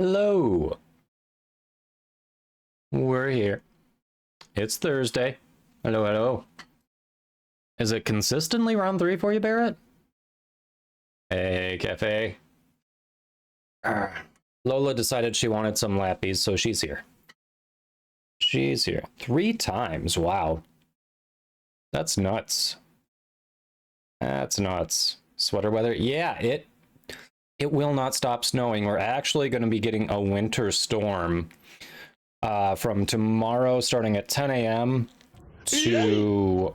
Hello. We're here. It's Thursday. Hello, hello. Is it consistently round 3 for you, Barrett? Hey, Cafe. Lola decided she wanted some lappies, so she's here. She's here. 3 times, wow. That's nuts. That's nuts. Sweater weather? Yeah, it will not stop snowing. We're actually going to be getting a winter storm from tomorrow starting at 10 a.m. to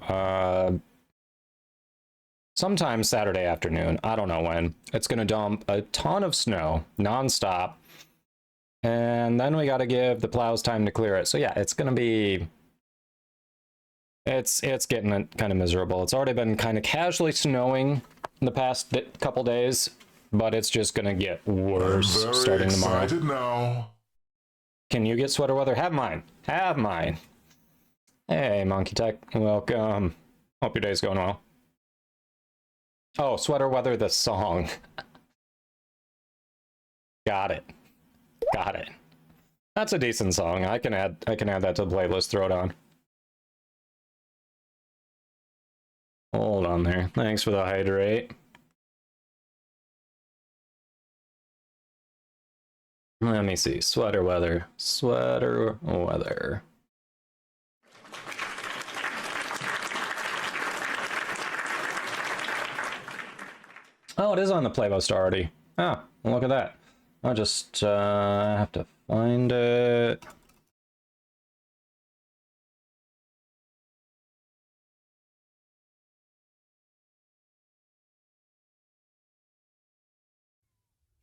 sometime Saturday afternoon. I don't know when. It's going to dump a ton of snow nonstop. And then we got to give the plows time to clear it. So yeah, it's going to be... It's getting kind of miserable. It's already been kind of casually snowing in the past couple days, but it's just going to get worse starting tomorrow. I'm very excited now. Can you get sweater weather? Have mine. Have mine. Hey, Monkey Tech. Welcome. Hope your day's going well. Oh, sweater weather, the song. Got it. Got it. That's a decent song. I can add that to the playlist. Throw it on. Hold on there. Thanks for the hydrate. Let me see. Sweater weather. Sweater weather. Oh, it is on the playlist already. Oh, look at that. I'll just have to find it.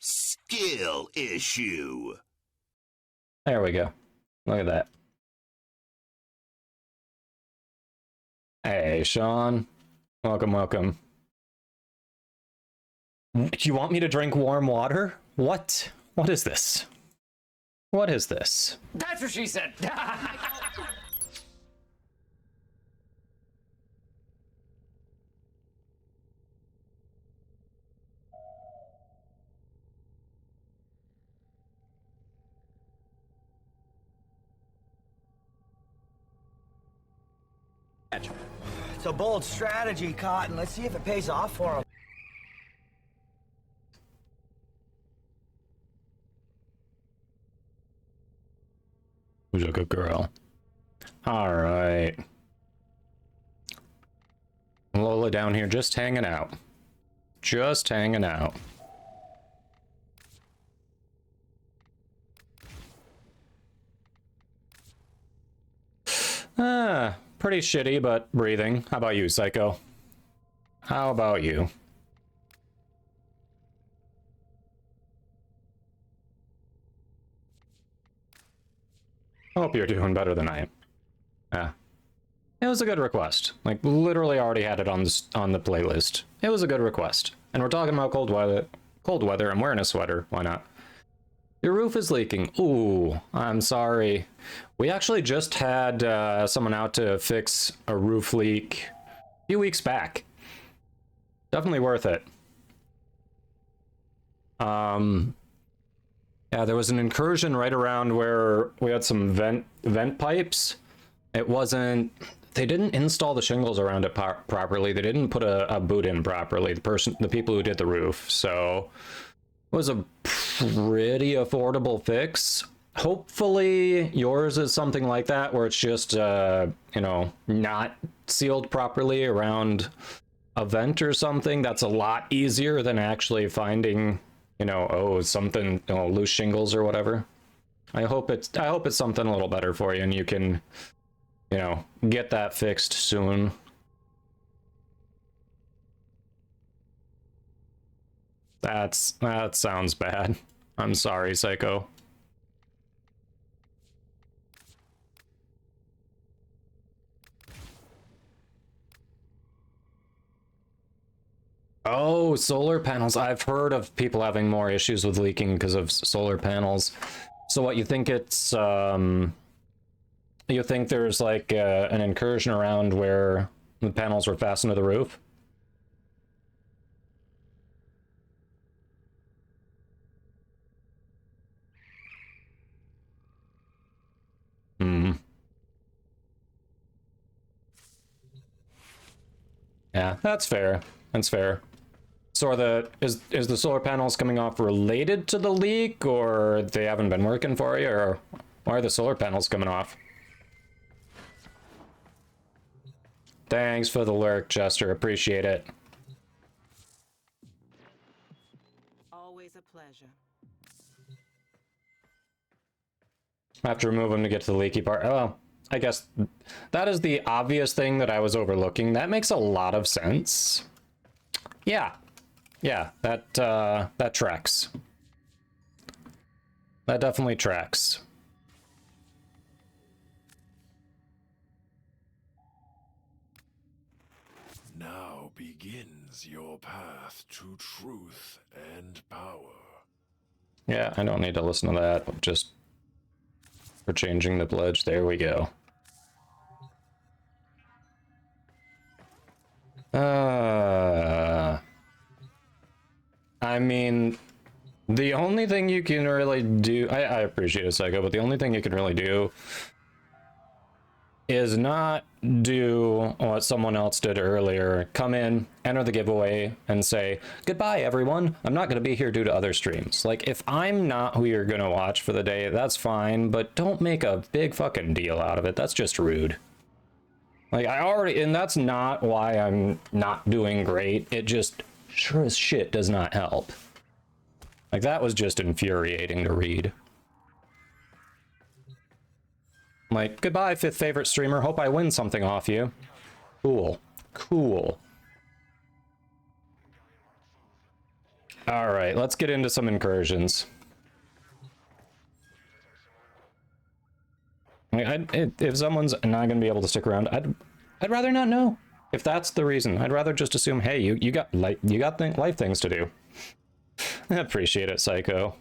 Skill issue. There we go. Look at that. Hey, Sean. Welcome, welcome. Do you want me to drink warm water? What? What is this? What is this? That's what she said. It's a bold strategy, Cotton. Let's see if it pays off for him. Who's a good girl? All right. Lola down here just hanging out. Just hanging out. Pretty shitty, but breathing. How about you, Psycho? How about you? Hope you're doing better than I am. Yeah. It was a good request. Like, literally already had it on the playlist. It was a good request. And we're talking about cold weather. I'm wearing a sweater. Why not? Your roof is leaking. Ooh, I'm sorry. We actually just had someone out to fix a roof leak a few weeks back. Definitely worth it. Yeah, there was an incursion right around where we had some vent pipes. It wasn't... They didn't install the shingles around it properly. They didn't put a boot in properly. The people who did the roof. So it was a pretty affordable fix. Hopefully yours is something like that, where it's just you know, not sealed properly around a vent or something. That's a lot easier than actually finding, you know, oh, something, you know, loose shingles or whatever. I hope it's something a little better for you and you can, you know, get that fixed soon. That sounds bad. I'm sorry, Psycho. Oh, solar panels. I've heard of people having more issues with leaking because of solar panels. So what, you think it's, you think there's like an incursion around where the panels were fastened to the roof? Yeah, that's fair. That's fair. So are is the solar panels coming off related to the leak, or they haven't been working for you, or why are the solar panels coming off? Thanks for the lurk, Chester. Appreciate it. Always a pleasure. I have to remove them to get to the leaky part. Oh, I guess that is the obvious thing that I was overlooking. That makes a lot of sense. Yeah. Yeah, that tracks. That definitely tracks. Now begins your path to truth and power. Yeah, I don't need to listen to that. Just for changing the pledge. There we go. I mean, the only thing you can really do, I appreciate it, Psycho, but the only thing you can really do is not do what someone else did earlier. Come in, enter the giveaway, and say, goodbye, everyone. I'm not going to be here due to other streams. Like, if I'm not who you're going to watch for the day, that's fine, but don't make a big fucking deal out of it. That's just rude. Like, and that's not why I'm not doing great. It just sure as shit does not help. Like, that was just infuriating to read. Like, goodbye, fifth favorite streamer. Hope I win something off you. Cool. Cool. All right, let's get into some incursions. If someone's not going to be able to stick around, I'd rather not know. If that's the reason, I'd rather just assume, hey, you got life things to do. I appreciate it, Psycho.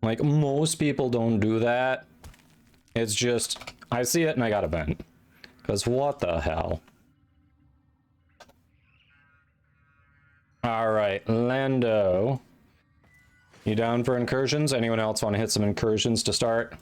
Like, most people don't do that. It's just, I see it and I gotta vent. Because what the hell? Alright, Lando. You down for incursions? Anyone else want to hit some incursions to start?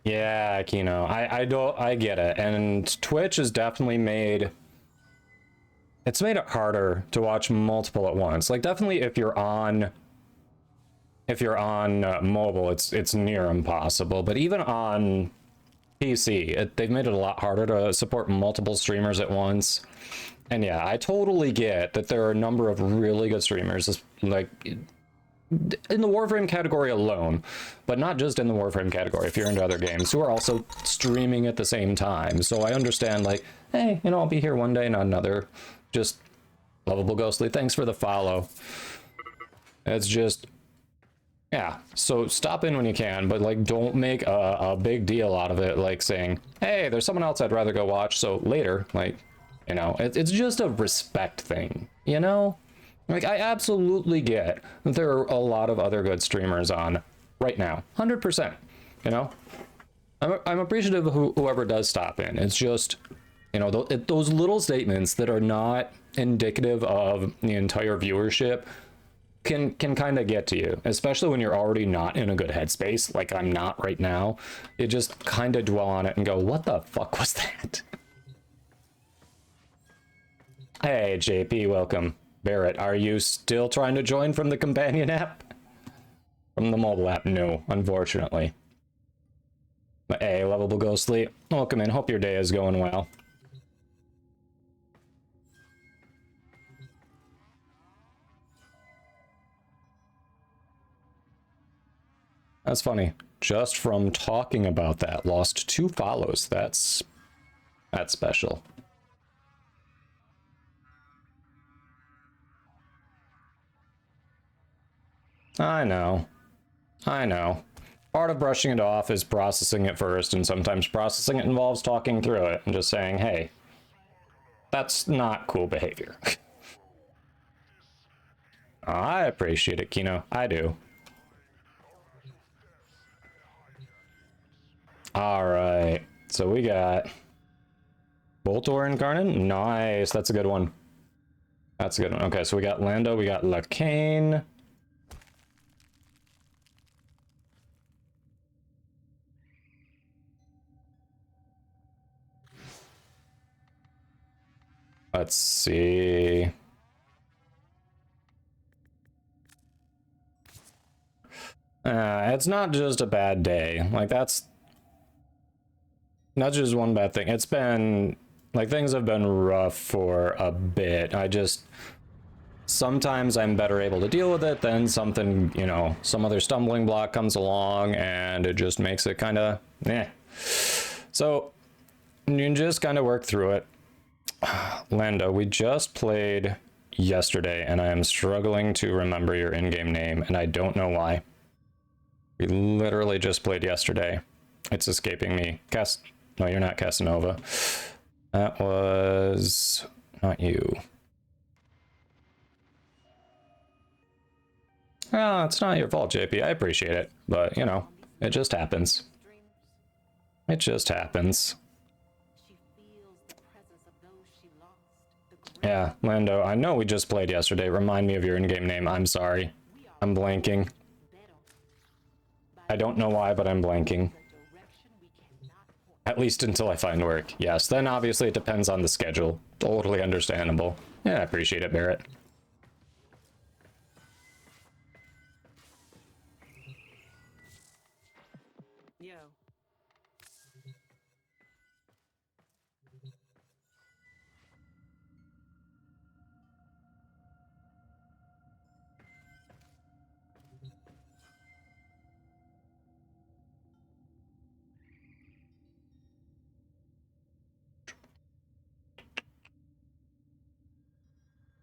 Yeah, Kino, I get it. And Twitch has definitely made it harder to watch multiple at once. Like, definitely if you're on mobile, it's near impossible. But even on PC, they've made it a lot harder to support multiple streamers at once. And yeah, I totally get that there are a number of really good streamers, like in the Warframe category alone, but not just in the Warframe category, if you're into other games, who are also streaming at the same time. So I understand, like, hey, you know, I'll be here one day, not another. Just Lovable Ghostly, thanks for the follow. It's just, yeah, so stop in when you can, but like, don't make a big deal out of it, like saying, hey, there's someone else I'd rather go watch, so later, like, you know, it's just a respect thing, you know? Like, I absolutely get that there are a lot of other good streamers on right now, 100%, you know? I'm appreciative of whoever does stop in. It's just, you know, those little statements that are not indicative of the entire viewership can kind of get to you, especially when you're already not in a good headspace, like I'm not right now. You just kind of dwell on it and go, what the fuck was that? Hey, JP, welcome. Barrett, are you still trying to join from the companion app? From the mobile app? No, unfortunately. But hey, Lovable Ghostly, welcome in. Hope your day is going well. That's funny. Just from talking about that, lost 2 follows. That's special. I know. Part of brushing it off is processing it first, and sometimes processing it involves talking through it and just saying, hey, that's not cool behavior. I appreciate it, Kino. I do. Alright, so we got Boltor Incarnate. Nice, that's a good one. That's a good one. Okay, so we got Lando, we got Lacane. Let's see. It's not just a bad day. Like, that's not just one bad thing. It's been, like, things have been rough for a bit. Sometimes I'm better able to deal with it, then something, you know, some other stumbling block comes along and it just makes it kind of, eh. So, you can just kind of work through it. Lando, we just played yesterday and I am struggling to remember your in-game name and I don't know why. We literally just played yesterday. It's escaping me. No, you're not Casanova. That was not you. Oh, it's not your fault, JP. I appreciate it, but you know, it just happens. It just happens. Yeah, Lando, I know we just played yesterday. Remind me of your in-game name. I'm sorry. I'm blanking. I don't know why, but I'm blanking. At least until I find work. Yes, then obviously it depends on the schedule. Totally understandable. Yeah, I appreciate it, Barrett. Yo.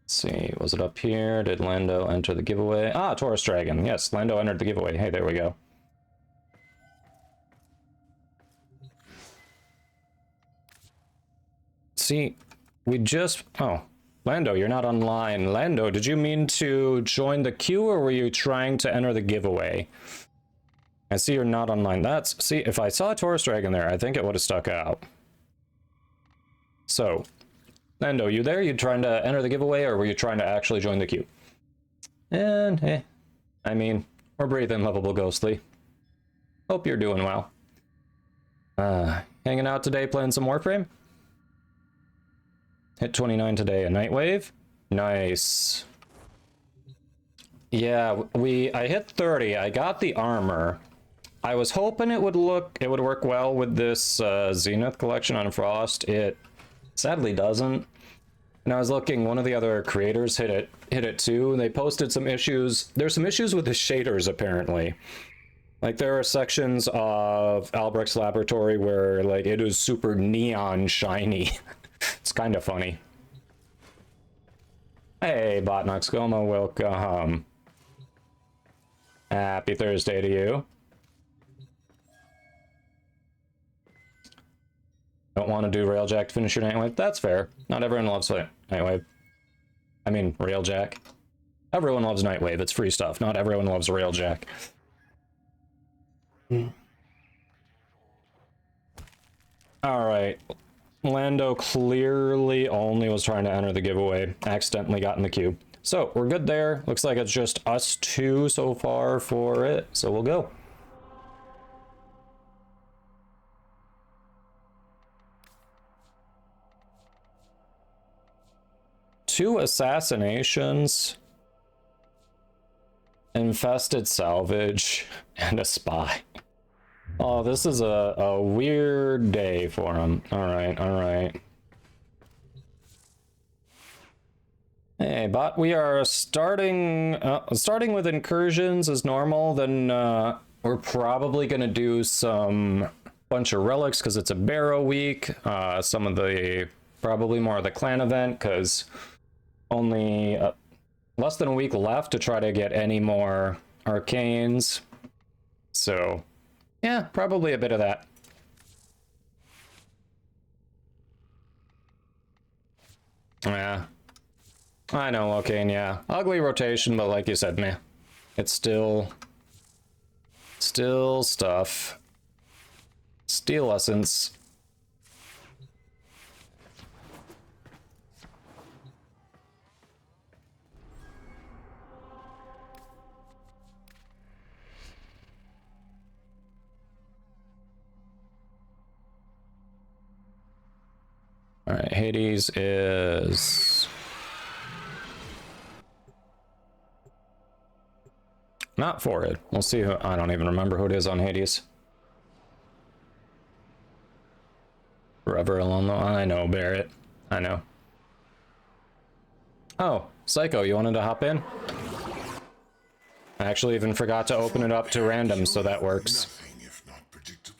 Let's see, was it up here? Did Lando enter the giveaway? Ah, Taurus Dragon. Yes, Lando entered the giveaway. Hey, there we go. See, we just... Oh, Lando, you're not online. Lando, did you mean to join the queue or were you trying to enter the giveaway? I see you're not online. See, if I saw a Taurus Dragon there, I think it would have stuck out. So, Lando, you there? You trying to enter the giveaway or were you trying to actually join the queue? And, I mean, we're breathing lovable ghostly. Hope you're doing well. Hanging out today playing some Warframe? Hit 29 today, a Nightwave. Nice. Yeah, I hit 30. I got the armor. I was hoping it would work well with this Zenith collection on Frost. It sadly doesn't. And I was looking, one of the other creators hit it too. They posted some issues. There's some issues with the shaders apparently. Like there are sections of Albrecht's laboratory where like it is super neon shiny. It's kind of funny. Hey, Botnox Goma, welcome. Happy Thursday to you. Don't want to do Railjack to finish your Nightwave? That's fair. Not everyone loves Nightwave. I mean, Railjack. Everyone loves Nightwave. It's free stuff. Not everyone loves Railjack. Alright. Lando clearly only was trying to enter the giveaway. Accidentally got in the queue. So, we're good there. Looks like it's just us two so far for it. So we'll go. Two assassinations, infested salvage, and a spy. Oh, this is a weird day for him. Alright, alright. Hey, bot, we are starting with incursions as normal, then we're probably gonna do some bunch of relics because it's a Barrow week. Some of the, probably more of the clan event because only less than a week left to try to get any more arcanes. So, yeah, probably a bit of that. Yeah. I know, okay, yeah. Ugly rotation, but like you said, meh. It's still stuff. Steel Essence. All right, Hades is not Forehead. We'll see who. I don't even remember who it is on Hades. Forever alone though. I know, Barrett. I know. Oh, Psycho, you wanted to hop in? I actually even forgot to open it up to random, so that works. Nothing if not predictable.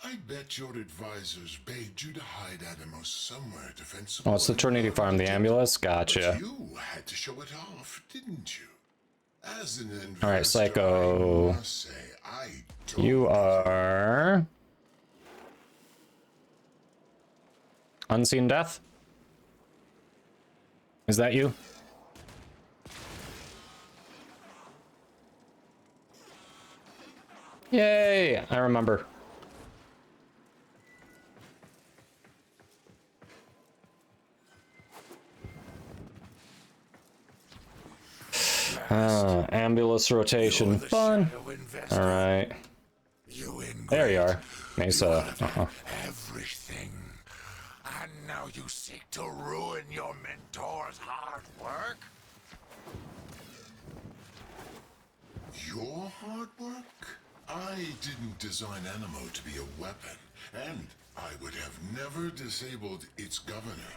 I bet your advisors begged you to hide Animos somewhere defensible. Oh, it's the Trinity Farm, the ambulance? Gotcha. But you had to show it off, didn't you? As an investor, All right, Psycho. I must say, I don't You are... Unseen Death? Is that you? Yay! I remember. Ambulance rotation. Fun. All right. There you are. Mesa. Everything. And now you seek to ruin your mentor's hard work? Your hard work? I didn't design Animo to be a weapon, and I would have never disabled its governor.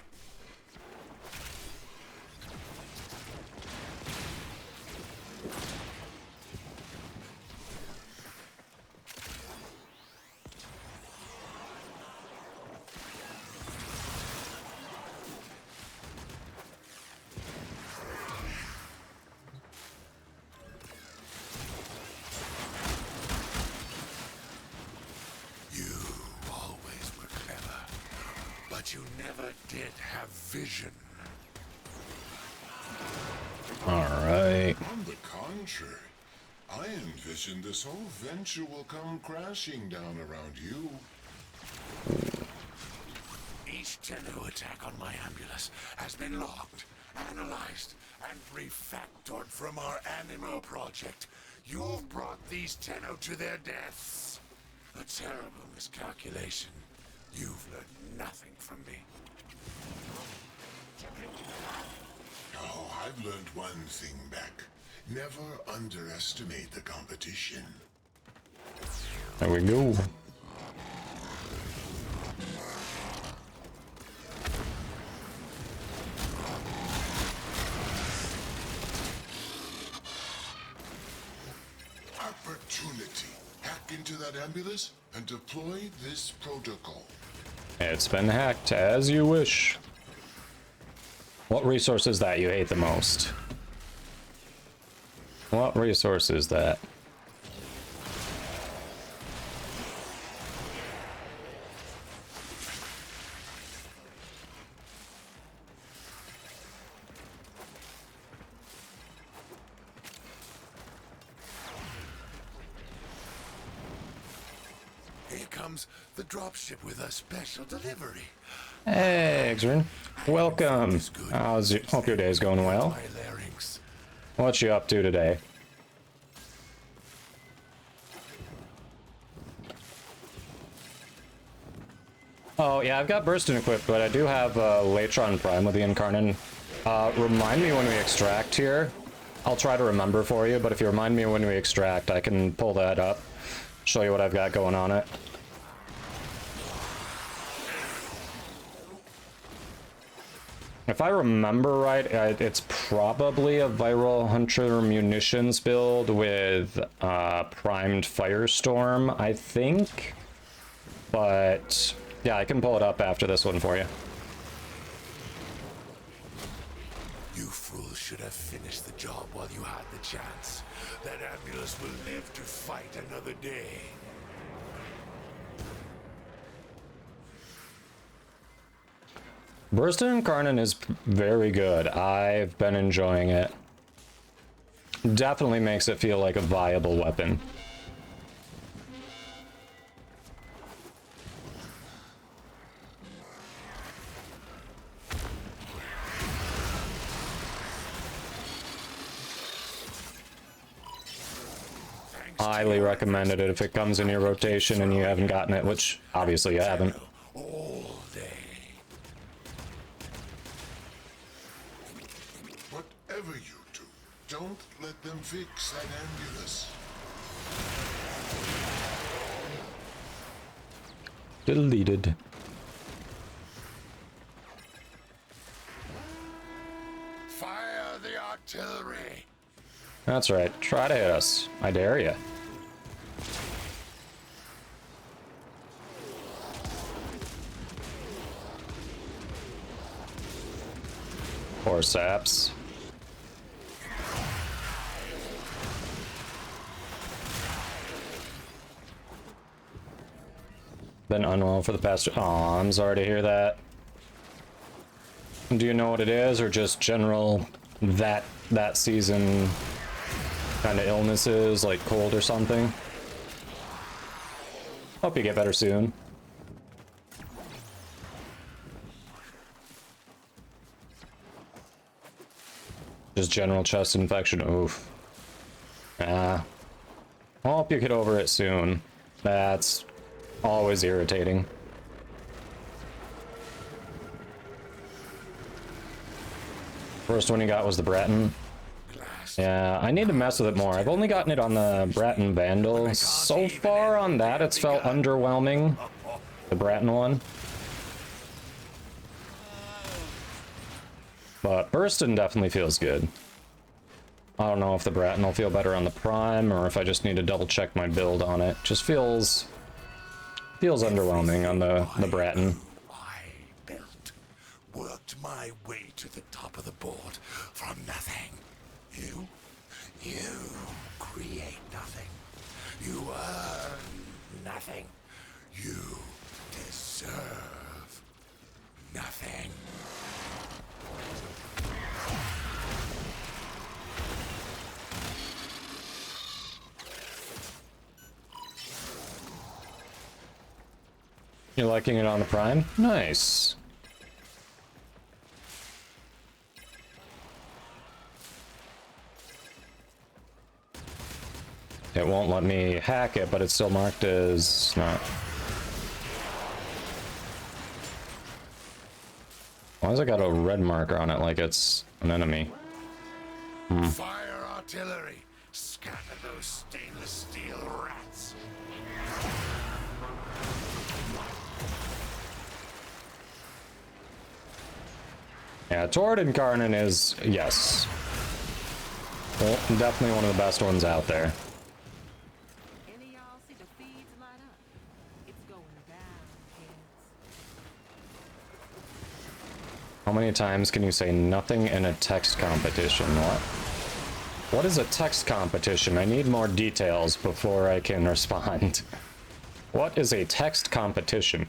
You never did have vision. All right. On the contrary, I envisioned this whole venture will come crashing down around you. Each Tenno attack on my ambulance has been logged, analyzed, and refactored from our Animo project. You've brought these Tenno to their deaths. A terrible miscalculation. You've learned nothing from me. Oh, I've learned one thing back. Never underestimate the competition. There we go. Opportunity. Hack into that ambulance and deploy this protocol. It's been hacked, as you wish. What resource is that you hate the most? What resource is that? Here comes the dropship with a special delivery. Hey, Exrin. Welcome. Hope your day's going well. What you up to today? Oh, yeah, I've got Bursting equipped, but I do have Latron Prime with the Incarnate. Remind me when we extract here. I'll try to remember for you, but if you remind me when we extract, I can pull that up, show you what I've got going on it. If I remember right, it's probably a Viral Hunter munitions build with primed Firestorm, I think. But yeah, I can pull it up after this one for you. You fools should have finished the job while you had the chance. That ambulance will live to fight another day. Burst Incarnate is very good. I've been enjoying it. Definitely makes it feel like a viable weapon. Highly recommended it if it comes in your rotation and you haven't gotten it, which obviously you haven't. All day. Don't let them fix that ambulance. Deleted. Fire the artillery. That's right. Try to hit us. I dare you. Poor saps. Been unwell for the past. Oh, I'm sorry to hear that. Do you know what it is, or just general that season kind of illnesses, like cold or something? Hope you get better soon. Just general chest infection. Oof. Ah. I hope you get over it soon. That's always irritating. First one you got was the Breton. Yeah, I need to mess with it more. I've only gotten it on the Breton Vandal. So far on that, it's felt underwhelming. The Breton one. But Burston definitely feels good. I don't know if the Breton will feel better on the Prime, or if I just need to double check my build on it. Just feels underwhelming on the Breton. I built, worked my way to the top of the board from nothing. You create nothing. You earn nothing. You deserve nothing. You're liking it on the Prime? Nice. It won't let me hack it, but it's still marked as not. Why has it got a red marker on it like it's an enemy? Fire artillery. Scatter those stainless steel rats. Yeah, Tord Incarnate is, yes. Well, definitely one of the best ones out there. Any of y'all see the feeds light up? It's going down, kids. How many times can you say nothing in a text competition? What is a text competition? I need more details before I can respond. What is a text competition?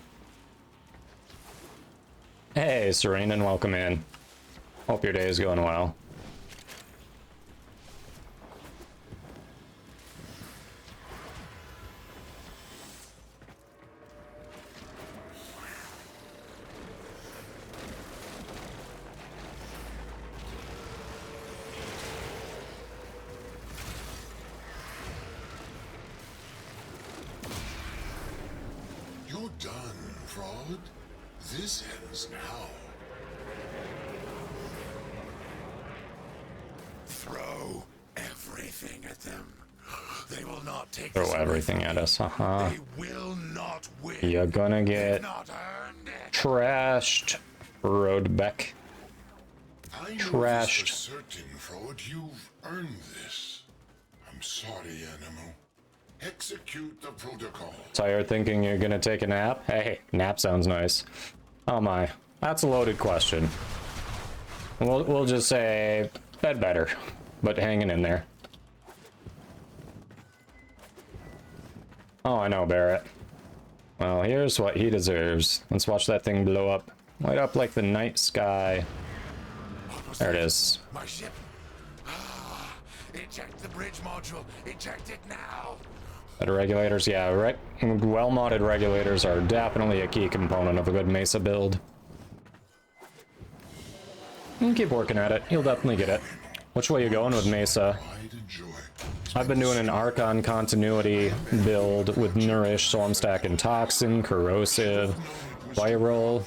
Hey, Serene, welcome in. Hope your day is going well. You're done, fraud. This ends now. Throw everything at them. They will not take Throw this away everything from at me. us, They will not win. You're gonna They've get not earned it. trashed, Roadbeck. I know Trashed. this for certain, fraud. You've earned this. I'm sorry, Animal. Execute the protocol. Tired thinking you're gonna take a nap? Hey, nap sounds nice. Oh my, that's a loaded question. We'll just say bed better, but hanging in there. Oh, I know, Barrett. Well, here's what he deserves. Let's watch that thing blow up. Light up like the night sky. There it is. My ship. Eject the bridge module. Eject it now. Better regulators, yeah, well-modded regulators are definitely a key component of a good Mesa build. You can keep working at it, you'll definitely get it. Which way you going with Mesa? Pride and joy. I've been doing an Archon continuity build with Nourish, so I'm stacking Toxin, Corrosive, Viral.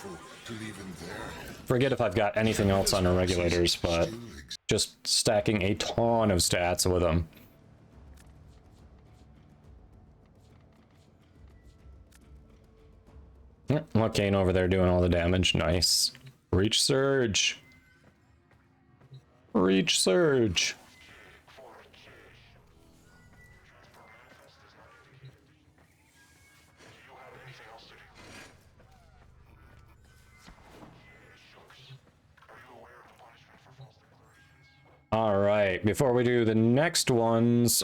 To leave in their hands. Forget if I've got anything else on the regulators, but Still just stacking a ton of stats with them. Yep, Kane over there doing all the damage. Nice. Reach surge. Reach surge. All right, before we do the next ones,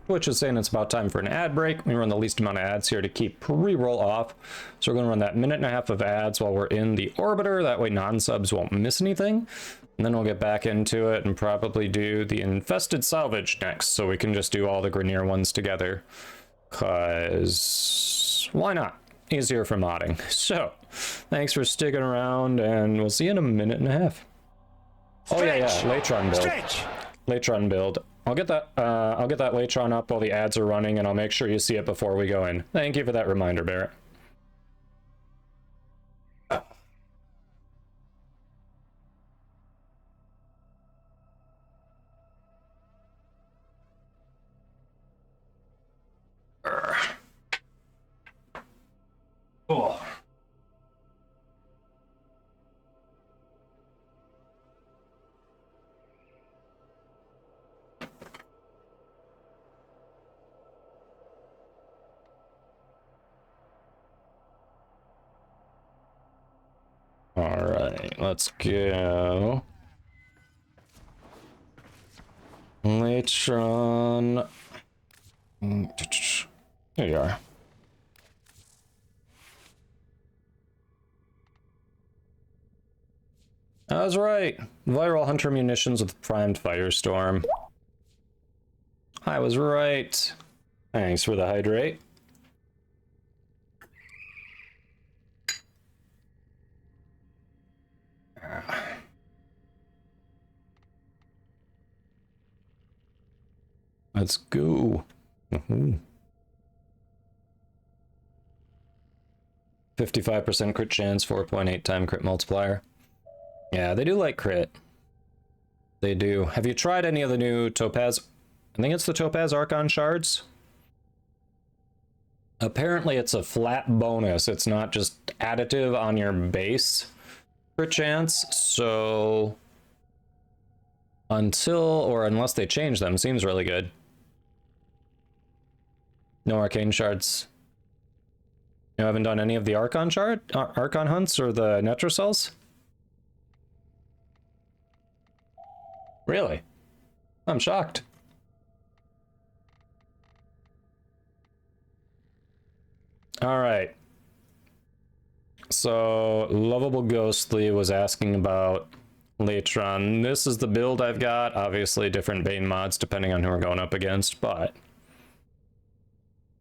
Twitch is saying it's about time for an ad break. We run the least amount of ads here to keep pre-roll off. So we're going to run that minute and a half of ads while we're in the orbiter. That way non-subs won't miss anything. And then we'll get back into it and probably do the infested salvage next. So we can just do all the Kengineer ones together. Because why not? Easier for modding. So thanks for sticking around and we'll see you in a minute and a half. Oh yeah, Latron build. Latron build. I'll get that Latron up while the ads are running, and I'll make sure you see it before we go in. Thank you for that reminder, Barrett. Oh. All right, let's go. Latron. There you are. I was right. Viral hunter munitions with primed firestorm. I was right. Thanks for the hydrate. Let's go. 55% crit chance, 4.8 time crit multiplier. Yeah, they do like crit. They do. Have you tried any of the new Topaz? I think it's the Topaz Archon shards. Apparently it's a flat bonus. It's not just additive on your base crit chance. So until or unless they change them, seems really good. No arcane shards. You haven't done any of the Archon Archon hunts or the Netrocells? Really? I'm shocked. All right. So Lovable Ghostly was asking about Latron. This is the build I've got. Obviously different Bane mods depending on who we're going up against, but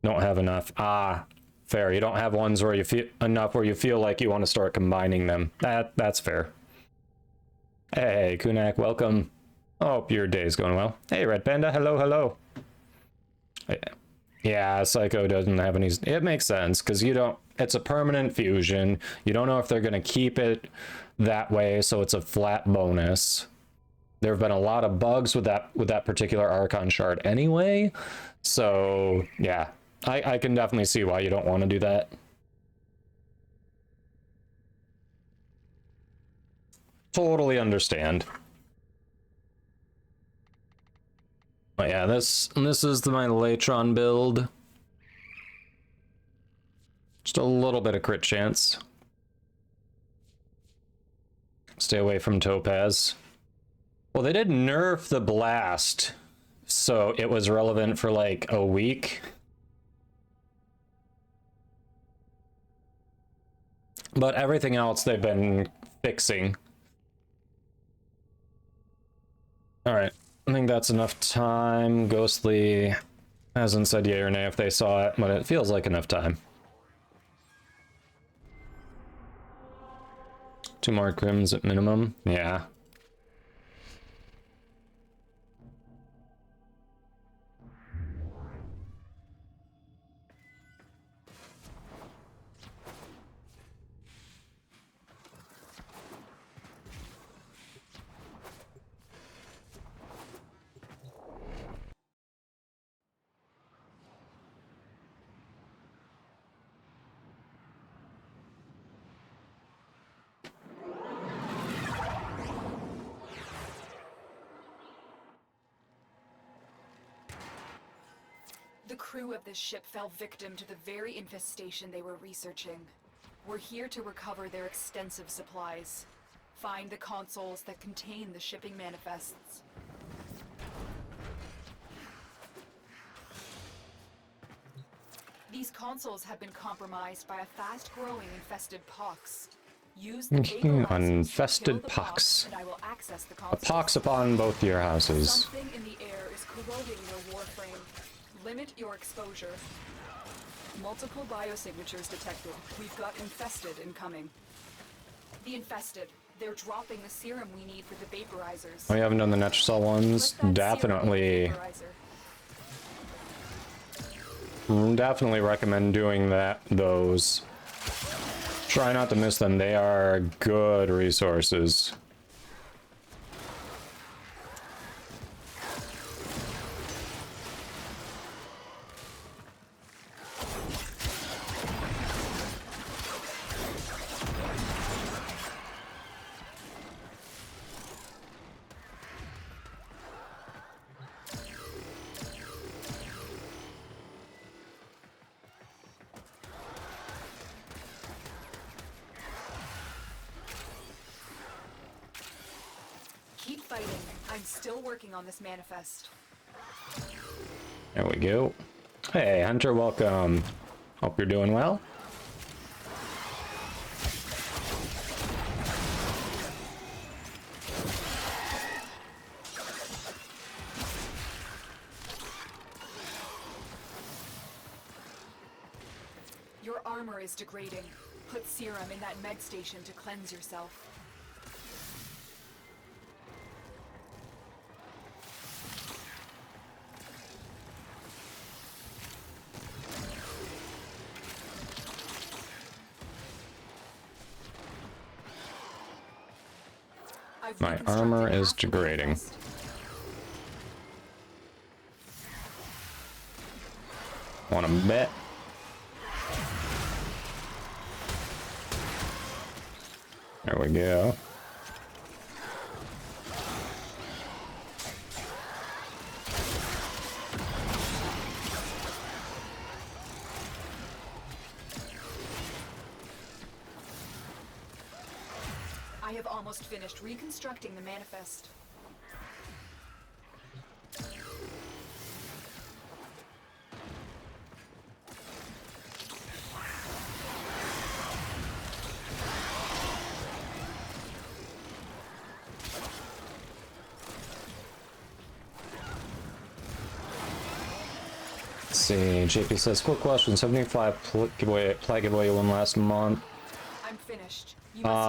don't have enough. Ah, fair. You don't have ones where you feel enough where you feel like you want to start combining them. That's fair. Hey, Kunak, welcome. Hope your day's going well. Hey, Red Panda, hello, hello. Yeah, Psycho doesn't have any. It makes sense because you don't. It's a permanent fusion. You don't know if they're gonna keep it that way, so it's a flat bonus. There have been a lot of bugs with that particular Archon shard anyway. So yeah, I can definitely see why you don't want to do that. Totally understand. But yeah, this is my Latron build. Just a little bit of crit chance. Stay away from Topaz. Well, they did nerf the blast, so it was relevant for like a week. But everything else they've been fixing. All right. I think that's enough time. Ghostly hasn't said yay or nay if they saw it, but it feels like enough time. 2 more crims at minimum. Yeah. The crew of this ship fell victim to the very infestation they were researching. We're here to recover their extensive supplies. Find the consoles that contain the shipping manifests. These consoles have been compromised by a fast-growing infested pox. Use the Infested pox. and I will access the A consoles. pox upon both your houses. Something in the air is corroding your warframe. Limit your exposure. Multiple biosignatures detected. We've got infested incoming. The infested. They're dropping the serum we need for the vaporizers. Oh, you haven't done the Netrosol ones? Put that serum in the Definitely. vaporizer. Definitely recommend doing those. Try not to miss them. They are good resources. Keep fighting. I'm still working on this manifest. There we go. Hey, Hunter, welcome. Hope you're doing well. Your armor is degrading. Put serum in that med station to cleanse yourself. I've My reconstructed armor is half the degrading. manifest. Want to bet? There we go. I have almost finished reconstructing the manifest. Let's see. JP says, quick question. 75 play giveaway you won last month. I'm finished. You must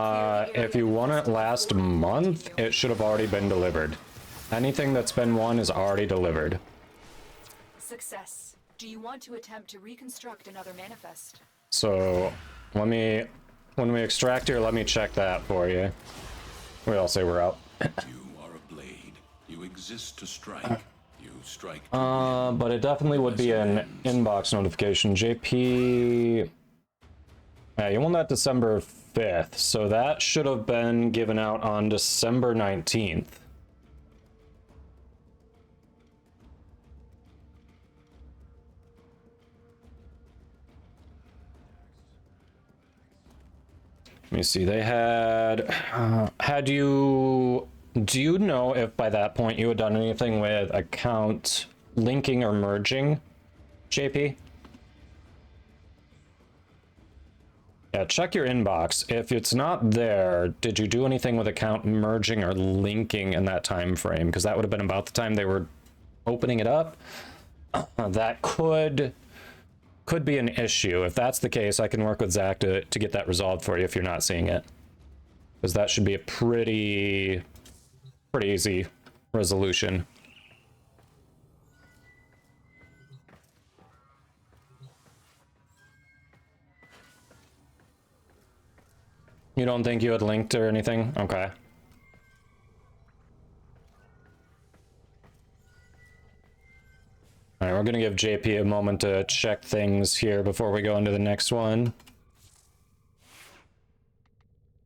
clear the If you area won it before last we month, continue. it should have already been delivered. Anything that's been won is already delivered. Success. Do you want to attempt to reconstruct another manifest? So, when we extract here, let me check that for you. We all say we're out. You are a blade. You exist to strike. You strike to But it definitely would be an inbox notification. JP... Yeah, you won that December 5th, so that should have been given out on December 19th. Let me see, they had you, do you know if by that point you had done anything with account linking or merging, JP? Yeah, check your inbox. If it's not there, did you do anything with account merging or linking in that time frame? Because that would have been about the time they were opening it up. That could be an issue. If that's the case, I can work with Zach to get that resolved for you if you're not seeing it. Because that should be a pretty easy resolution. You don't think you had linked or anything? Okay. All right, we're gonna give JP a moment to check things here before we go into the next one.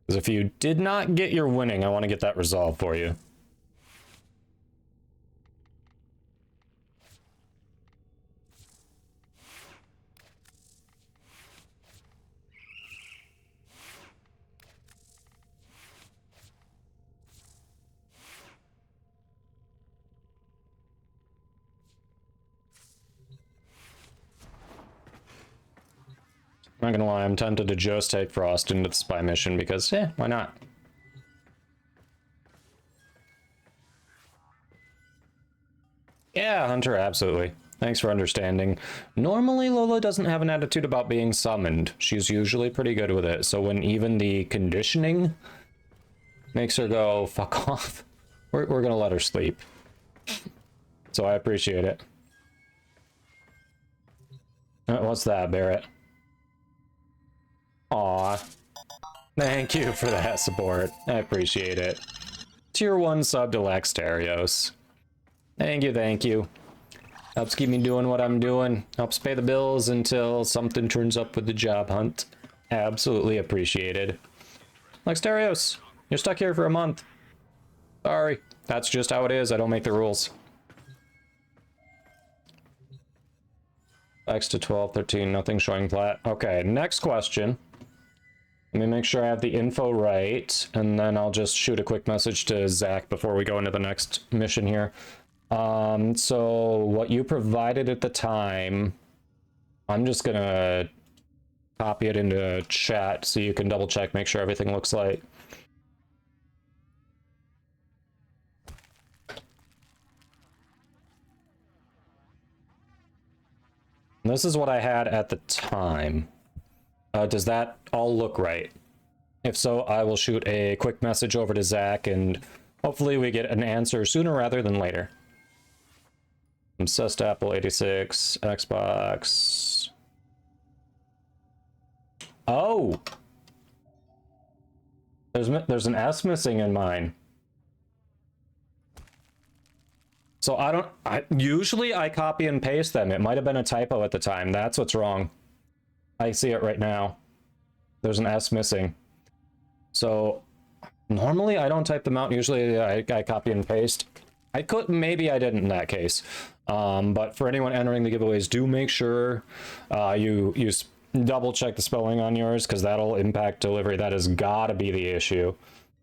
Because if you did not get your winning, I want to get that resolved for you. I'm not gonna lie, I'm tempted to just take Frost into the spy mission because, why not? Yeah, Hunter, absolutely. Thanks for understanding. Normally, Lola doesn't have an attitude about being summoned. She's usually pretty good with it, so when even the conditioning makes her go, fuck off, we're gonna let her sleep. So I appreciate it. What's that, Barrett? Aw. Thank you for that support. I appreciate it. Tier 1 sub to Laxterios. Thank you, thank you. Helps keep me doing what I'm doing. Helps pay the bills until something turns up with the job hunt. Absolutely appreciated. Laxterios, you're stuck here for a month. Sorry. That's just how it is. I don't make the rules. X to 12, 13, nothing showing flat. Okay, next question. Let me make sure I have the info right, and then I'll just shoot a quick message to Zach before we go into the next mission here. So what you provided at the time, I'm just gonna copy it into chat so you can double check, make sure everything looks like. This is what I had at the time. Does that all look right? If so, I will shoot a quick message over to Zach, and hopefully we get an answer sooner rather than later. Obsessed Apple 86, Xbox. Oh! There's an S missing in mine. So usually I copy and paste them. It might have been a typo at the time. That's what's wrong. I see it right now. There's an S missing. So normally I don't type them out. Usually I copy and paste. Maybe I didn't in that case. But for anyone entering the giveaways, do make sure you double check the spelling on yours, because that'll impact delivery. That has got to be the issue.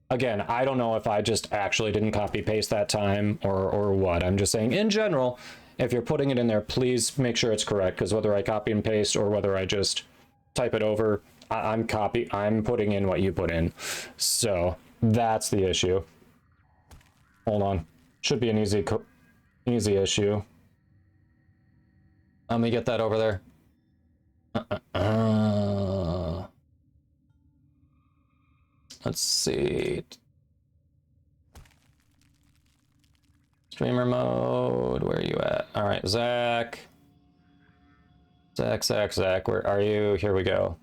Again, I don't know if I just actually didn't copy paste that time or what. I'm just saying in general, if you're putting it in there, please make sure it's correct, because whether I copy and paste or whether I just type it over, I'm putting in what you put in. So that's the issue. Hold on. Should be an easy issue. Let me get that over there. Let's see. Streamer mode, where are you at? All right, Zach. Zach, where are you? Here we go.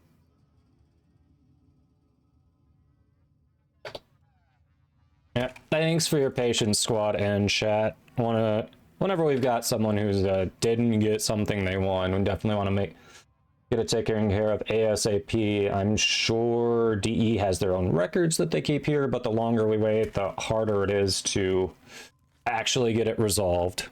Yeah, thanks for your patience, squad and chat. Whenever we've got someone who's didn't get something they want, we definitely want to get it taken care of ASAP. I'm sure DE has their own records that they keep here, but the longer we wait, the harder it is to actually get it resolved.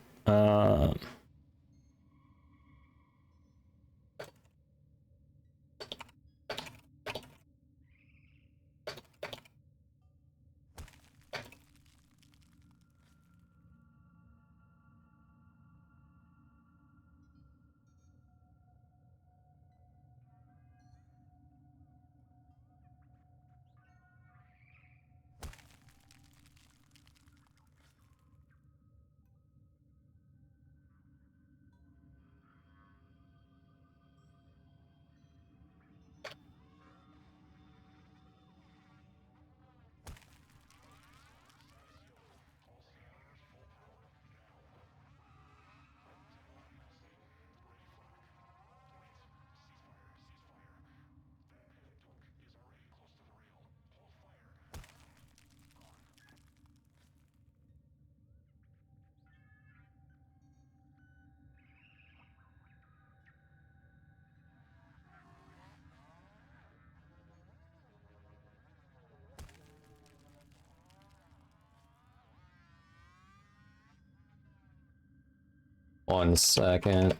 One second.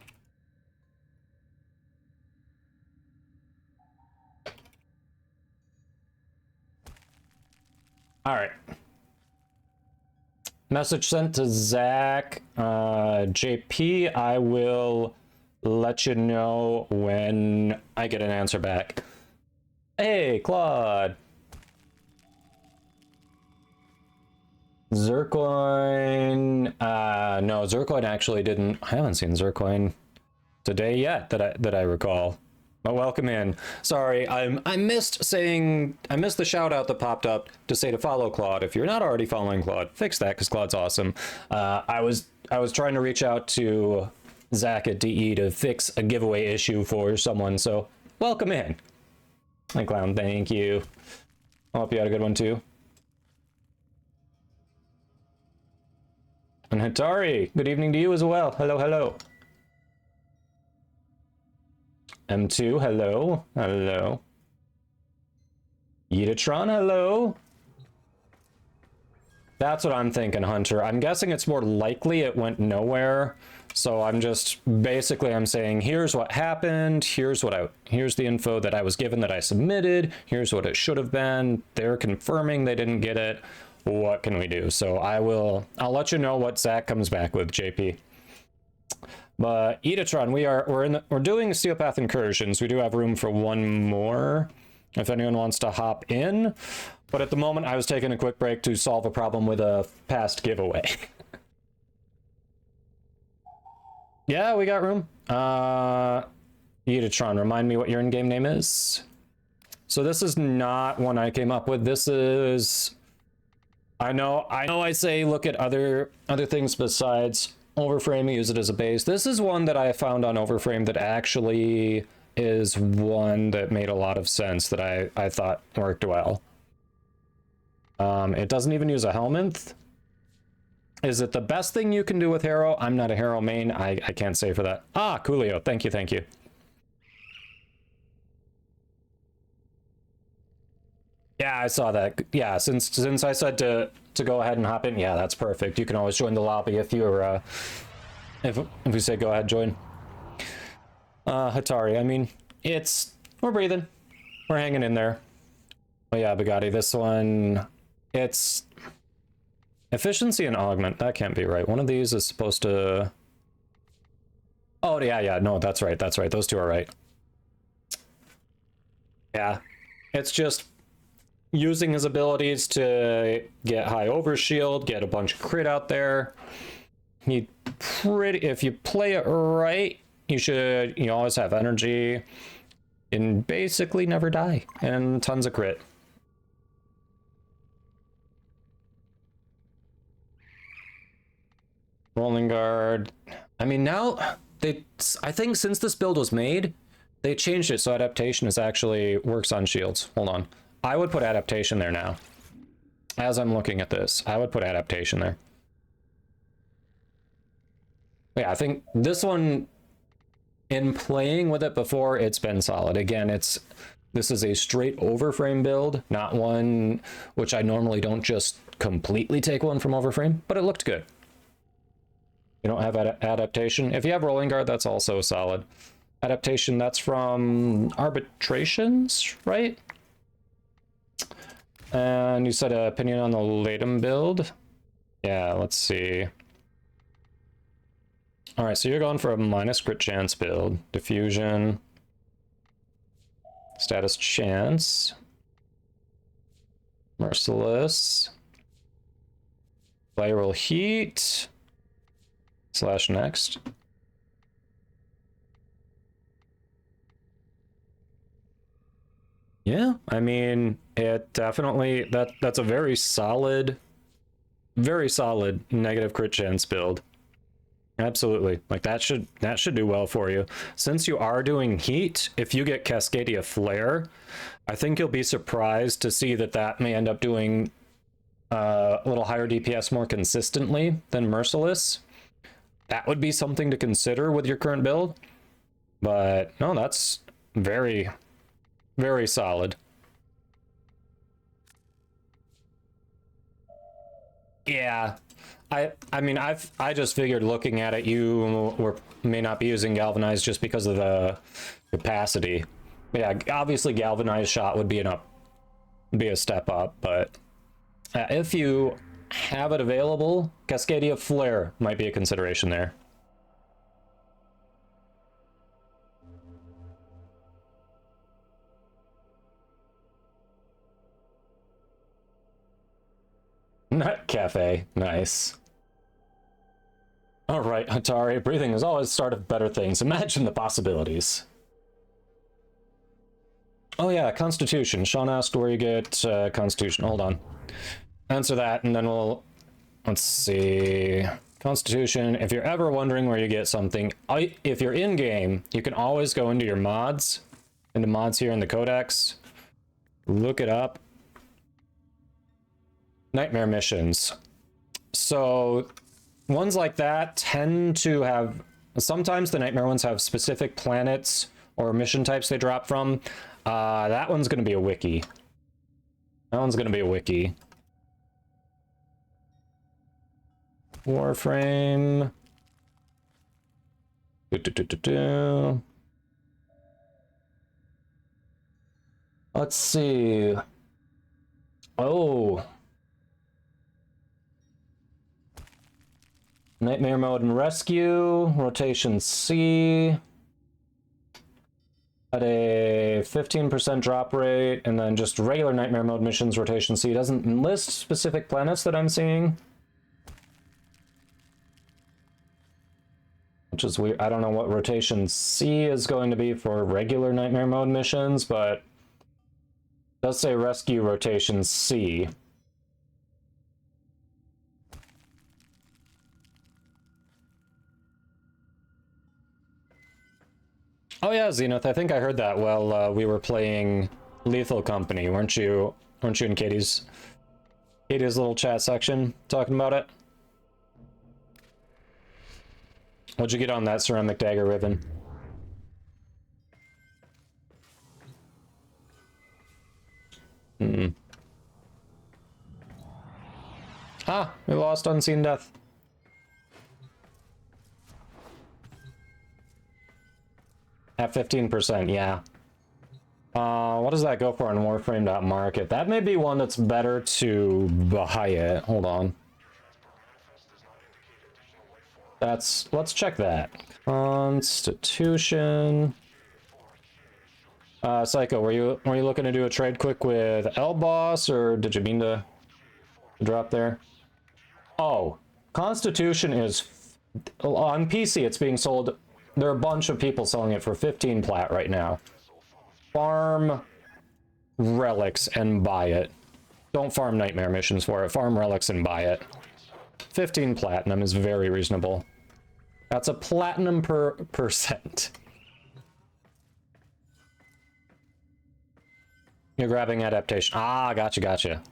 All right. Message sent to Zach. JP, I will let you know when I get an answer back. Hey, Claude. Zircoin. No, Zircoin actually didn't. I haven't seen Zircoin today yet that I recall. But welcome in. Sorry, I missed the shout out that popped up to say to follow Claude. If you're not already following Claude, fix that because Claude's awesome. I was trying to reach out to Zach at DE to fix a giveaway issue for someone, so welcome in. Hi Clown, thank you. I hope you had a good one too. And Hitari, good evening to you as well. Hello, hello. M2, hello, hello. Yetatron, hello. That's what I'm thinking, Hunter. I'm guessing it's more likely it went nowhere. So I'm saying, here's what happened. Here's the info that I was given that I submitted. Here's what it should have been. They're confirming they didn't get it. What can we do? So I'll let you know what Zach comes back with, JP. But Yetatron, we're doing Steelpath Incursions. We do have room for one more if anyone wants to hop in. But at the moment, I was taking a quick break to solve a problem with a past giveaway. Yeah, we got room. Yetatron, remind me what your in-game name is. So this is not one I came up with. This is... I know I say look at other things besides Overframe, use it as a base. This is one that I found on Overframe that actually is one that made a lot of sense, that I thought worked well. It doesn't even use a helminth. Is it the best thing you can do with Harrow? I'm not a Harrow main. I can't say for that. Ah, Coolio. Thank you, thank you. Yeah, I saw that. Yeah, since I said to go ahead and hop in, yeah, that's perfect. You can always join the lobby if you're if we say go ahead, join. Hatari, I mean, we're breathing. We're hanging in there. Oh yeah, Bugatti, this one, it's efficiency and augment. That can't be right. One of these is supposed to... Oh yeah, no, that's right. Those two are right. Yeah, it's just using his abilities to get high overshield, get a bunch of crit out there. If you play it right, you always have energy and basically never die, and tons of crit. Rolling guard. I mean, now I think since this build was made, they changed it so adaptation works on shields. Hold on. I would put adaptation there now. As I'm looking at this, I would put adaptation there. Yeah, I think this one, in playing with it before, it's been solid. Again, this is a straight overframe build, not one which I normally don't just completely take one from overframe, but it looked good. You don't have adaptation. If you have rolling guard, that's also solid. Adaptation, that's from arbitrations, right? And you said an opinion on the Latum build? Yeah, let's see. All right, so you're going for a minus crit chance build. Diffusion. Status chance. Merciless. Viral heat. / next. Yeah, I mean, it definitely, that's a very solid negative crit chance build. Absolutely. Like that should do well for you. Since you are doing heat, if you get Cascadia Flare, I think you'll be surprised to see that may end up doing a little higher DPS more consistently than Merciless. That would be something to consider with your current build. But no, that's very, very solid. Yeah. I mean, I just figured looking at it, you may not be using Galvanize just because of the capacity. Yeah, obviously Galvanized shot would be a step up, but if you have it available, Cascadia Flare might be a consideration there. Nut cafe. Nice. Alright, Hatari. Breathing is always the start of better things. Imagine the possibilities. Oh yeah, Constitution. Sean asked where you get Constitution. Hold on. Answer that, and then we'll... Let's see... Constitution, if you're ever wondering where you get something, if you're in-game, you can always go into your mods, into mods here in the Codex, look it up. Nightmare missions. So, ones like that tend to have... Sometimes the Nightmare ones have specific planets or mission types they drop from. That one's going to be a wiki. That one's going to be a wiki. Warframe. Let's see. Oh. Nightmare mode and rescue. Rotation C. At a 15% drop rate. And then just regular nightmare mode missions, rotation C. Doesn't list specific planets that I'm seeing. Which is weird. I don't know what rotation C is going to be for regular nightmare mode missions, but it does say rescue rotation C. Oh yeah, Zenith, I think I heard that while we were playing Lethal Company. Weren't you in Katie's little chat section talking about it? What'd you get on that ceramic dagger ribbon? Ah, we lost Unseen Death. At 15%, yeah. What does that go for on Warframe.market? That may be one that's better to buy it. Hold on. Let's check that. Constitution. Psycho, were you looking to do a trade quick with L-Boss, or did you mean to drop there? Oh, Constitution is on PC. It's being sold. There are a bunch of people selling it for 15 plat right now. Farm relics and buy it. Don't farm nightmare missions for it. Farm relics and buy it. 15 platinum is very reasonable. That's a platinum per percent. You're grabbing adaptation. Ah, gotcha.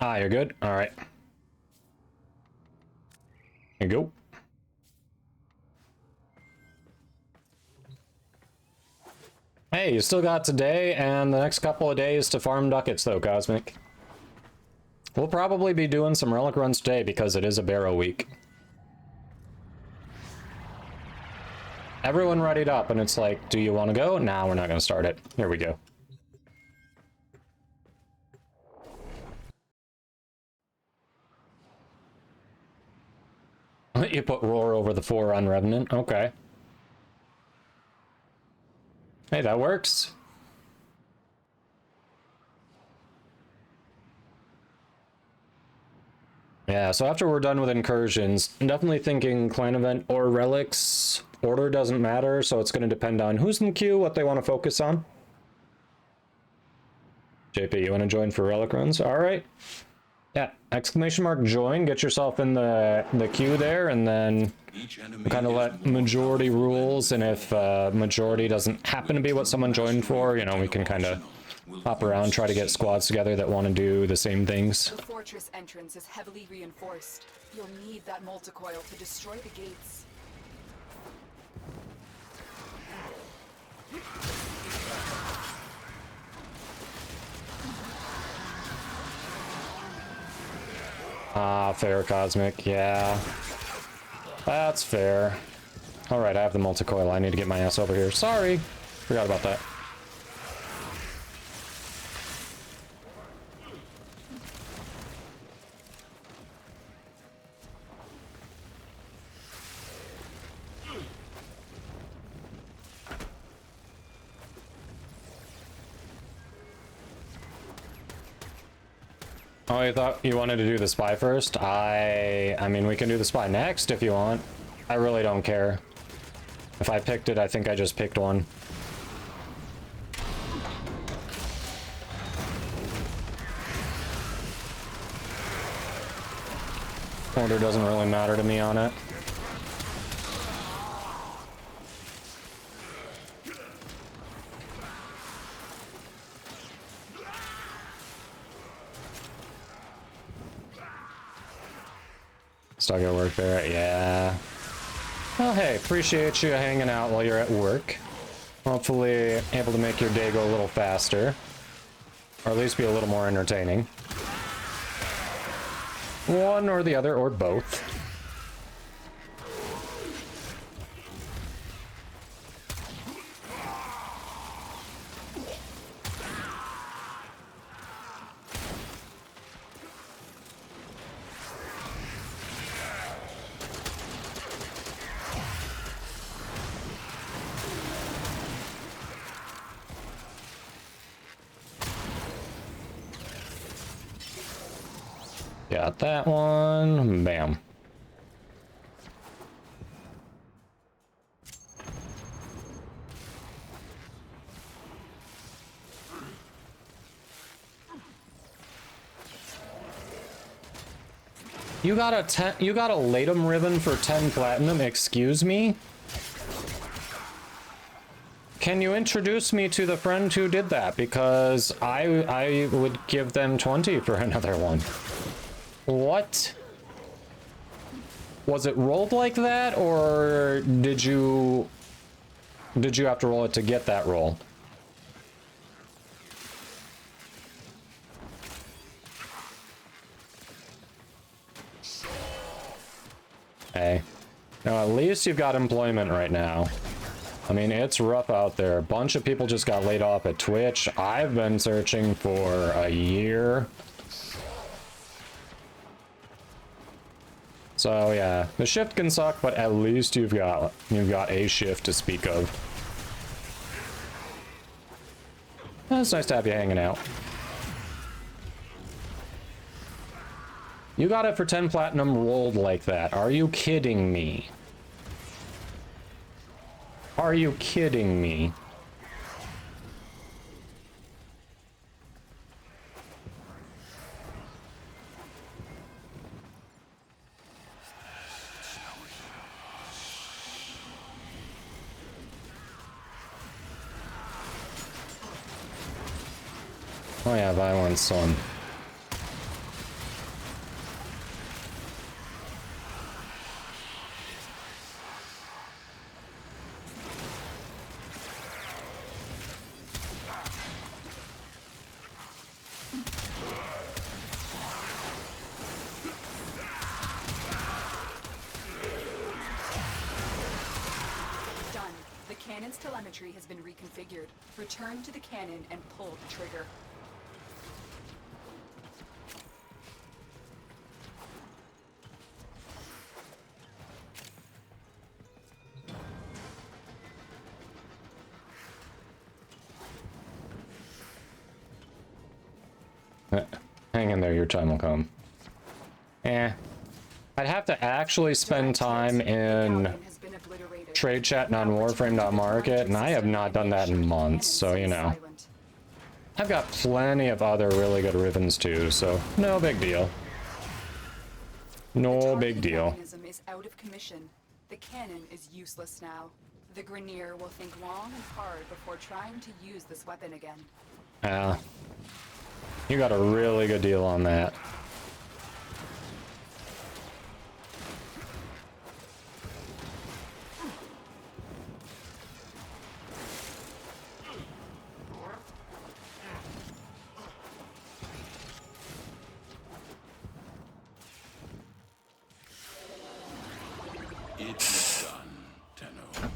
Ah, you're good? Alright. Here you go. Hey, you still got today and the next couple of days to farm ducats though, Cosmic. We'll probably be doing some relic runs today because it is a barrow week. Everyone readied up and it's like, do you want to go? Nah, we're not going to start it. Here we go. You put roar over the 4 on Revenant. Okay. Hey, that works. Yeah, so after we're done with incursions, I'm definitely thinking clan event or relics. Order doesn't matter, so it's going to depend on who's in the queue, what they want to focus on. JP, you want to join for relic runs? All right. Yeah, exclamation mark join, get yourself in the queue there, and then kind of let majority rules, and if majority doesn't happen to be what someone joined for, you know, we can kind of hop around, try to get squads together that want to do the same things. The fortress entrance is heavily reinforced. You'll need that multicoil to destroy the gates. Ah, fair, Cosmic. Yeah. That's fair. Alright, I have the multi-coil. I need to get my ass over here. Sorry! Forgot about that. Oh, you thought you wanted to do the spy first? I mean, we can do the spy next if you want. I really don't care. If I picked it, I think I just picked one. Order doesn't really matter to me on it. Still gotta work there, yeah. Well, hey, appreciate you hanging out while you're at work. Hopefully able to make your day go a little faster. Or at least be a little more entertaining. One or the other, or both. Got that one. Bam. You got a Latum ribbon for 10 platinum, excuse me? Can you introduce me to the friend who did that? Because I would give them 20 for another one. What? Was it rolled like that, or did you have to roll it to get that roll? Hey. Now, at least you've got employment right now. I mean, it's rough out there. A bunch of people just got laid off at Twitch. I've been searching for a year. So yeah, the shift can suck, but at least you've got a shift to speak of. It's nice to have you hanging out. You got it for 10 platinum rolled like that. Are you kidding me? Are you kidding me? Oh yeah, Violent Sun. Done. The cannon's telemetry has been reconfigured. Return to the cannon and pull the trigger. Hang in there, your time will come. I'd have to actually spend time in trade chat on Warframe.market, and I have not done that in months, so you know. I've got plenty of other really good ribbons too, so no big deal. No big deal. The mechanism is out of commission. The cannon is useless now. The Kengineer will think long and hard before trying to use this weapon again. You got a really good deal on that. It is done, Tenno.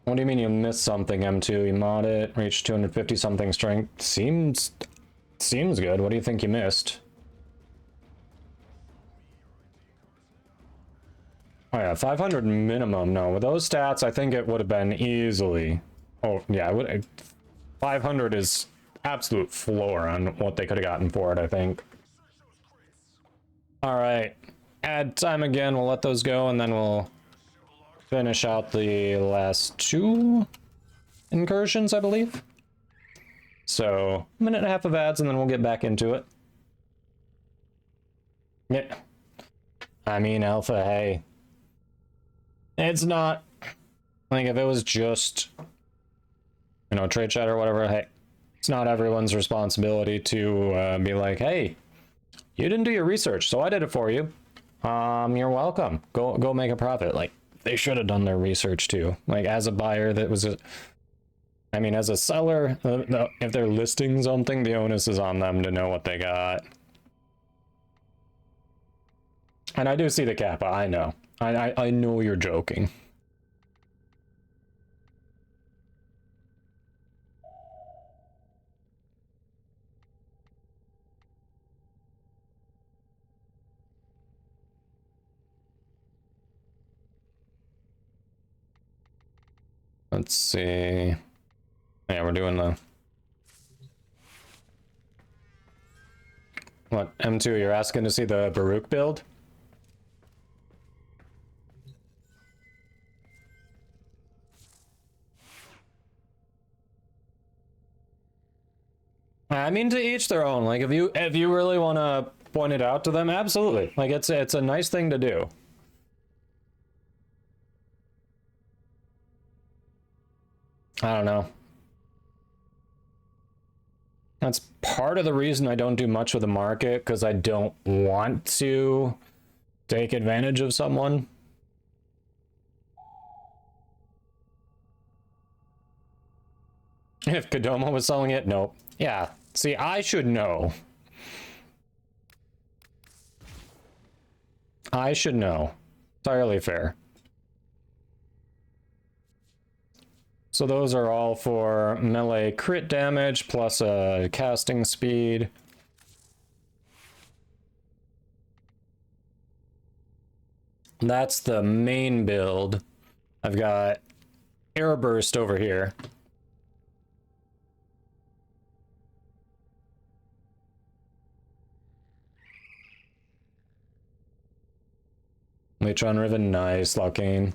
What do you mean you missed something, M2? You mod it, reached 250 something strength. Seems good. What do you think you missed? Oh yeah, 500 minimum. No, with those stats, I think it would have been easily. Oh yeah, it would. 500 is absolute floor on what they could have gotten for it, I think. All right, add time again. We'll let those go, and then we'll finish out the last 2 incursions, I believe. So, a minute and a half of ads, and then we'll get back into it. Yeah. I mean, Alpha, hey. It's not... Like, if it was just... You know, trade chat or whatever, hey. It's not everyone's responsibility to be like, hey, you didn't do your research, so I did it for you. You're welcome. Go make a profit. Like, they should have done their research too. Like, as a buyer, that was a... I mean, as a seller, if they're listing something, the onus is on them to know what they got. And I do see the kappa, I know. I know you're joking. Let's see. Yeah, we're doing the... What, M2, you're asking to see the Baruch build? I mean, to each their own. Like, if you really want to point it out to them, absolutely. Like, it's a nice thing to do. I don't know. That's part of the reason I don't do much with the market, because I don't want to take advantage of someone. If Kodama was selling it, nope. Yeah, see, I should know. I should know. Entirely fair. So those are all for melee crit damage plus a casting speed. That's the main build. I've got air burst over here. Matron Riven, nice, Locane.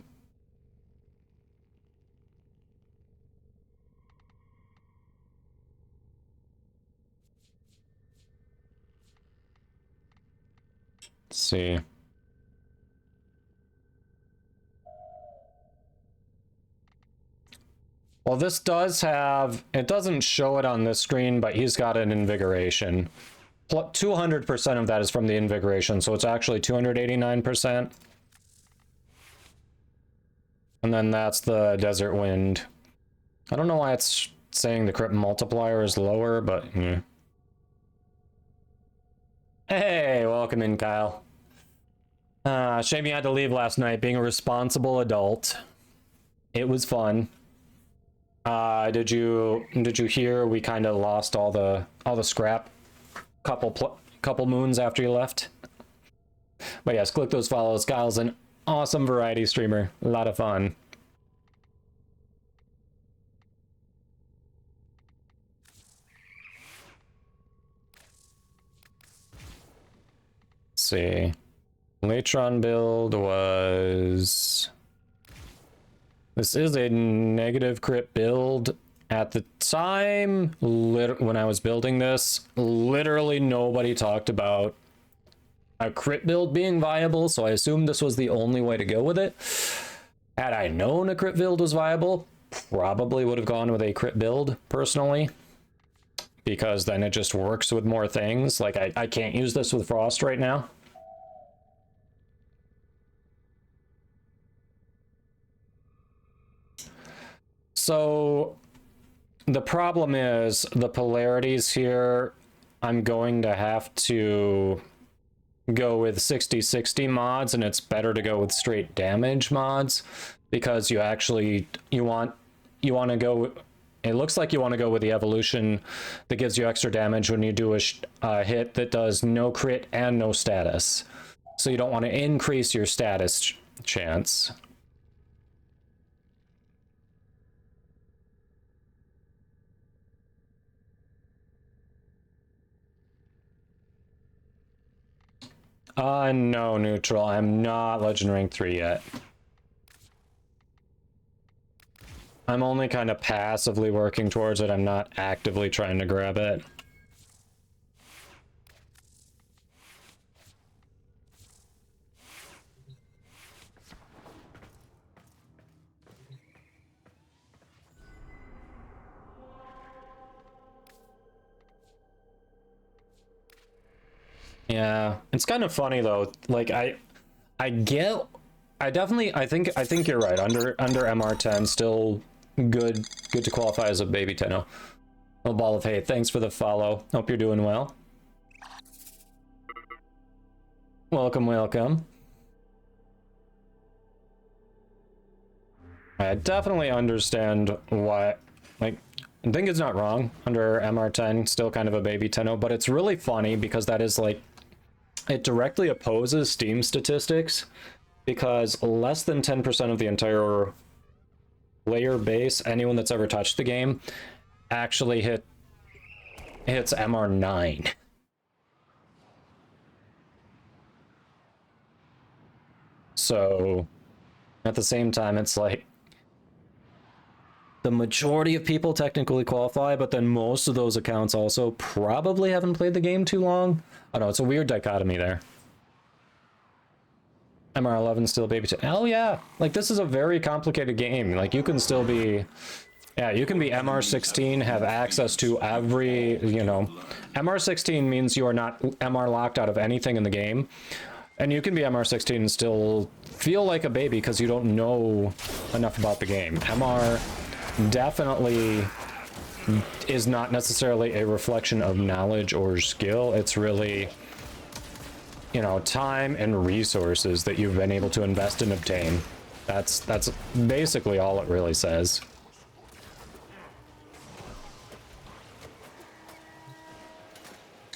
Let's see. Well, this does have, it doesn't show it on this screen, but he's got an invigoration. 200% of that is from the invigoration, so it's actually 289%. And then that's the desert wind. I don't know why it's saying the crit multiplier is lower, but yeah. Hey, welcome in, Kyle. Shame you had to leave last night. Being a responsible adult, it was fun. Did you hear we kind of lost all the scrap couple moons after you left? But yes, click those follows. Kyle's an awesome variety streamer. A lot of fun. Let's see. Latron build was... This is a negative crit build. At the time, when I was building this, literally nobody talked about a crit build being viable, so I assumed this was the only way to go with it. Had I known a crit build was viable, probably would have gone with a crit build, personally. because then it just works with more things. Like, I can't use this with Frost right now. So the problem is the polarities here. I'm going to have to go with 60-60 mods, and it's better to go with straight damage mods because you want to go. It looks like you want to go with the evolution that gives you extra damage when you do a hit that does no crit and no status. So you don't want to increase your status chance. No, neutral. I'm not Legend Rank 3 yet. I'm only kind of passively working towards it. I'm not actively trying to grab it. Yeah, it's kind of funny though. Like I think you're right. Under MR10, still good to qualify as a baby Tenno. Oh, Ball of Hate, thanks for the follow. Hope you're doing well. Welcome, welcome. I definitely understand why, like, I think it's not wrong under MR10, still kind of a baby Tenno, but it's really funny because that is like, it directly opposes Steam statistics because less than 10% of the entire player base, anyone that's ever touched the game, actually hits MR9. So at the same time, it's like the majority of people technically qualify, but then most of those accounts also probably haven't played the game too long. I don't know, it's a weird dichotomy there. MR11 still baby to hell yeah. Like, this is a very complicated game. Like, you can still be, yeah, you can be MR16, have access to every, you know, MR16 means you are not MR locked out of anything in the game. And you can be MR16 and still feel like a baby because you don't know enough about the game. MR definitely is not necessarily a reflection of knowledge or skill. It's really, you know, time and resources that you've been able to invest and obtain. That's basically all it really says.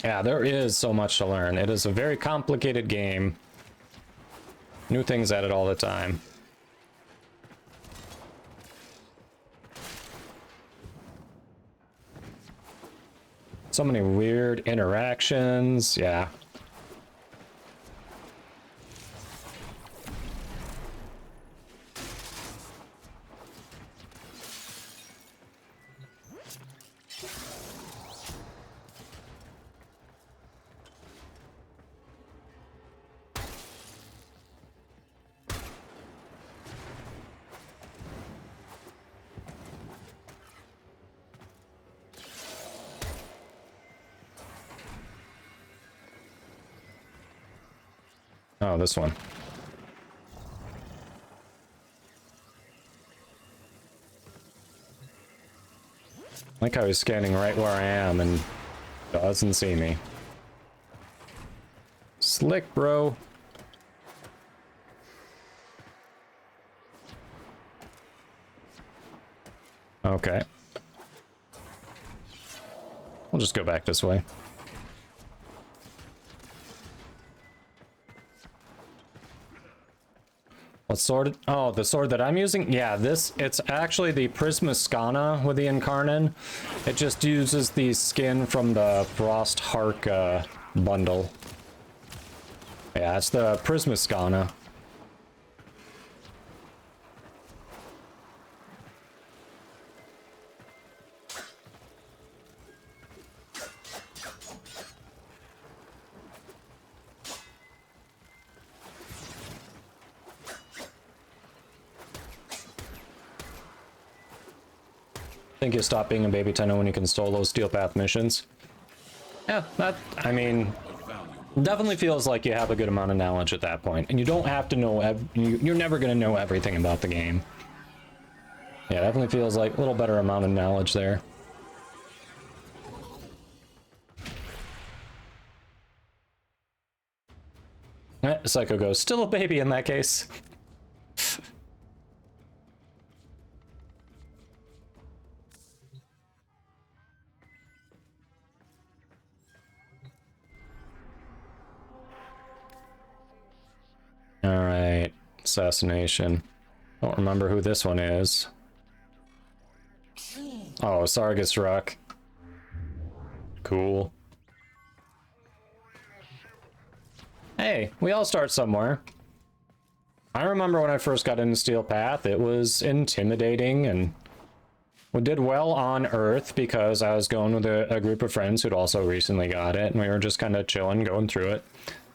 Yeah, there is so much to learn. It is a very complicated game. New things added all the time. So many weird interactions, yeah. Oh, this one. Like how he's scanning right where I am and doesn't see me. Slick, bro. Okay. We'll just go back this way. What sword? Oh, the sword that I'm using? Yeah, it's actually the Prismascana with the Incarnon. It just uses the skin from the Frost Hark bundle. Yeah, it's the Prismascana. think you stop being a baby tenno when you can stall those steel path missions. Yeah, that, I mean, definitely feels like you have a good amount of knowledge at that point, and you don't have to know, you're never going to know everything about the game. Yeah, definitely feels like a little better amount of knowledge there. Psycho goes, still a baby in that case. Alright, assassination. Don't remember who this one is. Oh, Sargus Rock. Cool. Hey, we all start somewhere. I remember when I first got into Steel Path, it was intimidating, and we did well on Earth because I was going with a group of friends who'd also recently got it, and we were just kind of chilling, going through it.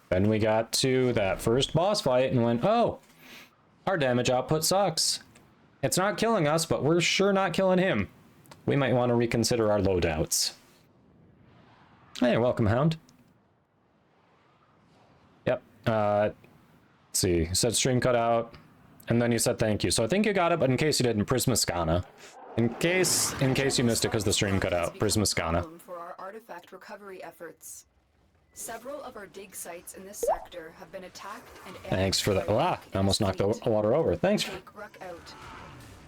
Then we got to that first boss fight and went, oh, our damage output sucks. It's not killing us, but we're sure not killing him. We might want to reconsider our loadouts. Hey, welcome, Hound. Yep. Let's see. You said stream cut out, and then you said thank you. So I think you got it, but in case you didn't, Prismascana. In case you missed it because the stream cut out, Prismascana. For our artifact recovery efforts. Several of our dig sites in this sector have been attacked and Thanks for the... I almost knocked the water over. Thanks. Take Ruck out.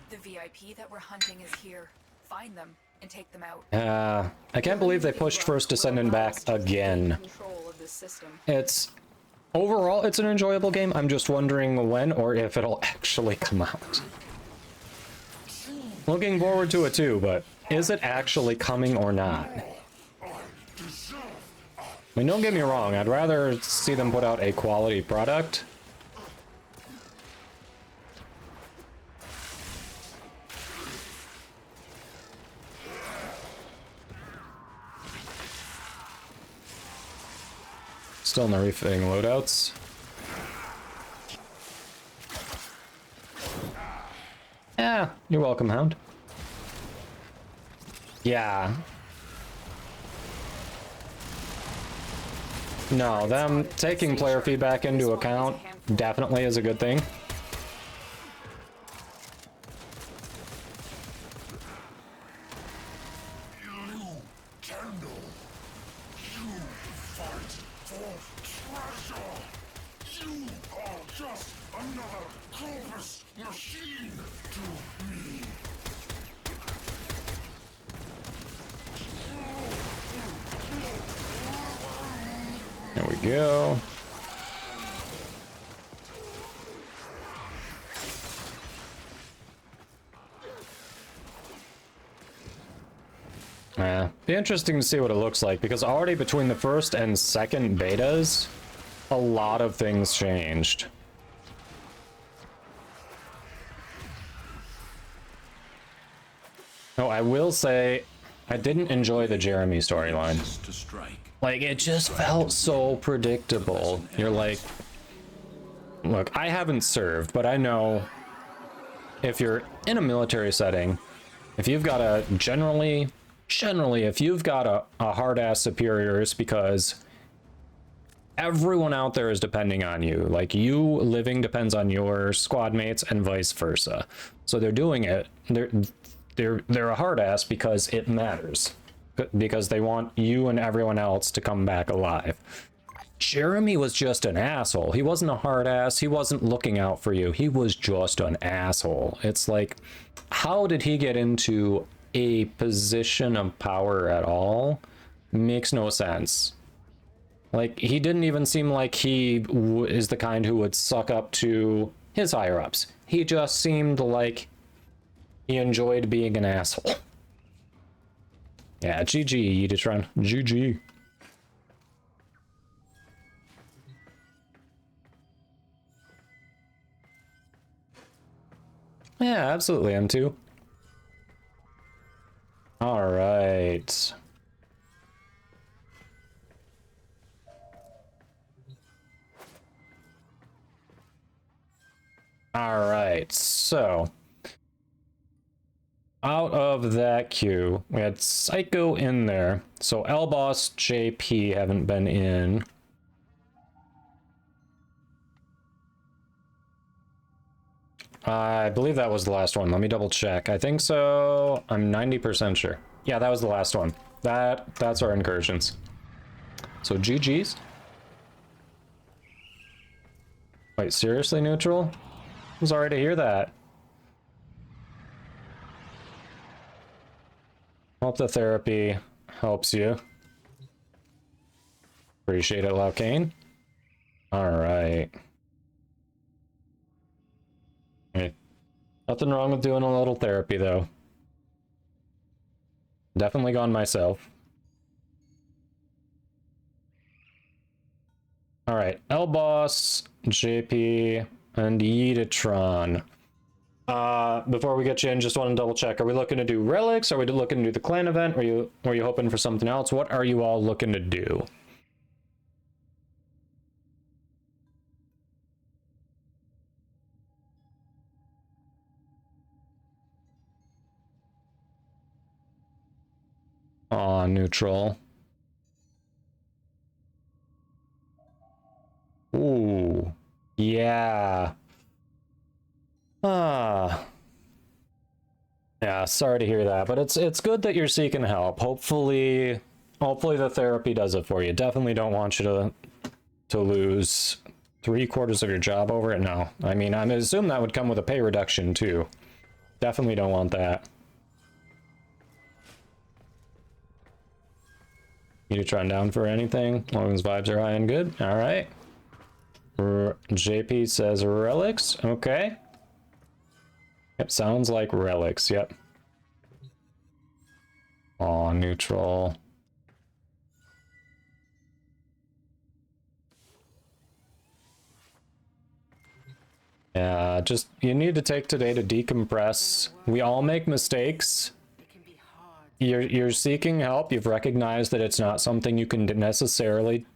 The VIP that we're hunting is here. Find them and take them out. I can't believe they pushed First Descendant back again. Control of this system. It's... Overall, it's an enjoyable game. I'm just wondering when or if it'll actually come out. Looking forward to it too, but is it actually coming or not? I mean, don't get me wrong, I'd rather see them put out a quality product. Still in the refitting loadouts. Yeah, you're welcome, Hound. Yeah. No, them taking player feedback into account definitely is a good thing. There we go. Yeah, be interesting to see what it looks like, because already between the first and second betas, a lot of things changed. Oh, I will say, I didn't enjoy the Jeremy storyline. Like, it just felt so predictable. You're like, look, I haven't served, but I know if you're in a military setting, if you've got a generally, if you've got a hard-ass superior, it's because everyone out there is depending on you. Like, you living depends on your squad mates and vice versa. So they're doing it. They're a hard-ass because it matters. Because they want you and everyone else to come back alive. Jeremy was just an asshole. He wasn't a hard ass. He wasn't looking out for you. He was just an asshole. It's like, how did he get into a position of power at all? Makes no sense. Like, he didn't even seem like he is the kind who would suck up to his higher-ups. He just seemed like he enjoyed being an asshole. Yeah, GG, Editron. GG. Yeah, absolutely, M2. All right. All right, so out of that queue, we had Psycho in there. So L-Boss, JP haven't been in. I believe that was the last one. Let me double check. I think so. I'm 90% sure. Yeah, that was the last one. That's our incursions. So GG's. Wait, seriously, neutral? I'm sorry to hear that. Hope the therapy helps you. Appreciate it, Laucane. Alright. Hey, nothing wrong with doing a little therapy, though. Definitely gone myself. Alright, L-Boss, JP, and Yeetatron. Before we get you in, just want to double check. Are we looking to do relics? Are we looking to do the clan event? Are you hoping for something else? What are you all looking to do? Aw, neutral. Ooh. Yeah. Ah. Yeah, sorry to hear that, but it's good that you're seeking help. Hopefully the therapy does it for you. Definitely don't want you to lose 3/4 of your job over it. No. I mean, I assume that would come with a pay reduction too. Definitely don't want that. You trying down for anything? Logan's vibes are high and good. All right. JP says relics. Okay. It sounds like relics. Yep. Aw, neutral. Yeah, just you need to take today to decompress. We all make mistakes. It can be hard. You're seeking help. You've recognized that it's not something you can necessarily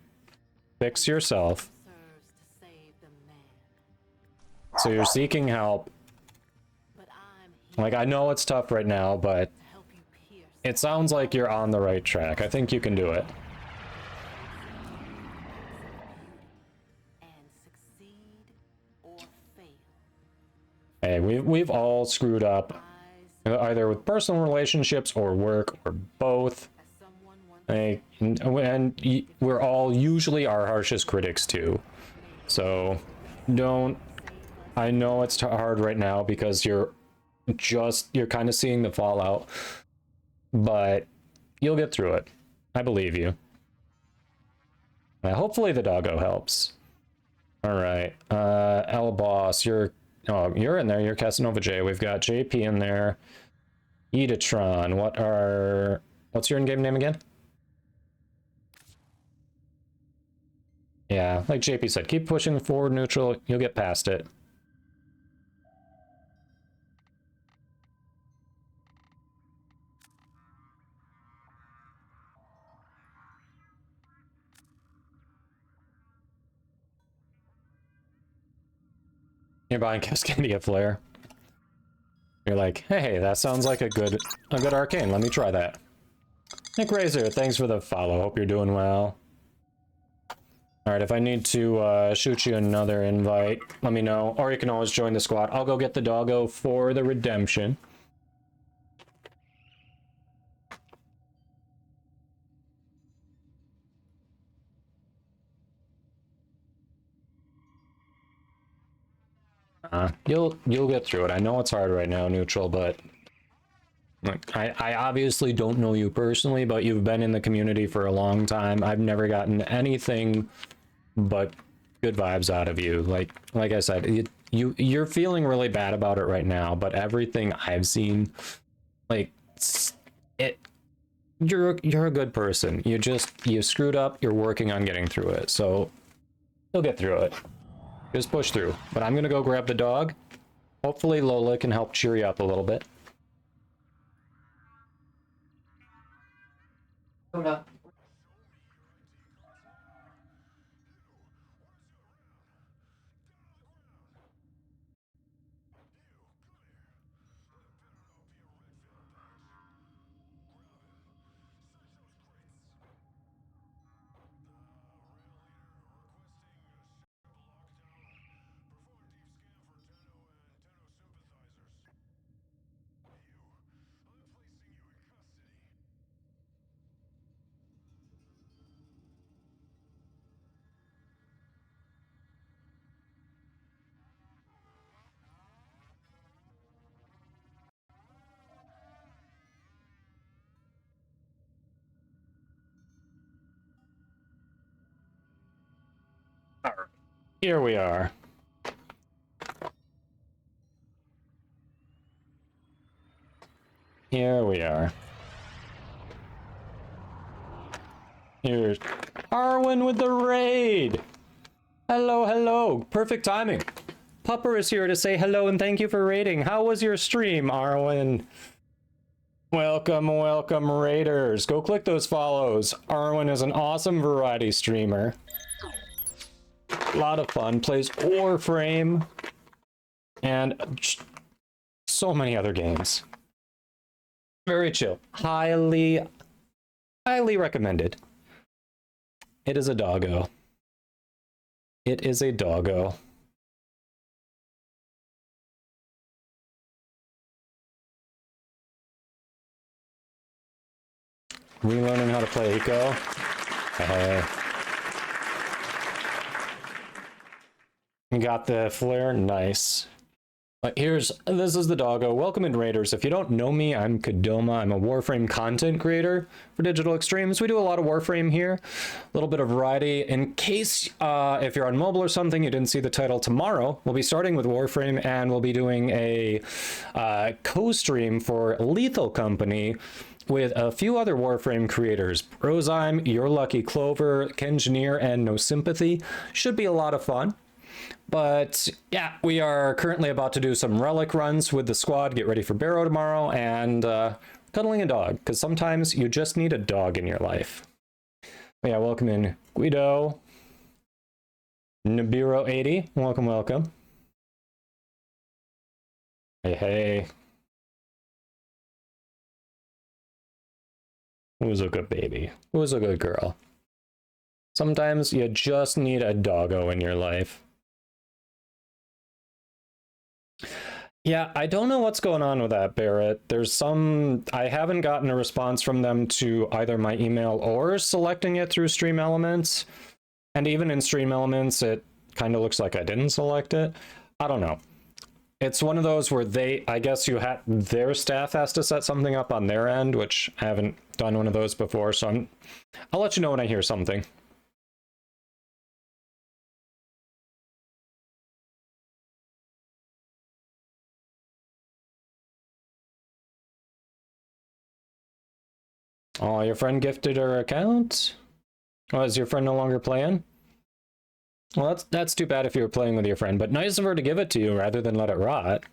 fix yourself. Serves to save the man. So you're seeking help. But I'm here Like, I know it's tough right now, but to help you pierce it sounds like you're on the right track. I think you can do it. and succeed or fail. Hey, we've all screwed up, Eyes either with personal relationships or work or both. as someone once Like, and we're all usually our harshest critics too. So don't. I know it's hard right now because you're kind of seeing the fallout, but you'll get through it. I believe you. Hopefully the doggo helps. All right, L Boss, you're in there. You're Casanova J. We've got JP in there. Yeetatron. What's your in-game name again? Yeah, like JP said, keep pushing forward, neutral. You'll get past it. You're buying Cascadia Flare. You're like, hey, that sounds like a good arcane. Let me try that. Nick Razor, thanks for the follow. Hope you're doing well. All right, if I need to shoot you another invite, let me know. Or you can always join the squad. I'll go get the doggo for the redemption. You'll get through it. I know it's hard right now, neutral, but like, I obviously don't know you personally, but you've been in the community for a long time. I've never gotten anything but good vibes out of you. Like I said, you're feeling really bad about it right now, but everything I've seen, like you're a good person. You screwed up. You're working on getting through it, so you'll get through it. Just push through. But I'm gonna go grab the dog. Hopefully Lola can help cheer you up a little bit. Lola. Here we are. Here we are. Here's Arwen with the raid. Hello, hello. Perfect timing. Pupper is here to say hello and thank you for raiding. How was your stream, Arwen? Welcome, welcome, raiders. Go click those follows. Arwen is an awesome variety streamer. A lot of fun. Plays Warframe and so many other games. Very chill. Highly recommended. It is a doggo. It is a doggo. Relearning how to play Eco. Hey. You got the flare? Nice. This is the doggo. Welcome in, raiders. If you don't know me, I'm Kadoma. I'm a Warframe content creator for Digital Extremes. We do a lot of Warframe here. A little bit of variety. In case, if you're on mobile or something, you didn't see the title, tomorrow we'll be starting with Warframe and we'll be doing a co-stream for Lethal Company with a few other Warframe creators. Brozime, Your Lucky Clover, Kengineer, and NoSympathyy. Should be a lot of fun. But yeah, we are currently about to do some relic runs with the squad, get ready for Barrow tomorrow, and cuddling a dog, because sometimes you just need a dog in your life. But yeah, welcome in Guido. Nibiru80, welcome, welcome. Hey, hey. Who's a good baby? Who's a good girl? Sometimes you just need a doggo in your life. Yeah, I don't know what's going on with that, Barrett. I haven't gotten a response from them to either my email or selecting it through Stream Elements. And even in Stream Elements, it kind of looks like I didn't select it. I don't know. It's one of those where I guess their staff has to set something up on their end, which I haven't done one of those before, so I'll let you know when I hear something. Oh, your friend gifted her account? Oh, is your friend no longer playing? Well, that's too bad if you were playing with your friend, but nice of her to give it to you rather than let it rot.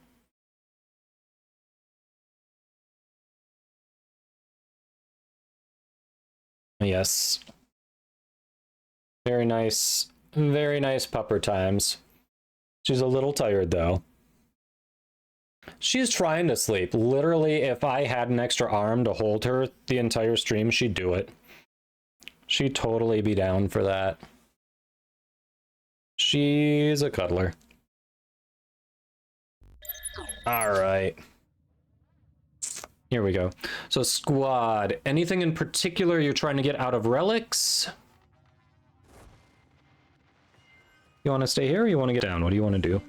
Yes. Very nice pupper times. She's a little tired, though. She's trying to sleep. Literally, if I had an extra arm to hold her the entire stream, she'd do it. She'd totally be down for that. She's a cuddler. Alright. Here we go. So, squad. Anything in particular you're trying to get out of relics? You want to stay here or you want to get down? What do you want to do?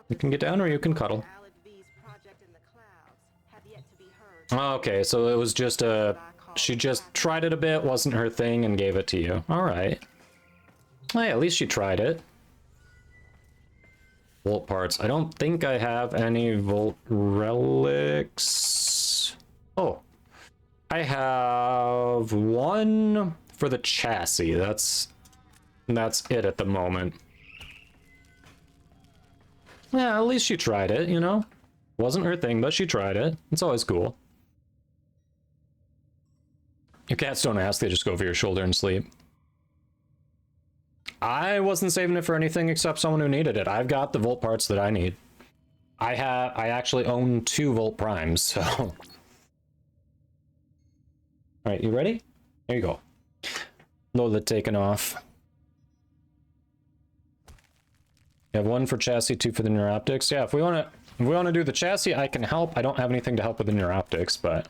You can get down or you can cuddle. Okay, so it was just she just tried it a bit, wasn't her thing, and gave it to you. Alright. Hey, at least she tried it. Volt parts. I don't think I have any Volt relics. Oh. I have one for the chassis. That's it at the moment. Yeah, at least she tried it, you know? Wasn't her thing, but she tried it. It's always cool. Your cats don't ask, they just go over your shoulder and sleep. I wasn't saving it for anything except someone who needed it. I've got the Volt parts that I need. I actually own 2 Volt Primes, so... Alright, you ready? Here you go. Lola taken off. You have 1 for chassis, 2 for the neuroptics. Yeah, if we want to do the chassis, I can help. I don't have anything to help with the neuroptics, but...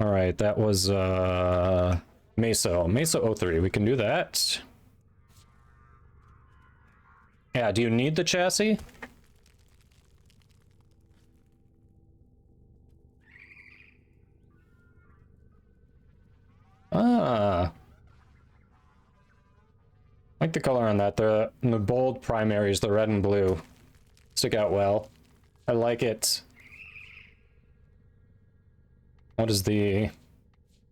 Alright, that was, Mesa 03. We can do that. Yeah, do you need the chassis? Ah. Like the color on that. The bold primaries, the red and blue, stick out well. I like it. What is the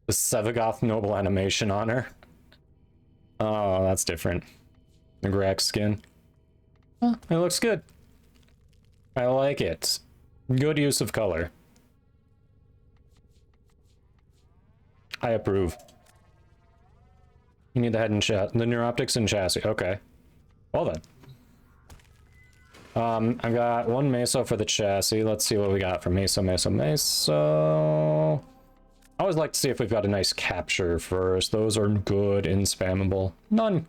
Sevagoth noble animation on her? Oh, that's different. The Grax skin. Huh, it looks good. I like it. Good use of color. I approve. You need the head and the neuroptics and chassis. Okay. Well then. I've got one meso for the chassis. Let's see what we got for meso. I always like to see if we've got a nice capture first. Those are good and spammable. None.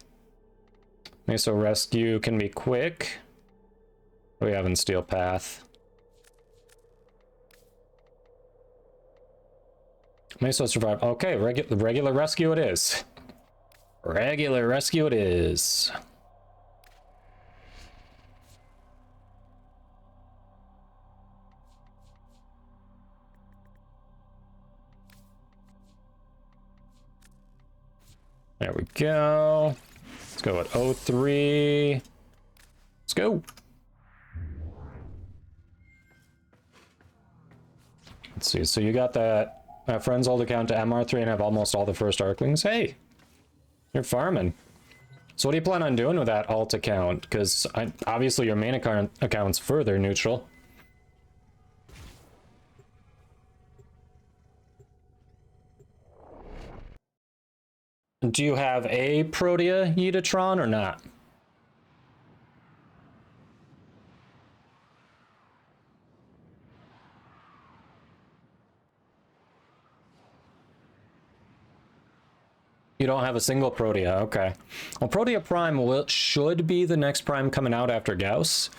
Meso rescue can be quick. What do we have in Steel Path? Meso survive. Okay, regular rescue it is. Regular rescue it is. There we go. Let's go with 03. Let's go. Let's see. So you got that friend's old account to MR3 and have almost all the first Arklings. Hey, you're farming. So what do you plan on doing with that alt account? Because obviously your main account's further neutral. Do you have a Protea Yeetatron or not? You don't have a single Protea, okay. Well, Protea Prime should be the next Prime coming out after Gauss,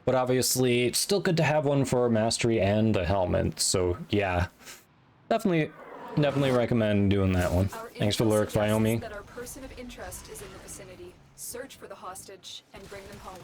but obviously it's still good to have one for Mastery and the helmet, so yeah. Definitely recommend doing that one. Thanks for the lurk, Viomi. That our person of interest is in the vicinity. Search for the hostage and bring them home.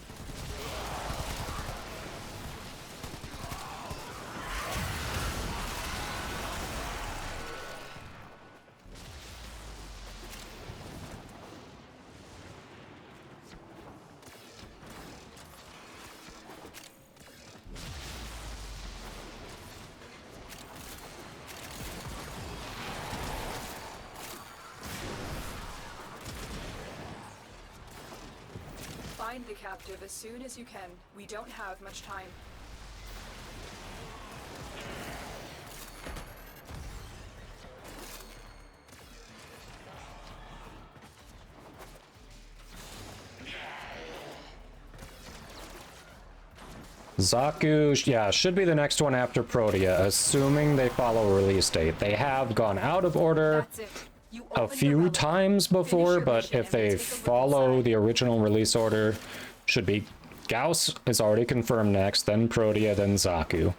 Find the captive as soon as you can. We don't have much time. Zaku, yeah, should be the next one after Protea, assuming they follow release date. They have gone out of order a few times before, but if they follow the original release order, should be Gauss is already confirmed next, then Protea, then Zaku.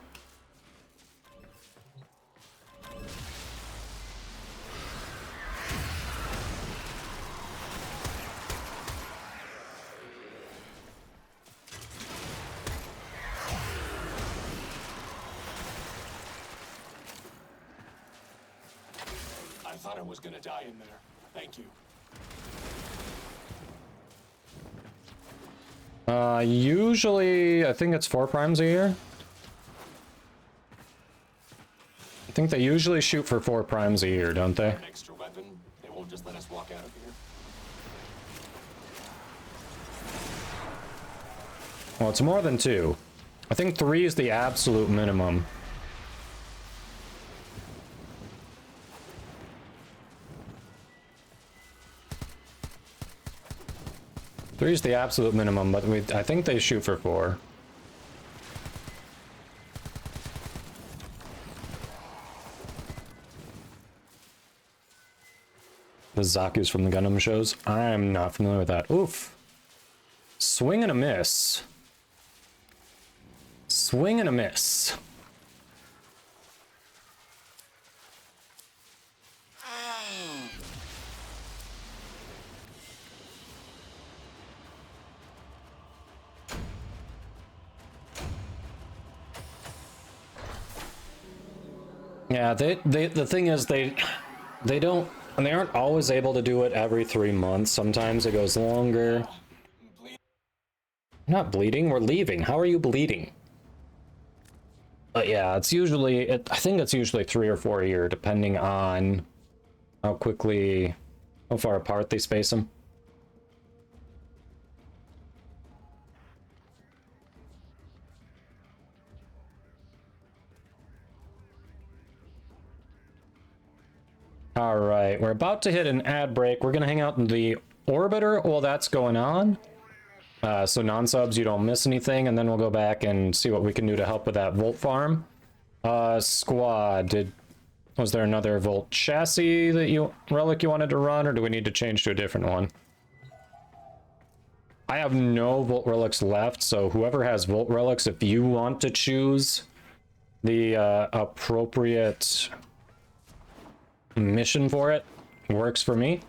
I thought I was gonna die in there. Thank you. Usually, I think it's 4 primes a year. I think they usually shoot for 4 primes a year, don't they? An extra weapon? They won't just let us walk out of here. Well, it's more than 2. I think 3 is the absolute minimum. Three is the absolute minimum, but I think they shoot for 4. The Zaku's from the Gundam shows. I'm not familiar with that. Oof. Swing and a miss. Swing and a miss. Yeah, the thing is they don't And they aren't always able to do it every 3 months. Sometimes it goes longer. Not bleeding, we're leaving. How are you bleeding? But yeah, it's usually, I think it's usually 3 or 4 a year, depending on how quickly, how far apart they space them. All right, we're about to hit an ad break. We're gonna hang out in the orbiter while that's going on. So non-subs, you don't miss anything, and then we'll go back and see what we can do to help with that Volt farm. Squad, was there another Volt chassis that relic you wanted to run, or do we need to change to a different one? I have no Volt relics left, so whoever has Volt relics, if you want to choose the appropriate mission for it, works for me.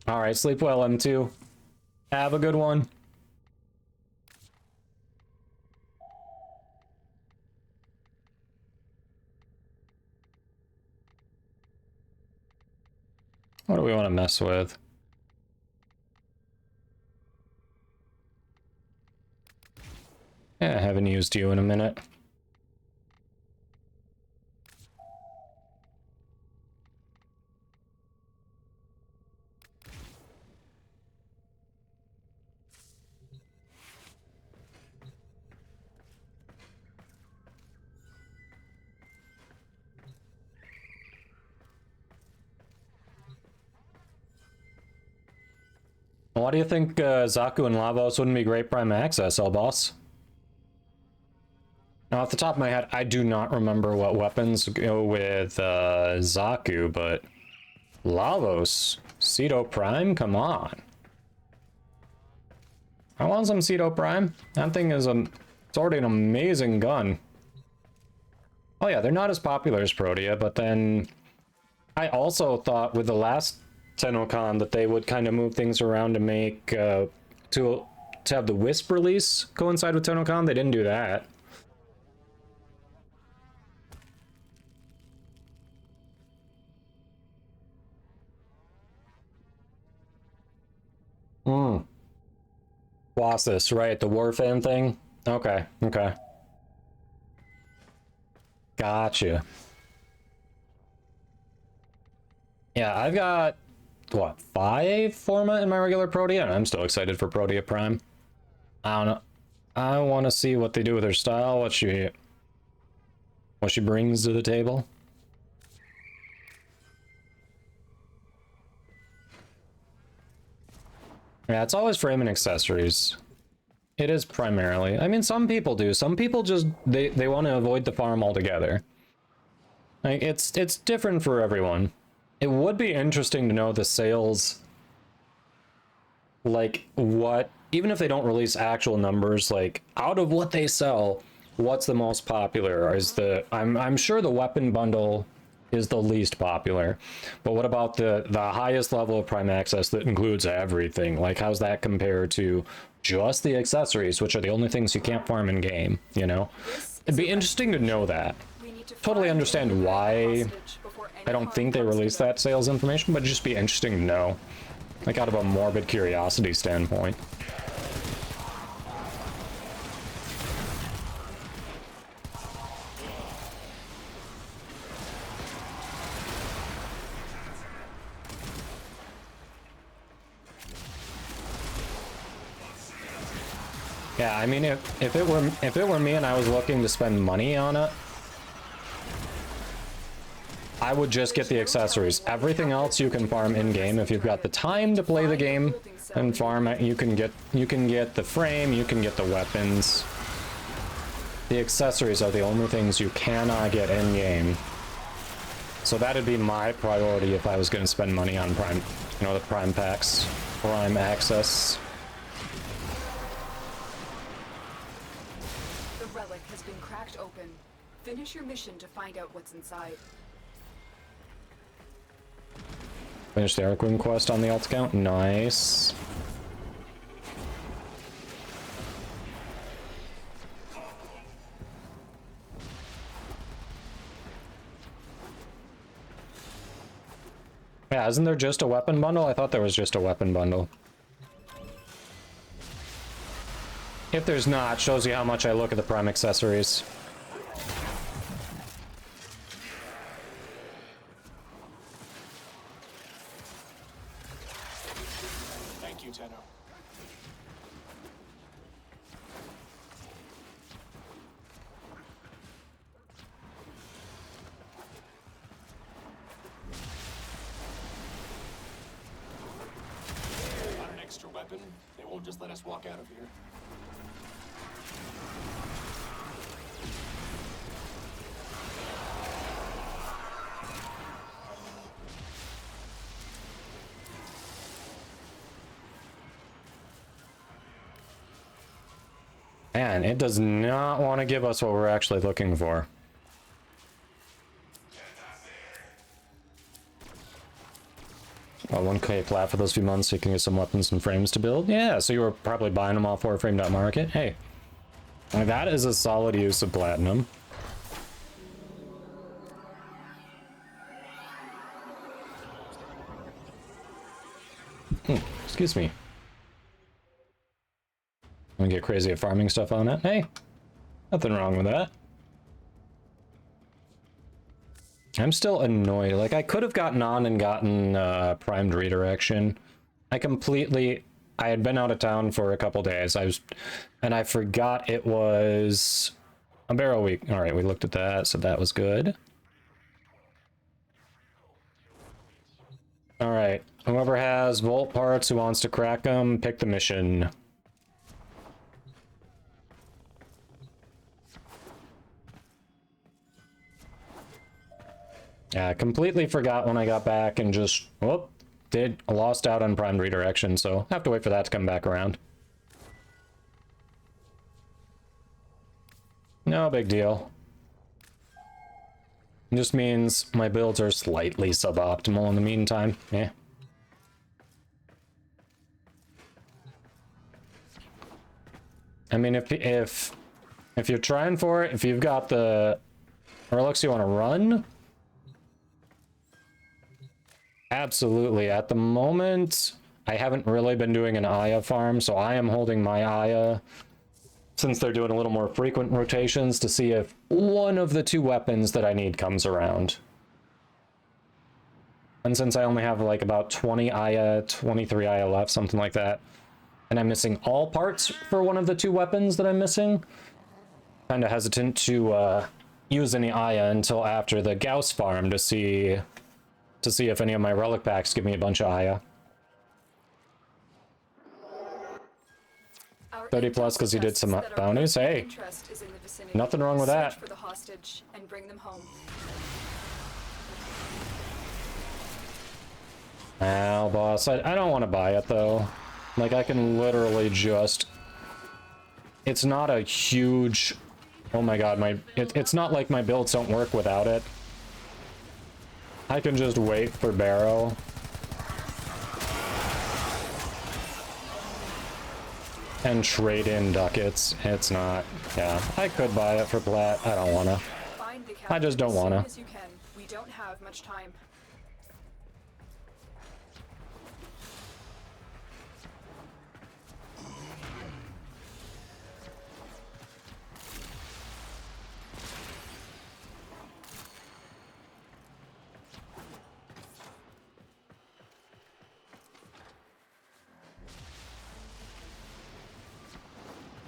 All right, sleep well, M2. Have a good one. What do we want to mess with? Yeah, I haven't used you in a minute. Why do you think Zaku and Lavos wouldn't be great Prime Access, boss? Now, off the top of my head, I do not remember what weapons go with Zaku, but Lavos, Ceto Prime, come on. I want some Ceto Prime. That thing is it's already an amazing gun. Oh yeah, they're not as popular as Protea, but then I also thought with the last TennoCon that they would kind of move things around to make to have the Wisp release coincide with TennoCon. They didn't do that. Colossus, right? The Warfan thing. Okay, okay. Gotcha. Yeah, I've got what, 5 format in my regular Protea, and I'm still excited for Protea Prime. I don't know. I want to see what they do with her style, what she brings to the table. Yeah, it's always frame and accessories. It is primarily. I mean, some people do. Some people just they want to avoid the farm altogether. Like it's different for everyone. It would be interesting to know the sales, like what, even if they don't release actual numbers, like out of what they sell, what's the most popular? I'm sure the weapon bundle is the least popular, but what about the highest level of Prime Access that includes everything? Like how's that compared to just the accessories, which are the only things you can't farm in game, you know? It'd be interesting to know that. Totally understand why I don't think they released that sales information, but it'd just be interesting to know, like out of a morbid curiosity standpoint. Yeah, I mean, if it were me and I was looking to spend money on it, I would just get the accessories. Everything else you can farm in game if you've got the time to play the game and farm it. You can get the frame, you can get the weapons. The accessories are the only things you cannot get in game. So that'd be my priority if I was going to spend money on Prime, you know, the Prime packs, Prime Access. The relic has been cracked open. Finish your mission to find out what's inside. Finish the Arquin quest on the alt account. Nice. Yeah, isn't there just a weapon bundle? I thought there was just a weapon bundle. If there's not, shows you how much I look at the Prime accessories. Thank you, Tenno. Got an extra weapon? They won't just let us walk out of here. Man, it does not want to give us what we're actually looking for. Well, 1K plat for those few months so you can get some weapons and frames to build. Yeah, so you were probably buying them off Warframe.market. Hey, that is a solid use of platinum. Excuse me. I'm gonna get crazy at farming stuff on it. Hey, nothing wrong with that. I'm still annoyed. Like, I could have gotten on and gotten primed redirection. I had been out of town for a couple days. And I forgot it was a barrel week. All right, we looked at that, so that was good. All right, whoever has Volt parts who wants to crack them, pick the mission. Yeah, I completely forgot when I got back and just, lost out on prime redirection, so have to wait for that to come back around. No big deal. It just means my builds are slightly suboptimal in the meantime. Yeah. I mean, if you're trying for it, if you've got the relics you want to run, absolutely. At the moment, I haven't really been doing an Aya farm, so I am holding my Aya, since they're doing a little more frequent rotations, to see if one of the two weapons that I need comes around. And since I only have like about 20 Aya, 23 Aya left, something like that, and I'm missing all parts for one of the two weapons that I'm missing, kind of hesitant to use any Aya until after the Gauss farm to see if any of my relic packs give me a bunch of Aya. 30 plus because he did some bounties. Hey, nothing wrong with that. For the hostage and bring them home. Ow, boss. I don't want to buy it though. Like, I can literally just... It's not a huge... Oh my god, it's not like my builds don't work without it. I can just wait for Barrow. And trade in ducats. It's not... Yeah, I could buy it for plat. I don't wanna. I just don't wanna. We don't have much time.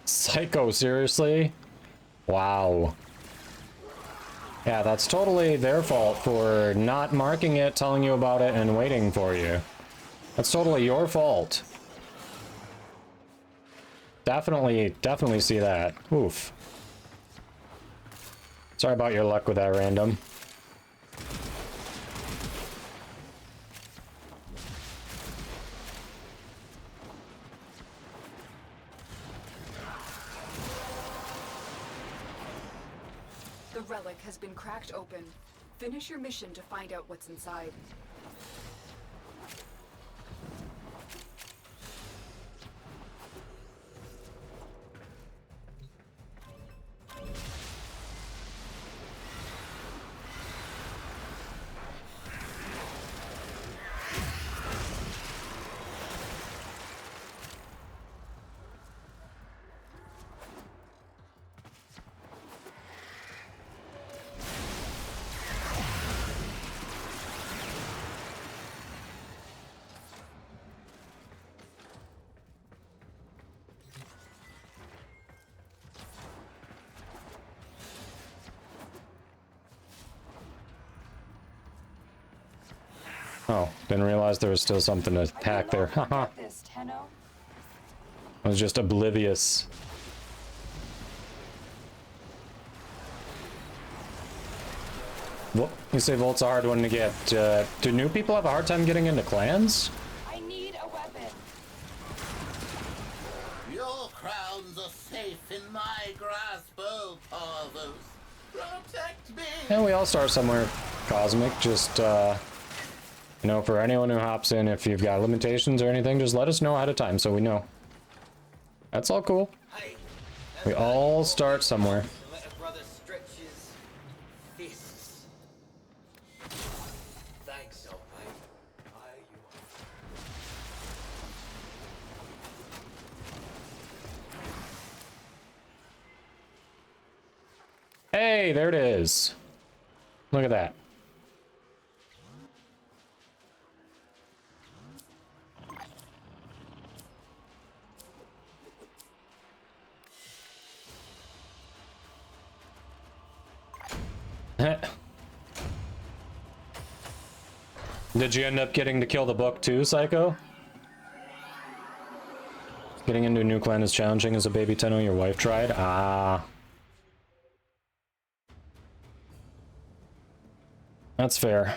Psycho, seriously? Wow. Yeah, that's totally their fault for not marking it, telling you about it, and waiting for you. That's totally your fault. Definitely see that. Oof. Sorry about your luck with that, random. The relic has been cracked open. Finish your mission to find out what's inside. Oh, didn't realize there was still something to attack there. Haha. This, Tenno. I was just oblivious. Well, you say Volt's a hard one to get. Do new people have a hard time getting into clans? I need a weapon. Your crowns are safe in my grasp, oh Parvos. Protect me! And we all start somewhere, Cosmic. Just, you know, for anyone who hops in, if you've got limitations or anything, just let us know ahead of time so we know. That's all cool. We all start somewhere. Let a brother stretch his fists. Thanks, almighty. Aye, you are. Hey, there it is. Look at that. Did you end up getting to kill the book too, Psycho? Getting into a new clan is challenging as a baby Tenno. Your wife tried? Ah. That's fair.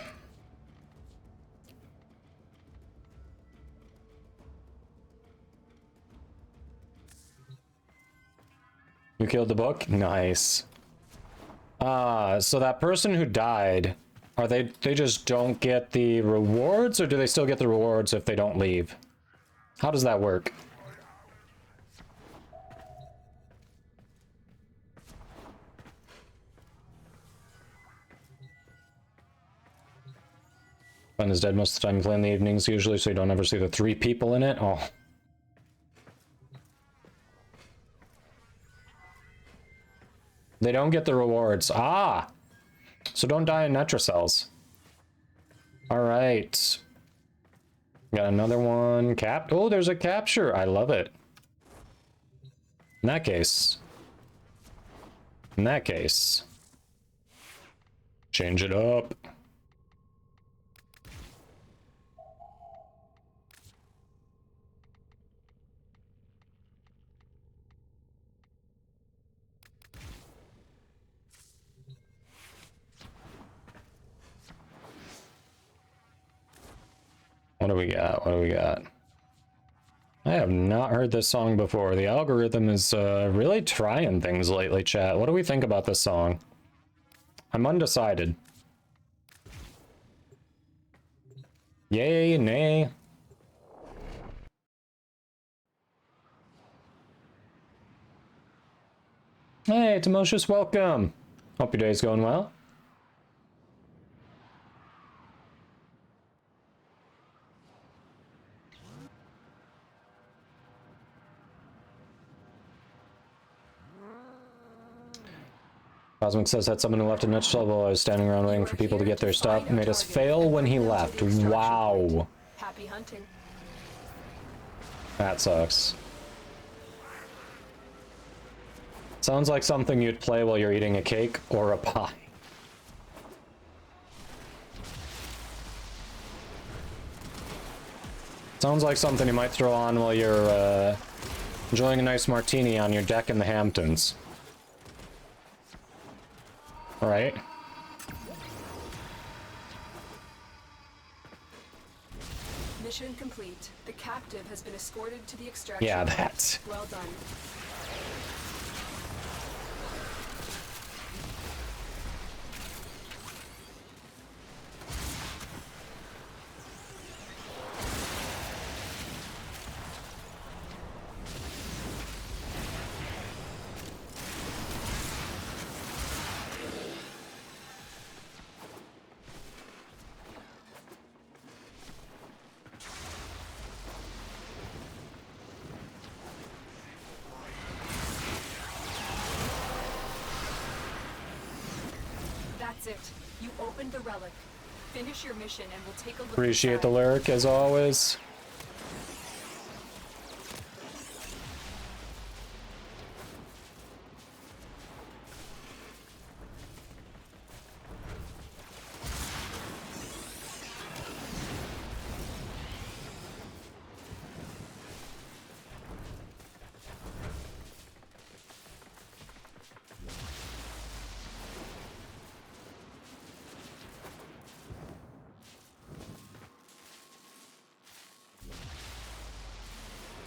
You killed the book? Nice. So that person who died, are they just don't get the rewards, or do they still get the rewards if they don't leave? How does that work? Clan is dead most of the time. You play in the evenings usually, so you don't ever see the 3 people in it. Oh. They don't get the rewards. Ah! So don't die in Netracells. Alright. Got another one. Oh, there's a capture. I love it. In that case. Change it up. What do we got? I have not heard this song before. The algorithm is really trying things lately, chat. What do we think about this song? I'm undecided. Yay, nay. Hey, Timosius, welcome. Hope your day's going well. Cosmic says that someone who left a nutshell while I was standing around waiting for people to get their stuff made us fail when he left. Wow. Happy hunting. That sucks. Sounds like something you'd play while you're eating a cake or a pie. Sounds like something you might throw on while you're enjoying a nice martini on your deck in the Hamptons. Right? Mission complete. The captive has been escorted to the extraction. Yeah, point. that's... Well done. That's it. You opened the relic. Finish your mission and we'll take a look. Appreciate the inside. lyric as always.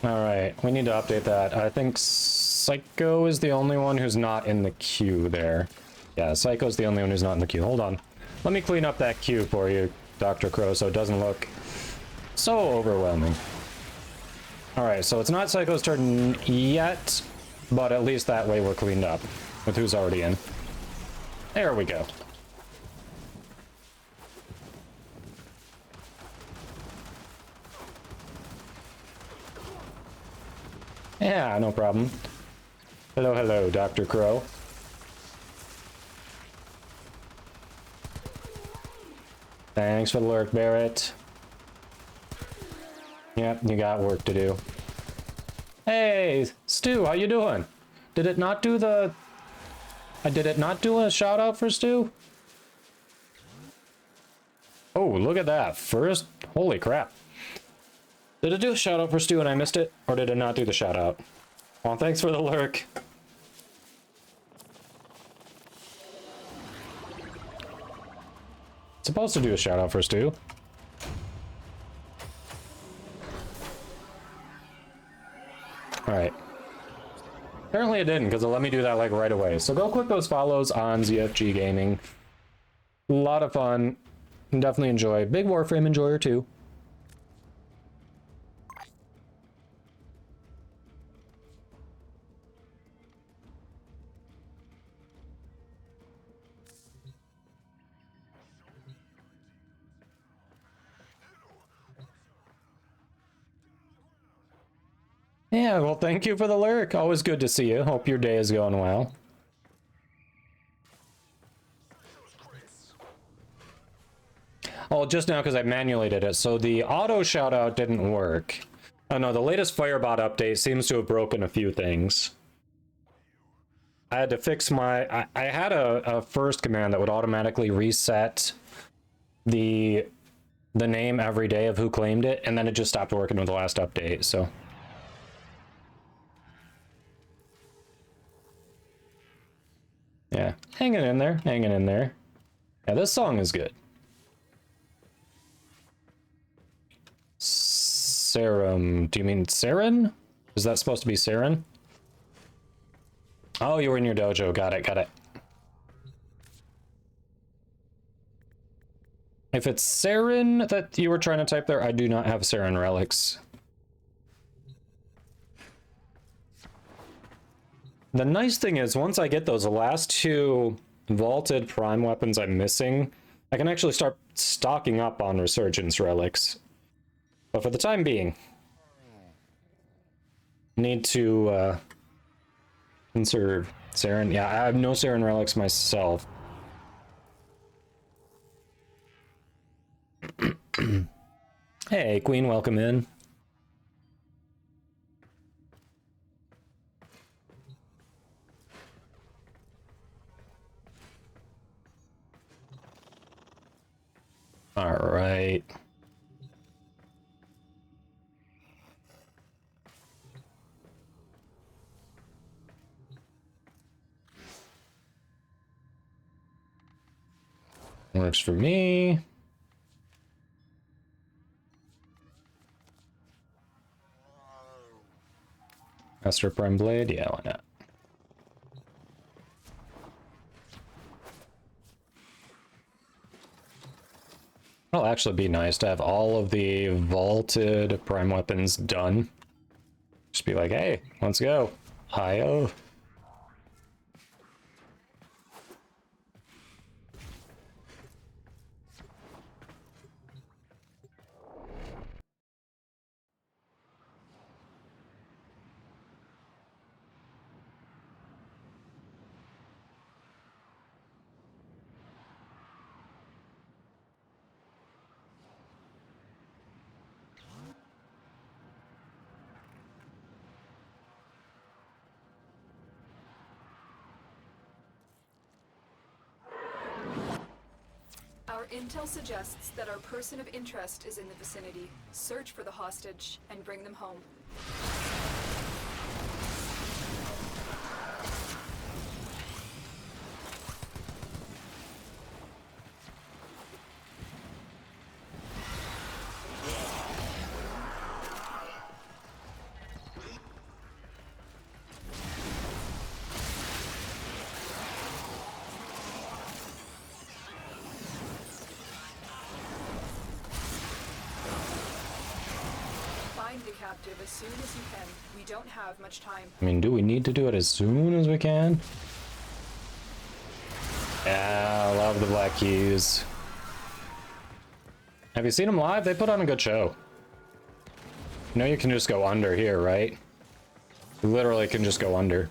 Alright, we need to update that. I think Psycho is the only one who's not in the queue there. Yeah, Psycho's the only one who's not in the queue. Hold on. Let me clean up that queue for you, Dr. Crow, so it doesn't look so overwhelming. Alright, so it's not Psycho's turn yet, but at least that way we're cleaned up with who's already in. There we go. Yeah, no problem. Hello, hello, Dr. Crow. Thanks for the lurk, Barrett. Yep, you got work to do. Hey, Stu, how you doing? Did it not do the... did it not do a shout out for Stu? Oh, look at that. First... Holy crap. Did it do a shout out for Stu and I missed it? Or did it not do the shout out? Well, thanks for the lurk. It's supposed to do a shout out for Stu. Alright. Apparently it didn't, because it let me do that like right away. So go click those follows on ZFG Gaming. A lot of fun. Definitely enjoy. Big Warframe enjoyer too. Yeah, well, thank you for the lurk. Always good to see you. Hope your day is going well. Oh, just now because I manually did it. So the auto shoutout didn't work. Oh no, the latest Firebot update seems to have broken a few things. I had to fix my... I had a first command that would automatically reset the name every day of who claimed it, and then it just stopped working with the last update, so... Yeah, hanging in there, hanging in there. Yeah, this song is good. Serum, do you mean Saren? Is that supposed to be Saren? Oh, you were in your dojo, got it, got it. If it's Saren that you were trying to type there, I do not have Saren relics. The nice thing is, once I get those, the last two vaulted prime weapons I'm missing, I can actually start stocking up on Resurgence relics. But for the time being, need to conserve Saren. Yeah, I have no Saren relics myself. Hey, Queen, welcome in. All right. Works for me. Master Prime Blade, yeah, why not? It'll actually be nice to have all of the vaulted prime weapons done. Just be like, hey, let's go. Hi-oh. Our intel suggests that our person of interest is in the vicinity. Search for the hostage and bring them home. captive as soon as you can. We don't have much time. I mean, do we need to do it as soon as we can? Yeah, I love the Black Keys. Have you seen them live? They put on a good show. You know you can just go under here, right? You literally can just go under.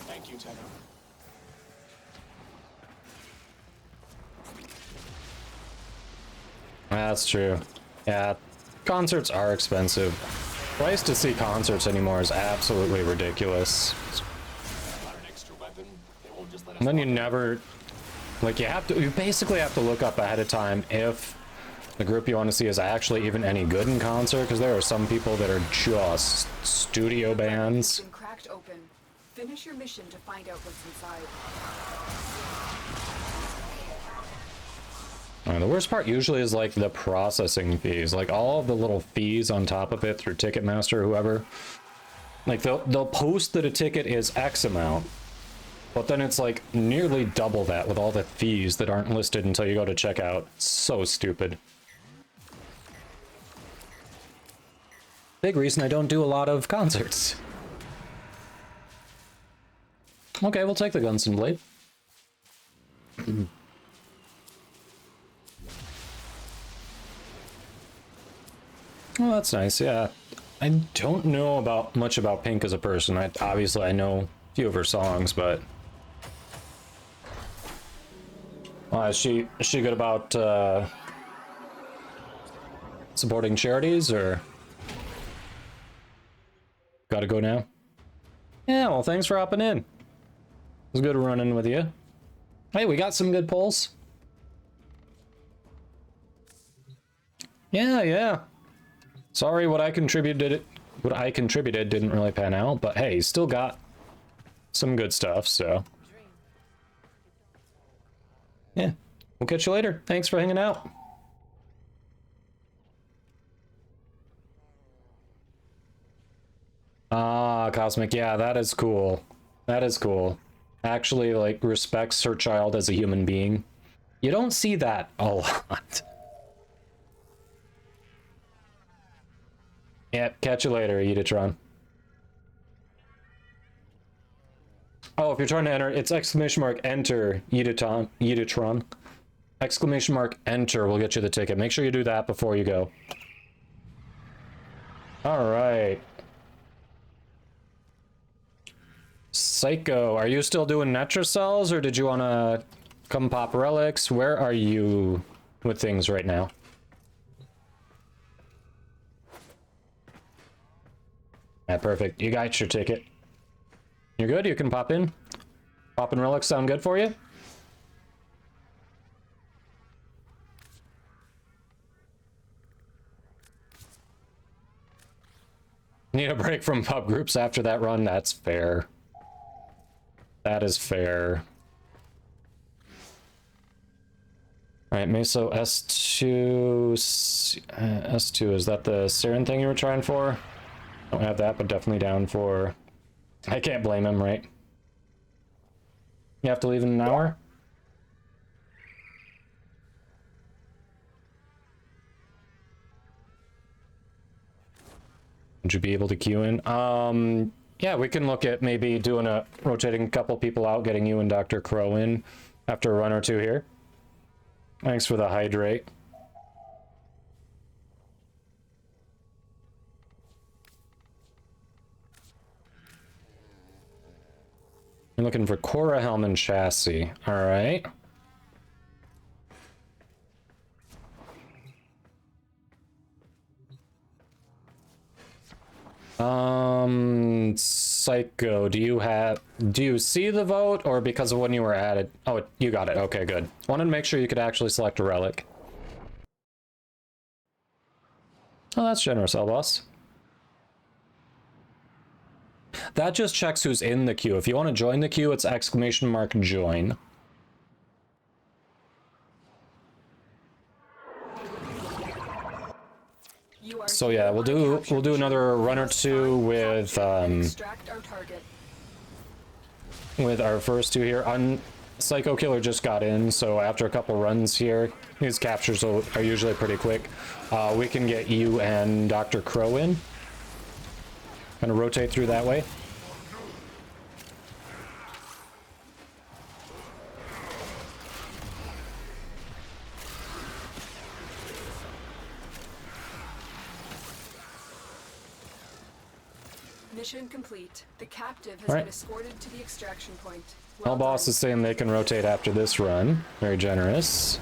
Thank you, Tenno. That's true. Yeah, concerts are expensive. Price to see concerts anymore is absolutely ridiculous. Got an extra weapon. They won't just let us And then you walk. never, like, you basically have to look up ahead of time if the group you want to see is actually even any good in concert, because there are some people that are just studio bands. Been cracked open. Finish your mission to find out what's inside. The worst part usually is like the processing fees, like all of the little fees on top of it through Ticketmaster or whoever. Like they'll post that a ticket is X amount, but then it's like nearly double that with all the fees that aren't listed until you go to checkout. So stupid. Big reason I don't do a lot of concerts. Okay, we'll take the Gunston Blade. Oh, that's nice. Yeah, I don't know much about Pink as a person. Obviously I know a few of her songs, but is she good about supporting charities, or gotta go now? Yeah, well, thanks for hopping in. It was good running with you. Hey, we got some good polls. Yeah. Sorry, what I contributed didn't really pan out, but hey, still got some good stuff, so. Yeah, we'll catch you later. Thanks for hanging out. Ah, Cosmic, yeah, that is cool. That is cool. Actually, like, respects her child as a human being. You don't see that a lot. Yep, catch you later, Editron. Oh, if you're trying to enter, it's !enter, Editron. !enter will get you the ticket. Make sure you do that before you go. Alright. Psycho, are you still doing Netracells, or did you want to come pop relics? Where are you with things right now? Yeah, perfect. You got your ticket. You're good? You can pop in? Popping relics sound good for you? Need a break from pub groups after that run? That's fair. That is fair. Alright, Meso S2... S2, is that the Siren thing you were trying for? Don't have that, but definitely down for... I can't blame him, right? You have to leave in an hour? Would you be able to queue in? Yeah, we can look at maybe rotating a couple people out, getting you and Dr. Crow in after a run or two here. Thanks for the hydrate. You're looking for Cora Helm and Chassis. Alright. Psycho, do you see the vote, or because of when you were added? Oh, you got it. Okay, good. Wanted to make sure you could actually select a relic. Oh, that's generous, Elboss. That just checks who's in the queue. If you want to join the queue, it's !join. You are So yeah, we'll do another run or two with extract our target. with our first two here. Psycho Killer just got in, so after a couple runs here, his captures are usually pretty quick. We can get you and Dr. Crow in. Gonna rotate through that way. Mission complete. The captive has been escorted to the extraction point. Well, boss is saying they can rotate after this run. Very generous.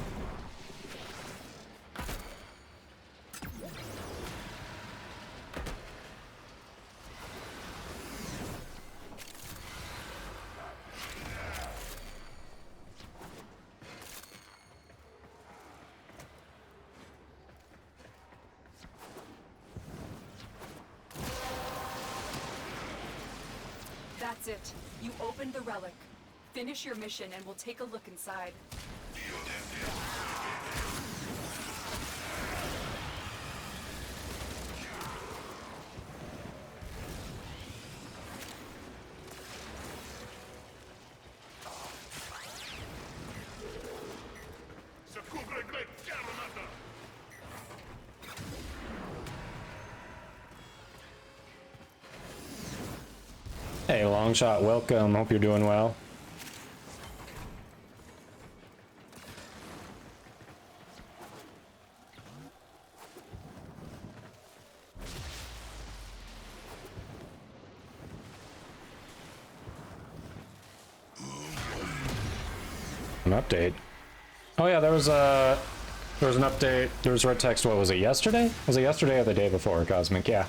That's it. You opened the relic. Finish your mission and we'll take a look inside. Hey, Longshot, welcome. Hope you're doing well. An update. Oh yeah, there was an update. There was red text. What was it? Yesterday? Was it yesterday or the day before? Cosmic, yeah.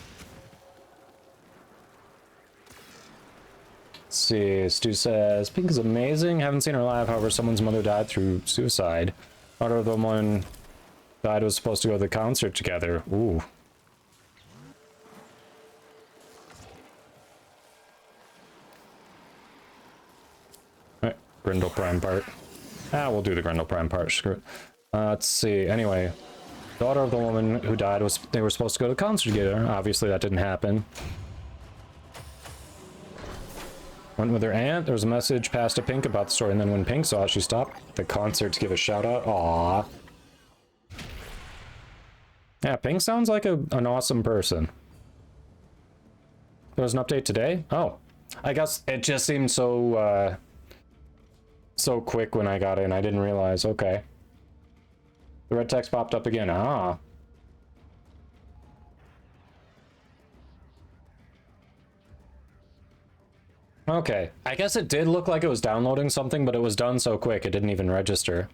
Let's see. Stu says Pink is amazing. Haven't seen her live. However, someone's mother died through suicide. Daughter of the one died was supposed to go to the concert together. Ooh. Alright, Grendel Prime part. We'll do the Grendel Prime part. Screw it. Let's see. Anyway, daughter of the woman who died they were supposed to go to the concert together. Obviously, that didn't happen. Went with her aunt. There was a message passed to Pink about the story, and then when Pink saw it, she stopped the concert to give a shout out. Aww. Yeah, Pink sounds like an awesome person. There was an update today? Oh. I guess it just seemed so quick when I got in. I didn't realize. Okay. The red text popped up again. Ah. Okay. I guess it did look like it was downloading something, but it was done so quick it didn't even register.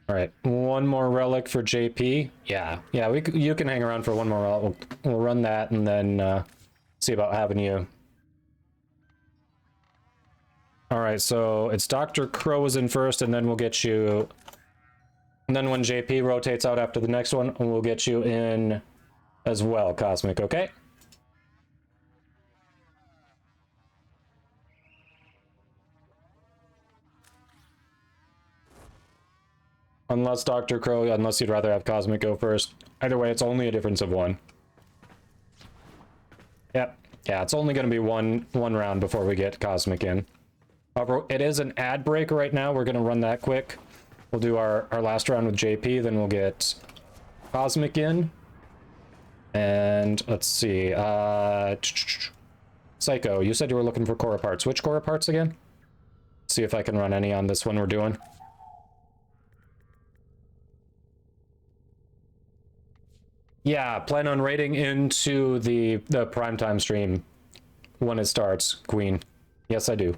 Alright, one more relic for JP. Yeah, you can hang around for one more relic. We'll run that and then see about having you. Alright, so it's Dr. Crow is in first, and then we'll get you... And then when JP rotates out after the next one, we'll get you in as well, Cosmic, okay? Unless Dr. Crow, unless you'd rather have Cosmic go first. Either way, it's only a difference of one. Yep. Yeah, it's only going to be one round before we get Cosmic in. However, it is an ad break right now. We're going to run that quick. We'll do our last round with JP, then we'll get Cosmic in. And let's see. Psycho, you said you were looking for Cora parts. Which Cora parts again? See if I can run any on this one we're doing. Yeah, plan on raiding into the primetime stream when it starts, Queen. Yes, I do.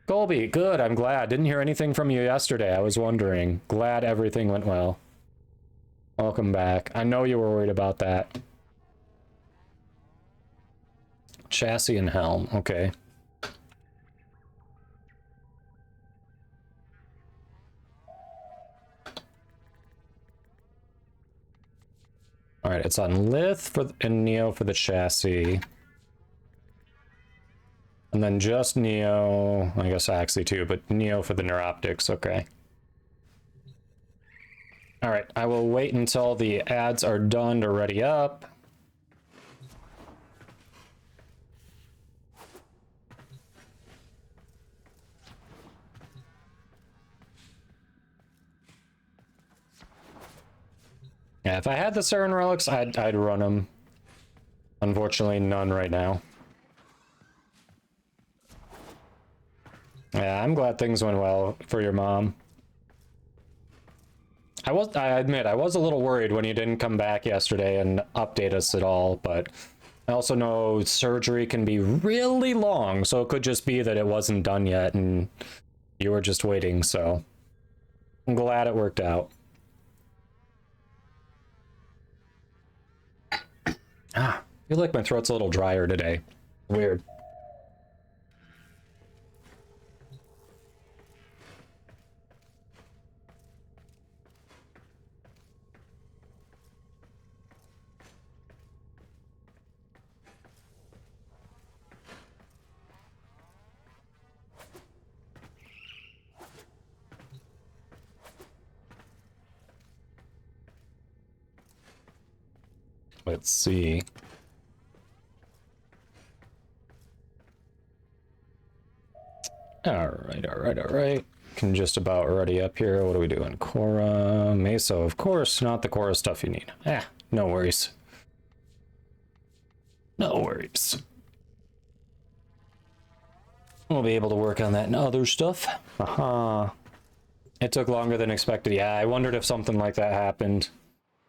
Colby, good, I'm glad. Didn't hear anything from you yesterday. I was wondering. Glad everything went well. Welcome back. I know you were worried about that. Chassis and helm, okay. Alright, it's on Lith and Neo for the chassis. And then just Neo, I guess Axie too, but Neo for the neuroptics, okay. All right, I will wait until the ads are done to ready up. Yeah, if I had the Siren Relics, I'd run them. Unfortunately, none right now. Yeah, I'm glad things went well for your mom. I admit, I was a little worried when you didn't come back yesterday and update us at all, but I also know surgery can be really long, so it could just be that it wasn't done yet and you were just waiting, so I'm glad it worked out. I feel like my throat's a little drier today. Weird. Let's see. All right. Can just about ready up here. What are we doing? Cora, Meso, of course, not the Cora stuff you need. No worries. No worries. We'll be able to work on that and other stuff. It took longer than expected. Yeah, I wondered if something like that happened.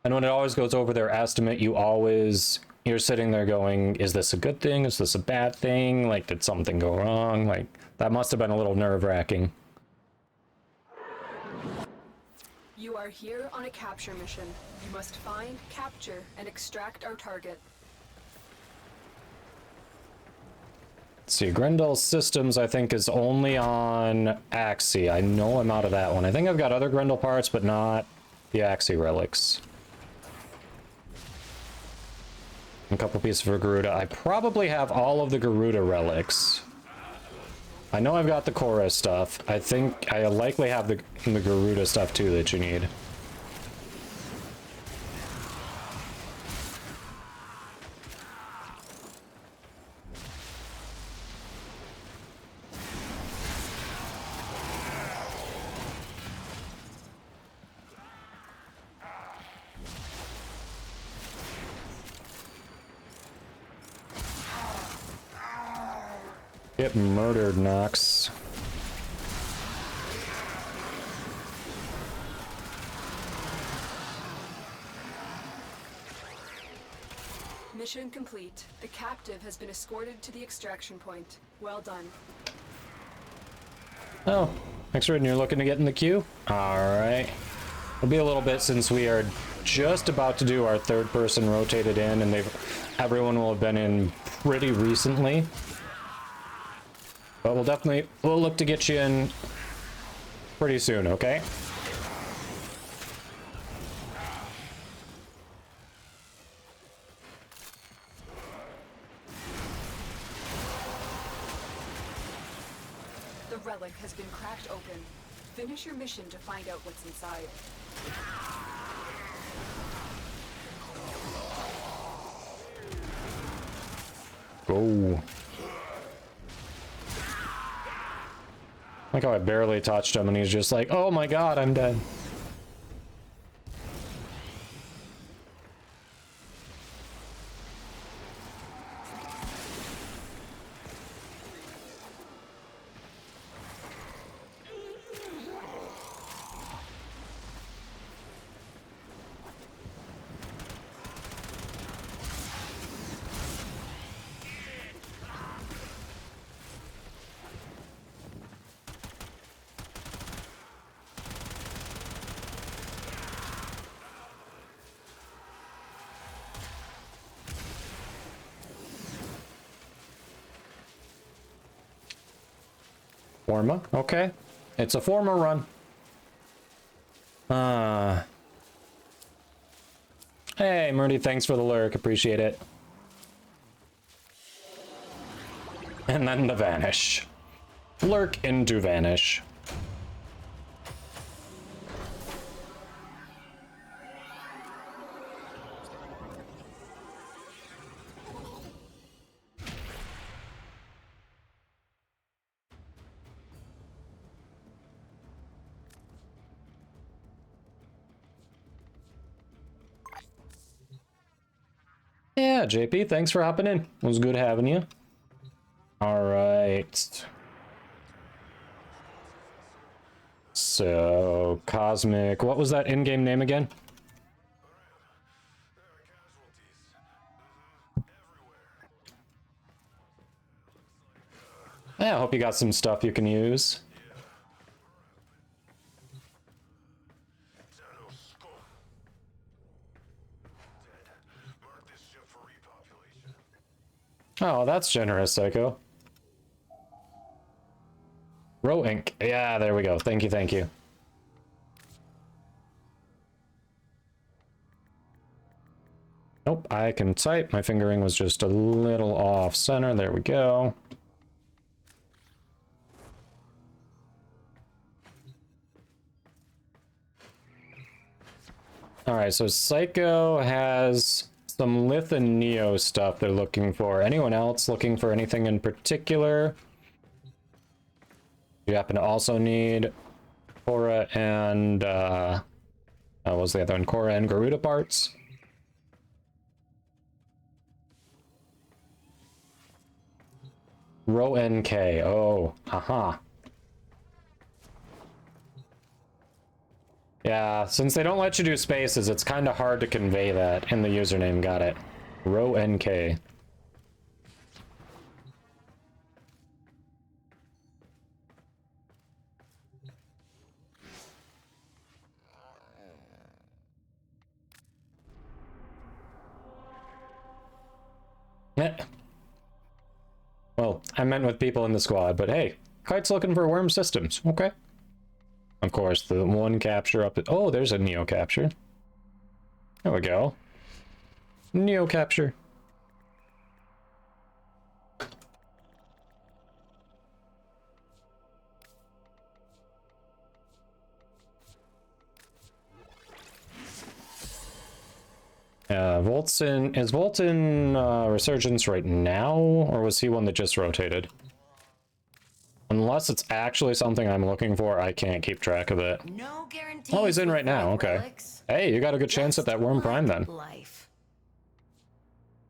And when it always goes over their estimate, you're sitting there going, is this a good thing? Is this a bad thing? Like, did something go wrong? Like, that must have been a little nerve-wracking. You are here on a capture mission. You must find, capture, and extract our target. Let's see, Grendel Systems, I think, is only on Axie. I know I'm out of that one. I think I've got other Grendel parts, but not the Axie relics. A couple pieces for Garuda. I probably have all of the Garuda relics. I know I've got the Korra stuff. I think I likely have the Garuda stuff too that you need. Get murdered, Nox. Mission complete. The captive has been escorted to the extraction point. Well done. Oh, thanks, Ridden. You're looking to get in the queue? Alright. It'll be a little bit since we are just about to do our third person rotated in, and everyone will have been in pretty recently. But we'll look to get you in pretty soon, okay? The relic has been cracked open. Finish your mission to find out what's inside. Go. Like how I barely touched him and he's just like, oh my god, I'm dead. Forma, okay. It's a Forma run. Hey, Murdy, thanks for the lurk. Appreciate it. And then the vanish. Lurk into vanish. Yeah, JP, thanks for hopping in. It was good having you. All right. So, Cosmic, what was that in-game name again? Yeah, I hope you got some stuff you can use. Oh, that's generous, Psycho. Row Ink. Yeah, there we go. Thank you, thank you. Nope, I can type. My fingering was just a little off center. There we go. Alright, so Psycho has some Lith and Neo stuff they're looking for. Anyone else looking for anything in particular? You happen to also need Korra and, what was the other one? Korra and Garuda parts? Row NK. Oh, haha. Yeah, since they don't let you do spaces, it's kind of hard to convey that in the username. Got it. Row NK. Well, I meant with people in the squad, but hey, Kite's looking for worm systems. Okay. Of course, the one capture up at... Oh, there's a Neo capture. There we go. Neo capture. Voltson... Is Volton Resurgence right now, or was he one that just rotated? Unless it's actually something I'm looking for, I can't keep track of it. No guarantees. Oh, he's in right now. Okay. relics. Hey, you got a good chance at that Worm Prime then. Life.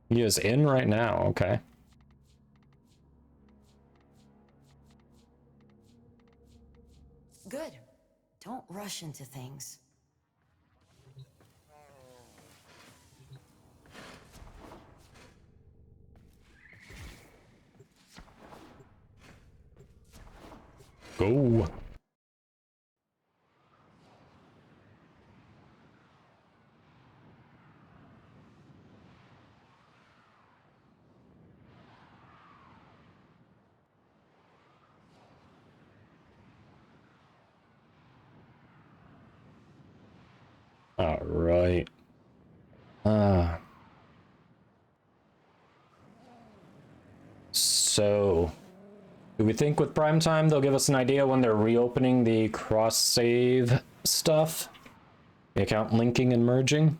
He is in right now. Okay. Good. Don't rush into things. Go. All right. So, do we think with Prime Time they'll give us an idea when they're reopening the cross-save stuff? The account linking and merging?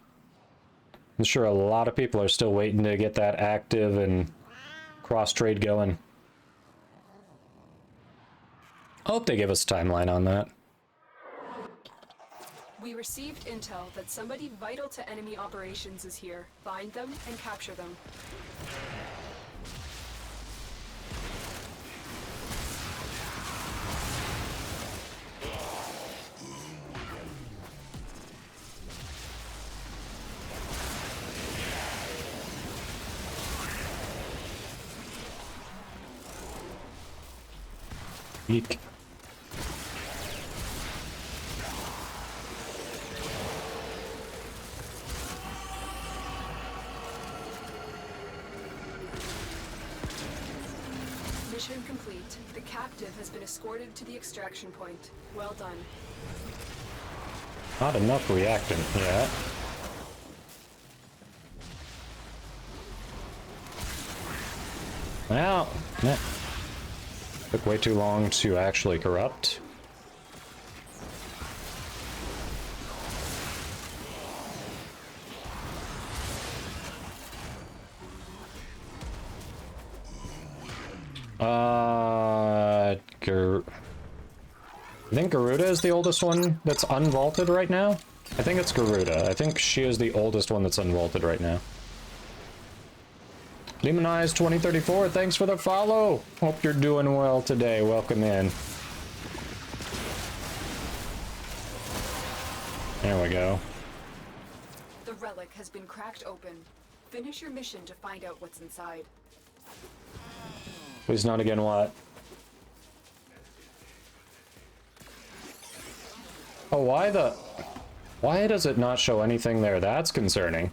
I'm sure a lot of people are still waiting to get that active and cross-trade going. I hope they give us a timeline on that. We received intel that somebody vital to enemy operations is here. Find them and capture them. Eek. Mission complete. The captive has been escorted to the extraction point. Well done. Not enough reactant yet. Well, took way too long to actually corrupt. I think Garuda is the oldest one that's unvaulted right now. I think it's Garuda. I think she is the oldest one that's unvaulted right now. Demonized 2034, thanks for the follow. Hope you're doing well today. Welcome in. There we go. The relic has been cracked open. Finish your mission to find out what's inside. Please not again what? Oh, why does it not show anything there? That's concerning.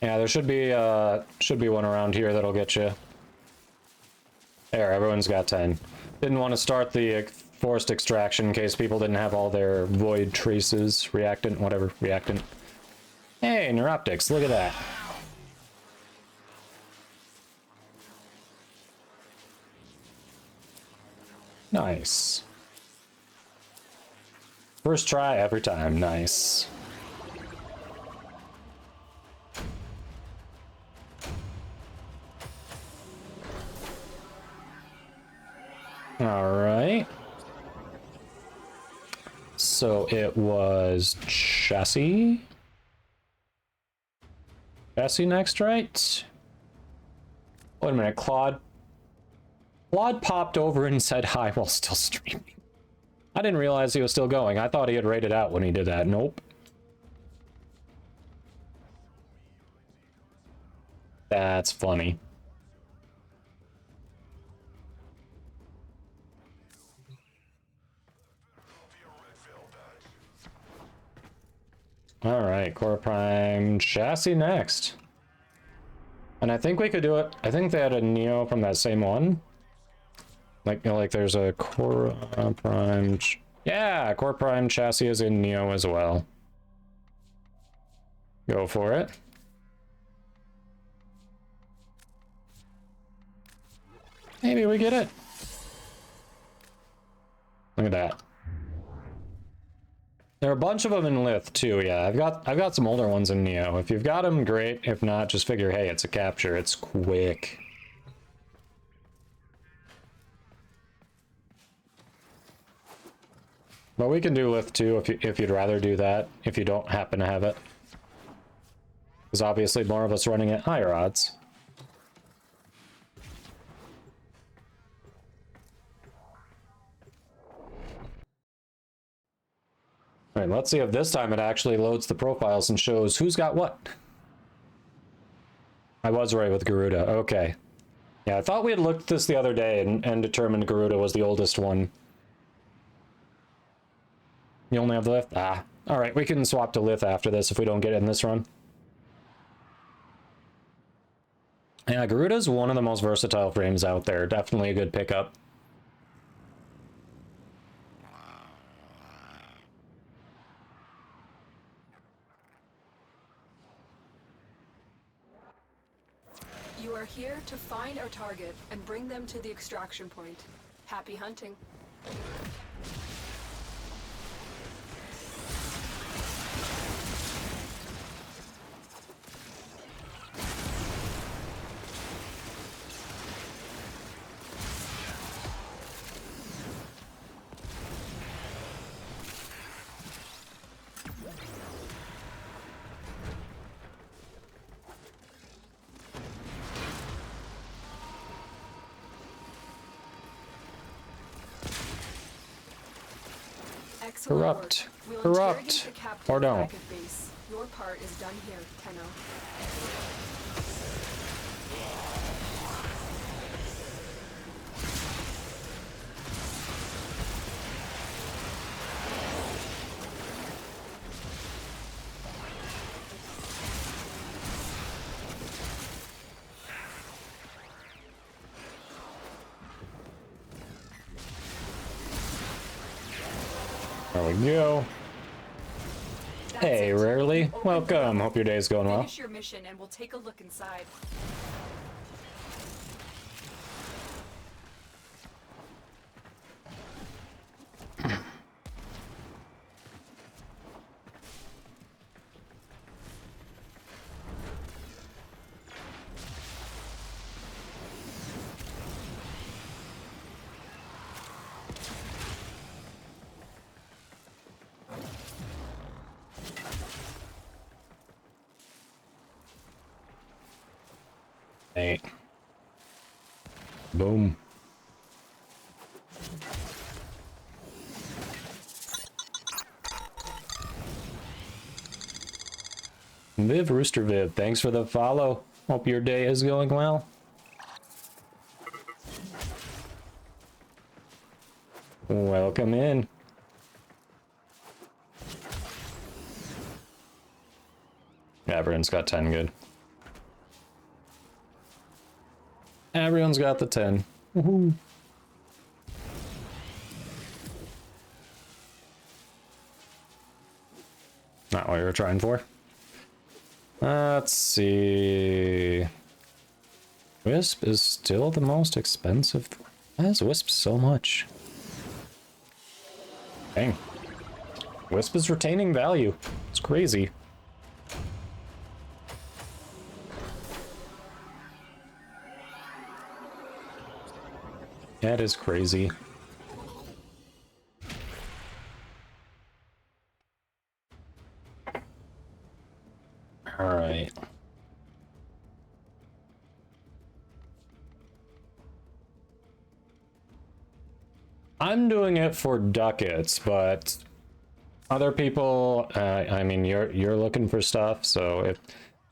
Yeah, there should be one around here that'll get you. There, everyone's got 10. Didn't want to start the forced extraction in case people didn't have all their void traces, reactant, whatever, reactant. Hey, neuroptics, look at that. Nice. First try every time, nice. All right. So it was chassis. Chassis next, right? Wait a minute, Claude. Claude popped over and said hi while still streaming. I didn't realize he was still going. I thought he had raided out when he did that. Nope. That's funny. All right, Core Prime chassis next. And I think we could do it. I think they had a Neo from that same one. Like there's a Core Prime. Yeah, Core Prime chassis is in Neo as well. Go for it. Maybe we get it. Look at that. There are a bunch of them in Lith too. Yeah, I've got some older ones in Neo. If you've got them, great. If not, just figure, hey, it's a capture. It's quick. But we can do Lith too if you'd rather do that. If you don't happen to have it, because obviously more of us running at higher odds. All right, let's see if this time it actually loads the profiles and shows who's got what. I was right with Garuda. Okay. Yeah, I thought we had looked at this the other day and determined Garuda was the oldest one. You only have the Lith? Ah. All right, we can swap to Lith after this if we don't get it in this run. Yeah, Garuda's one of the most versatile frames out there. Definitely a good pickup. You are here to find our target and bring them to the extraction point. Happy hunting. Corrupt. Corrupt. Or don't. Your part is done here, Tenno. There we go. Hey, Rarely. Welcome. Hope your day's going well. Finish your mission and we'll take a look inside. Hey. Boom. Viv, Rooster Viv, thanks for the follow. Hope your day is going well. Welcome in. Everyone's got 10 good. Everyone's got the 10. Woohoo. Not what you were trying for. Let's see. Wisp is still the most expensive. Why is Wisp so much? Dang. Wisp is retaining value. It's crazy. That is crazy. All right. I'm doing it for ducats, but other people, I mean, you're looking for stuff, so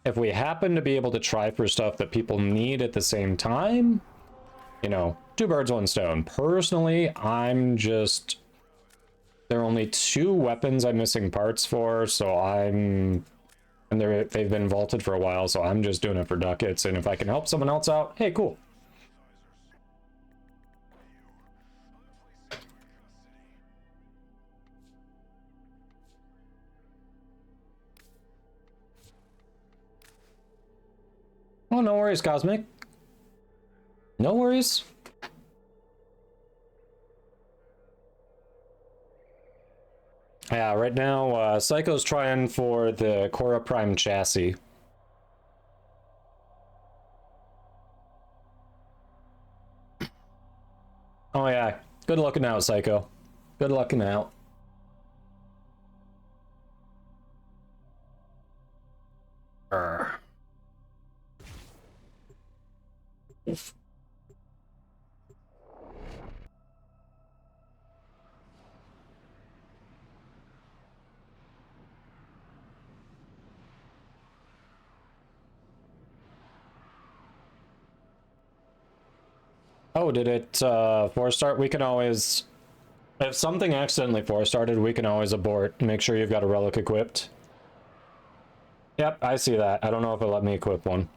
if we happen to be able to try for stuff that people need at the same time, you know, two birds, one stone. Personally, I'm just, there are only 2 weapons I'm missing parts for, so and they've been vaulted for a while, so I'm just doing it for ducats, and if I can help someone else out, hey, cool. Oh, no worries, Cosmic. No worries. Yeah, right now, Psycho's trying for the Cora Prime chassis. Oh yeah, good looking out, Psycho. Good looking out. Oh, did it force start? We can always, if something accidentally force started, we can always abort. Make sure you've got a relic equipped. Yep, I see that. I don't know if it'll let me equip one.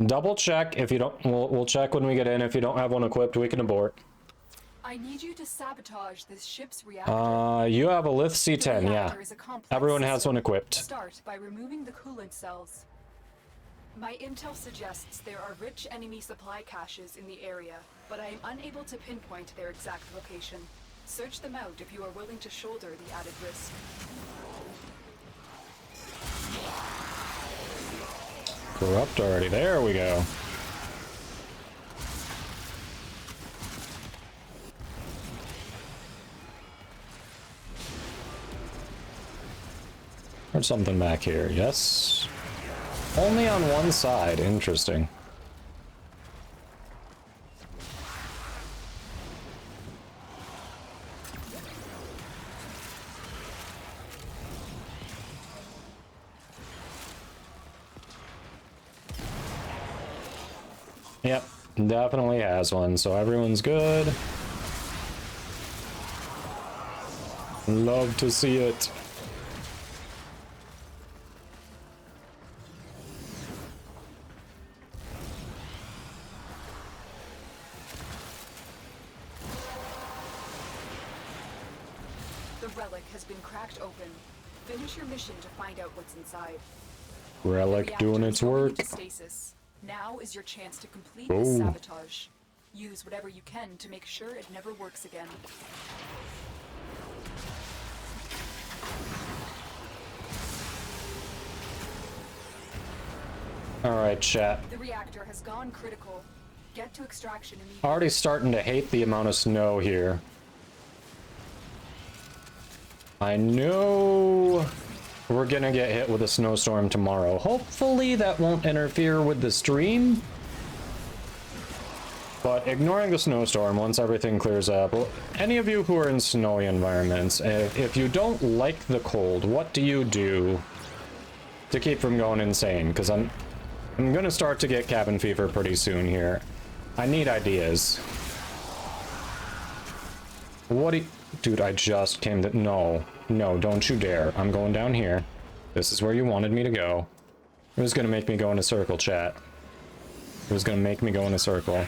Double check if you don't. We'll check when we get in. If you don't have one equipped, we can abort. I need you to sabotage this ship's reactor. You have a Lith C10, The yeah. reactor is a complex Everyone has system. one equipped. Start by removing the coolant cells. My intel suggests there are rich enemy supply caches in the area, but I am unable to pinpoint their exact location. Search them out if you are willing to shoulder the added risk. Corrupt already. There we go. There's something back here. Yes. Only on one side. Interesting. Yep, definitely has one, so everyone's good. Love to see it. The relic has been cracked open. Finish your mission to find out what's inside. Relic doing its work. Stasis. Now is your chance to complete the sabotage. Use whatever you can to make sure it never works again. Alright, chat. The reactor has gone critical. Get to extraction immediately. Already starting to hate the amount of snow here. I know we're gonna get hit with a snowstorm tomorrow. Hopefully that won't interfere with the stream. But ignoring the snowstorm, once everything clears up, any of you who are in snowy environments, if you don't like the cold, what do you do to keep from going insane? Because I'm gonna start to get cabin fever pretty soon here. I need ideas. What do you... Dude, I just came to... No, don't you dare. I'm going down here. This is where you wanted me to go. It was gonna make me go in a circle, chat. It was gonna make me go in a circle.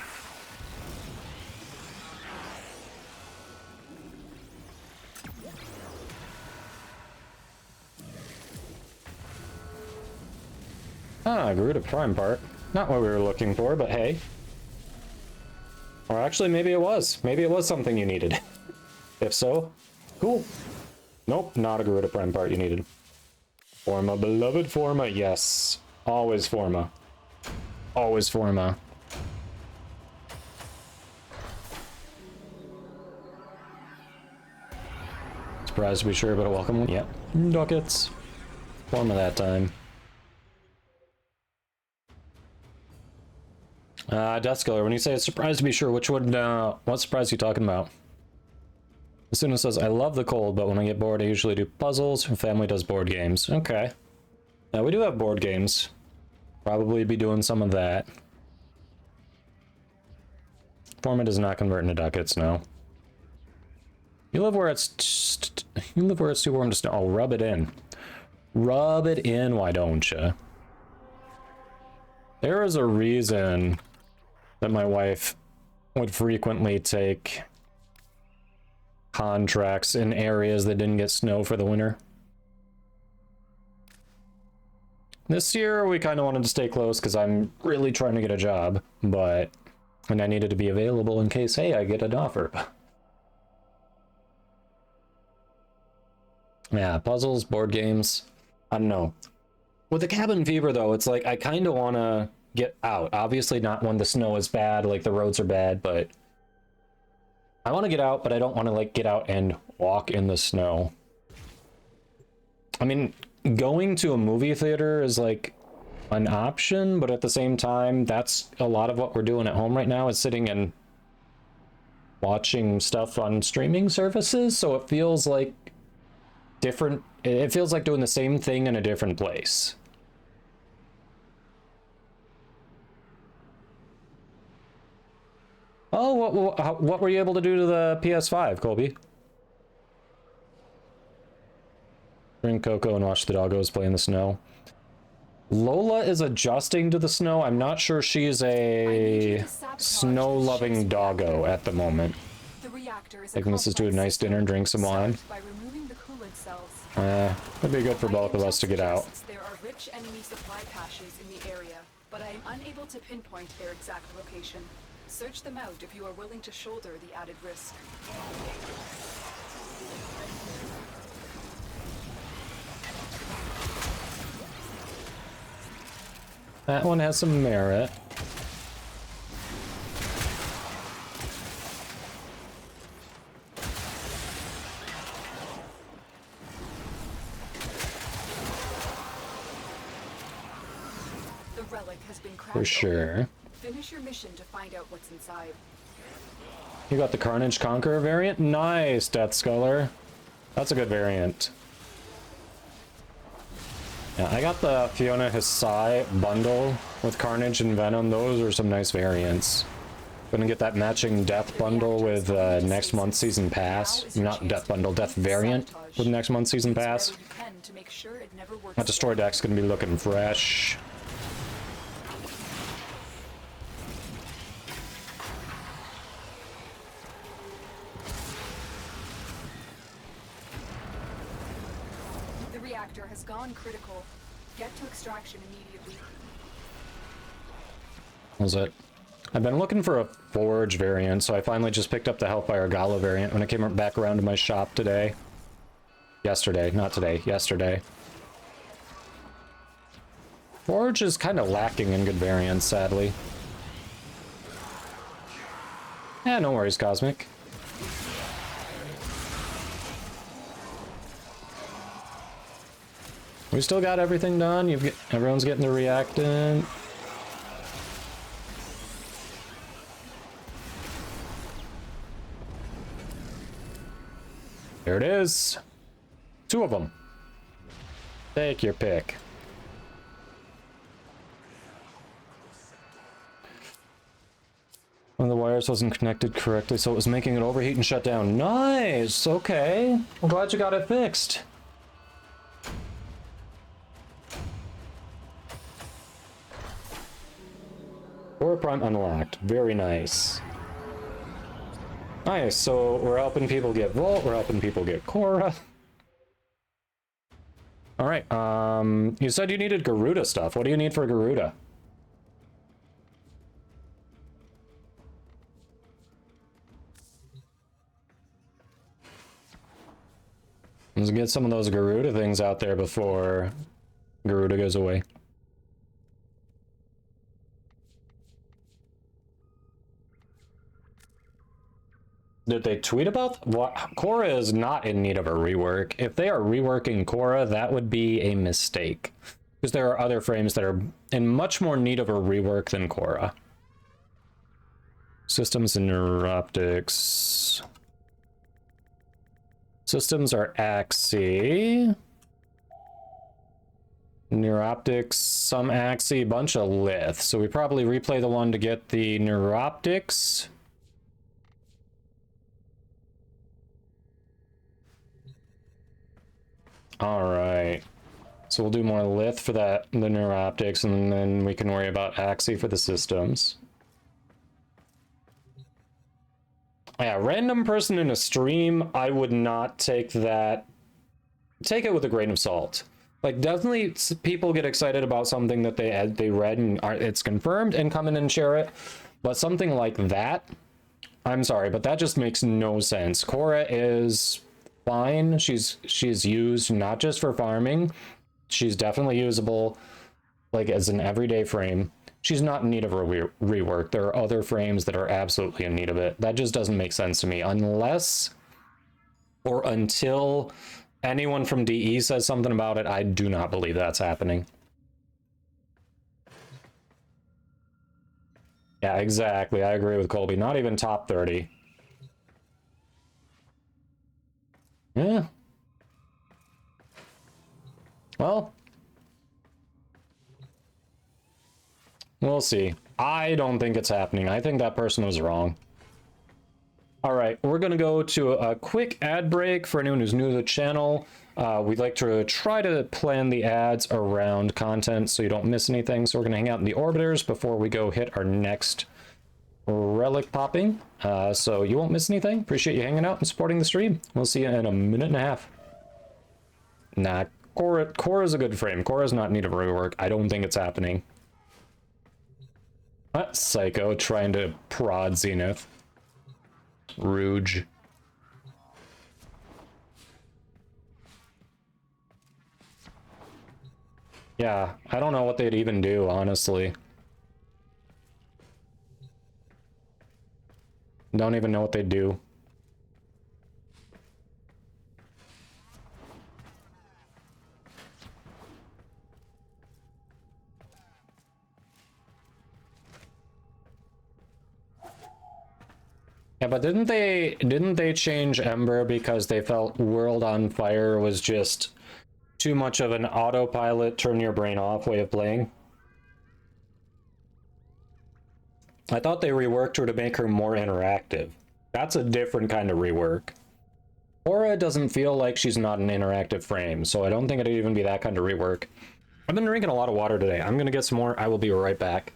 Ah, Garuda Prime part. Not what we were looking for, but hey. Or actually, maybe it was. Maybe it was something you needed. If so, cool. Nope, not a Garuda Prime part you needed. Forma, beloved Forma, yes. Always Forma. Always Forma. Surprised to be sure, but a welcome one. Yep. Ducats. Forma that time. Deathskiller, when you say it's surprised to be sure, which one, what surprise are you talking about? The student says, I love the cold, but when I get bored, I usually do puzzles. My family does board games. Okay. Now, we do have board games. Probably be doing some of that. Forma does not convert into ducats, no. You live where it's too warm to snow. Oh, rub it in. Rub it in, why don't you? There is a reason that my wife would frequently take contracts in areas that didn't get snow for the winter. This year, we kind of wanted to stay close because I'm really trying to get a job, and I needed to be available in case, hey, I get an offer. Yeah, puzzles, board games, I don't know. With the cabin fever, though, it's like I kind of want to get out. Obviously not when the snow is bad, like the roads are bad, but I want to get out, but I don't want to like get out and walk in the snow. I mean, going to a movie theater is like an option, but at the same time, that's a lot of what we're doing at home right now is sitting and watching stuff on streaming services, so it feels like different. It feels like doing the same thing in a different place. Oh, what were you able to do to the PS5, Colby? Drink cocoa and watch the doggos play in the snow. Lola is adjusting to the snow. I'm not sure she's a snow-loving doggo at the moment. Taking this is to a nice dinner and drink some wine. It'd be good for both of us to get out. There are rich enemy supply caches in the area, but I am unable to pinpoint their exact location. Search them out if you are willing to shoulder the added risk. That one has some merit. The relic has been cracked For sure. open. Finish your mission to find out what's inside. You got the Carnage Conqueror variant? Nice, Deathskuller. That's a good variant. Yeah, I got the Fiona Hisai bundle with Carnage and Venom. Those are some nice variants. Gonna get that matching Death bundle with next month's season pass. Not Death bundle, Death variant with next month's season pass. That Destroy deck's gonna be looking fresh. The reactor has gone critical. Get to extraction immediately. What was it? I've been looking for a Forge variant, so I finally just picked up the Hellfire Gala variant when I came back around to my shop today. Yesterday, not today, yesterday. Forge is kind of lacking in good variants, sadly. Yeah, no worries, Cosmic. We still got everything done. Everyone's getting the reactant. There it is. 2 of them. Take your pick. One of the wires wasn't connected correctly, so it was making it overheat and shut down. Nice! Okay. I'm glad you got it fixed. Core Prime unlocked. Very nice. Nice, so we're helping people get Volt, we're helping people get Korra. Alright, you said you needed Garuda stuff. What do you need for Garuda? Let's get some of those Garuda things out there before Garuda goes away. Did they tweet about what? Korra is not in need of a rework. If they are reworking Korra, that would be a mistake. Because there are other frames that are in much more need of a rework than Korra. Systems and neuroptics. Systems are Axie. Neuroptics, some Axie, bunch of Lith. So we probably replay the one to get the neuroptics. Alright. So we'll do more Lith for that, the neuroptics, and then we can worry about Axie for the systems. Yeah, random person in a stream, I would not take that. Take it with a grain of salt. Like, definitely people get excited about something that they read and it's confirmed and come in and share it. But something like that, I'm sorry, but that just makes no sense. Korra is fine. She's used not just for farming. She's definitely usable, like, as an everyday frame. She's not in need of a rework. There are other frames that are absolutely in need of it. That just doesn't make sense to me. Unless or until anyone from DE says something about it, I do not believe that's happening. Yeah, exactly. I agree with Colby. Not even top 30. Yeah. Well, we'll see. I don't think it's happening. I think that person was wrong. All right, we're going to go to a quick ad break for anyone who's new to the channel. We'd like to try to plan the ads around content so you don't miss anything. So we're going to hang out in the orbiters before we go hit our next relic popping. So you won't miss anything. Appreciate you hanging out and supporting the stream. We'll see you in a minute and a half. Nah, Korra's a good frame. Korra's not in need of rework. I don't think it's happening. Psycho trying to prod Zenith. Rouge. Yeah, I don't know what they'd even do, honestly. Don't even know what they'd do. Yeah, but didn't they change Ember because they felt World on Fire was just too much of an autopilot, turn your brain off way of playing? I thought they reworked her to make her more interactive. That's a different kind of rework. Korra doesn't feel like she's not an interactive frame, so I don't think it'd even be that kind of rework. I've been drinking a lot of water today. I'm gonna get some more. I will be right back.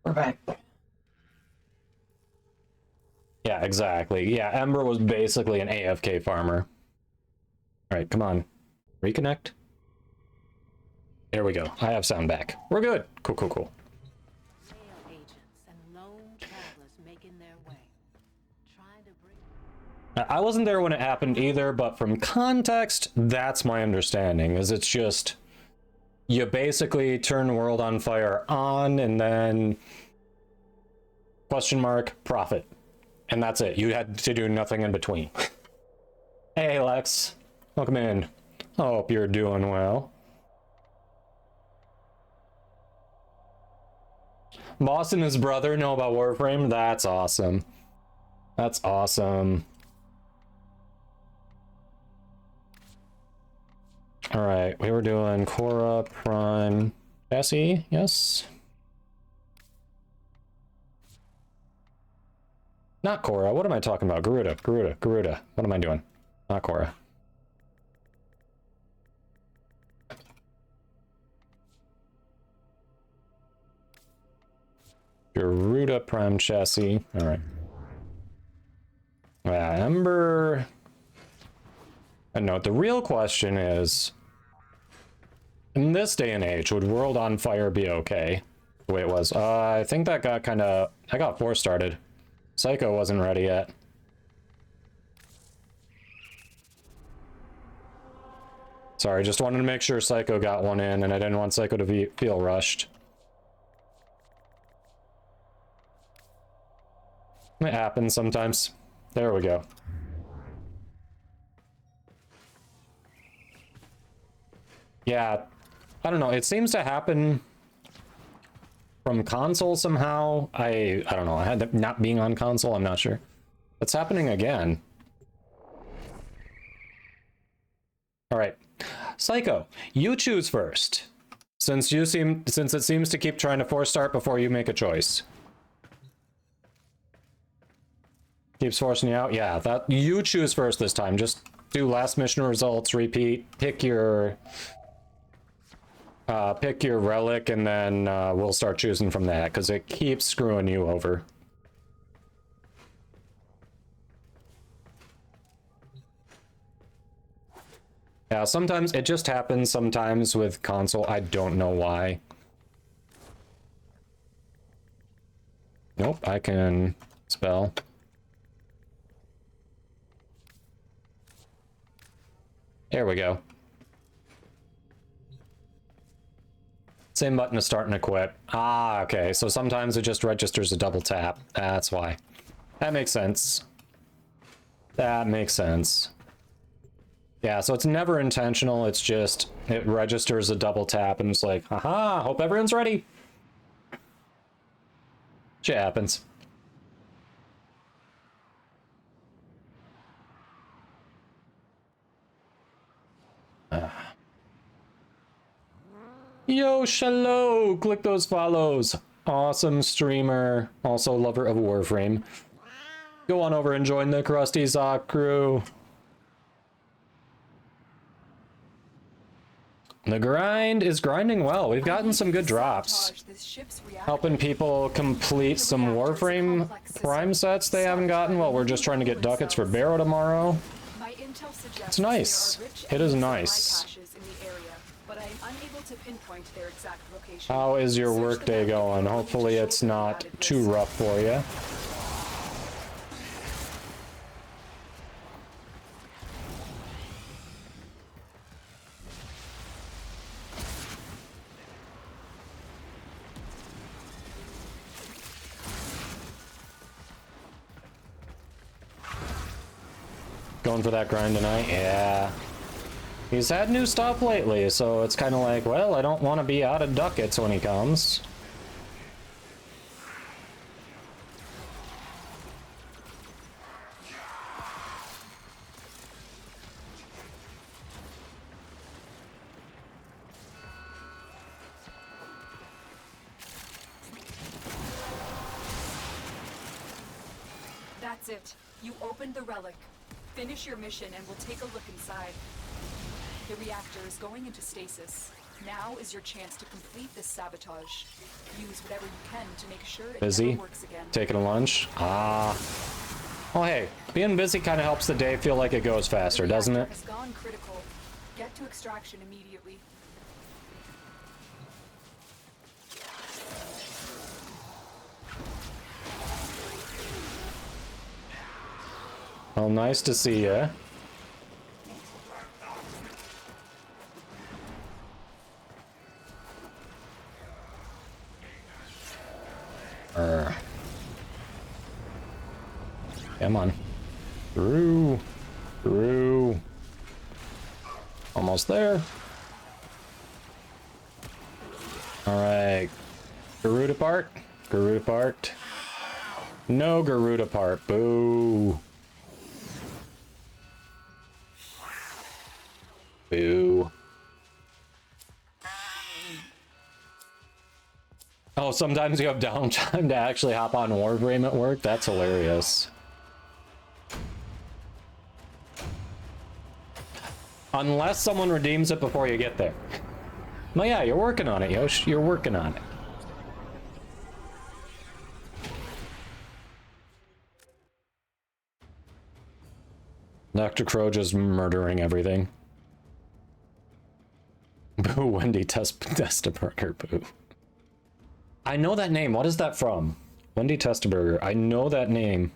We're back. Yeah, exactly. Yeah, Ember was basically an AFK farmer. Alright, come on. Reconnect. There we go. I have sound back. We're good. Cool, cool, cool. Mail agents and lone travelers making their way. Trying to bring... I wasn't there when it happened either, but from context, that's my understanding, is it's just... You basically turn World on Fire on, and then... Question mark, profit. And that's it. You had to do nothing in between. Hey, Lex. Welcome in. Hope you're doing well. Moss and his brother know about Warframe? That's awesome. That's awesome. Alright, we were doing Cora, Prime, Jesse, yes? Not Cora, what am I talking about? Garuda. What am I doing? Not Cora. Garuda, Prime, Chassis. Alright. Yeah, Ember... And no, the real question is... In this day and age, would World on Fire be okay? The way it was. I think that got kind of... I got 4-started. Psycho wasn't ready yet. Sorry, just wanted to make sure Psycho got one in, and I didn't want Psycho to feel rushed. It happens sometimes. There we go. Yeah, I don't know. It seems to happen from console somehow. I don't know. I had that not being on console. I'm not sure. It's happening again. All right, Psycho, you choose first. Since it seems to keep trying to force start before you make a choice. Keeps forcing you out? Yeah, that you choose first this time. Just do last mission results, repeat, pick your relic, and then we'll start choosing from that, because it keeps screwing you over. Yeah, sometimes it just happens sometimes with console. I don't know why. Nope, I can spell. There we go. Same button to start and equip. Ah, okay. So sometimes it just registers a double tap. That's why. That makes sense. That makes sense. Yeah, so it's never intentional. It's just, it registers a double tap and it's like, haha, hope everyone's ready. Shit happens. Yo, Shallow! Click those follows. Awesome streamer. Also lover of Warframe. Go on over and join the Krusty Sock crew. The grind is grinding well. We've gotten some good drops. Helping people complete some Warframe Prime sets they haven't gotten while we're just trying to get ducats for Barrow tomorrow. It's nice. It is nice. How is your workday going? Hopefully it's not too rough for you. Going for that grind tonight? Yeah. He's had new stuff lately, so it's kind of like, well, I don't want to be out of ducats when he comes. That's it. You opened the relic. Finish your mission and we'll take a look inside. The reactor is going into stasis. Now is your chance to complete this sabotage. Use whatever you can to make sure it Busy? never works again. Taking a lunch? Ah. Oh, hey. Being busy kind of helps the day feel like it goes faster, The doesn't reactor it? has gone critical. Get to extraction immediately. Well, nice to see ya. Come on. Through. Through. Almost there. Alright. Garuda part. Garuda part. No Garuda part. Boo. Boo. Oh, sometimes you have downtime to actually hop on Warframe at work? That's hilarious. Unless someone redeems it before you get there. Well, yeah, you're working on it, Yosh. You're working on it. Dr. Crow just murdering everything. Boo, Wendy Testaburger, boo. I know that name. What is that from? Wendy Testaburger. I know that name.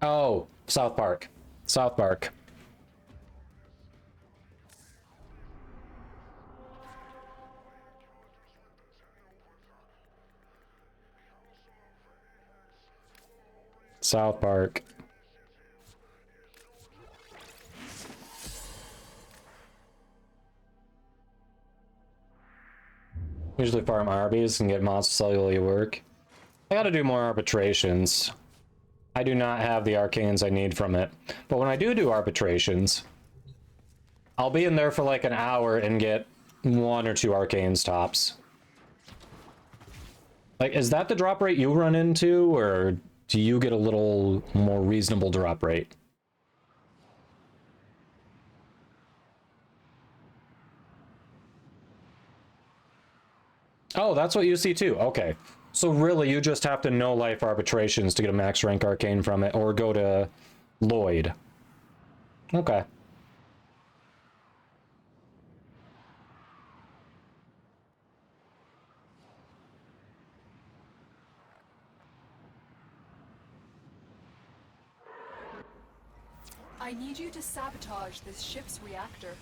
Oh, South Park. South Park. South Park. Usually farm Arby's and get monster cellularly work. I gotta do more arbitrations. I do not have the arcanes I need from it. But when I do arbitrations, I'll be in there for like an hour and get 1 or 2 arcanes tops. Like, is that the drop rate you run into, or do you get a little more reasonable drop rate? Oh, that's what you see too. Okay. So really, you just have to know life arbitrations to get a max rank arcane from it, or go to Lloyd. Okay. I need you to sabotage this ship's reactor.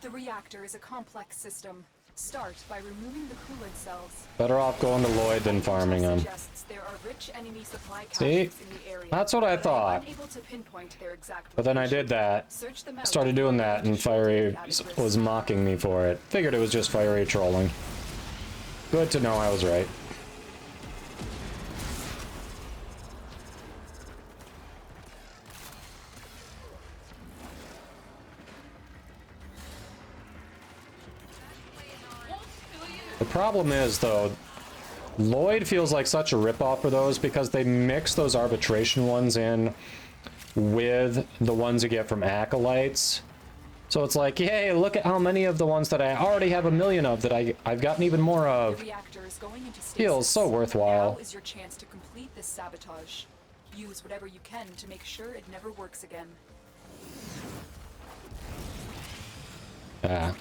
The reactor is a complex system. Start by removing the coolant cells. Better off going to Lloyd than farming them. There are rich enemy supply See? caches in the area. That's what I thought. Unable to pinpoint their exact But then I did that. Started doing that, and Fiery was mocking me for it. Figured it was just Fiery trolling. Good to know I was right. The problem is, though, Lloyd feels like such a ripoff for those because they mix those arbitration ones in with the ones you get from Acolytes. So it's like, hey, look at how many of the ones that I already have a million of that I've gotten even more of. The reactor is going into stasis. Feels so worthwhile. Now is your chance to complete this sabotage. Use whatever you can to make sure it never works again. Yeah.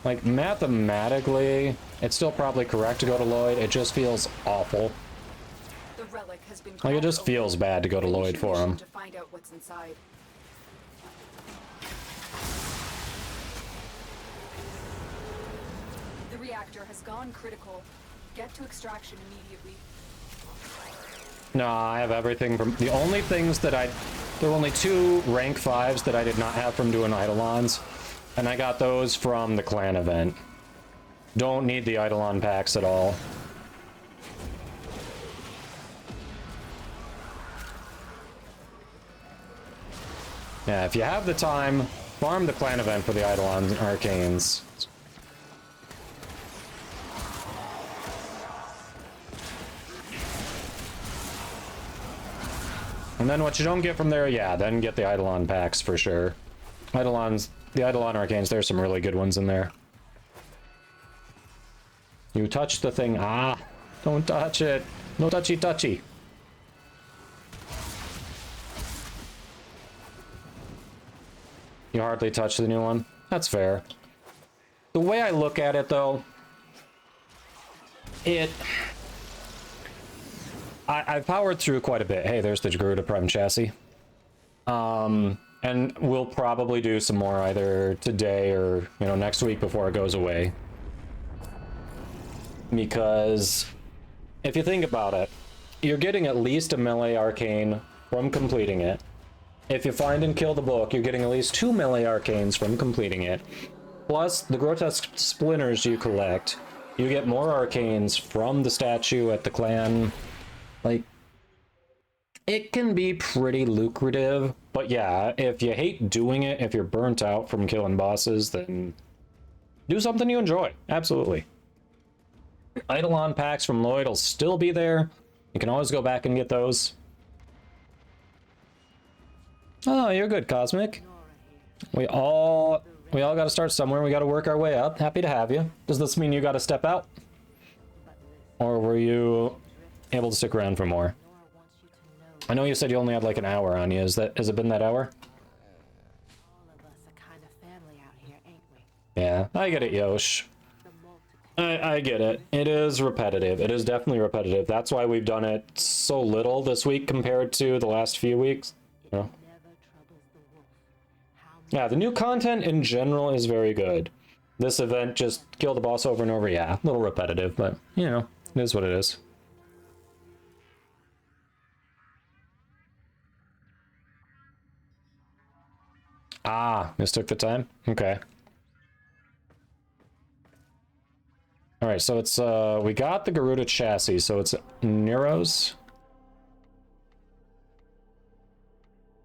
Like, mathematically, it's still probably correct to go to Lloyd. It just feels awful. The relic has been Like, it just feels bad to go to Lloyd for him. to find out what's inside. The reactor has gone critical. Get to extraction immediately. No, I have everything from... The only things that there were only 2 rank 5s that I did not have from doing Eidolons. And I got those from the clan event. Don't need the Eidolon packs at all. Yeah, if you have the time, farm the clan event for the Eidolon arcanes. And then what you don't get from there, yeah, then get the Eidolon packs for sure. The Eidolon arcanes, there's some really good ones in there. You touch the thing. Ah, don't touch it. No touchy touchy. You hardly touch the new one. That's fair. The way I look at it, though, I've powered through quite a bit. Hey, there's the Garuda Prime chassis. And we'll probably do some more either today or, you know, next week before it goes away. Because if you think about it, you're getting at least a melee arcane from completing it. If you find and kill the book, you're getting at least 2 melee arcanes from completing it. Plus, the grotesque splinters you collect, you get more arcanes from the statue at the clan. Like, it can be pretty lucrative, but yeah, if you hate doing it, if you're burnt out from killing bosses, then do something you enjoy. Absolutely. Eidolon packs from Lloyd will still be there. You can always go back and get those. Oh, you're good, Cosmic. We all got to start somewhere. We got to work our way up. Happy to have you. Does this mean you got to step out? Or were you able to stick around for more? I know you said you only had like an hour on you. Has it been that hour? Yeah, I get it, Yosh. I get it. It is repetitive. It is definitely repetitive. That's why we've done it so little this week compared to the last few weeks. You know? Yeah, the new content in general is very good. This event just kill the boss over and over. Yeah, a little repetitive, but you know, it is what it is. Ah, mistook the time? Okay. Alright, so it's, we got the Garuda chassis, so it's Nero's.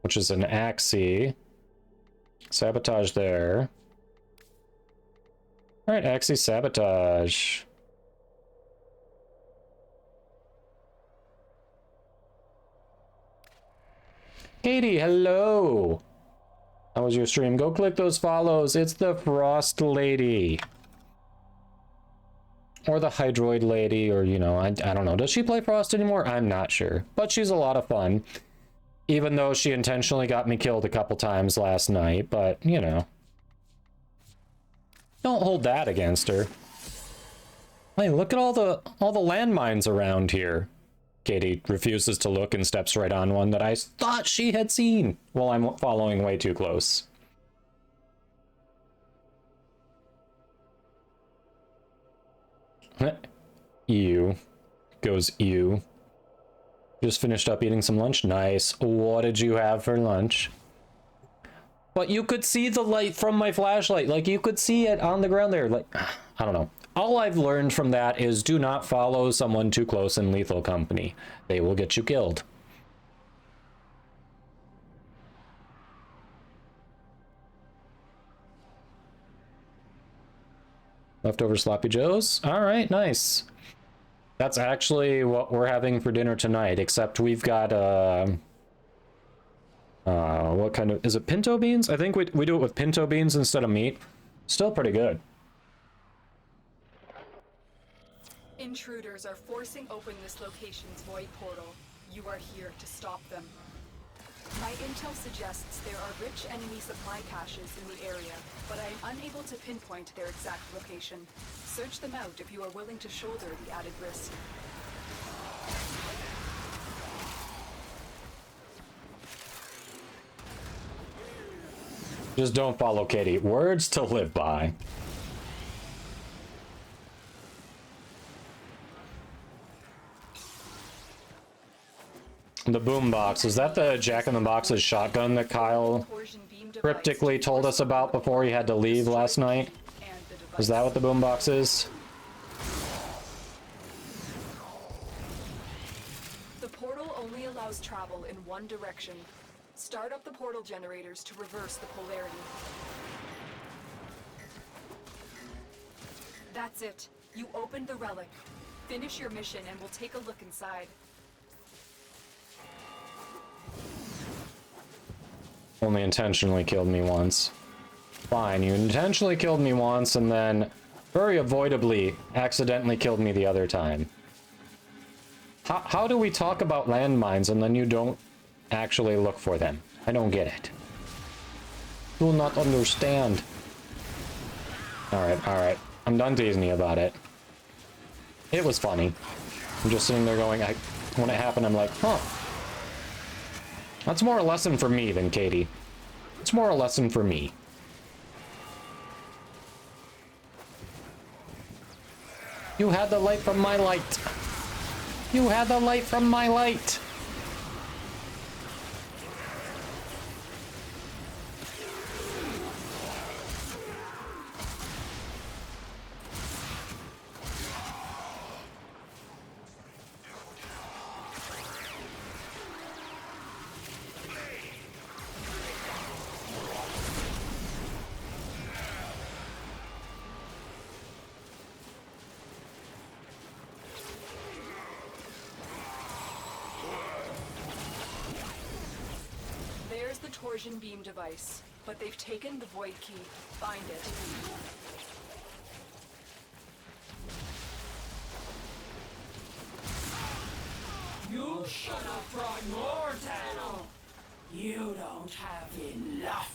Which is an Axie. Sabotage there. Alright, Axie sabotage. Katie, hello! How was your stream? Go click those follows. It's the Frost Lady. Or the Hydroid Lady, or, you know, I don't know. Does she play Frost anymore? I'm not sure. But she's a lot of fun. Even though she intentionally got me killed a couple times last night, but, you know. Don't hold that against her. Hey, look at all the landmines around here. Katie refuses to look and steps right on one that I thought she had seen. Well, I'm following way too close. Ew. Goes ew. Just finished up eating some lunch. Nice. What did you have for lunch? But you could see the light from my flashlight. Like, you could see it on the ground there. Like, I don't know. All I've learned from that is do not follow someone too close in lethal company. They will get you killed. Leftover sloppy joes? All right, nice. That's actually what we're having for dinner tonight, except we've got, what kind of, is it pinto beans? I think we do it with pinto beans instead of meat. Still pretty good. Intruders are forcing open this location's void portal. You are here to stop them. My intel suggests there are rich enemy supply caches in the area, but I am unable to pinpoint their exact location. Search them out if you are willing to shoulder the added risk. Just don't follow Katie. Words to live by. The boombox. Is that the Jack in the Box's shotgun that Kyle cryptically told us about before he had to leave last night? Is that what the boombox is? The portal only allows travel in one direction. Start up the portal generators to reverse the polarity. That's it. You opened the relic. Finish your mission and we'll take a look inside. Only intentionally killed me once. Fine, you intentionally killed me once, and then very avoidably accidentally killed me the other time. How do we talk about landmines and then you don't actually look for them? I don't get it. Do not understand. Alright. I'm done teasing you about it. It was funny. I'm just sitting there going, when it happened, I'm like, huh. That's more a lesson for me than Katie. It's more a lesson for me. You had the light from my light. You had the light from my light. Torsion beam device, but they've taken the void key. Find it. You should have brought more, Daniel. You don't have enough.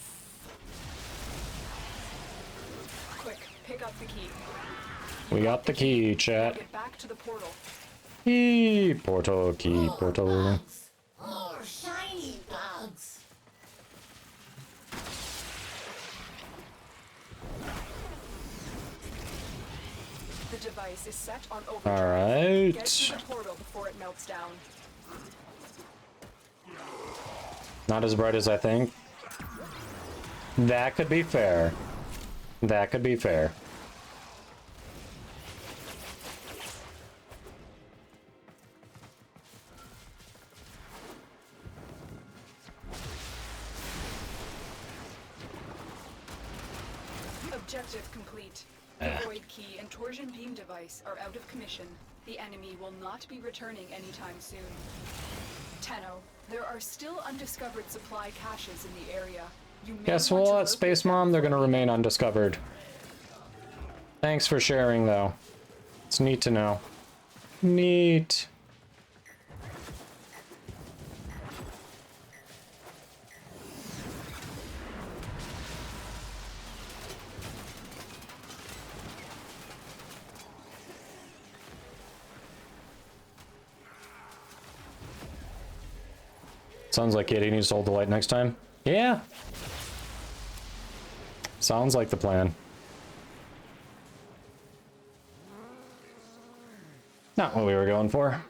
Quick, pick up the key. We got the key, chat. Get back to the portal. Key, portal, key, portal. More shiny bugs. The device is set on overdrive. Alright. Get to the portal before it melts down. Not as bright as I think. That could be fair. That could be fair. Objective complete. The void key and torsion beam device are out of commission. The enemy will not be returning anytime soon. Tenno, there are still undiscovered supply caches in the area. You may Guess want to what, locate Space them Mom? They're gonna before remain undiscovered. Thanks for sharing, though. It's neat to know. Neat. Sounds like Katie needs to hold the light next time. Yeah. Sounds like the plan. Not what we were going for.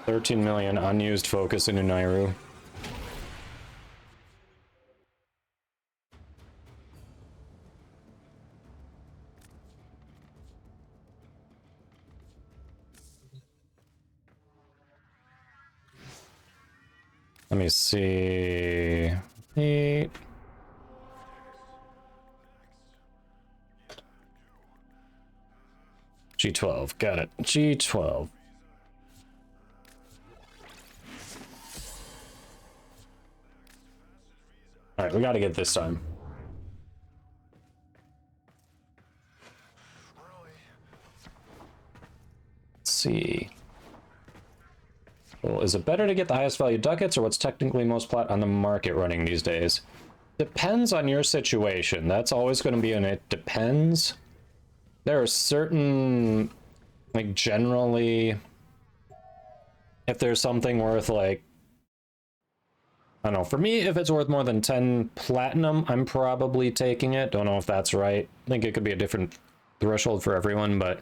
$13 million unused focus into Nairu. Let me see. G12, got it. G12. All right, we got to get this time. Let's see. Well, is it better to get the highest value ducats or what's technically most plat on the market running these days? Depends on your situation. That's always going to be an it depends. There are certain, like, generally, if there's something worth, like, I don't know, for me, if it's worth more than 10 platinum, I'm probably taking it. Don't know if that's right. I think it could be a different threshold for everyone, but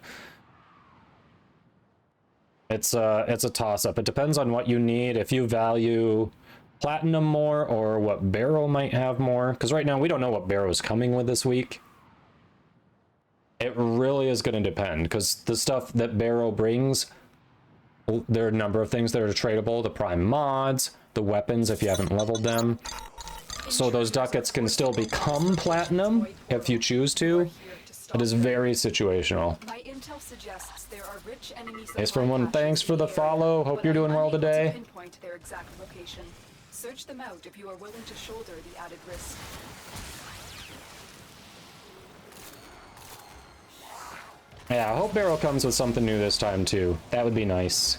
it's a toss-up. It depends on what you need. If you value platinum more or what Barrow might have more, because right now we don't know what Barrow is coming with this week. It really is going to depend, because the stuff that Barrow brings, there are a number of things that are tradable. The prime mods, the weapons if you haven't leveled them. So those ducats can still become platinum if you choose to. It is very situational. My intel suggests there are rich enemy Thanks supply for one. caches Thanks for in the area, follow. Hope but you're doing I'm well unable to today. pinpoint their exact location. Search them out if you are willing to shoulder the added risk. Yeah, I hope Barrel comes with something new this time too. That would be nice.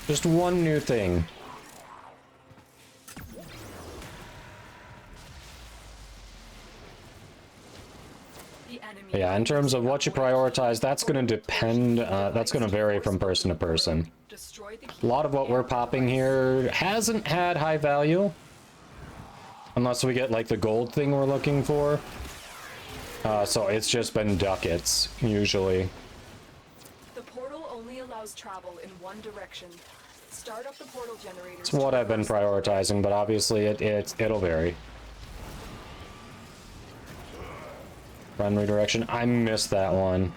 Just one new thing. Yeah, in terms of what you prioritize, that's going to depend, that's going to vary from person to person. A lot of what we're popping here hasn't had high value. Unless we get, like, the gold thing we're looking for. So it's just been ducats, usually. The portal only allows travel in one direction. Start up the portal generators. It's what I've been prioritizing, but obviously it'll vary. Run redirection. I missed that one.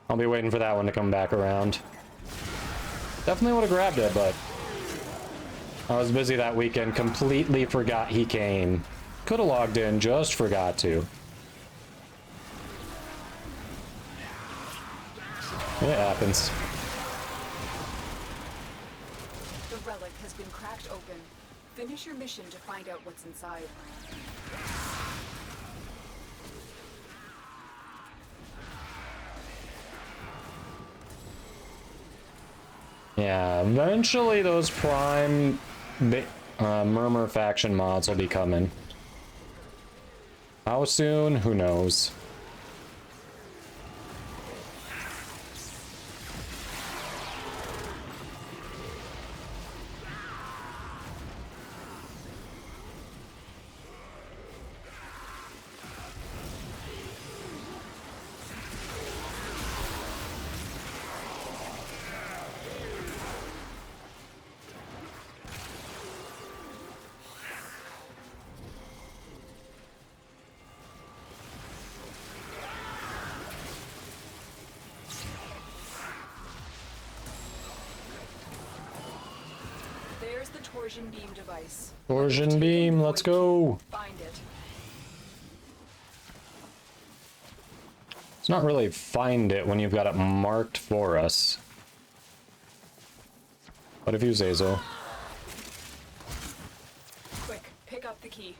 I'll be waiting for that one to come back around. Definitely would have grabbed it, but I was busy that weekend. Completely forgot he came. Could have logged in, just forgot to. It happens. The relic has been cracked open. Finish your mission to find out what's inside. Yeah, eventually those Prime Murmur faction mods will be coming. How soon? Who knows? There's the torsion beam device. Torsion beam, let's go. Find it. It's not really find it when you've got it marked for us. What if you, Zazel? Quick, pick up the key.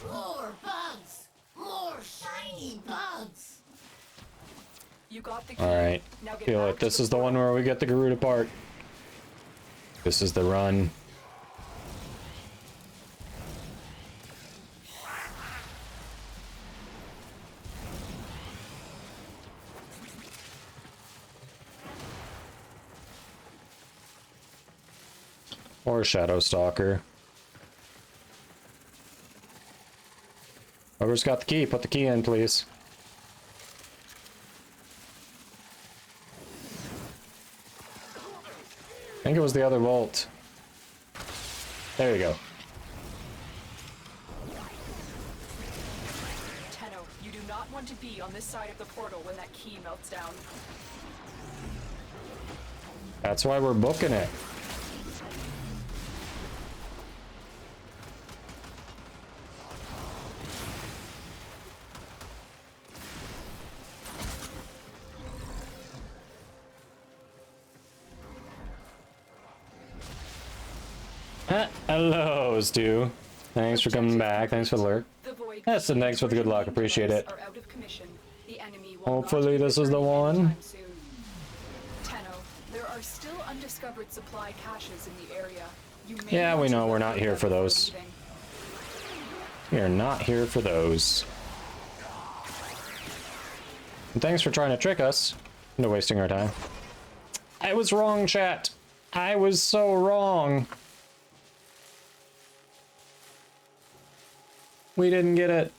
More bugs! More shiny bugs! You got the key. Alright, Now get feel back it. to This the is the one where we get the Garud apart. This is the run. Or Shadow Stalker. Whoever's got the key, put the key in, please. I think it was the other vault. There you go. Tenno, you do not want to be on this side of the portal when that key melts down. That's why we're booking it. Hello, Stu. Thanks for coming back. Thanks for the lurk. Yes, and thanks for the good luck. Appreciate it. Are out of commission. The enemy will Hopefully not this is the one. anytime soon. Tenno, there are still undiscovered supply caches in the area. You may Yeah, want we to know. We're look not for here them for before those. leaving. We are not here for those. And thanks for trying to trick us into wasting our time. I was wrong, chat. I was so wrong. We didn't get it.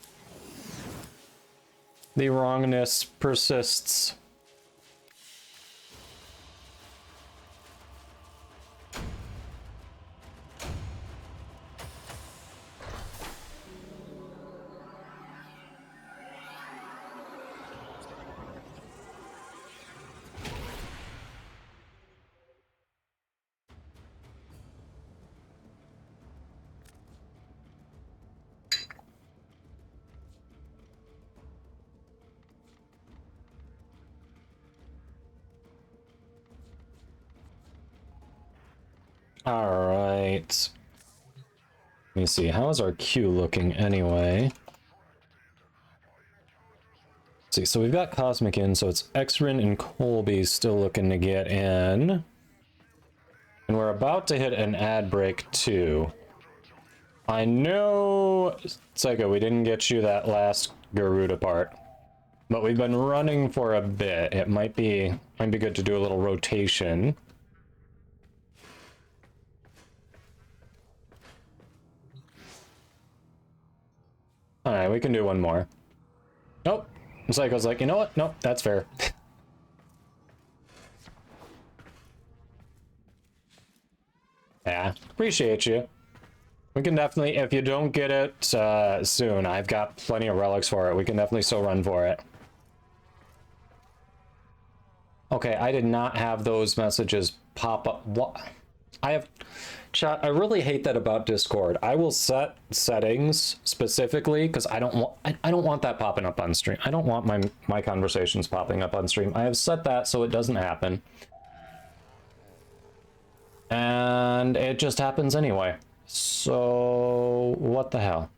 The wrongness persists. All right. Let me see. How is our queue looking anyway? Let's see, so we've got Cosmic in, so it's Xrin and Colby still looking to get in. And we're about to hit an ad break too. I know, Psycho, we didn't get you that last Garuda part, but we've been running for a bit. It might be good to do a little rotation. All right, we can do one more. Nope. Psycho's like, you know what? Nope, that's fair. Yeah, appreciate you. We can definitely, if you don't get it soon, I've got plenty of relics for it. We can definitely still run for it. Okay, I did not have those messages pop up. What? I have... Chat, I really hate that about Discord. I will set settings specifically because I don't want that popping up on stream. I don't want my conversations popping up on stream. I have set that so it doesn't happen. And it just happens anyway. So, what the hell?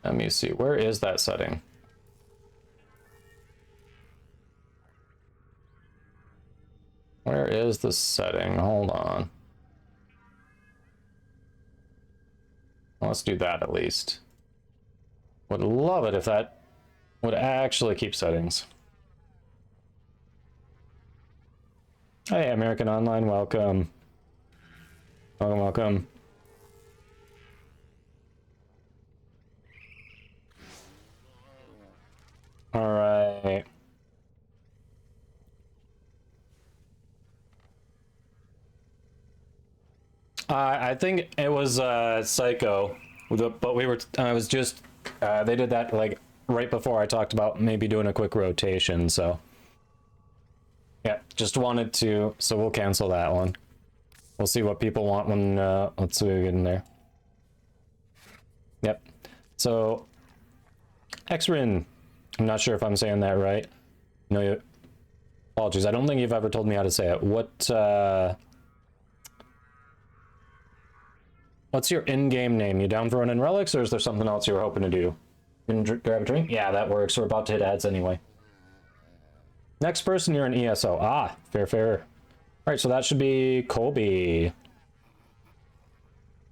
Let me see, where is that setting? Where is the setting? Hold on. Let's do that at least. Would love it if that would actually keep settings. Hey, American Online, welcome. Welcome, welcome. All right. I think it was Psycho, but we were. I was just. They did that like right before I talked about maybe doing a quick rotation. So yeah, just wanted to. So we'll cancel that one. We'll see what people want when. Let's see what we get in there. Yep. So Xrin. I'm not sure if I'm saying that right. No, apologies. I don't think you've ever told me how to say it. What's your in-game name? You down for running relics, or is there something else you were hoping to do? Grab a drink? Yeah, that works. We're about to hit ads anyway. Next person, you're an ESO. Ah, fair, fair. All right, so that should be Colby.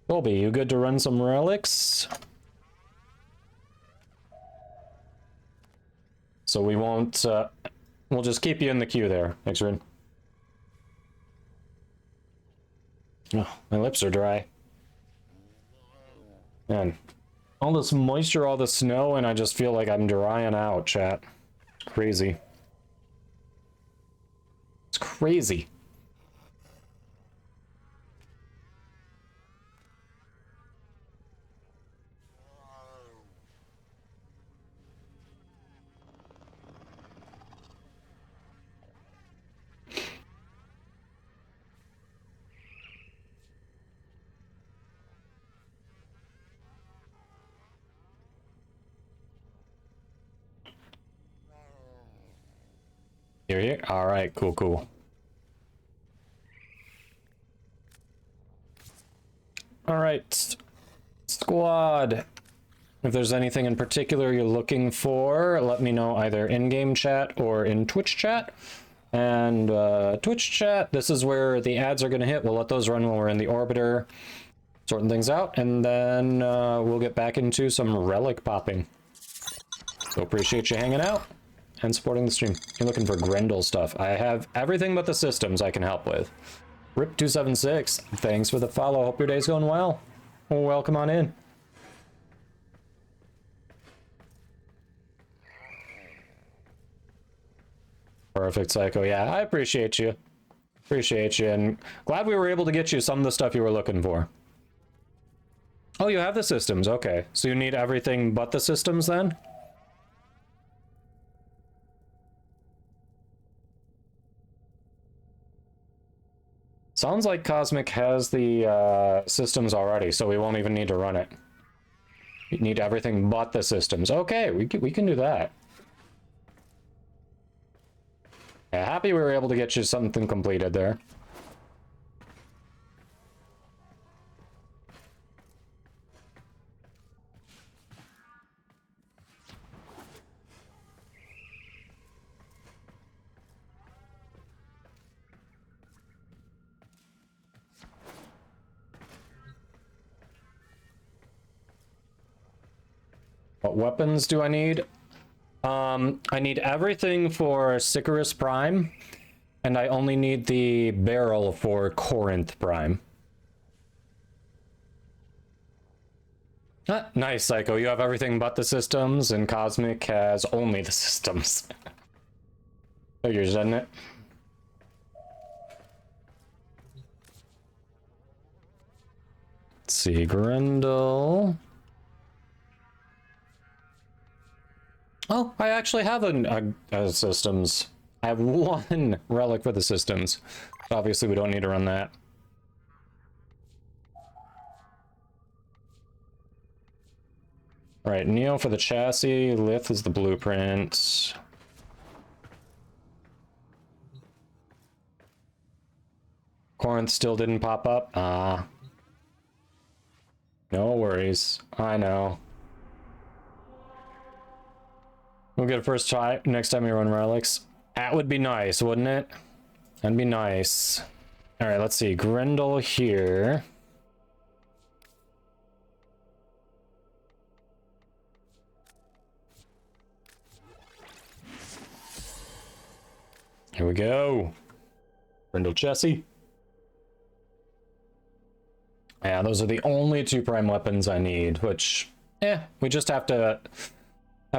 Colby, you good to run some relics? So we won't, we'll just keep you in the queue there, Xrin. Oh, my lips are dry. Man, all this moisture, all the snow, and I just feel like I'm drying out, chat. It's crazy. It's crazy. You're here? All right, cool, cool. All right, squad. If there's anything in particular you're looking for, let me know either in-game chat or in Twitch chat. And Twitch chat, this is where the ads are going to hit. We'll let those run when we're in the orbiter, sorting things out, and then we'll get back into some relic popping. So appreciate you hanging out and supporting the stream. You're looking for Grendel stuff. I have everything but the systems I can help with. Rip276, thanks for the follow. Hope your day's going well. Welcome on in. Perfect, Psycho. Yeah, I appreciate you. Appreciate you, and glad we were able to get you some of the stuff you were looking for. Oh, you have the systems. Okay, so you need everything but the systems then? Sounds like Cosmic has the systems already, so we won't even need to run it. We need everything but the systems. Okay, we can do that. Yeah, happy we were able to get you something completed there. What weapons do I need? I need everything for Sicarus Prime, and I only need the barrel for Corinth Prime. Ah, nice, Psycho. You have everything but the systems, and Cosmic has only the systems. Figures, doesn't it? Let's see, Grendel. Oh, I actually have a systems. I have one relic for the systems. Obviously, we don't need to run that. Right, Neo for the chassis, Lith is the blueprint. Corinth still didn't pop up? Ah. No worries. I know. We'll get a first try next time we run relics. That would be nice, wouldn't it? That'd be nice. Alright, let's see. Grendel here. Here we go. Grendel Chessie. Yeah, those are the only two prime weapons I need, which, we just have to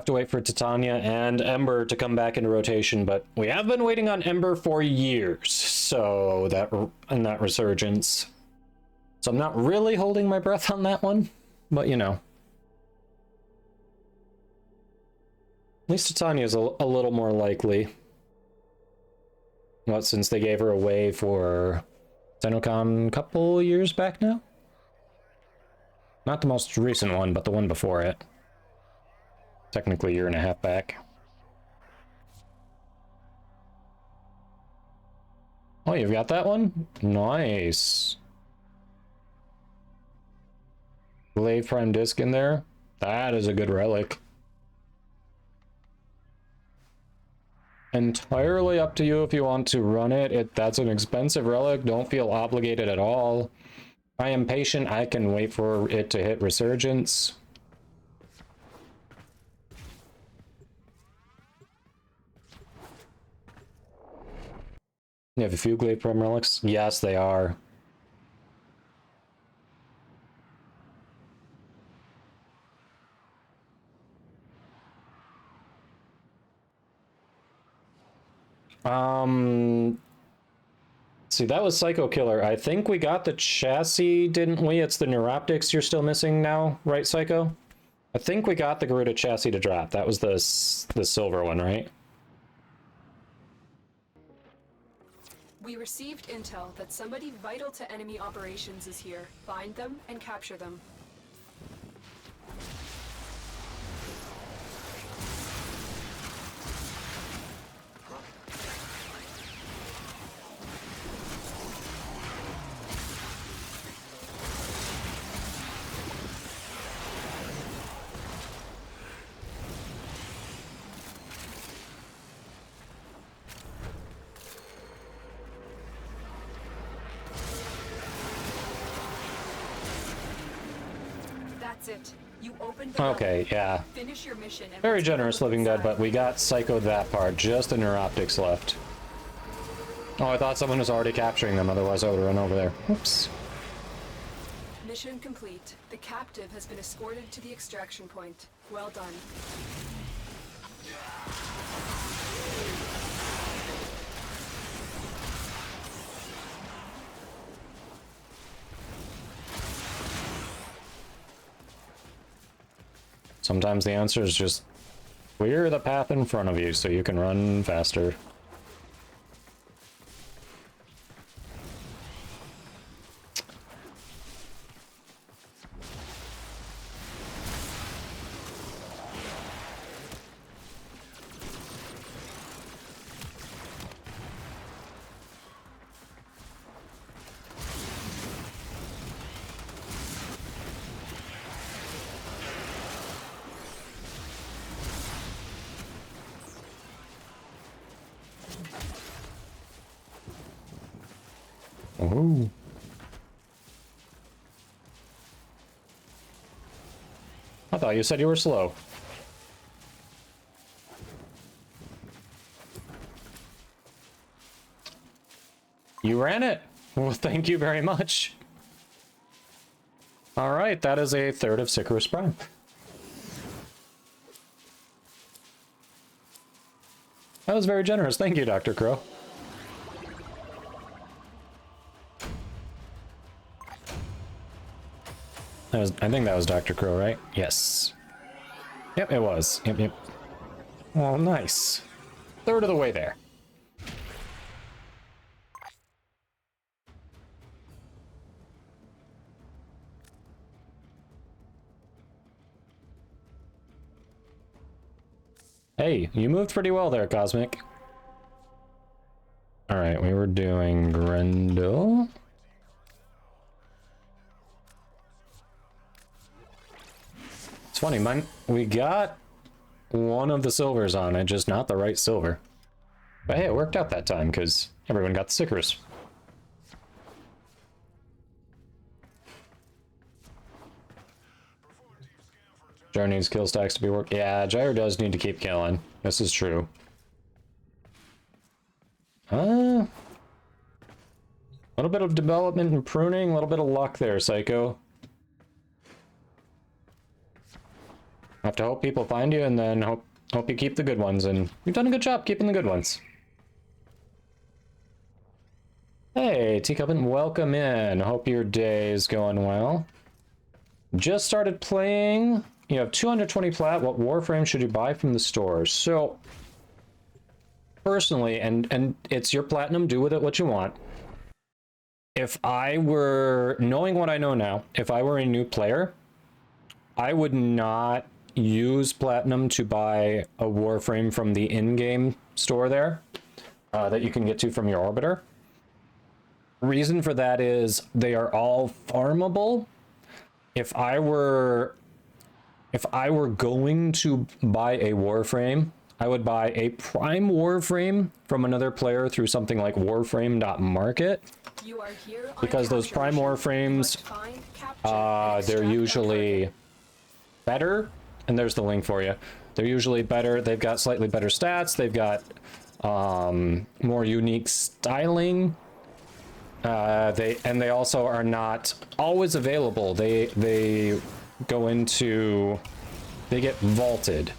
wait for Titania and Ember to come back into rotation, but we have been waiting on Ember for years, so that resurgence. So I'm not really holding my breath on that one, but you know. At least Titania's a little more likely. What, since they gave her away for Xenocon a couple years back now? Not the most recent one, but the one before it. Technically a year and a half back. Oh, you've got that one? Nice. Glaive Prime Disc in there? That is a good relic. Entirely up to you if you want to run it. That's an expensive relic. Don't feel obligated at all. I am patient. I can wait for it to hit resurgence. You have a few Glaive Prime relics? Yes, they are. See, that was Psycho Killer. I think we got the chassis, didn't we? It's the Neuroptics you're still missing now, right, Psycho? I think we got the Garuda chassis to drop. That was the silver one, right? We received intel that somebody vital to enemy operations is here. Find them and capture them. That's it. You opened the Okay, yeah. Finish your mission and Very generous, Living Dead, but we got Psychoed that part. Just the Neuroptics left. Oh, I thought someone was already capturing them, otherwise I would run over there. Whoops. Mission complete. The captive has been escorted to the extraction point. Well done. Sometimes the answer is just clear the path in front of you so you can run faster. Oh. I thought you said you were slow. You ran it. Well, thank you very much. All right, that is a third of Sicarus Prime. That was very generous. Thank you, Dr. Crow. I think that was Dr. Crow, right? Yes. Yep, it was. Yep, yep. Well, nice. Third of the way there. Hey, you moved pretty well there, Cosmic. Alright, we were doing Grendel. It's funny, we got one of the silvers on it, just not the right silver. But hey, it worked out that time, because everyone got the stickers. Gyro needs kill stacks to be worked. Yeah, Gyro does need to keep killing. This is true. A little bit of development and pruning, a little bit of luck there, Psycho. Have to hope people find you, and then hope you keep the good ones, and you've done a good job keeping the good ones. Hey, Teacup, welcome in. Hope your day is going well. Just started playing. You have 220 plat. What Warframe should you buy from the store? So, personally, and it's your platinum, do with it what you want. If I were, knowing what I know now, if I were a new player, I would not use platinum to buy a Warframe from the in-game store there that you can get to from your orbiter. Reason for that is they are all farmable. If I were going to buy a Warframe, I would buy a Prime Warframe from another player through something like warframe.market. Because those Prime Warframes, they're usually better, and there's the link for you. They're usually better. They've got slightly better stats. They've got more unique styling. They also are not always available. They go into, they get vaulted,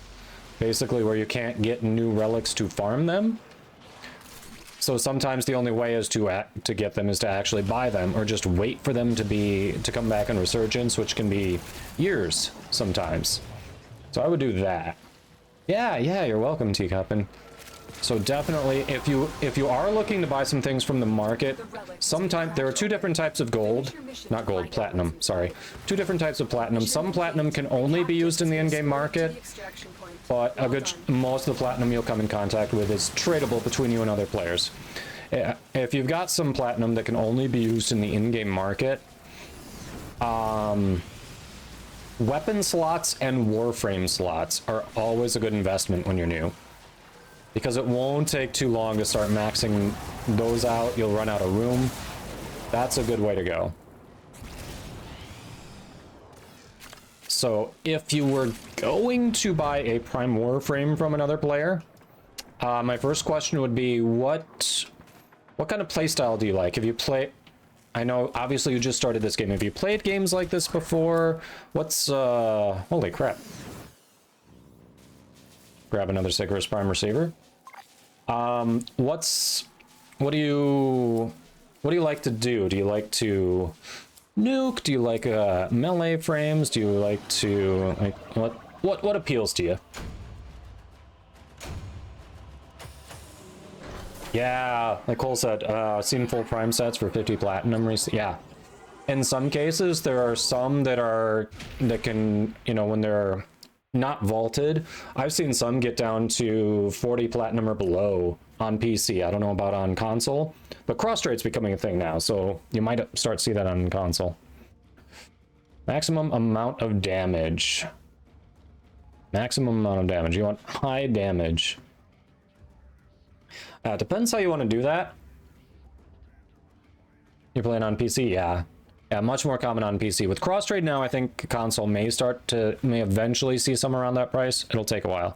basically, where you can't get new relics to farm them. So sometimes the only way is to get them is to actually buy them, or just wait for them to come back in Resurgence, which can be years sometimes. So I would do that. Yeah, you're welcome, Teacup. So definitely, if you are looking to buy some things from the market, sometimes there are two different types of gold, not gold, platinum, sorry. Two different types of platinum. Some platinum can only be used in the in-game market, but most of the platinum you'll come in contact with is tradable between you and other players. If you've got some platinum that can only be used in the in-game market, weapon slots and Warframe slots are always a good investment when you're new. Because it won't take too long to start maxing those out. You'll run out of room. That's a good way to go. So if you were going to buy a Prime Warframe from another player, my first question would be, what kind of playstyle do you like? If you play, I know obviously you just started this game. Have you played games like this before? Holy crap. Grab another Sicarus Prime receiver. What do you like to do? Do you like to nuke? Do you like melee frames? Do you like to what appeals to you? Yeah, like Cole said, seen full prime sets for 50 platinum recently. Yeah. In some cases, there are some that can, when they're not vaulted, I've seen some get down to 40 platinum or below on PC. I don't know about on console, but cross trade's becoming a thing now, so you might start to see that on console. Maximum amount of damage. Maximum amount of damage. You want high damage. Depends how you want to do that. You're playing on PC? Yeah. Yeah, much more common on PC. With cross-trade now, I think console may eventually see some around that price. It'll take a while.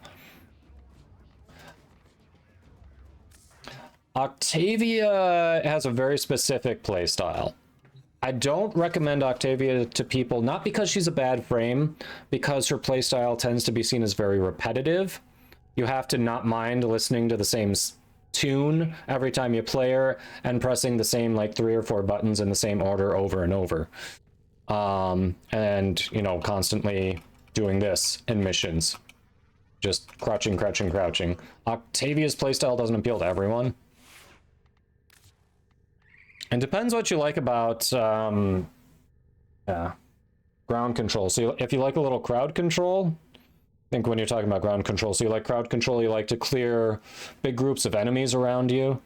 Octavia has a very specific playstyle. I don't recommend Octavia to people, not because she's a bad frame, because her playstyle tends to be seen as very repetitive. You have to not mind listening to the same tune every time you play her and pressing the same like 3 or 4 buttons in the same order over and over. And, you know, constantly doing this in missions. Just crouching, crouching, crouching. Octavia's playstyle doesn't appeal to everyone. It depends what you like about ground control. So if you like a little crowd control, I think when you're talking about ground control, so you like crowd control, you like to clear big groups of enemies around you.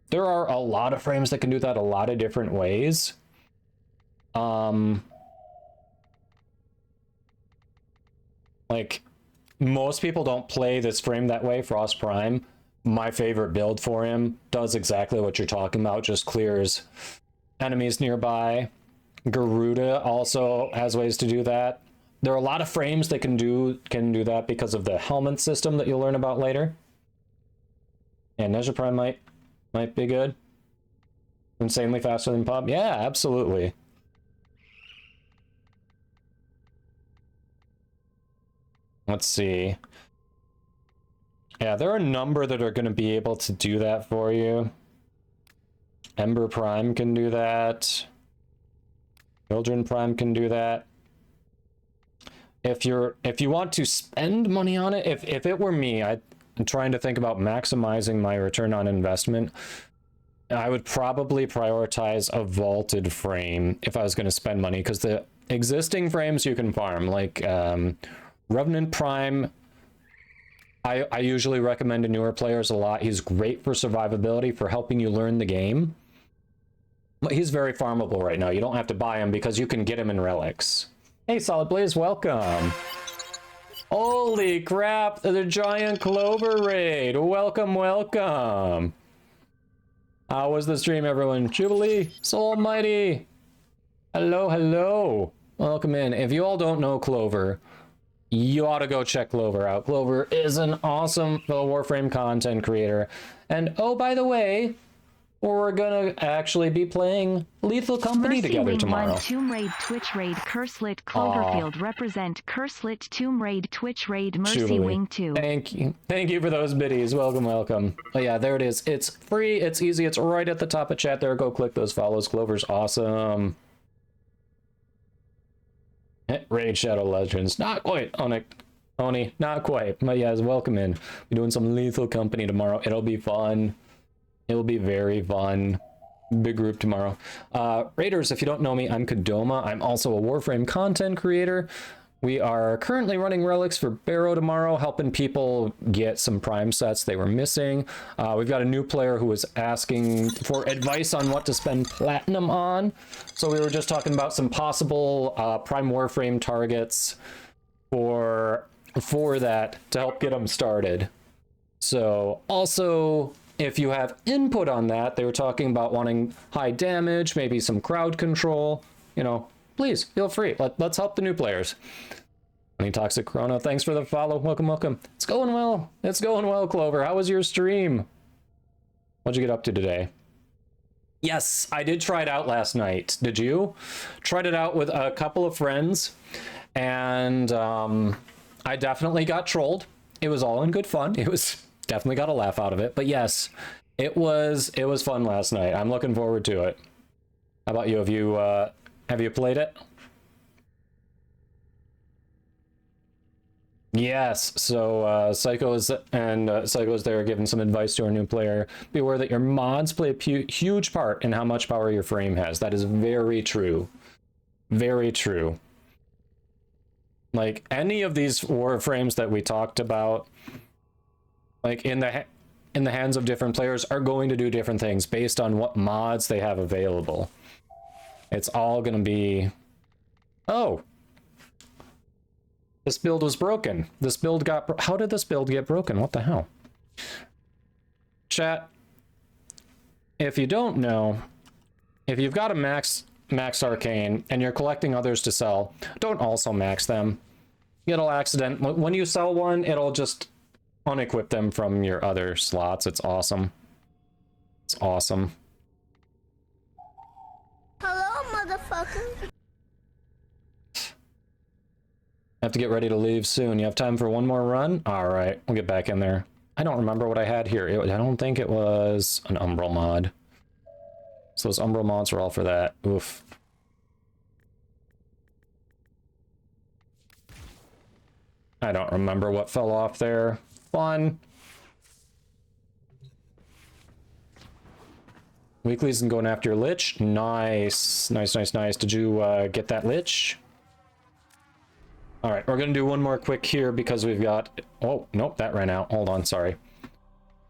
There are a lot of frames that can do that a lot of different ways. Like, most people don't play this frame that way. Frost Prime, my favorite build for him, does exactly what you're talking about, just clears enemies nearby. Garuda also has ways to do that. There are a lot of frames that can do that because of the helmet system that you'll learn about later. And Nezha Prime might be good. Insanely faster than Pub. Yeah, absolutely. Let's see. Yeah, there are a number that are going to be able to do that for you. Ember Prime can do that. Children Prime can do that. If you want to spend money on it, if it were me, I'm trying to think about maximizing my return on investment. I would probably prioritize a vaulted frame if I was going to spend money, because the existing frames you can farm, like Revenant Prime, I usually recommend to newer players a lot. He's great for survivability, for helping you learn the game. But he's very farmable right now. You don't have to buy him because you can get him in relics. Hey, Solid Blaze, welcome. Holy crap, the giant Clover raid. Welcome, welcome. How was the stream, everyone? Jubilee, Soul Almighty. Hello, hello. Welcome in. If you all don't know Clover, you ought to go check Clover out. Clover is an awesome Warframe content creator. And oh, by the way, we're gonna actually be playing Lethal Company together tomorrow. One, Tomb Raid, Twitch Raid, Curselit, Cloverfield represent Curselit, Tomb Raid, Twitch Raid, Mercy Jubilee. Wing 2. Thank you for those biddies. Welcome, welcome. Oh yeah, there it is. It's free, it's easy, it's right at the top of chat there. Go click those follows. Clover's awesome. Raid Shadow Legends, not quite. Oni, not quite. But yes, welcome in. We're doing some Lethal Company tomorrow. It'll be fun. It'll be very fun. Big group tomorrow. Raiders, if you don't know me, I'm Kadoma. I'm also a Warframe content creator. We are currently running relics for Barrow tomorrow, helping people get some prime sets they were missing. We've got a new player who was asking for advice on what to spend platinum on. So we were just talking about some possible prime Warframe targets for that to help get them started. So also, if you have input on that, they were talking about wanting high damage, maybe some crowd control, you know, please feel free. Let's help the new players. Any Toxic Corona, thanks for the follow. Welcome, welcome. It's going well. It's going well, Clover. How was your stream? What'd you get up to today? Yes, I did try it out last night. Did you? Tried it out with a couple of friends, and I definitely got trolled. It was all in good fun. It was definitely got a laugh out of it. But yes, it was fun last night. I'm looking forward to it. How about you? Have you played it? Yes, so Psycho's there giving some advice to our new player. Be aware that your mods play a huge part in how much power your frame has. That is very true. Very true. Like, any of these Warframes that we talked about, like, in the hands of different players, are going to do different things based on what mods they have available. It's all going to be... Oh! This build was broken. This build got... How did this build get broken? What the hell? Chat, if you don't know, if you've got a max arcane and you're collecting others to sell, don't also max them. It'll when you sell one, it'll just unequip them from your other slots. It's awesome. It's awesome. Hello, motherfucker. Have to get ready to leave soon. You have time for one more run? All right, we'll get back in there. I don't remember what I had here. I don't think it was an Umbral mod. So those Umbral mods are all for that. Oof. I don't remember what fell off there. Fun. Weeklies and going after your Lich. Nice. Nice, nice, nice. Did you get that Lich? All right, we're going to do one more quick here because we've got... Oh, nope, that ran out. Hold on, sorry.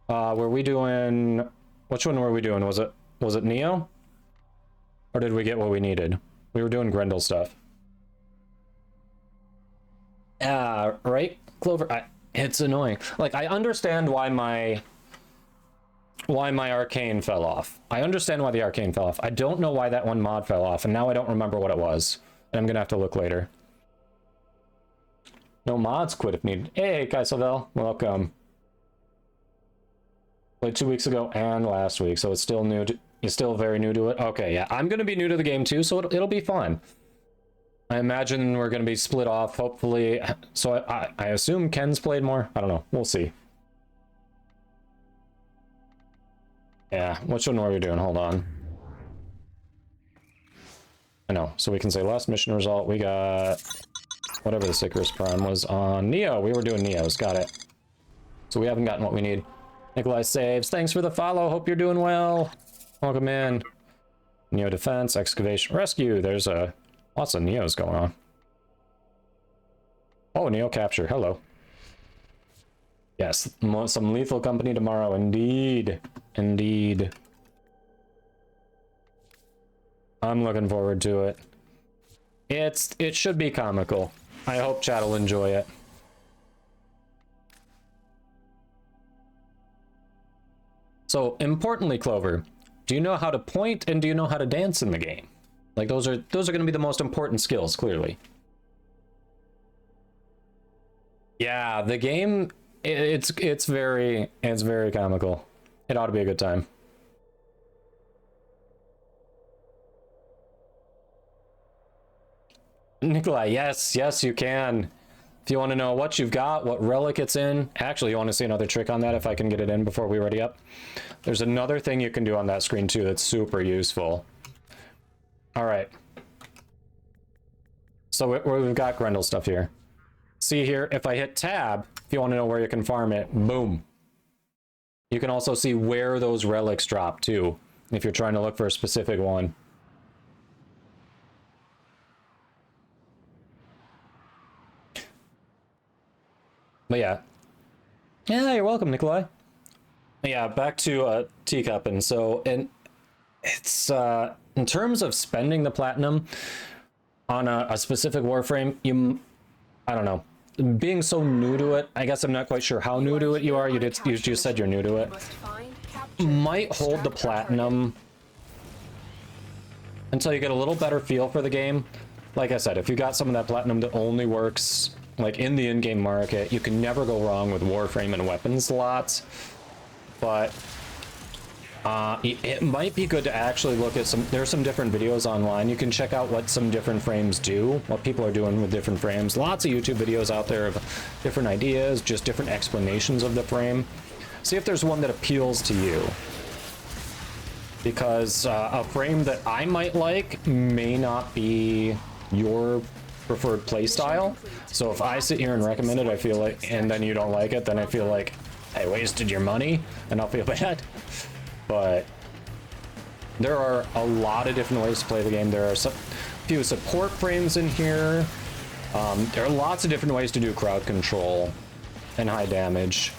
Were we doing... Which one were we doing? Was it Neo? Or did we get what we needed? We were doing Grendel stuff. Right? Clover, it's annoying. Like, I understand why my arcane fell off. I understand why the arcane fell off. I don't know why that one mod fell off, and now I don't remember what it was. And I'm gonna have to look later. No mods, quit if needed. Hey, Kaisavel, welcome. Played 2 weeks ago and last week, so it's still new. You're still very new to it? Okay, yeah. I'm gonna be new to the game too, so it'll be fun. I imagine we're gonna be split off, hopefully. So I assume Ken's played more? I don't know. We'll see. Yeah, which one were we doing? Hold on. I know, so we can say last mission result. We got whatever the Sickers Prime was on Neo. We were doing Neos, got it. So we haven't gotten what we need. Nikolai saves. Thanks for the follow. Hope you're doing well. Welcome in. Neo defense, excavation, rescue. There's lots of Neos going on. Oh, Neo capture. Hello. Yes, some lethal company tomorrow. Indeed. Indeed. I'm looking forward to it. It should be comical. I hope chat will enjoy it. So, importantly, Clover, do you know how to point and do you know how to dance in the game? Like, those are going to be the most important skills, clearly. Yeah, the game, it's very comical. It ought to be a good time. Nikolai, yes, you can. If you want to know what you've got, what relic it's in, actually, you want to see another trick on that if I can get it in before we ready up? There's another thing you can do on that screen too that's super useful. All right. So we've got Grendel stuff here. See here, if I hit tab, if you want to know where you can farm it, boom. You can also see where those relics drop too, if you're trying to look for a specific one. But yeah. Yeah, you're welcome, Nikolai. Yeah, back to Teacup. And so, and it's in terms of spending the platinum on a specific Warframe, I don't know. Being so new to it, I guess I'm not quite sure how new to it you are. You just said you're new to it. Might hold the platinum until you get a little better feel for the game. Like I said, if you got some of that platinum that only works like in the in-game market, you can never go wrong with Warframe and weapons slots. But it might be good to actually look at there's some different videos online. You can check out what some different frames do, what people are doing with different frames. Lots of YouTube videos out there of different ideas, just different explanations of the frame. See if there's one that appeals to you. Because a frame that I might like may not be your preferred playstyle. So if I sit here and recommend it, I feel like, and then you don't like it, then I feel like I wasted your money, and I'll feel bad. But there are a lot of different ways to play the game. There are a few support frames in here. There are lots of different ways to do crowd control and high damage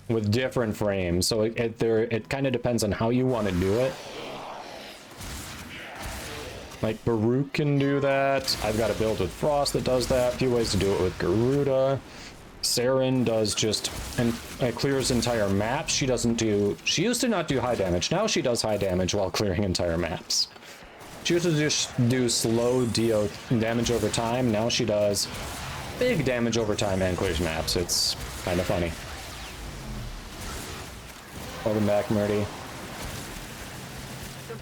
with different frames. So it kind of depends on how you want to do it. Like Baruch can do that. I've got a build with Frost that does that. A few ways to do it with Garuda. Saren does just, and clears entire maps. She used to not do high damage. Now she does high damage while clearing entire maps. She used to just do slow damage over time. Now she does big damage over time and clears maps. It's kind of funny. Welcome back, Murdy.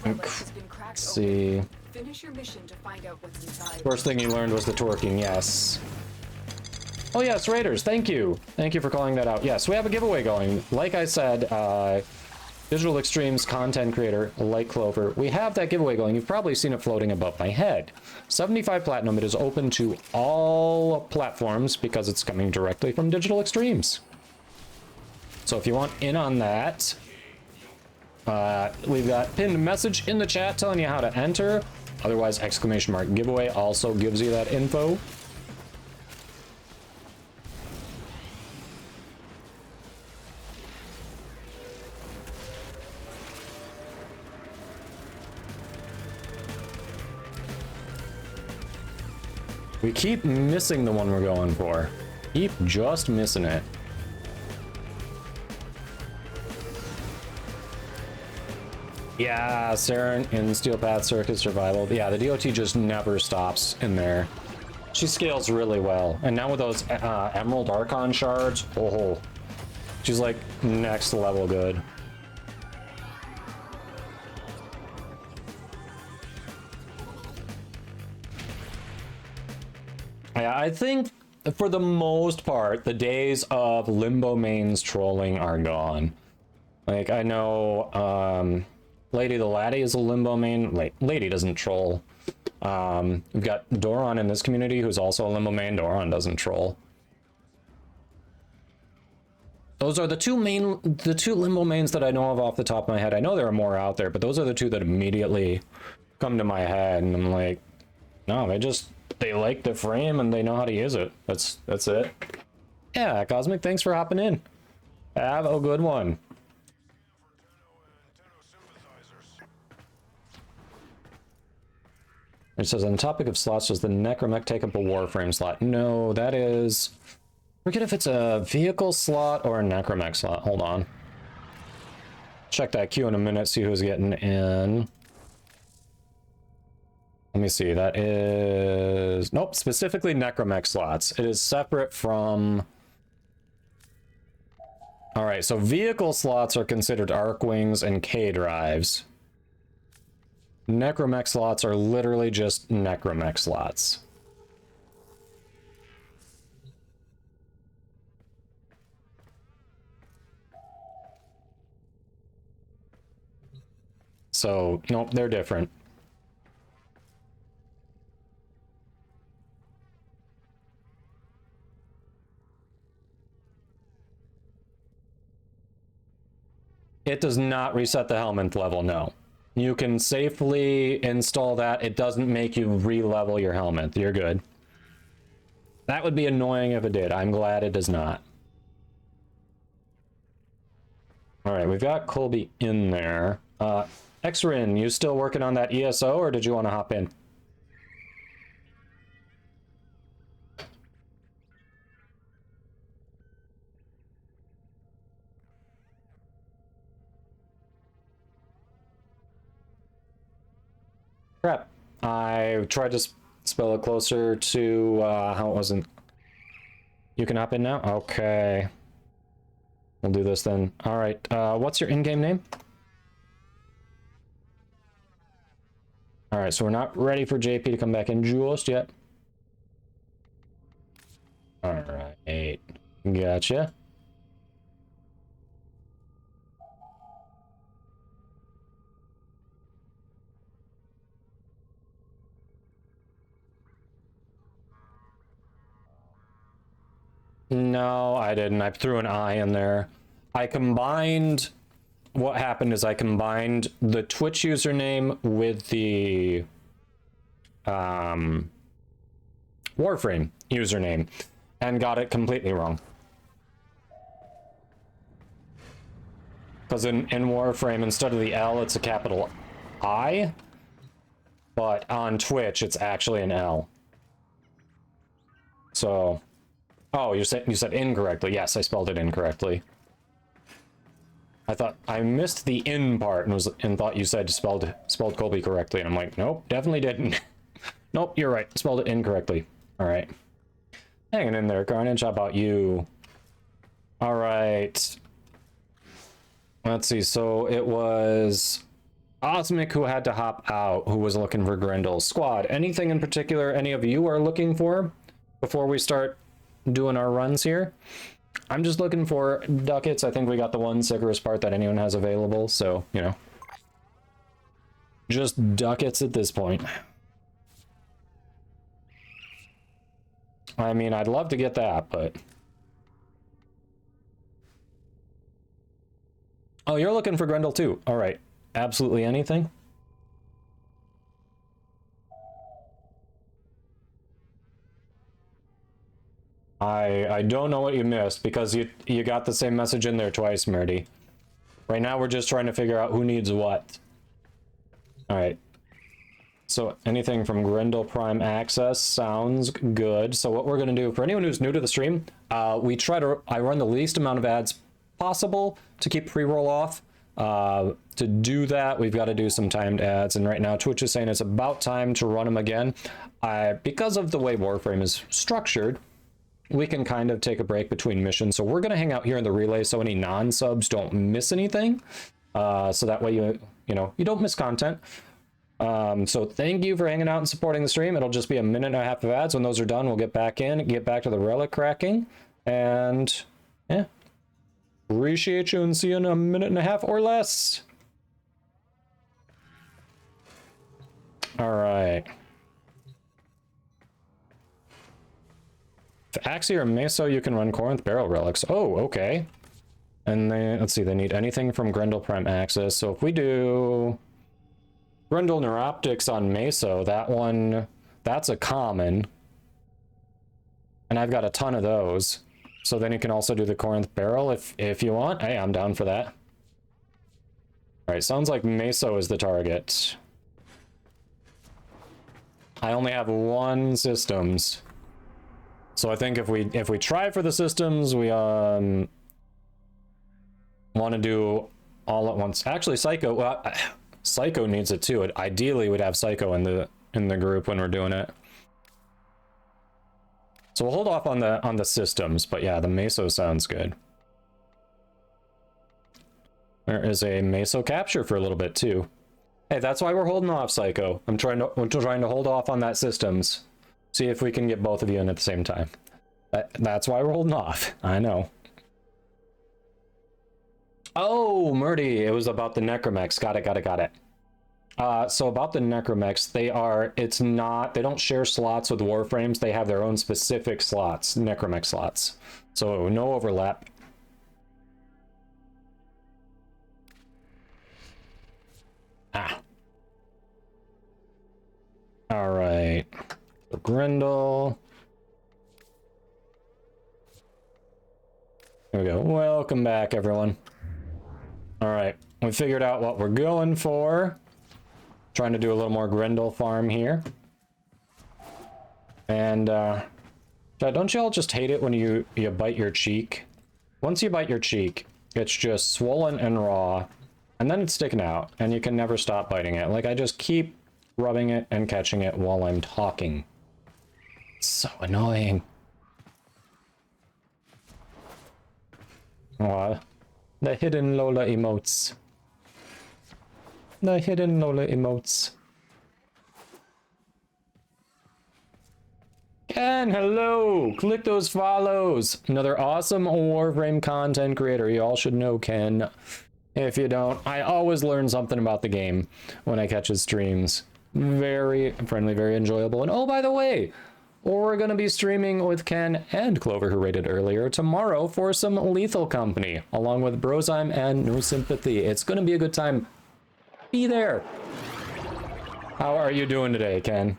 Let's see. Finish your mission to find out what's inside. First thing you learned was the twerking, yes. Oh yes, Raiders, thank you. Thank you for calling that out. Yes, we have a giveaway going. Like I said, Digital Extremes content creator like Clover, we have that giveaway going. You've probably seen it floating above my head. 75 Platinum, it is open to all platforms because it's coming directly from Digital Extremes. So if you want in on that, we've got pinned message in the chat telling you how to enter. Otherwise, ! giveaway also gives you that info. We keep missing the one we're going for. Keep just missing it. Yeah, Saren in Steel Path Circuit Survival. Yeah, the DOT just never stops in there. She scales really well. And now with those Emerald Archon shards, oh, she's like next level good. Yeah, I think for the most part, the days of Limbo mains trolling are gone. Like, I know, Lady the Laddie is a Limbo main. Lady doesn't troll. We've got Doron in this community who's also a Limbo main. Doron doesn't troll. Those are the two Limbo mains that I know of off the top of my head. I know there are more out there, but those are the two that immediately come to my head, and I'm like, no, they like the frame and they know how to use it. That's it. Yeah, Cosmic, thanks for hopping in. Have a good one. It says, on the topic of slots, does the Necromech take up a Warframe slot? No, that is... Forget if it's a vehicle slot or a Necromech slot. Hold on. Check that queue in a minute, see who's getting in. Let me see, that is... Nope, specifically Necromech slots. It is separate from... Alright, so vehicle slots are considered Arcwings and K-drives. Necromech slots are literally just Necromech slots. So, nope, they're different. It does not reset the helmet level, no. You can safely install that. It doesn't make you re-level your helmet. You're good. That would be annoying if it did. I'm glad it does not. Alright, we've got Colby in there. Xrin, you still working on that ESO, or did you want to hop in? Crap. I tried to spell it closer to how it wasn't. You can hop in now? Okay. We'll do this then. Alright, what's your in-game name? Alright, so we're not ready for JP to come back in just yet. Alright. Gotcha. No, I didn't. I threw an I in there. I combined... What happened is I combined the Twitch username with the Warframe username and got it completely wrong. Because in Warframe, instead of the L, it's a capital I, but on Twitch, it's actually an L. So... Oh, you said incorrectly. Yes, I spelled it incorrectly. I thought I missed the in part and thought you said spelled Colby correctly, and I'm like, nope, definitely didn't. Nope, you're right. Spelled it incorrectly. All right. Hanging in there, Carnage. How about you? All right. Let's see. So it was Osmic who had to hop out, who was looking for Grendel. Squad, anything in particular any of you are looking for before we start doing our runs here? I'm just looking for ducats. I think we got the one Sicarus part that anyone has available, so, you know. Just ducats at this point. I mean, I'd love to get that, but... Oh, you're looking for Grendel too. All right. Absolutely anything. I don't know what you missed because you got the same message in there twice, Murdy. Right now we're just trying to figure out who needs what. All right. So anything from Grendel Prime Access sounds good. So what we're going to do, for anyone who's new to the stream, I run the least amount of ads possible to keep pre-roll off. To do that, we've got to do some timed ads, and right now Twitch is saying it's about time to run them again. Because of the way Warframe is structured, we can kind of take a break between missions, so we're going to hang out here in the relay so any non-subs don't miss anything, so that way you don't miss content. So thank you for hanging out and supporting the stream. It'll just be a minute and a half of ads. When those are done, we'll get back in, get back to the relic cracking, and yeah. Appreciate you and see you in a minute and a half or less. All right. If Axie or Meso, you can run Corinth Barrel Relics. Oh, okay. And then, let's see, they need anything from Grendel Prime Access. So if we do Grendel Neuroptics on Meso, that one, that's a common. And I've got a ton of those. So then you can also do the Corinth Barrel if you want. Hey, I'm down for that. All right, sounds like Meso is the target. I only have one systems. So I think if we try for the systems, we want to do all at once. Actually, Psycho, well, Psycho needs it too. Ideally, we'd have Psycho in the group when we're doing it. So we'll hold off on the systems, but yeah, the Meso sounds good. There is a Meso capture for a little bit too. Hey, that's why we're holding off, Psycho. We're trying to hold off on that systems. See if we can get both of you in at the same time. That's why we're holding off. I know. Oh, Murdy, it was about the Necromex. Got it. So about the Necromex, they don't share slots with Warframes. They have their own specific slots, Necromex slots. So no overlap. All right. So Grendel. Here we go. Welcome back, everyone. All right. We figured out what we're going for. Trying to do a little more Grendel farm here. And don't y'all just hate it when you bite your cheek? Once you bite your cheek, it's just swollen and raw, and then it's sticking out, and you can never stop biting it. Like, I just keep rubbing it and catching it while I'm talking. It's so annoying. Aw, the hidden Lola emotes. The hidden Lola emotes. Ken, hello! Click those follows. Another awesome Warframe content creator. You all should know Ken. If you don't, I always learn something about the game when I catch his streams. Very friendly, very enjoyable. And oh, by the way, we're going to be streaming with Ken and Clover, who rated earlier, tomorrow for some Lethal Company, along with Brozime and NoSympathyy. It's going to be a good time. Be there. How are you doing today, Ken?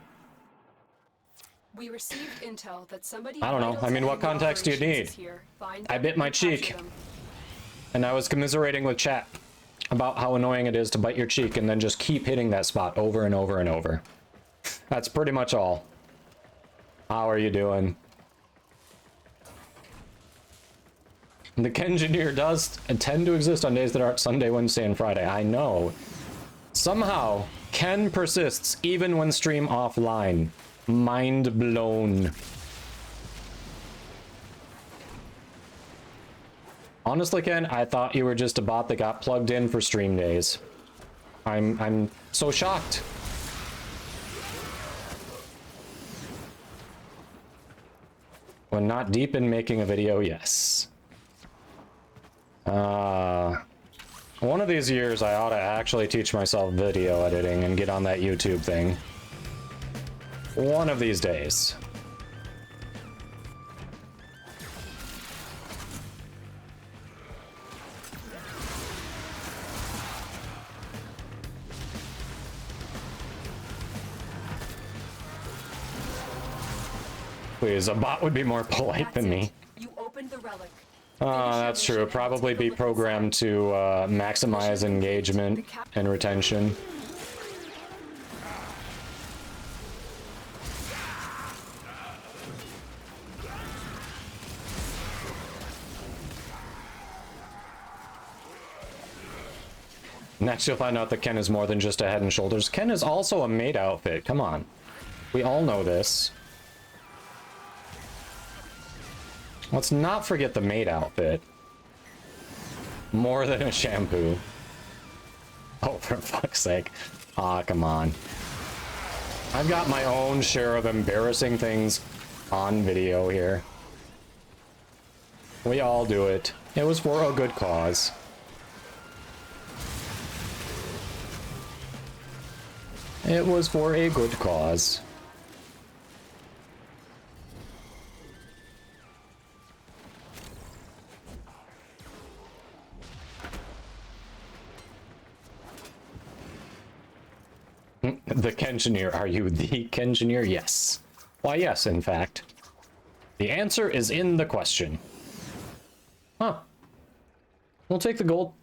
We received intel that somebody. I don't know. I mean, what context do you need? I bit my cheek. And I was commiserating with chat about how annoying it is to bite your cheek and then just keep hitting that spot over and over and over. That's pretty much all. How are you doing? The Kengineer does tend to exist on days that aren't Sunday, Wednesday, and Friday. I know. Somehow, Ken persists even when stream offline. Mind blown. Honestly, Ken, I thought you were just a bot that got plugged in for stream days. I'm so shocked. When not deep in making a video, yes. One of these years I ought to actually teach myself video editing and get on that YouTube thing. One of these days. Please, a bot would be more polite than me. You opened the relic. That's true. Probably be programmed to maximize engagement and retention. Next you'll find out that Ken is more than just a head and shoulders. Ken is also a maid outfit. Come on. We all know this. Let's not forget the maid outfit. More than a shampoo. Oh, for fuck's sake. Aw, come on. I've got my own share of embarrassing things on video here. We all do it. It was for a good cause. It was for a good cause. The Kengineer. Are you the Kengineer? Yes. Why, yes, in fact. The answer is in the question. Huh. We'll take the gold.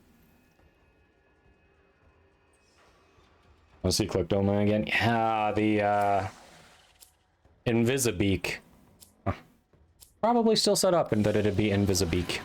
Let's see, click Doma again. Yeah, the Invisibeak. Huh. Probably still set up and that it'd be Invisibeak.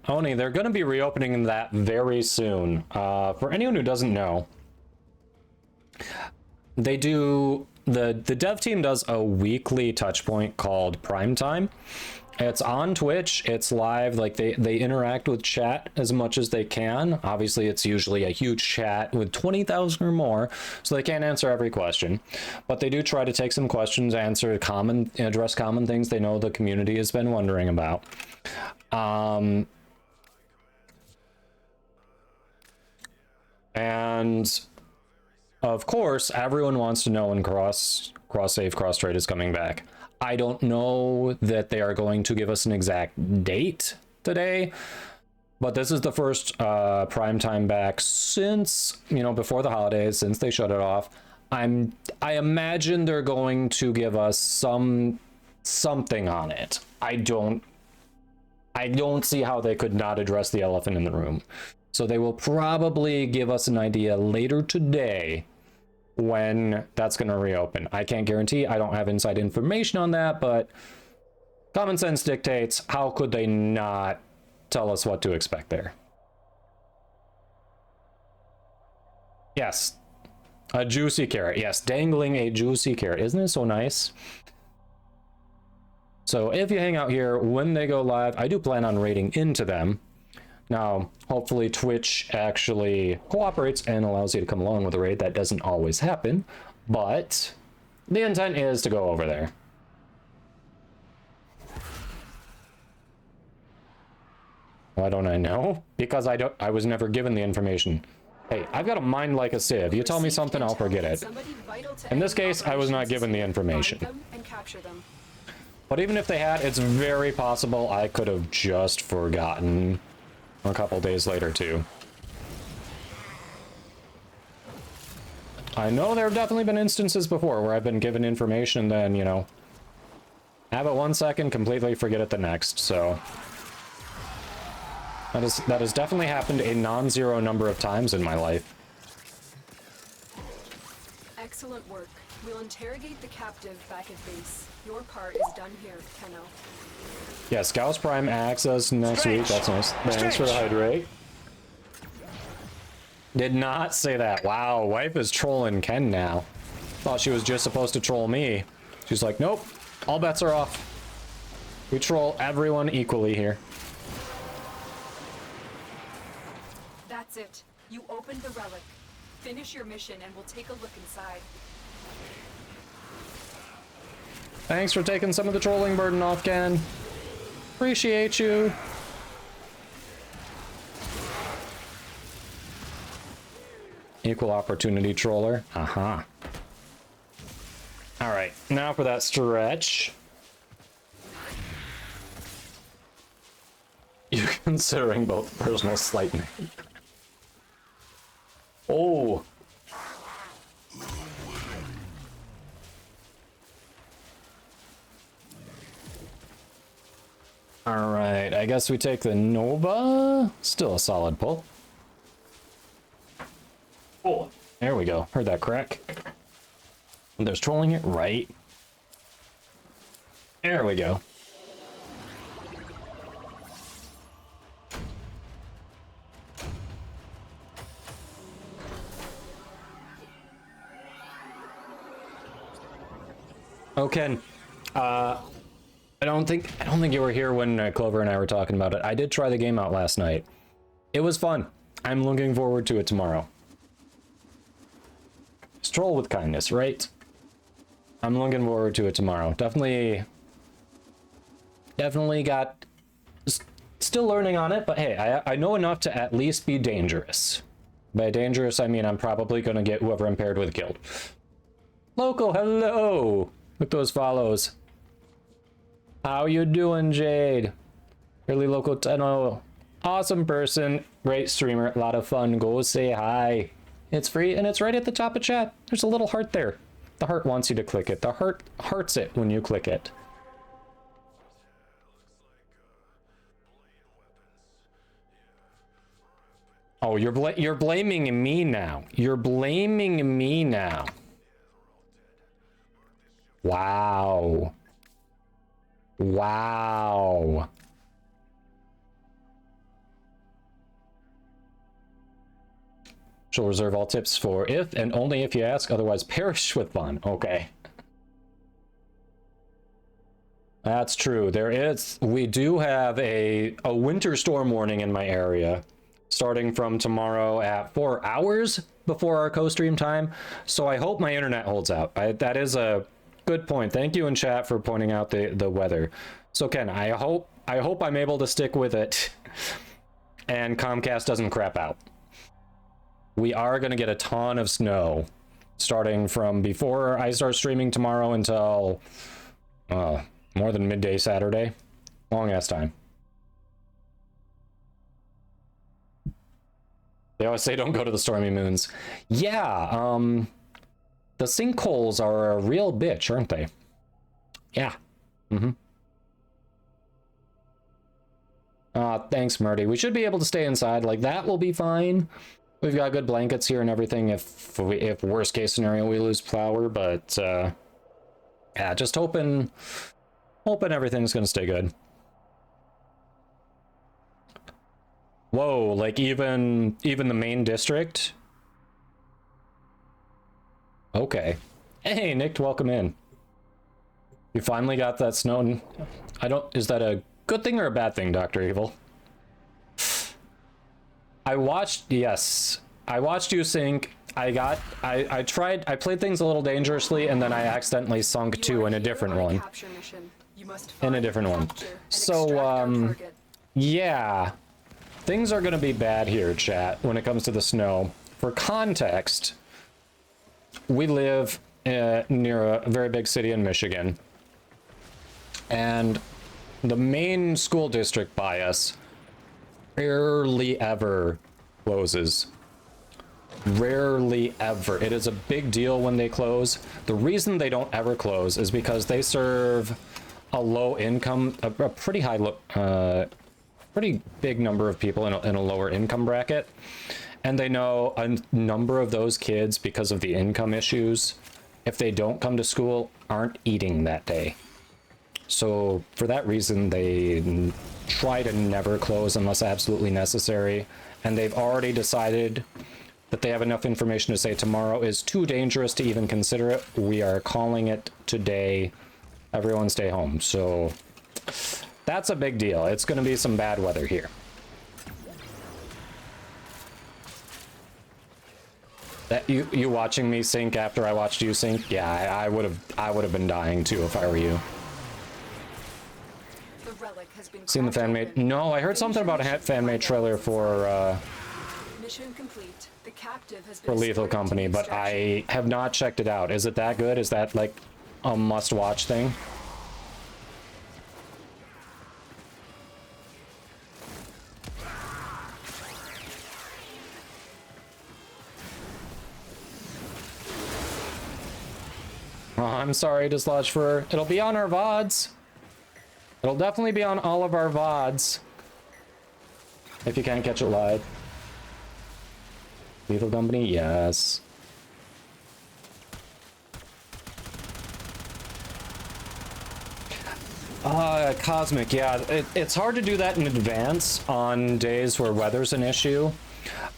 Oni, they're going to be reopening that very soon. For anyone who doesn't know, they do the dev team does a weekly touch point called Prime Time. It's on Twitch. It's live. Like they interact with chat as much as they can. Obviously, it's usually a huge chat with 20,000 or more, so they can't answer every question. But they do try to take some questions, address common things they know the community has been wondering about. And of course, everyone wants to know when cross save, cross trade is coming back. I don't know that they are going to give us an exact date today, but this is the first prime time back since, you know, before the holidays, since they shut it off. I imagine they're going to give us something on it. I don't see how they could not address the elephant in the room. So they will probably give us an idea later today when that's going to reopen. I can't guarantee. I don't have inside information on that, but common sense dictates. How could they not tell us what to expect there? Yes, a juicy carrot. Yes, dangling a juicy carrot. Isn't it so nice? So if you hang out here when they go live, I do plan on raiding into them. Now, hopefully Twitch actually cooperates and allows you to come along with a raid. That doesn't always happen, but the intent is to go over there. Why don't I know? Because I was never given the information. Hey, I've got a mind like a sieve. You tell me something, I'll forget it. In this case, I was not given the information. But even if they had, it's very possible I could have just forgotten a couple days later too. I know there have definitely been instances before where I've been given information, then, you know, Have it 1 second, completely forget it the next, so... That has definitely happened a non-zero number of times in my life. Excellent work. We'll interrogate the captive back at base. Your part is done here, Tenno. Yes, Gauss Prime access next week. That's nice. Thanks for the hydrate. Did not say that. Wow, wife is trolling Ken now. Thought she was just supposed to troll me. She's like, nope, all bets are off. We troll everyone equally here. That's it. You opened the relic. Finish your mission and we'll take a look inside. Thanks for taking some of the trolling burden off, Ken. Appreciate you. Equal opportunity troller. Uh-huh. All right, now for that stretch. You're considering both personal slightening. Oh. All right, I guess we take the Nova. Still a solid pull. Oh, there we go. Heard that crack. There's trolling it right. There we go. Oh, Ken. I don't think you were here when Clover and I were talking about it. I did try the game out last night. It was fun. I'm looking forward to it tomorrow. Stroll with kindness, right? I'm looking forward to it tomorrow. Definitely got... Still learning on it, but hey, I know enough to at least be dangerous. By dangerous, I mean I'm probably going to get whoever I'm paired with killed. Local, hello! With those follows. How you doing, Jade? Really local Tenno. Awesome person. Great streamer. A lot of fun. Go say hi. It's free and it's right at the top of chat. There's a little heart there. The heart wants you to click it. The heart hearts it when you click it. Oh, you're blaming me now. You're blaming me now. Wow. Wow. She'll reserve all tips for if and only if you ask, otherwise perish with fun. Okay. That's true. We do have a winter storm warning in my area, starting from tomorrow at 4 hours before our co-stream time. So I hope my internet holds out. That is a good point. Thank you in chat for pointing out the weather. So Ken, I hope I'm able to stick with it and Comcast doesn't crap out. We are going to get a ton of snow starting from before I start streaming tomorrow until more than midday Saturday. Long ass time. They always say don't go to the stormy moons. Yeah, the sinkholes are a real bitch, aren't they? Yeah. Mm-hmm. Thanks, Murdy. We should be able to stay inside. Like, that will be fine. We've got good blankets here and everything if worst case scenario we lose Flower, but yeah, just hoping everything's gonna stay good. Whoa, like even the main district? Okay. Hey, Nick, welcome in. You finally got that snow. Is that a good thing or a bad thing, Dr. Evil? I watched you sink. I played things a little dangerously and then I accidentally sunk two in a different one. So, yeah. Things are gonna be bad here, chat, when it comes to the snow. For context, we live near a very big city in Michigan. And the main school district by us rarely ever closes. Rarely ever. It is a big deal when they close. The reason they don't ever close is because they serve a low income, a pretty high, pretty big number of people in a lower income bracket, and they know a number of those kids, because of the income issues, if they don't come to school, aren't eating that day. So for that reason, they try to never close unless absolutely necessary, and they've already decided that they have enough information to say tomorrow is too dangerous to even consider it. We are calling it today. Everyone stay home. So that's a big deal. It's going to be some bad weather here. That you watching me sink after I watched you sink? Yeah, I would have been dying too if I were you. The relic has been Seen the fan-made? No, I heard something about a fan-made trailer for mission complete. The captive has been for Lethal escorted to Company, the but extraction. I have not checked it out. Is it that good? Is that like a must-watch thing? Oh, I'm sorry, Dislodge Fur. It'll be on our VODs. It'll definitely be on all of our VODs. If you can't catch it live. Lethal Company, yes. Cosmic, yeah. It's hard to do that in advance on days where weather's an issue.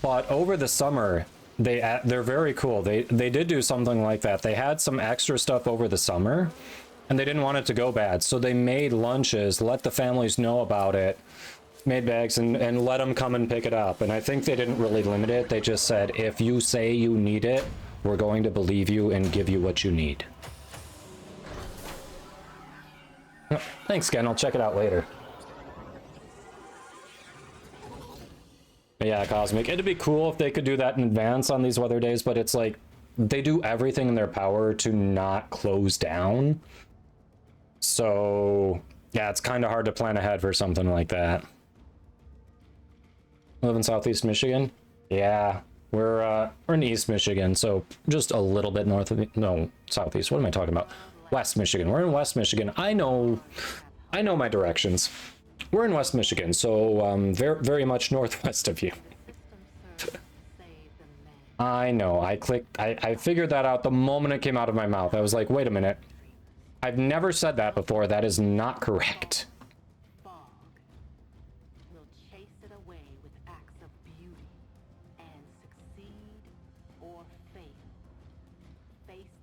But over the summer, they're very cool. They did do something like that. They had some extra stuff over the summer, and they didn't want it to go bad. So they made lunches, let the families know about it, made bags, and let them come and pick it up. And I think they didn't really limit it. They just said, if you say you need it, we're going to believe you and give you what you need. Thanks, Ken. I'll check it out later. But yeah, Cosmic. It'd be cool if they could do that in advance on these weather days, but it's like they do everything in their power to not close down. So yeah, it's kind of hard to plan ahead for something like that. Live in Southeast Michigan? Yeah, we're in East Michigan, so just a little bit north of no, Southeast. What am I talking about? West Michigan. We're in West Michigan. I know my directions. We're in West Michigan, so very, very much northwest of you. I know. I figured that out the moment it came out of my mouth. I was like, wait a minute. I've never said that before. That is not correct.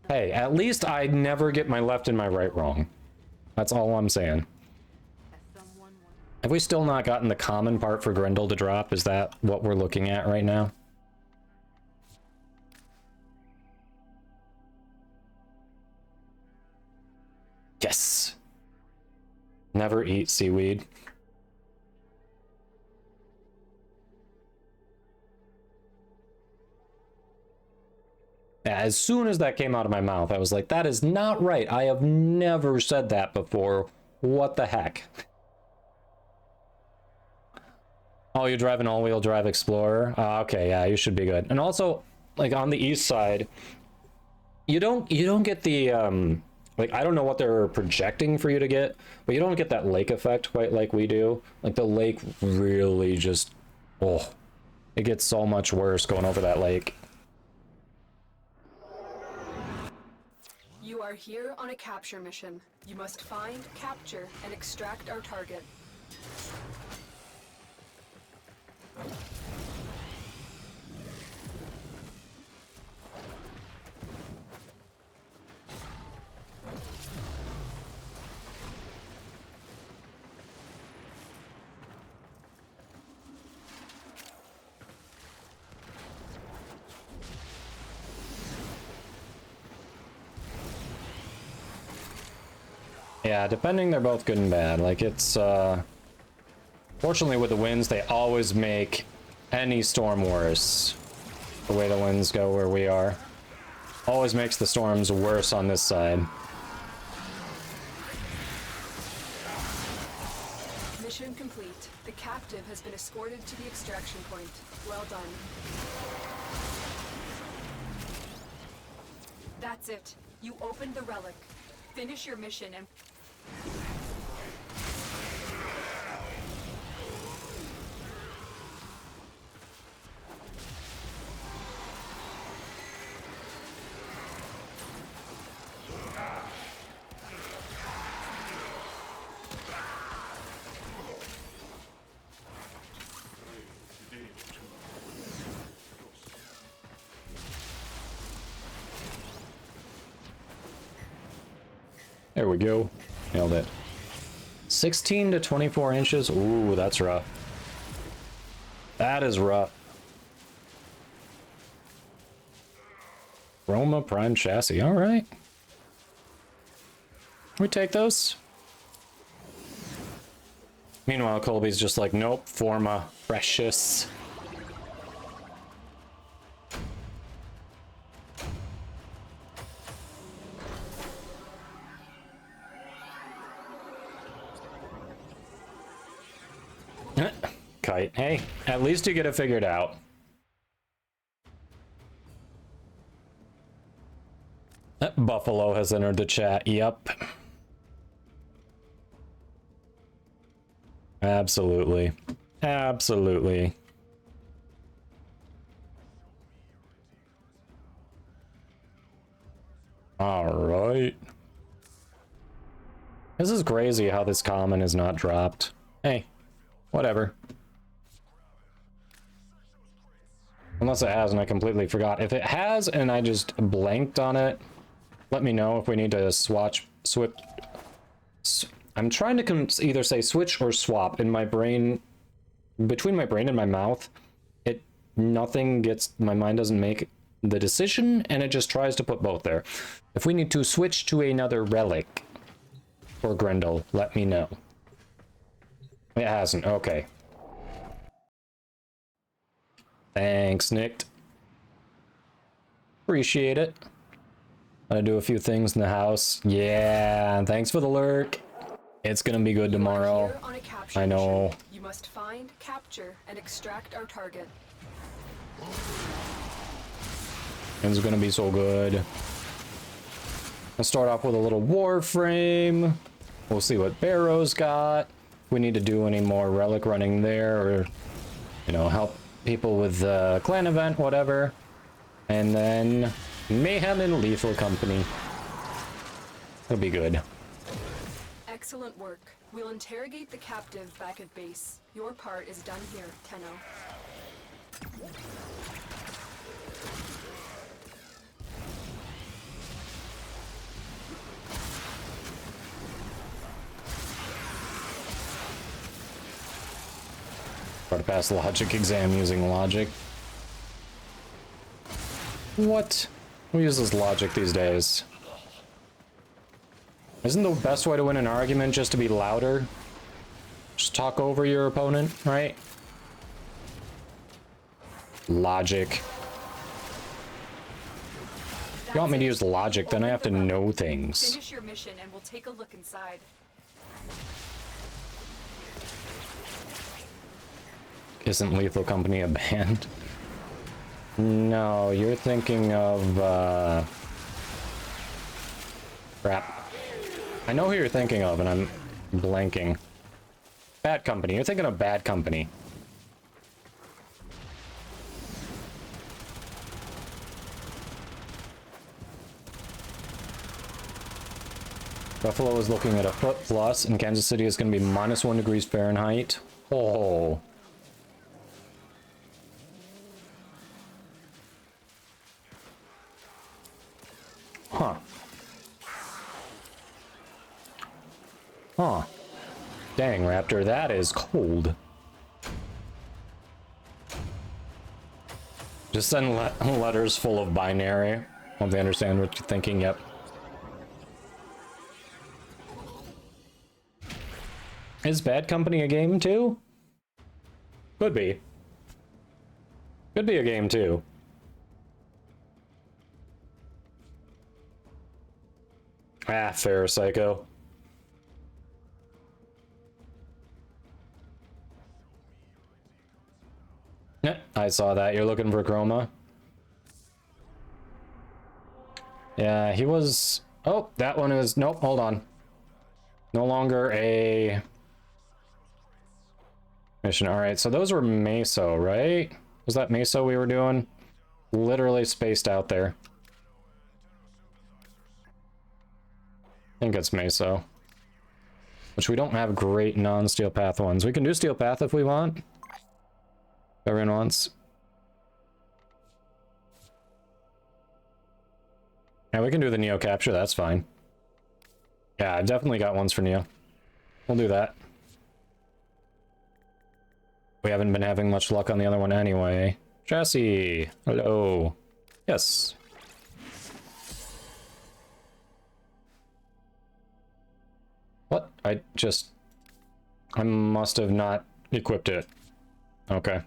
Hey, at least I never get my left and my right wrong. That's all I'm saying. Have we still not gotten the common part for Grendel to drop? Is that what we're looking at right now? Yes. Never eat seaweed. As soon as that came out of my mouth, I was like, that is not right. I have never said that before. What the heck? Oh, you're driving all-wheel drive Explorer? Okay, yeah, you should be good. And also, like, on the east side, you don't get the, like, I don't know what they're projecting for you to get, but you don't get that lake effect quite like we do. Like, the lake really just, oh, it gets so much worse going over that lake. You are here on a capture mission. You must find, capture, and extract our target. Yeah, depending, they're both good and bad. Like, it's, fortunately with the winds, they always make any storm worse. The way the winds go where we are. Always makes the storms worse on this side. Mission complete. The captive has been escorted to the extraction point. Well done. That's it. You opened the relic. Finish your mission and we go. Nailed it. 16 to 24 inches. Ooh, that's rough. That is rough. Roma Prime Chassis. All right. We take those. Meanwhile, Colby's just like, nope, Forma, precious. Kite. Hey, at least you get it figured out. Buffalo has entered the chat. Yep. Absolutely. Absolutely. All right. This is crazy how this common is not dropped. Hey, whatever. Unless it has and I completely forgot. If it has and I just blanked on it, let me know if we need to switch. I'm trying to either say switch or swap in my brain. Between my brain and my mouth, nothing gets, my mind doesn't make the decision, and it just tries to put both there. If we need to switch to another relic for Grendel, let me know. It hasn't. Okay. Thanks, Nick. Appreciate it. Gotta do a few things in the house. Yeah, thanks for the lurk. It's gonna be good tomorrow. I know. You must find, capture, and extract our target. It's gonna be so good. I'll start off with a little Warframe. We'll see what Barrow's got. If we need to do any more relic running there, or, you know, help people with the clan event, whatever. And then Mayhem and Lethal Company. It'll be good. Excellent work. We'll interrogate the captive back at base. Your part is done here, Tenno. Try to pass logic exam using logic. What? Who uses logic these days? Isn't the best way to win an argument just to be louder? Just talk over your opponent, right? Logic. If you want me to use logic, then I have to know things. Finish your mission and we'll take a look inside. Isn't Lethal Company a band? No, you're thinking of, crap. I know who you're thinking of, and I'm blanking. Bad Company. You're thinking of Bad Company. Buffalo is looking at a foot plus, and Kansas City is going to be -1 degrees Fahrenheit. Oh. Huh. Huh. Dang, Raptor, that is cold. Just send letters full of binary. Hope they understand what you're thinking, yep. Is Bad Company a game too? Could be. Could be a game too. Ah, fair, Psycho. Yeah, I saw that. You're looking for Chroma. Yeah, he was... Oh, that one is... Nope, hold on. No longer a... mission. Alright, so those were Meso, right? Was that Meso we were doing? Literally spaced out there. I think it's Meso. Which we don't have great non-steel path ones. We can do steel path if we want. Everyone wants. Yeah, we can do the Neo capture, that's fine. Yeah, I definitely got ones for Neo. We'll do that. We haven't been having much luck on the other one anyway. Chassis, hello. Yes. What? I must have not equipped it. Okay.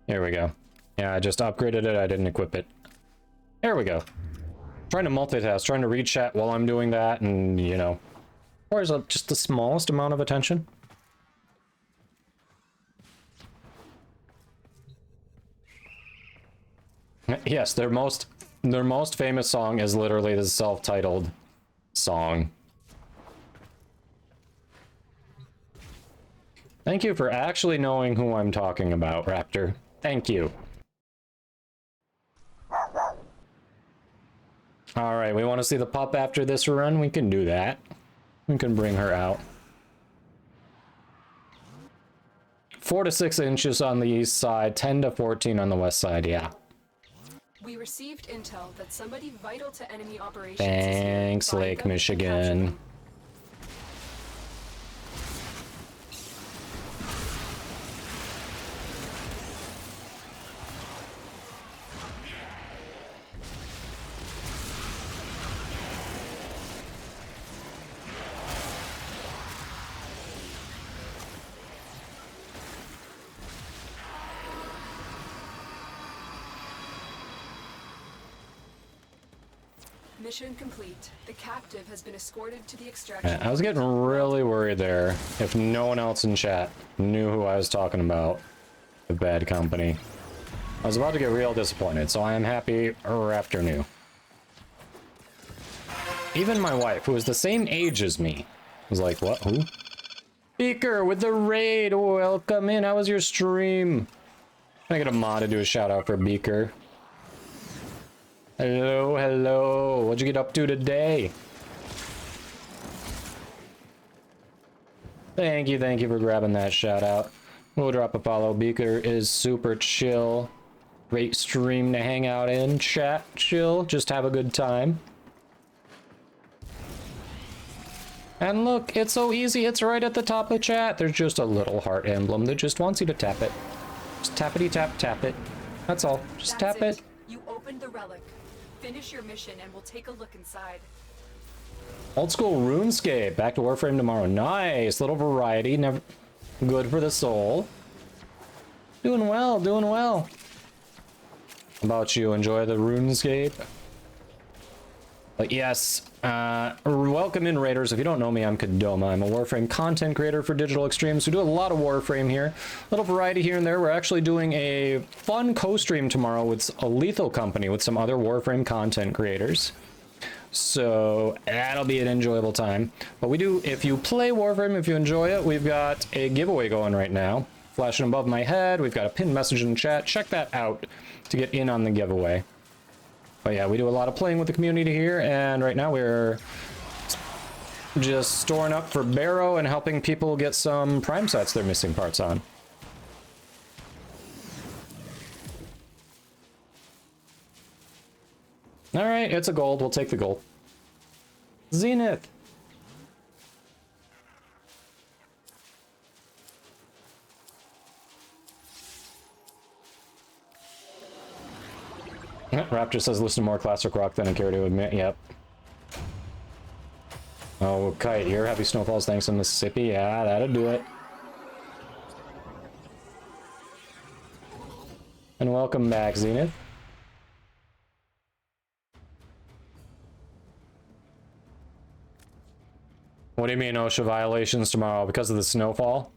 Here we go. Yeah, I just upgraded it, I didn't equip it. There we go. Trying to multitask, trying to read chat while I'm doing that, and, you know, requires just the smallest amount of attention. Yes, their most famous song is literally the self-titled song. Thank you for actually knowing who I'm talking about, Raptor. Thank you. Alright, we want to see the pup after this run? We can do that. We can bring her out. 4 to 6 inches on the east side, 10 to 14 on the west side, yeah. We received intel that somebody vital to enemy operations Thanks, is here. Lake Find them and capture Michigan. them. Mission complete. The captive has been escorted to the extraction. Yeah, I was getting really worried there if no one else in chat knew who I was talking about. The bad company. I was about to get real disappointed, so I am happy Raptor knew. Even my wife, who is the same age as me, was like, what? Who? Beaker with the raid! Welcome in. How was your stream? Can I get a mod to do a shout out for Beaker? Hello, hello. What'd you get up to today? Thank you for grabbing that shout out. We'll drop a follow. Beaker is super chill. Great stream to hang out in. Chat, chill, just have a good time. And look, it's so easy. It's right at the top of chat. There's just a little heart emblem that just wants you to tap it. Just tappity tap, tap it. That's all. Just tap it. You opened the relic. Finish your mission and we'll take a look inside. Old school RuneScape. Back to Warframe tomorrow. Nice. Little variety. Never good for the soul. Doing well, doing well. How about you? Enjoy the RuneScape? But yes, welcome in, Raiders. If you don't know me, I'm Kadoma. I'm a Warframe content creator for Digital Extremes. We do a lot of Warframe here. A little variety here and there. We're actually doing a fun co-stream tomorrow with a Lethal Company with some other Warframe content creators. So that'll be an enjoyable time. But we do, if you play Warframe, if you enjoy it, we've got a giveaway going right now. Flashing above my head. We've got a pinned message in the chat. Check that out to get in on the giveaway. But yeah, we do a lot of playing with the community here, and right now we're just storing up for Barrow and helping people get some prime sets they're missing parts on. Alright, it's a gold. We'll take the gold. Zenith! Raptor says listen to more classic rock than I care to admit. Yep. Oh, Kite, here, heavy snowfalls thanks to Mississippi. Yeah, that'll do it. And welcome back, Zenith. What do you mean OSHA violations tomorrow? Because of the snowfall?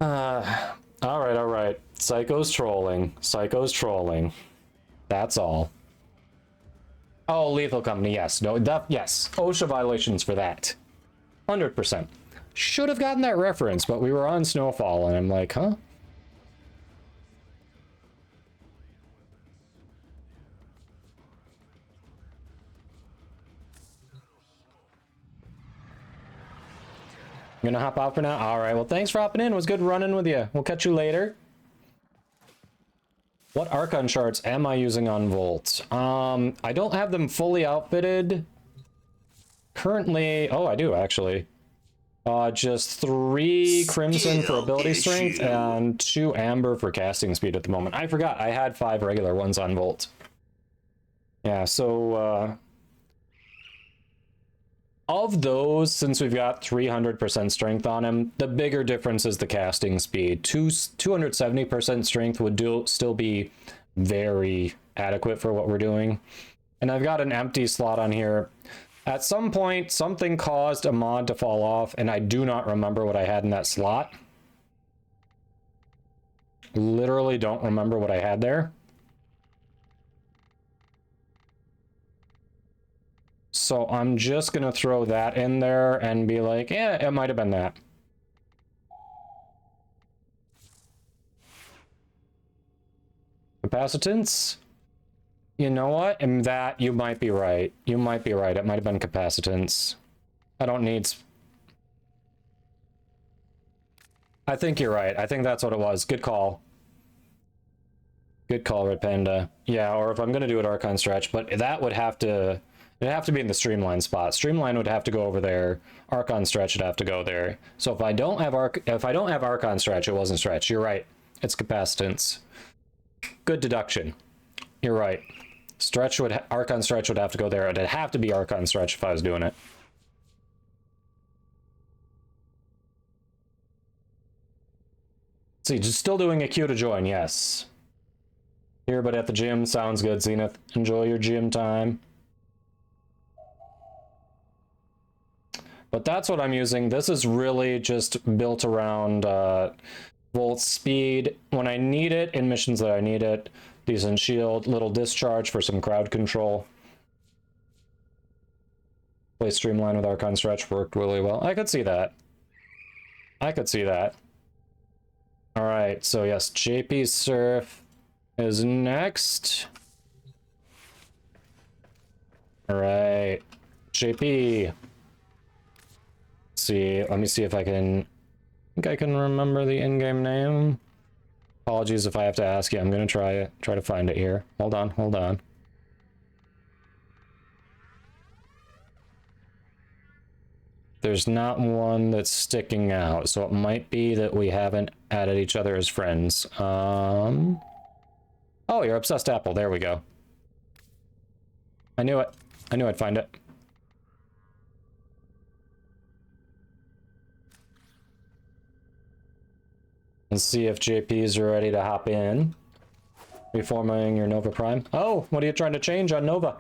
Alright, alright. Psycho's trolling. Psycho's trolling. That's all. Oh, Lethal Company, yes. No, yes. OSHA violations for that. 100%. Should have gotten that reference, but we were on Snowfall, and I'm like, huh? You gonna hop out for now? Alright, well thanks for hopping in. It was good running with you. We'll catch you later. What Archon shards am I using on Volt? I don't have them fully outfitted. Currently, oh, I do actually. Just 3 Crimson for ability strength and 2 Amber for casting speed at the moment. I forgot, I had 5 regular ones on Volt. Yeah, so, of those, since we've got 300% strength on him, the bigger difference is the casting speed. 270% strength would still be very adequate for what we're doing. And I've got an empty slot on here. At some point, something caused a mod to fall off, and I do not remember what I had in that slot. Literally don't remember what I had there. So I'm just gonna throw that in there and be like, yeah, it might have been that. Capacitance? You know what? And that, you might be right. You might be right. It might have been capacitance. I don't need... I think you're right. I think that's what it was. Good call. Good call, Red Panda. Yeah, or if I'm going to do it Archon Stretch, but that would have to... It'd have to be in the Streamline spot. Streamline would have to go over there. Archon Stretch would have to go there. So if I don't have Archon Stretch, it wasn't Stretch. You're right. It's capacitance. Good deduction. You're right. Archon Stretch would have to go there. It'd have to be Archon Stretch if I was doing it. See, just still doing a queue to join, yes. Here, but at the gym, sounds good, Zenith. Enjoy your gym time. But that's what I'm using. This is really just built around Volt speed when I need it, in missions that I need it. Decent shield, little discharge for some crowd control. Play Streamline with Archon Stretch worked really well. I could see that. I could see that. Alright, so yes, JP Surf is next. Alright, JP. Let's see, let me see if I can... I think I can remember the in-game name. Apologies if I have to ask you. I'm going to try to find it here. Hold on, hold on. There's not one that's sticking out, so it might be that we haven't added each other as friends. Oh, you're Obsessed Apple. There we go. I knew it. I knew I'd find it. Let's see if JP's are ready to hop in. Reforming your Nova Prime. Oh, what are you trying to change on Nova?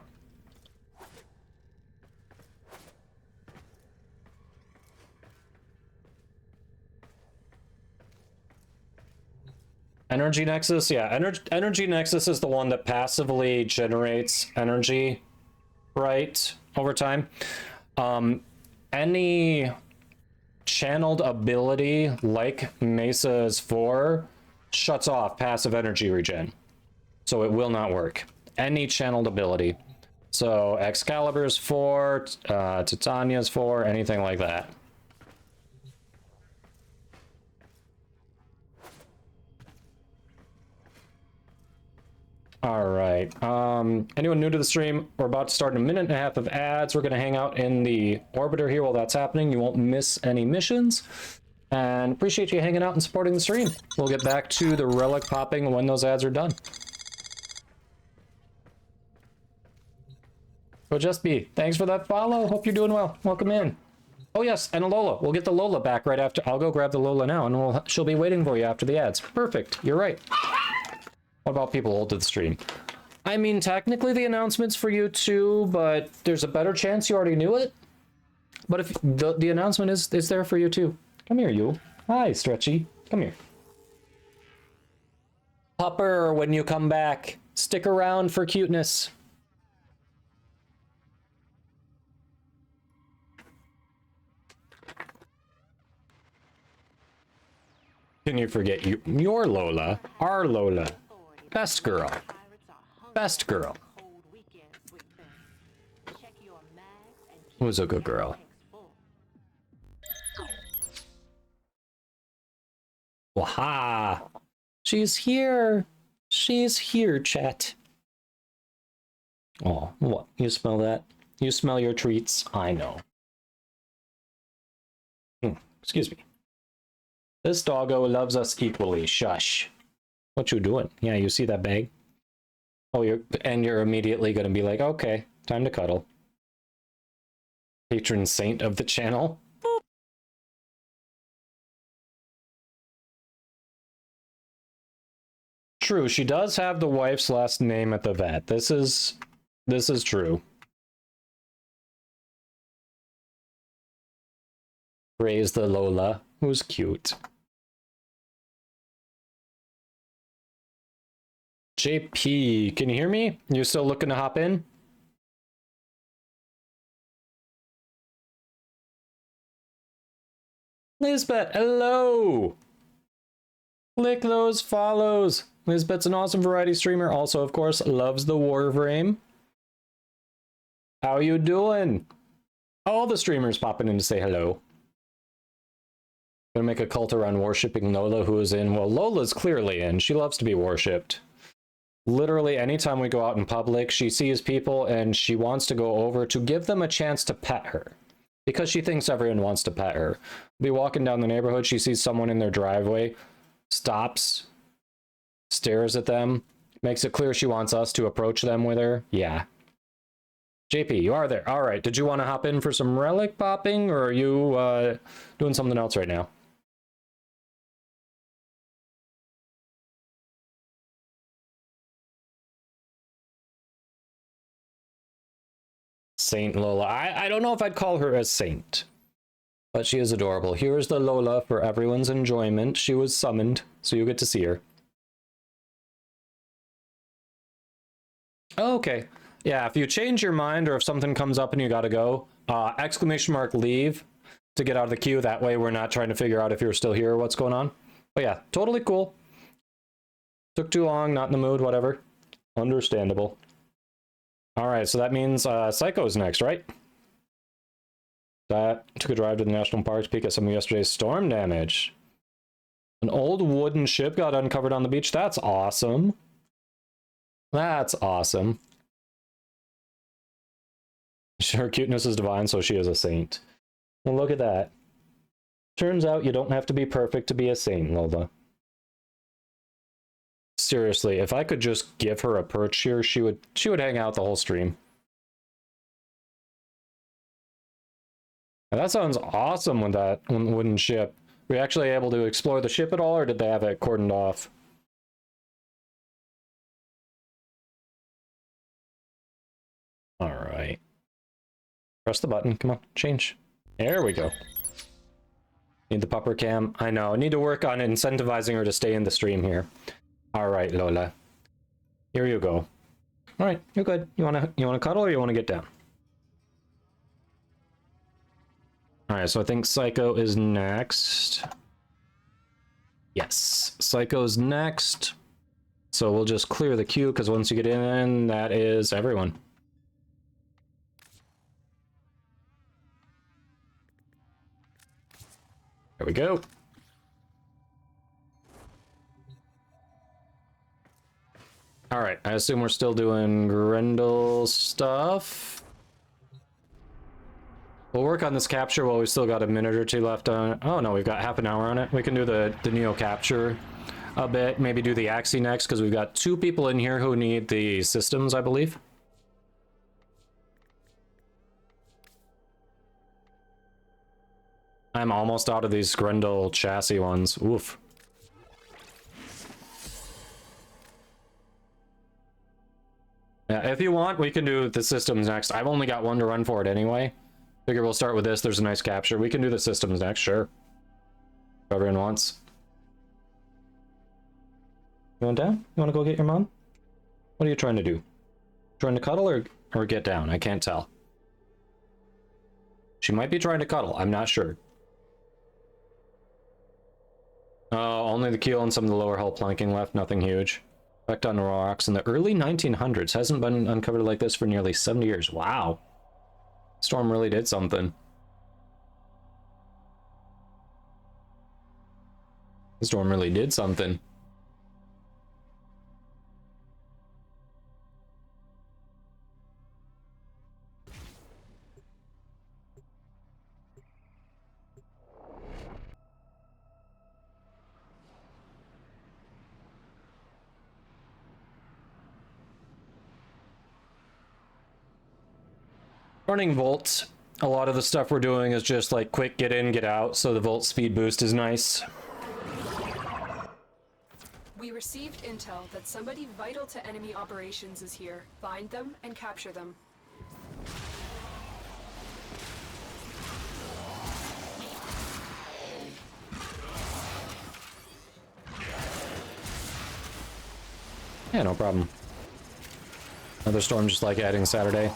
Energy Nexus? Yeah, Energy Nexus is the one that passively generates energy, right, over time. Any channeled ability like Mesa's 4 shuts off passive energy regen, so it will not work. Any channeled ability, so Excalibur's 4, Titania's 4, anything like that. All right. Anyone new to the stream? We're about to start in a minute and a half of ads. We're going to hang out in the orbiter here while that's happening. You won't miss any missions. And appreciate you hanging out and supporting the stream. We'll get back to the relic popping when those ads are done. So Just Be, thanks for that follow. Hope you're doing well. Welcome in. Oh yes, and a Lola. We'll get the Lola back right after. I'll go grab the Lola now, and she'll be waiting for you after the ads. Perfect. You're right. What about people old to the stream? I mean, technically the announcement's for you too, but there's a better chance you already knew it. But if the announcement is there for you too. Come here, you. Hi, Stretchy. Come here. Pupper, when you come back, stick around for cuteness. Can you forget your Lola, our Lola? Best girl. Best girl. Who's a good girl? Waha! She's here! She's here, chat. Oh, what? You smell that? You smell your treats? I know. Excuse me. This doggo loves us equally. Shush. What you doing? Yeah, you see that bag? Oh, you're immediately gonna be like, okay, time to cuddle. Patron saint of the channel. Boop. True, she does have the wife's last name at the vet. This is true. Praise the Lola, who's cute. JP, can you hear me? You still looking to hop in? Lisbeth, hello! Click those follows. Lisbeth's an awesome variety streamer. Also, of course, loves the Warframe. How you doing? All the streamers popping in to say hello. Gonna make a cult around worshipping Lola, who is in. Well, Lola's clearly in. She loves to be worshipped. Literally, anytime we go out in public, she sees people and she wants to go over to give them a chance to pet her. Because she thinks everyone wants to pet her. Be walking down the neighborhood, she sees someone in their driveway, stops, stares at them, makes it clear she wants us to approach them with her. Yeah. JP, you are there. All right. Did you want to hop in for some relic popping, or are you doing something else right now? Saint Lola. I don't know if I'd call her a saint, but she is adorable. Here's the Lola for everyone's enjoyment. She was summoned, so you get to see her. Okay. Yeah, if you change your mind or if something comes up and you gotta go, exclamation mark leave to get out of the queue. That way we're not trying to figure out if you're still here or what's going on. But yeah, totally cool. Took too long, not in the mood, whatever. Understandable. All right, so that means Psycho's next, right? That took a drive to the national park to peek at some of yesterday's storm damage. An old wooden ship got uncovered on the beach. That's awesome. That's awesome. Her cuteness is divine, so she is a saint. Well, look at that. Turns out you don't have to be perfect to be a saint, Lola. Seriously, if I could just give her a perch here, she would hang out the whole stream. Now, that sounds awesome with that wooden ship. Were you actually able to explore the ship at all, or did they have it cordoned off? All right. Press the button. Come on, change. There we go. Need the pupper cam. I know. I need to work on incentivizing her to stay in the stream here. All right, Lola. Here you go. All right, you're good. You wanna cuddle or you wanna get down? All right, so I think Psycho is next. Yes, Psycho's next. So we'll just clear the queue because once you get in, that is everyone. There we go. All right, I assume we're still doing Grendel stuff. We'll work on this capture while we've still got a minute or two left on it. Oh no, we've got half an hour on it. We can do the Neo capture a bit, maybe do the Axie next, because we've got 2 people in here who need the systems, I believe. I'm almost out of these Grendel chassis ones. Oof. Yeah, if you want, we can do the systems next. I've only got 1 to run for it anyway. Figure we'll start with this. There's a nice capture. We can do the systems next, sure. If everyone wants. You want down? You want to go get your mom? What are you trying to do? Trying to cuddle or get down? I can't tell. She might be trying to cuddle. I'm not sure. Oh, only the keel and some of the lower hull planking left. Nothing huge. Effect on rocks in the early 1900s. Hasn't been uncovered like this for nearly 70 years. Wow. Storm really did something. The storm really did something. Running volts. A lot of the stuff we're doing is just like quick get in, get out, so the volt speed boost is nice. We received intel that somebody vital to enemy operations is here. Find them and capture them. Yeah, no problem. Another storm just like adding Saturday.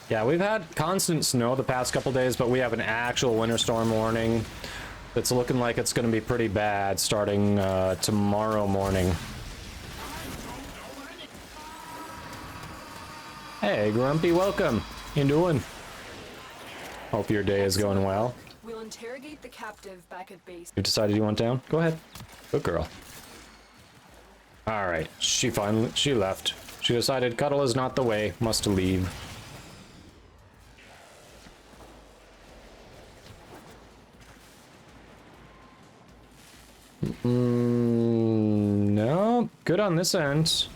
Yeah, we've had constant snow the past couple days, but we have an actual winter storm warning that's looking like it's going to be pretty bad starting tomorrow morning. Hey, Grumpy, welcome. You doing? Hope your day is going well. We'll interrogate the captive back at base. You decided you want down? Go ahead. Good girl. Alright, she left. She decided cuddle is not the way, must leave. No, good on this end.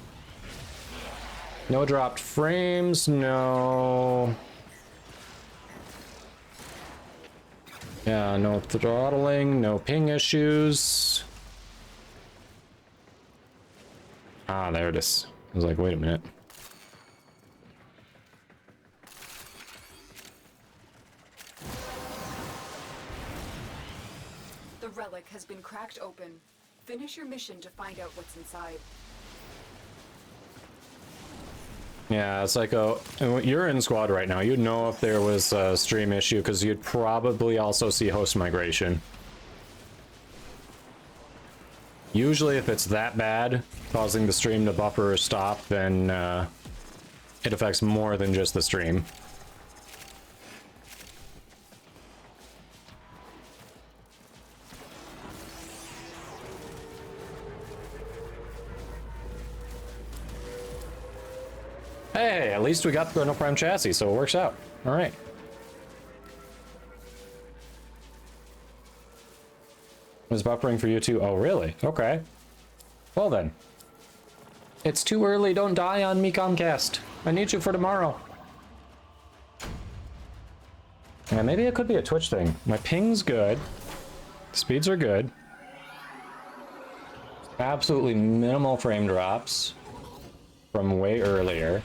No dropped frames, no. Yeah, no throttling, no ping issues. Ah, there it is. I was like, wait a minute. The relic has been cracked open. Finish your mission to find out what's inside. Yeah, Psycho, you're in squad right now. You'd know if there was a stream issue because you'd probably also see host migration. Usually if it's that bad, causing the stream to buffer or stop, then it affects more than just the stream. Hey, at least we got the Chrono Prime chassis, so it works out. All right. Was buffering for you too? Oh, really? Okay. Well then. It's too early. Don't die on me, Comcast. I need you for tomorrow. Yeah, maybe it could be a Twitch thing. My ping's good. Speeds are good. Absolutely minimal frame drops from way earlier.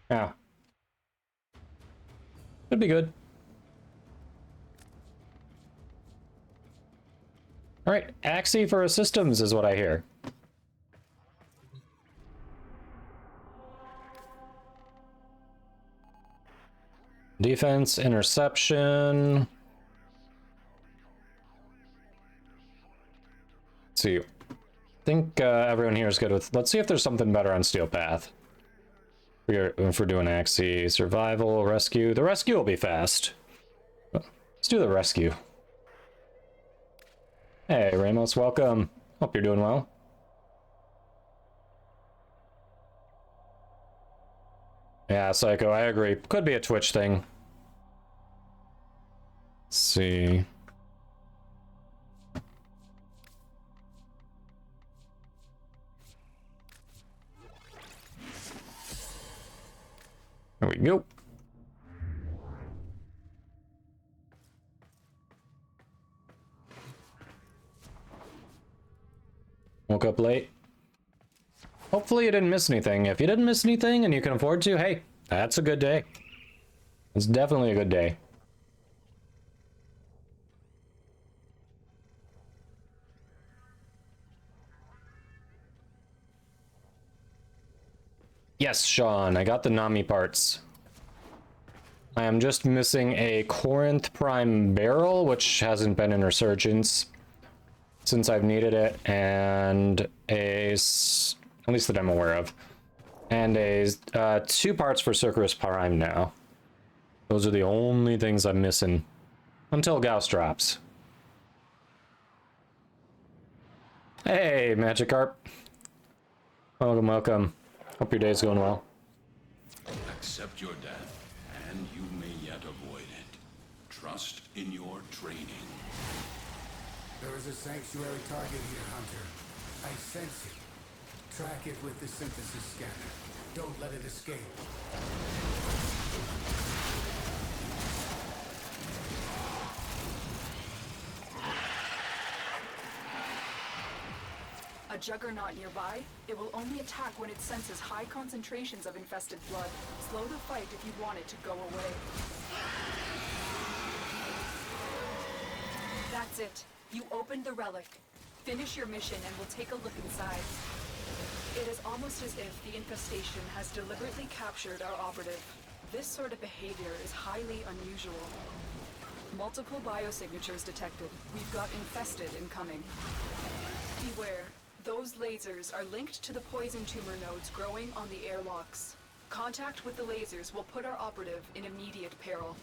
Yeah. Could be good. All right, Axie for systems is what I hear. Defense, interception. Let's see. I think everyone here is good with... Let's see if there's something better on Steel Path. If we're doing Axie, survival, rescue. The rescue will be fast. Let's do the rescue. Hey, Ramos, welcome. Hope you're doing well. Yeah, Psycho, I agree. Could be a Twitch thing. Let's see. There we go. Woke up late. Hopefully you didn't miss anything. If you didn't miss anything and you can afford to, hey, that's a good day. It's definitely a good day. Yes, Sean, I got the Nami parts. I am just missing a Corinth Prime barrel, which hasn't been in Resurgence since I've needed it, and at least that I'm aware of, and two parts for Cerberus Prime now. Those are the only things I'm missing until Gauss drops. Hey, Magikarp. Welcome, welcome. Hope your day's going well. Accept your death, and you may yet avoid it. Trust in your training. There is a sanctuary target here, Hunter. I sense it. Track it with the synthesis scanner. Don't let it escape. Juggernaut nearby. It will only attack when it senses high concentrations of infested blood. Slow the fight if you want it to go away. That's it. You opened the relic. Finish your mission and we'll take a look inside. It is almost as if the infestation has deliberately captured our operative. This sort of behavior is highly unusual. Multiple biosignatures detected. We've got infested incoming. Beware. Those lasers are linked to the poison tumor nodes growing on the airlocks. Contact with the lasers will put our operative in immediate peril.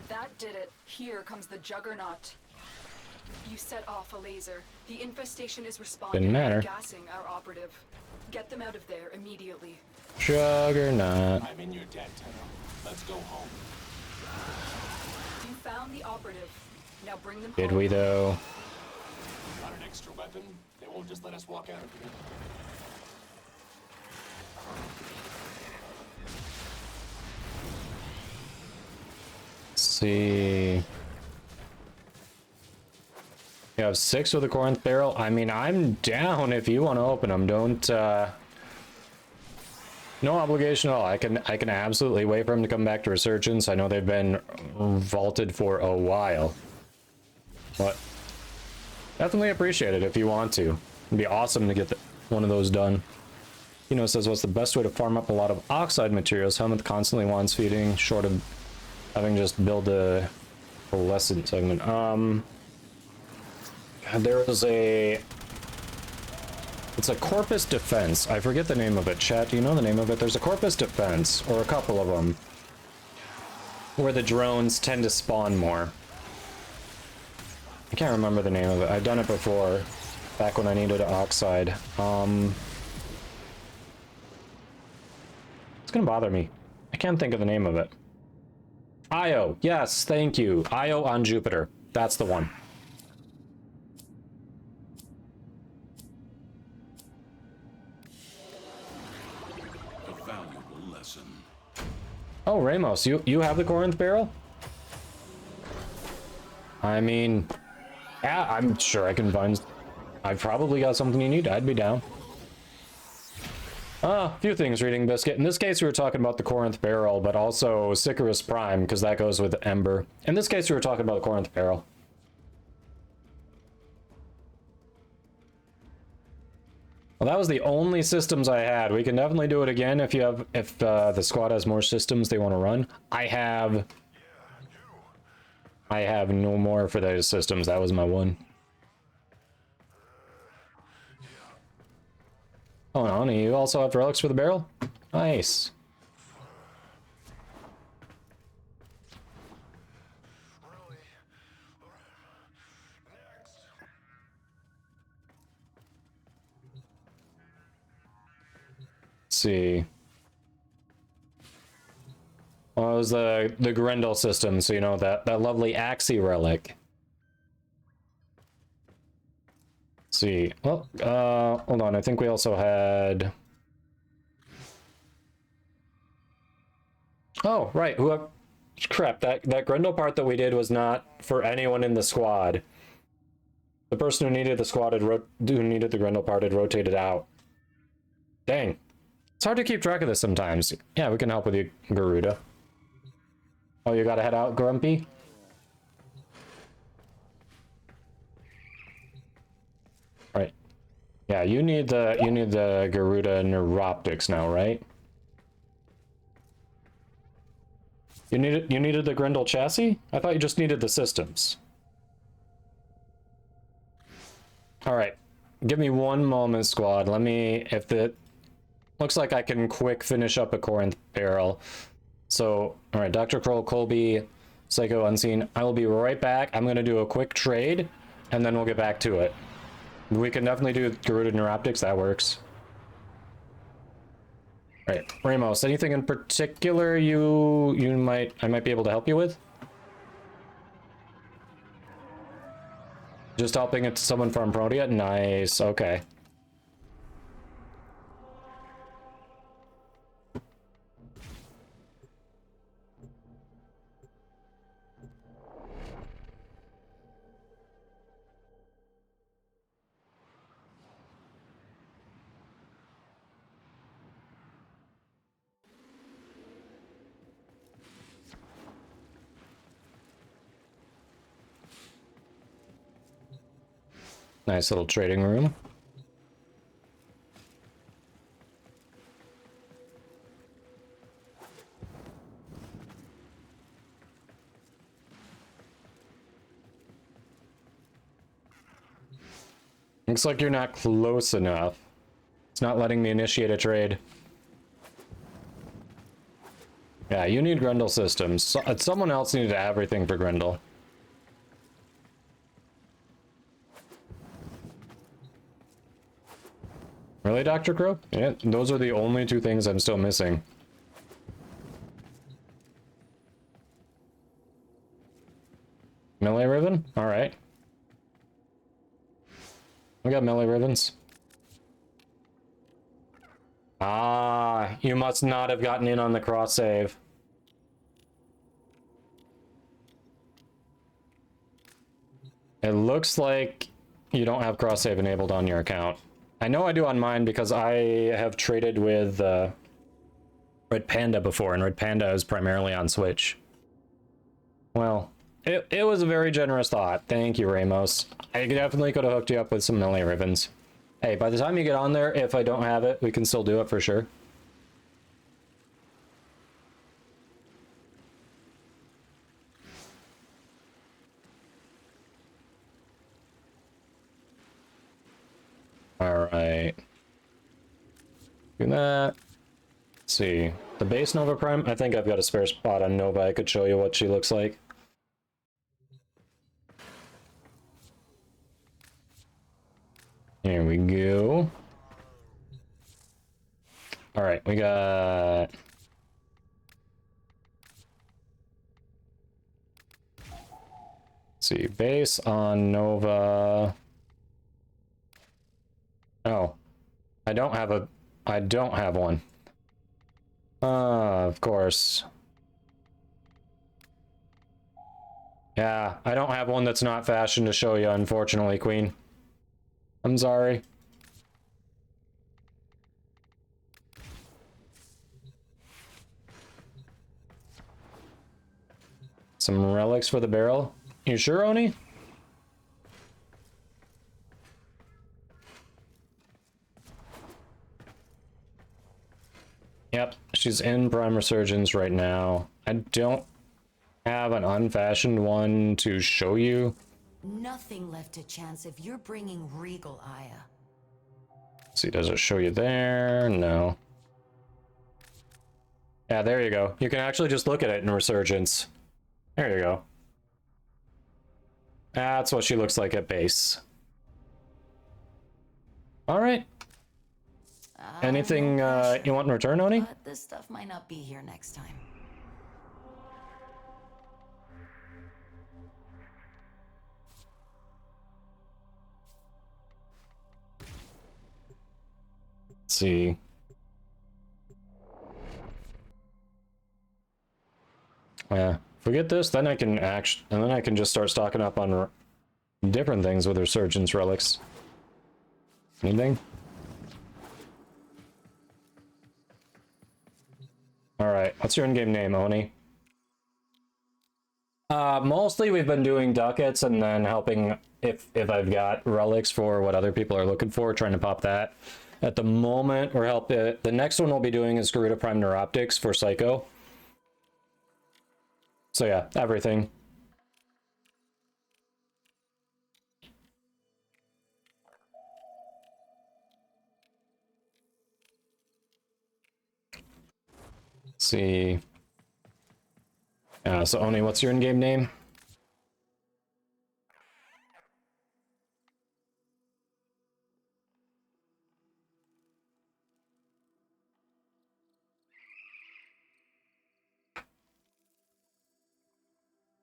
That did it. Here comes the Juggernaut. You set off a laser. The infestation is responding Didn't matter. and gassing our operative. Get them out of there immediately. Juggernaut. I'm in your debt, Tenno. Let's go home. You found the operative. Now bring them Did home. we though? Got an extra weapon? They won't just let us walk out of here. Let's see. You have 6 with a Corinth barrel. I mean, I'm down if you want to open them. Don't, no obligation at all. I can absolutely wait for them to come back to Resurgence. I know they've been vaulted for a while. But definitely appreciate it if you want to. It'd be awesome to get one of those done. Says, what's the best way to farm up a lot of oxide materials? Helmet constantly wants feeding, short of having just build a lesson segment. There was it's a Corpus Defense. I forget the name of it. Chat, do you know the name of it? There's a Corpus Defense, or a couple of them, where the drones tend to spawn more. I can't remember the name of it. I've done it before, back when I needed oxide. It's gonna bother me. I can't think of the name of it. Io. Yes, thank you. Io on Jupiter. That's the one. Oh, Ramos, you have the Corinth barrel? I mean, yeah, I'm sure I can find... I've probably got something you need. I'd be down. A few things, Reading Biscuit. In this case, we were talking about the Corinth barrel, but also Sicarus Prime, because that goes with Ember. In this case, we were talking about the Corinth barrel. Well, that was the only systems I had. We can definitely do it again if the squad has more systems they want to run. I have no more for those systems. That was my one. Oh, no, you also have relics for the barrel? Nice. See. Well, it was the Grendel system, so you know that lovely Axie relic. Let's see. Well, hold on. I think we also had. Oh, right. Crap. That Grendel part that we did was not for anyone in the squad. The person who needed the squad who needed the Grendel part had rotated out. Dang. It's hard to keep track of this sometimes. Yeah, we can help with you, Garuda. Oh, you gotta head out, Grumpy? Right. Yeah, you need the Garuda Neuroptics now, right? You needed the Grendel chassis? I thought you just needed the systems. Alright. Give me one moment, squad. Let me, looks like I can quick finish up a Corinth barrel. So, alright, Dr. Kroll, Colby, Psycho, Unseen. I will be right back. I'm gonna do a quick trade, and then we'll get back to it. We can definitely do Garuda Neuroptics, that works. Alright, Ramos, anything in particular I might be able to help you with? Just helping it to someone from Protea? Nice, okay. Nice little trading room. Looks like you're not close enough. It's not letting me initiate a trade. Yeah, you need Grendel systems. Someone else needed to have everything for Grendel. Really, Dr. Crow? Yeah, those are the only two things I'm still missing. Melee ribbon? Alright. We got melee ribbons. Ah, you must not have gotten in on the cross save. It looks like you don't have cross save enabled on your account. I know I do on mine because I have traded with Red Panda before, and Red Panda is primarily on Switch. Well, it was a very generous thought. Thank you, Ramos. I definitely could have hooked you up with some melee ribbons. Hey, by the time you get on there, if I don't have it, we can still do it for sure. Alright. Do that. Let's see. The base Nova Prime, I think I've got a spare spot on Nova. I could show you what she looks like. Here we go. Alright, we got... Let's see, base on Nova... Oh, I don't have one. Of course. Yeah, I don't have one that's not fashioned to show you, unfortunately, Queen. I'm sorry. Some relics for the barrel. You sure, Oni? Yep, she's in Prime Resurgence right now. I don't have an unfashioned one to show you. Nothing left to chance if you're bringing Regal Aya. See, does it show you there? No. Yeah, there you go. You can actually just look at it in Resurgence. There you go. That's what she looks like at base. All right. Anything you want in return, Oni? But this stuff might not be here next time. Let's see. Yeah, if we get this, then I can just start stocking up on different things with Resurgence relics. Anything? Alright, what's your in-game name, Oni? Mostly we've been doing ducats and then helping if I've got relics for what other people are looking for, trying to pop that. At the moment, we're helping. The next one we'll be doing is Garuda Prime Neuroptics for Psycho. So yeah, everything. Let's see. So Oni, what's your in-game name?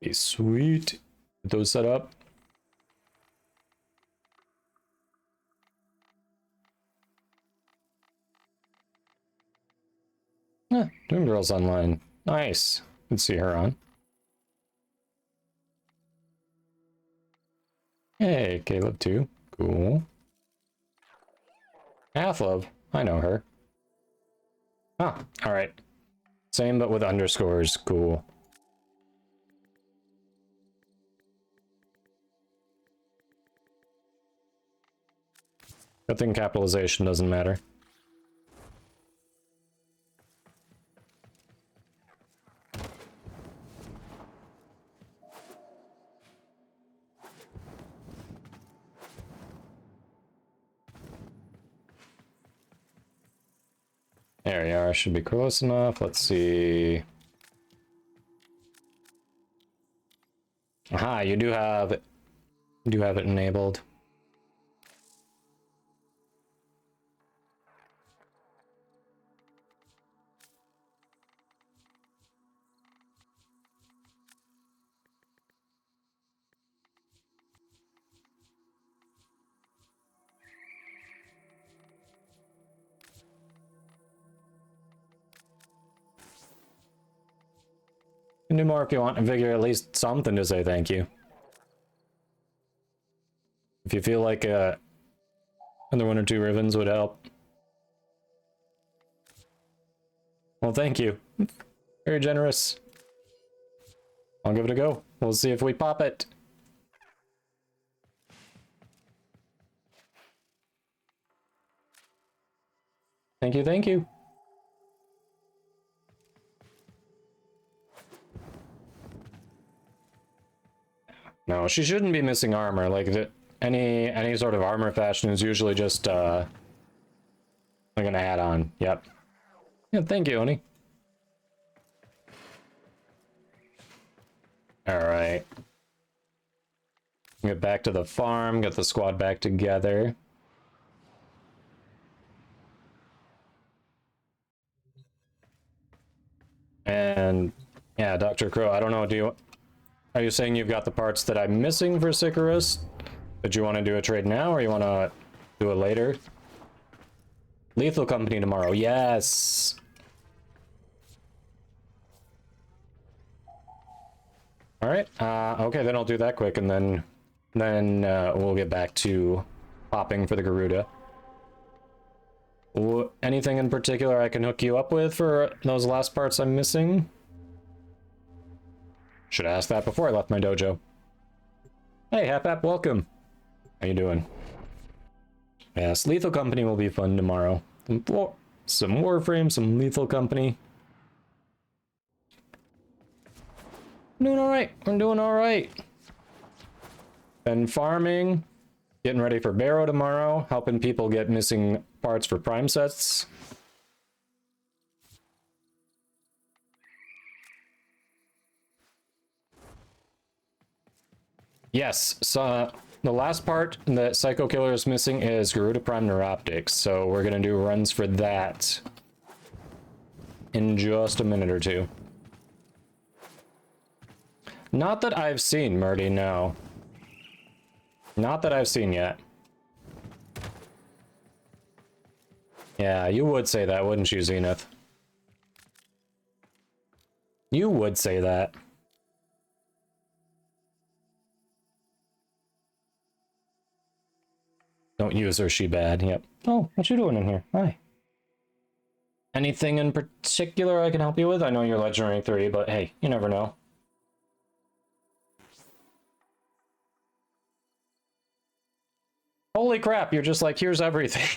Be sweet. Get those set up. Doing Girls Online. Nice. Can see her on. Hey, Caleb too. Cool. Athlove. I know her. Ah, alright. Same but with underscores. Cool. Good thing capitalization doesn't matter. There you are, should be close enough. Let's see. Aha, you do have it enabled. You can do more if you want and figure at least something to say thank you. If you feel like another 1 or 2 ribbons would help. Well, thank you. Very generous. I'll give it a go. We'll see if we pop it. Thank you, thank you. No, she shouldn't be missing armor. Like, any sort of armor fashion is usually just, like an add-on. Yep. Yeah, thank you, Oni. Alright. Get back to the farm, get the squad back together. And, yeah, Dr. Crow, I don't know, are you saying you've got the parts that I'm missing for Sicarus? Did you want to do a trade now, or you want to do it later? Lethal Company tomorrow, yes! Alright, okay, then I'll do that quick, and then we'll get back to popping for the Garuda. Anything in particular I can hook you up with for those last parts I'm missing? Should have asked that before I left my dojo. Hey, Hap, welcome. How you doing? Yes, Lethal Company will be fun tomorrow. Some Warframe, some Lethal Company. I'm doing alright. I'm doing alright. Then farming. Getting ready for Barrow tomorrow. Helping people get missing parts for prime sets. Yes, so the last part that Psycho Killer is missing is Garuda Prime Neuroptics, so we're gonna do runs for that in just a minute or two. Not that I've seen, Murdy, no. Not that I've seen yet. Yeah, you would say that, wouldn't you, Zenith? You would say that. Don't use her, she bad. Yep. Oh, what you doing in here? Hi. Anything in particular I can help you with? I know you're Legendary 3, but hey, you never know. Holy crap, you're just like, here's everything.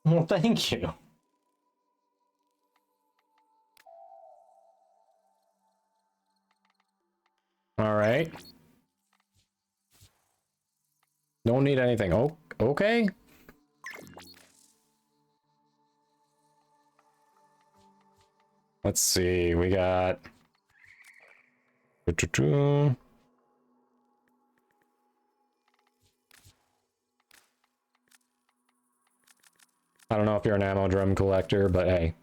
Well, thank you. All right. Don't need anything. Oh, okay. Let's see. We got. I don't know if you're an ammo drum collector, but hey.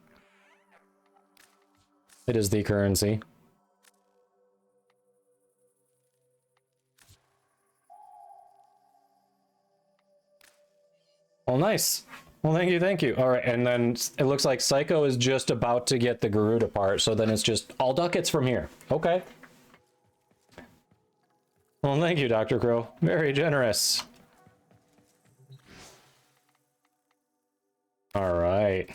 It is the currency. Well, nice. Well, thank you, thank you. All right, and then it looks like Psycho is just about to get the Garuda part, so then it's just all ducats from here. Okay. Well, thank you, Dr. Crow. Very generous. All right.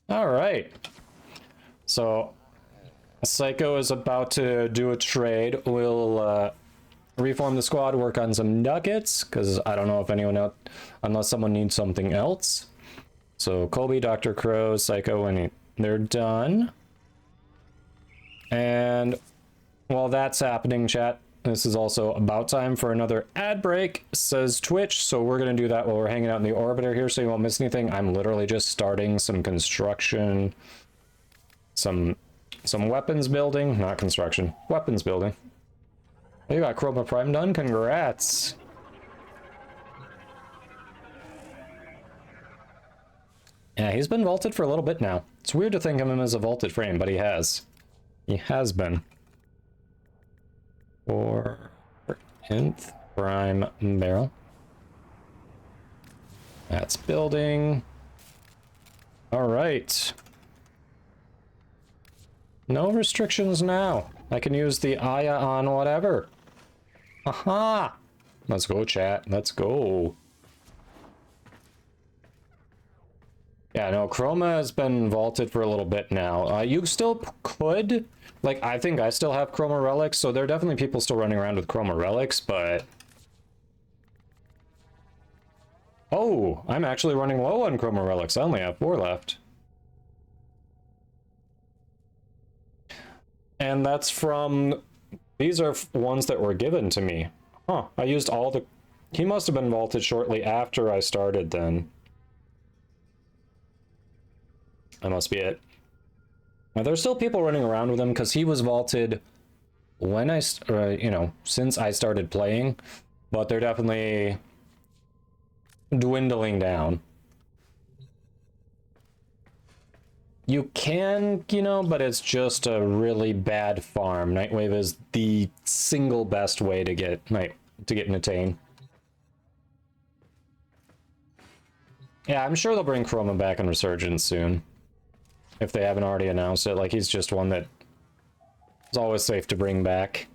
All right. So Psycho is about to do a trade. We'll reform the squad, work on some nuggets, because I don't know if anyone else, unless someone needs something else. So Colby, Dr. Crow, Psycho, and they're done. And while that's happening, chat, this is also about time for another ad break, says Twitch. So we're going to do that while we're hanging out in the orbiter here, so you won't miss anything. I'm literally just starting some construction, some weapons building, not construction, weapons building. You got Chroma Prime done, congrats. Yeah, he's been vaulted for a little bit now. It's weird to think of him as a vaulted frame, but he has. He has been. For nth prime barrel. That's building. All right. No restrictions now. I can use the Aya on whatever. Aha! Let's go, chat. Let's go. Yeah, no, Chroma has been vaulted for a little bit now. You still could, like, I think I still have Chroma relics, so there are definitely people still running around with Chroma relics, but... Oh, I'm actually running low on Chroma relics. I only have 4 left. And that's from... These are ones that were given to me. Huh, I used all the... He must have been vaulted shortly after I started then. That must be it. Now, there's still people running around with him because he was vaulted when you know, since I started playing, but they're definitely dwindling down. You can, you know, but it's just a really bad farm. Nightwave is the single best way to get Natane. Yeah, I'm sure they'll bring Chroma back in Resurgence soon. If they haven't already announced it. Like, he's just one that is always safe to bring back.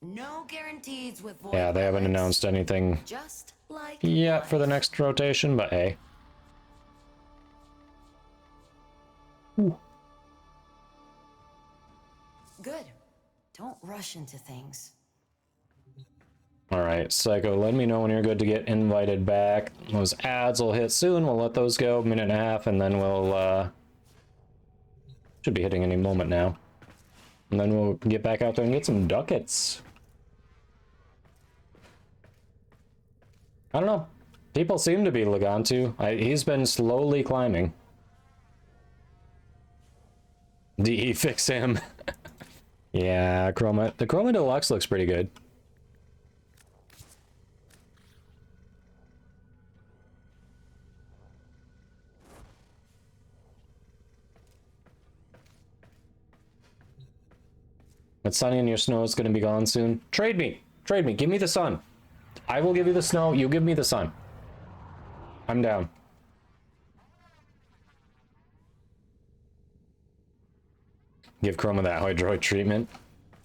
No guarantees with void. Yeah, they haven't announced anything just like yet for the next rotation, but hey. Ooh. Good. Don't rush into things. Alright, Psycho, let me know when you're good to get invited back. Those ads will hit soon. We'll let those go, 1.5 minutes, and then we'll, should be hitting any moment now. And then we'll get back out there and get some ducats. I don't know. People seem to be Legantu. He's been slowly climbing. DE fix him. Yeah, Chroma. The Chroma Deluxe looks pretty good. But Sunny and your snow is going to be gone soon. Trade me. Trade me. Give me the sun. I will give you the snow. You give me the sun. I'm down. Give Chroma that Hydroid treatment.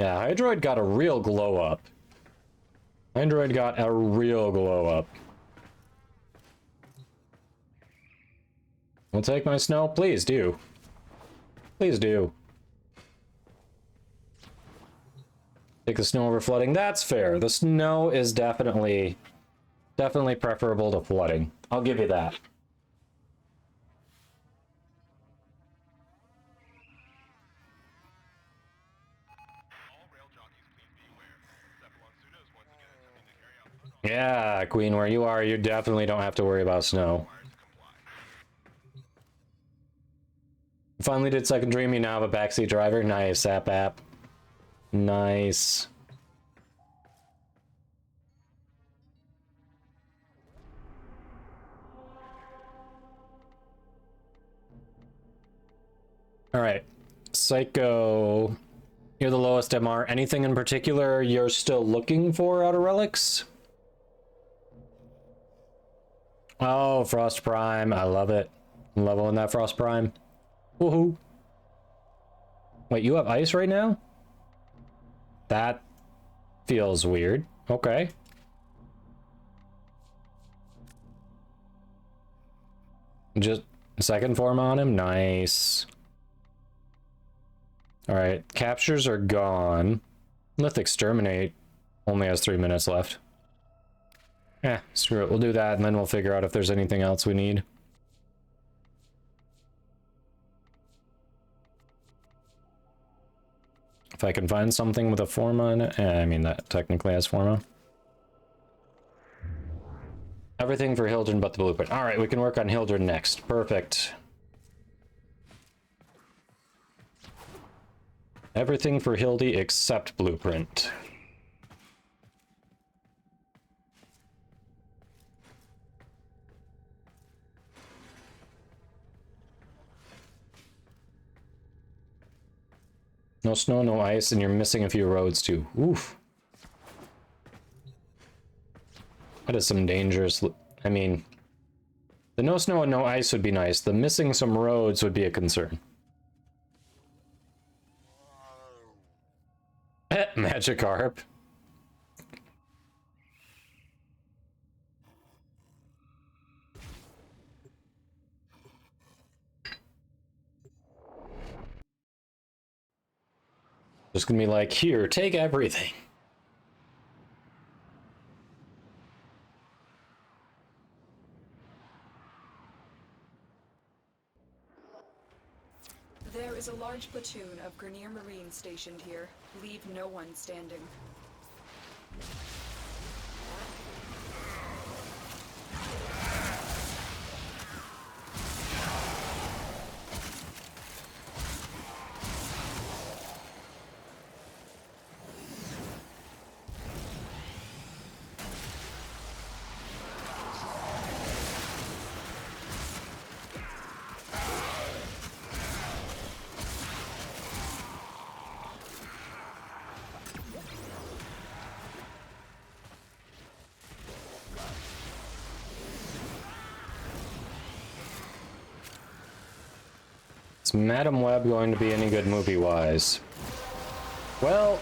Yeah, Hydroid got a real glow up. Hydroid got a real glow up. We'll take my snow. Please do. Please do. Take the snow over flooding. That's fair. The snow is definitely preferable to flooding. I'll give you that. Yeah, Queen, where you are, you definitely don't have to worry about snow. Finally did Second Dream. You now have a backseat driver. Nice, app. Nice. All right, Psycho, you're the lowest MR. Anything in particular you're still looking for out of relics? Oh, Frost Prime, I love it. I'm leveling that Frost Prime. Woohoo. Wait, you have ice right now? That feels weird. Okay. Second form on him. Nice. All right, captures are gone. Let's exterminate. Only has 3 minutes left. Yeah, screw it. We'll do that, and then we'll figure out if there's anything else we need. If I can find something with a forma in it. I mean, that technically has forma. Everything for Hildred but the blueprint. All right, we can work on Hildred next. Perfect. Everything for Hildy except blueprint. No snow, no ice, and you're missing a few roads too. Oof. That is some dangerous... I mean, the no snow and no ice would be nice. The missing some roads would be a concern. Magikarp. Just gonna be like, here, take everything. There is a large platoon of Kengineer Marines stationed here. Leave no one standing. Is Madam Web going to be any good movie-wise? Well,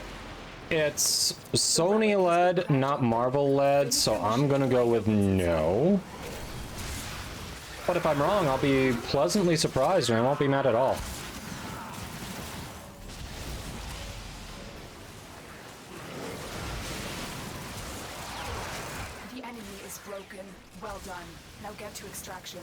it's Sony-led, not Marvel-led, so I'm gonna go with no. But if I'm wrong, I'll be pleasantly surprised and I won't be mad at all. The enemy is broken. Well done. Now get to extraction.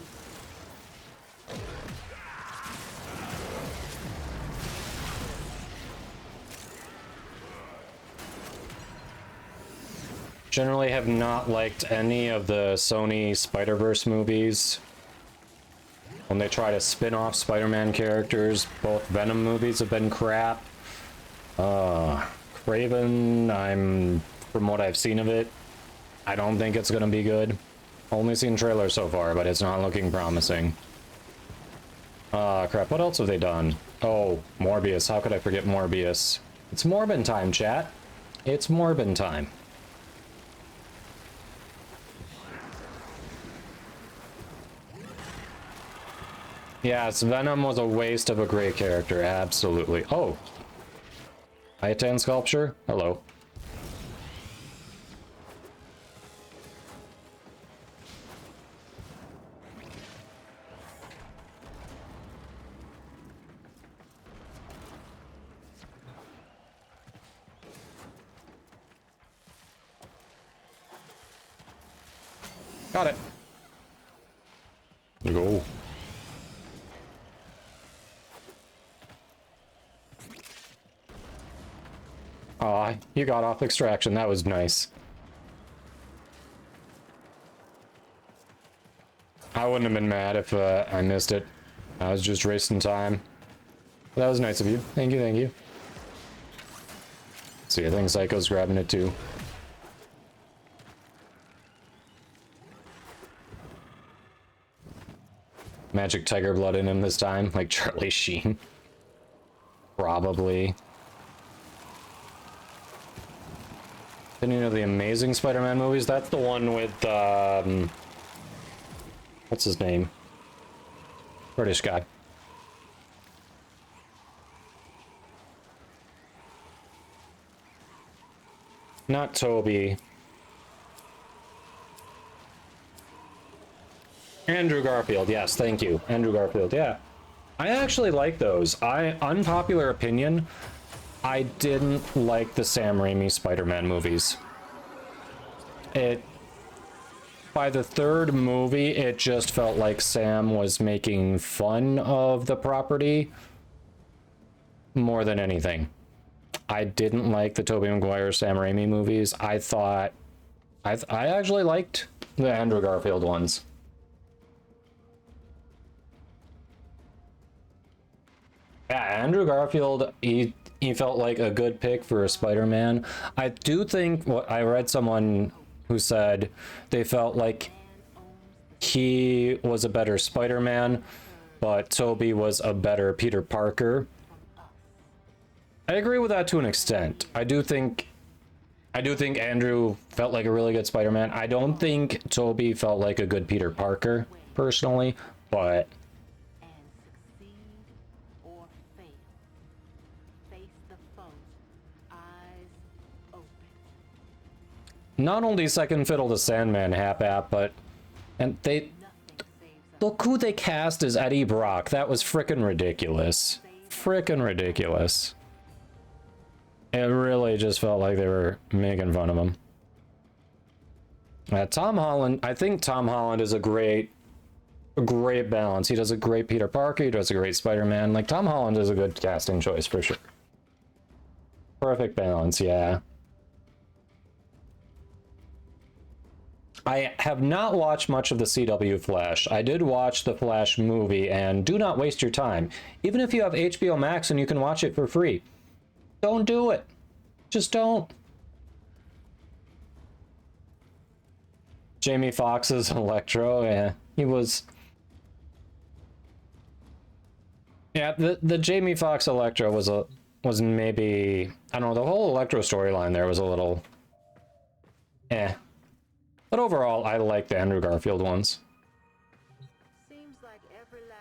Generally have not liked any of the Sony Spider-Verse movies. When they try to spin off Spider-Man characters, both Venom movies have been crap. Kraven, from what I've seen of it, I don't think it's gonna be good. Only seen trailers so far, but it's not looking promising. Crap, what else have they done? Oh, Morbius, how could I forget Morbius? It's Morbin time, chat. It's Morbin time. Yes, Venom was a waste of a great character, absolutely. Oh! Itan sculpture? Hello. Got it. There you go. Aw, you got off extraction. That was nice. I wouldn't have been mad if I missed it. I was just wasting time. That was nice of you. Thank you, thank you. See, I think Psycho's grabbing it too. Magic tiger blood in him this time, like Charlie Sheen. Probably. Opinion of the Amazing Spider-Man movies? That's the one with, what's his name? British guy. Not Toby. Andrew Garfield, yes, thank you. Andrew Garfield, yeah. I actually like those. Unpopular opinion, I didn't like the Sam Raimi Spider-Man movies. By the third movie, it just felt like Sam was making fun of the property more than anything. I didn't like the Tobey Maguire Sam Raimi movies. I actually liked the Andrew Garfield ones. Yeah, Andrew Garfield, he felt like a good pick for a Spider-Man. I do think, I read someone who said they felt like he was a better Spider-Man, but Tobey was a better Peter Parker. I agree with that to an extent. I do think Andrew felt like a really good Spider-Man. I don't think Tobey felt like a good Peter Parker, personally, but not only second fiddle to Sandman Hap-Ap, but look who they cast as Eddie Brock. That was frickin' ridiculous. Frickin' ridiculous. It really just felt like they were making fun of him. Tom Holland, I think Tom Holland is a great balance. He does a great Peter Parker, he does a great Spider-Man. Like, Tom Holland is a good casting choice for sure. Perfect balance, yeah. I have not watched much of the CW Flash. I did watch the Flash movie, and do not waste your time. Even if you have HBO Max and you can watch it for free, don't do it. Just don't. Jamie Foxx's Electro, yeah, he was. Yeah, the Jamie Foxx Electro was maybe, I don't know, the whole Electro storyline there was a little, eh. But overall, I like the Andrew Garfield ones.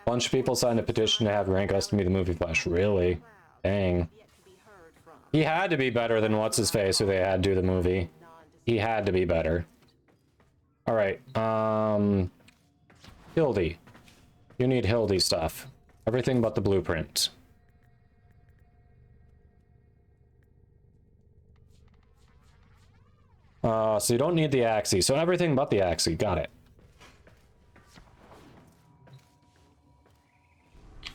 Bunch of people signed a petition to have Grant Gustin be the movie Flash. Really? Dang. He had to be better than What's-His-Face, who they had do the movie. He had to be better. Alright, Hildy. You need Hildy stuff. Everything but the blueprint. So you don't need the Axie. So everything but the Axie. Got it.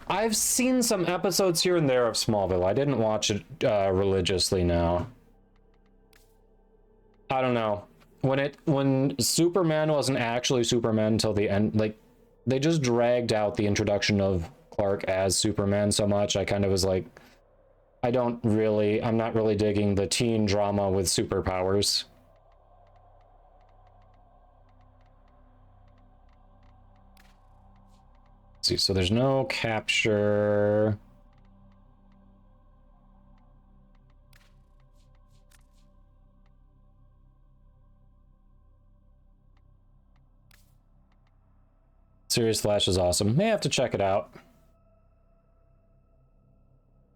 I've seen some episodes here and there of Smallville. I didn't watch it religiously now. I don't know. When Superman wasn't actually Superman until the end, like, they just dragged out the introduction of Clark as Superman so much, I kind of was like, I'm not really digging the teen drama with superpowers. Let's see, so there's no capture. Serious Flash is awesome. May have to check it out.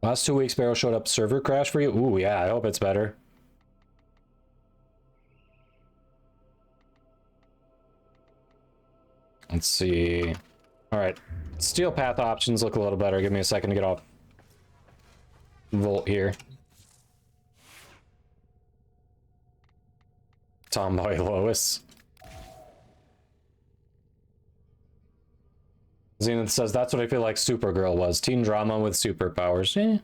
Last 2 weeks, Barrow showed up server crash for you? Ooh, yeah, I hope it's better. Let's see. All right, Steel Path options look a little better. Give me a second to get off Volt here. Tomboy Lois. Zenith says, that's what I feel like Supergirl was. Teen drama with superpowers. Eh.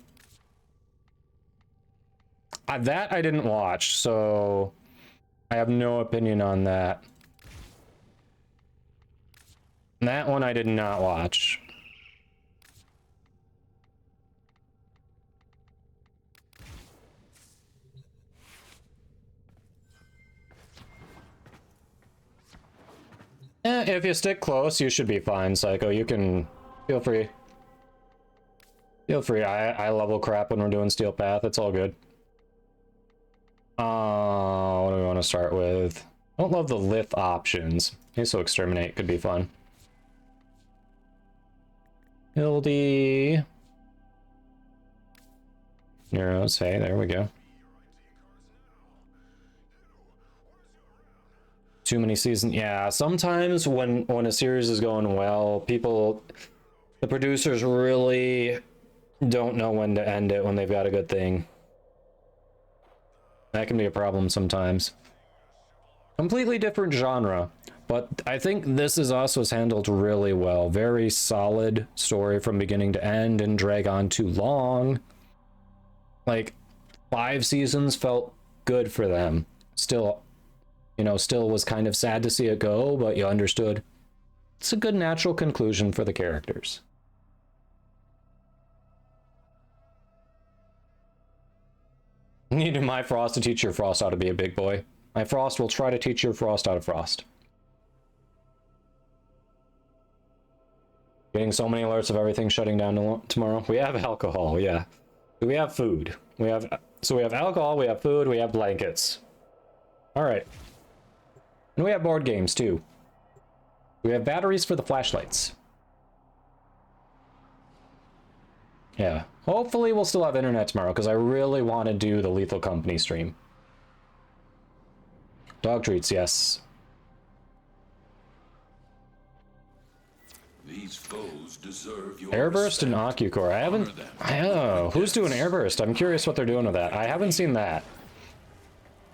That I didn't watch, so I have no opinion on that. That one I did not watch. If you stick close, you should be fine, Psycho. You can... Feel free. Feel free. I level crap when we're doing Steel Path. It's all good. What do we want to start with? I don't love the lith options. Okay, so Exterminate could be fun. Hildy. Neuros. Hey, there we go. Too many seasons. Yeah, sometimes when a series is going well, the producers really don't know when to end it when they've got a good thing. That can be a problem sometimes. Completely different genre, but I think This Is Us was handled really well. Very solid story from beginning to end, and drag on too long. Like, 5 seasons felt good for them. Still, you know, still was kind of sad to see it go, but you understood. It's a good natural conclusion for the characters. Needed my Frost to teach your Frost how to be a big boy. My Frost will try to teach your Frost how to Frost. Getting so many alerts of everything shutting down tomorrow. We have alcohol, yeah. We have food. We have alcohol, we have food, we have blankets. All right. And we have board games too. We have batteries for the flashlights. Yeah. Hopefully we'll still have internet tomorrow, because I really want to do the Lethal Company stream. Dog treats, yes. These foes deserve your Airburst and respect. Ocucore. I haven't... Oh, who's doing Airburst? I'm curious what they're doing with that. I haven't seen that.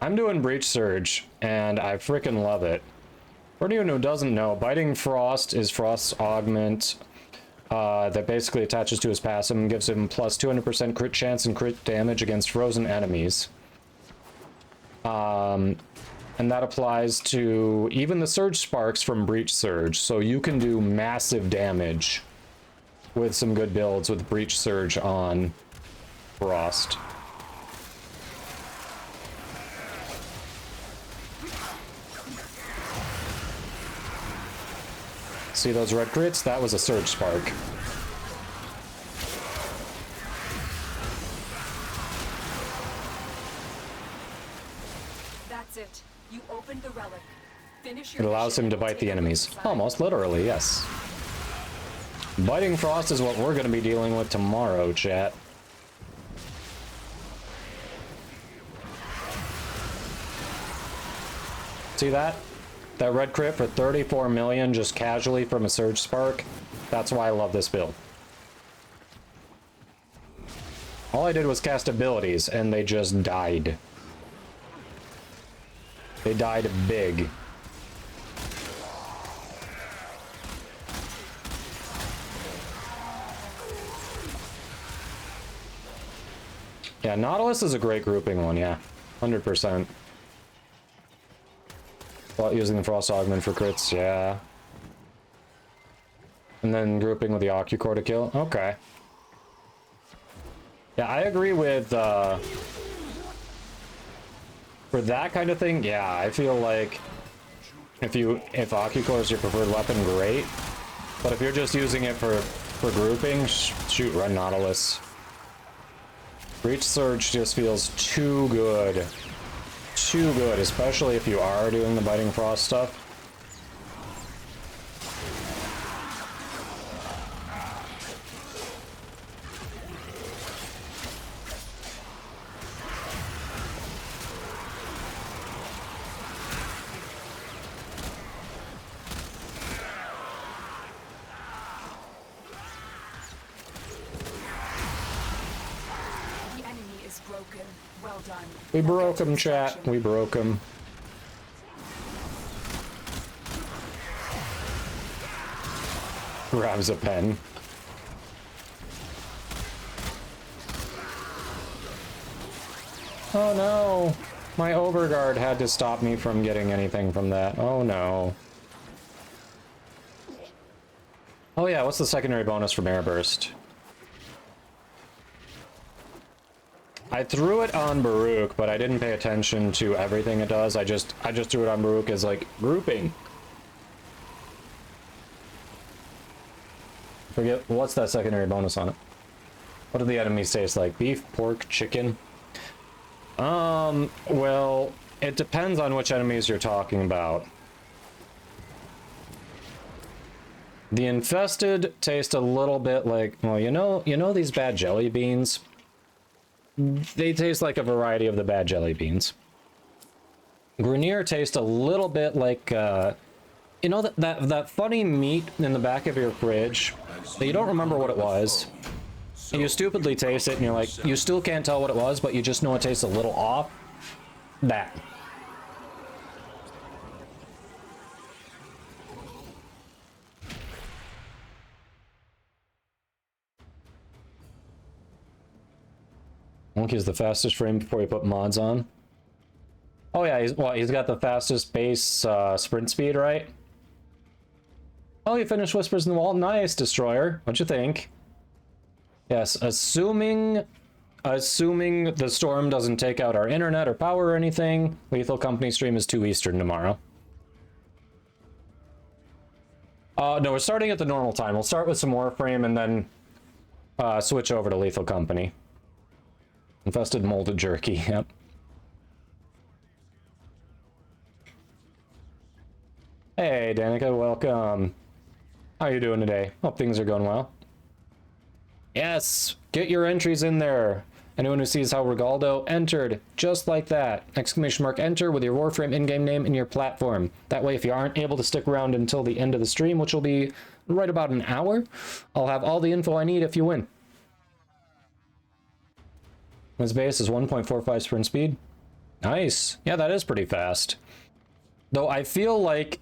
I'm doing Breach Surge, and I freaking love it. For anyone who doesn't know, Biting Frost is Frost's augment that basically attaches to his passive and gives him plus 200% crit chance and crit damage against frozen enemies. And that applies to even the Surge Sparks from Breach Surge, so you can do massive damage with some good builds with Breach Surge on Frost. See those red crits? That was a Surge Spark. That's it. You opened the relic. Finish your It allows him to bite the enemies. Almost literally, yes. Biting Frost is what we're going to be dealing with tomorrow, chat. See that? That red crit for 34 million just casually from a Surge Spark. That's why I love this build. All I did was cast abilities, and they just died. They died big. Yeah, Nautilus is a great grouping one, yeah. 100%. While using the Frost Augment for crits, yeah. And then grouping with the Ocucore to kill. Okay. Yeah, I agree with, for that kind of thing, yeah, I feel like if Ocucore is your preferred weapon, great. But if you're just using it for grouping, shoot, run Nautilus. Breach Surge just feels too good. Too good, especially if you are doing the Biting Frost stuff. The enemy is broken. Well done. We broke him, chat. We broke him. Grabs a pen. Oh no! My Overguard had to stop me from getting anything from that. Oh no. Oh yeah, what's the secondary bonus from Airburst? I threw it on Baruch, but I didn't pay attention to everything it does. I just threw it on Baruch as like grouping. Forget what's that secondary bonus on it. What do the enemies taste like? Beef, pork, chicken? Well, it depends on which enemies you're talking about. The infested taste a little bit like, well, you know these bad jelly beans? They taste like a variety of the bad jelly beans. Grenier tastes a little bit like, you know, that funny meat in the back of your fridge that you don't remember what it was. And you stupidly taste it and you're like, you still can't tell what it was, but you just know it tastes a little off. That. Monkey's the fastest frame before you put mods on. Oh yeah, he's got the fastest base sprint speed, right? Oh, you finished Whispers in the Wall. Nice, Destroyer. What'd you think? Yes, assuming the storm doesn't take out our internet or power or anything, Lethal Company stream is 2 Eastern tomorrow. No, we're starting at the normal time. We'll start with some Warframe and then switch over to Lethal Company. Infested molded jerky, yep. Hey, Danica, welcome. How you doing today? Hope things are going well. Yes, get your entries in there. Anyone who sees how Regaldo entered, just like that. Exclamation mark enter with your Warframe in-game name and your platform. That way, if you aren't able to stick around until the end of the stream, which will be right about an hour, I'll have all the info I need if you win. His base is 1.45 sprint speed. Nice. Yeah, that is pretty fast. Though I feel like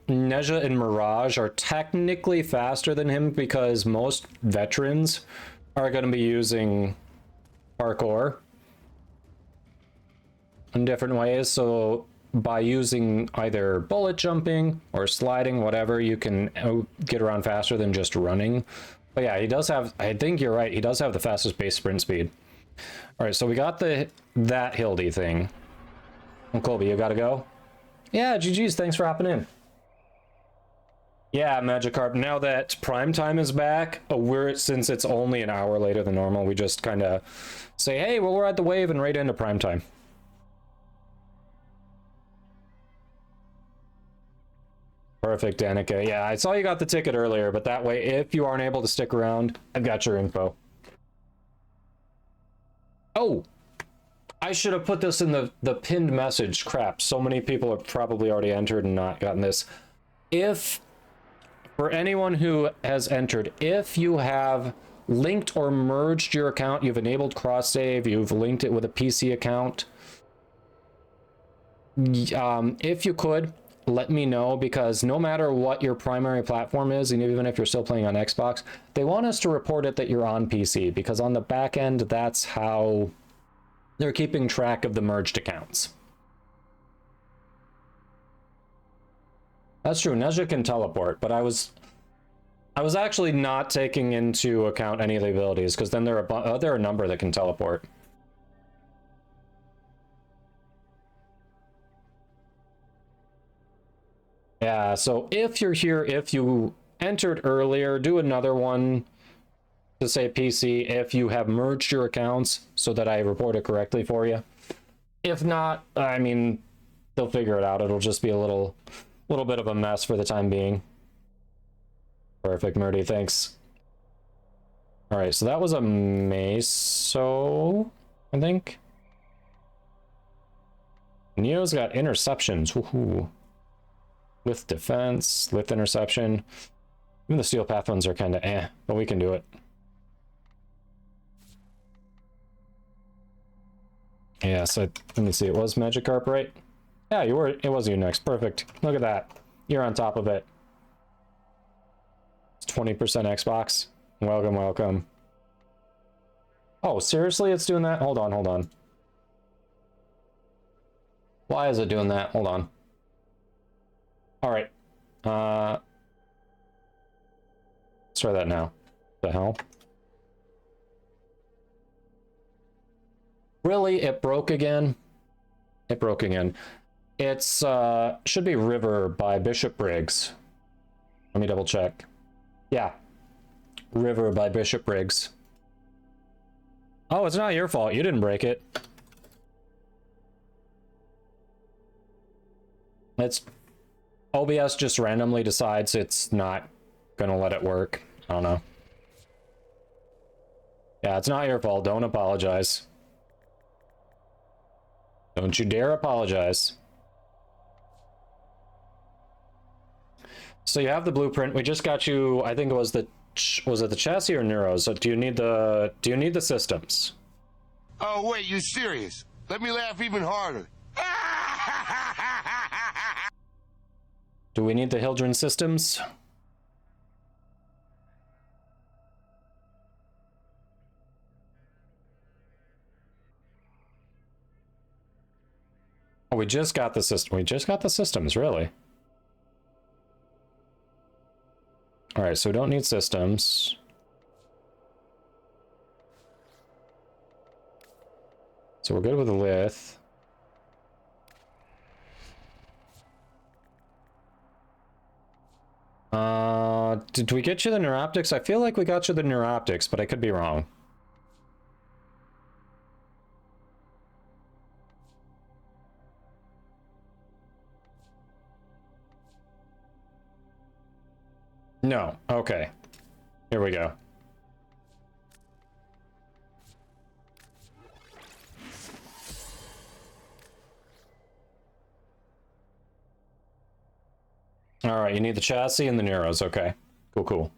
Nezha and Mirage are technically faster than him because most veterans are going to be using parkour in different ways. So by using either bullet jumping or sliding, whatever, you can get around faster than just running. But yeah, he does have, I think you're right, he does have the fastest base sprint speed. All right, so we got that Hildy thing. Oh, Colby, you gotta go? Yeah, GG's, thanks for hopping in. Yeah, Magikarp, now that Prime Time is back, since it's only an hour later than normal, we just kind of say, hey, well, we're at the wave and right into Prime Time. Perfect, Danica. Yeah, I saw you got the ticket earlier, but that way, if you aren't able to stick around, I've got your info. Oh, I should have put this in the pinned message. Crap, so many people have probably already entered and not gotten this. For anyone who has entered, if you have linked or merged your account, you've enabled cross save, you've linked it with a PC account, if you could, let me know, because no matter what your primary platform is, and even if you're still playing on Xbox, they want us to report it that you're on PC, because on the back end, that's how they're keeping track of the merged accounts. That's true, Nezha can teleport, but I was actually not taking into account any of the abilities, because then there are a number that can teleport. Yeah, so if you're here, if you entered earlier, do another one to say PC if you have merged your accounts so that I report it correctly for you. If not, I mean, they'll figure it out. It'll just be a little bit of a mess for the time being. Perfect, Murdy, thanks. All right, so that was a Meso, I think. Neo's got interceptions. Woohoo. With defense, with interception. Even the steel path ones are kind of but we can do it. Yeah, so let me see, it was Magikarp, right? Yeah, you were, it was you next. Perfect. Look at that. You're on top of it. It's 20% Xbox. Welcome, welcome. Oh, seriously, it's doing that? Hold on. Why is it doing that? Hold on. All right. Let's try that now. What the hell? Really? It broke again? It broke again. It's, should be River by Bishop Briggs. Let me double check. Yeah. River by Bishop Briggs. Oh, it's not your fault. You didn't break it. It's... OBS just randomly decides it's not gonna let it work. I don't know. Yeah, it's not your fault. Don't apologize. Don't you dare apologize. So you have the blueprint. We just got you. I think it was the was it the chassis or neuros? So do you need the systems? Oh wait, you serious? Let me laugh even harder. Do we need the Hildren systems? Oh, we just got the system. We just got the systems, really. All right, so we don't need systems. So we're good with the lith. Did we get you the neuroptics? I feel like we got you the neuroptics, but I could be wrong. No. Okay. Here we go. All right, you need the chassis and the neuros. Okay. Cool, cool.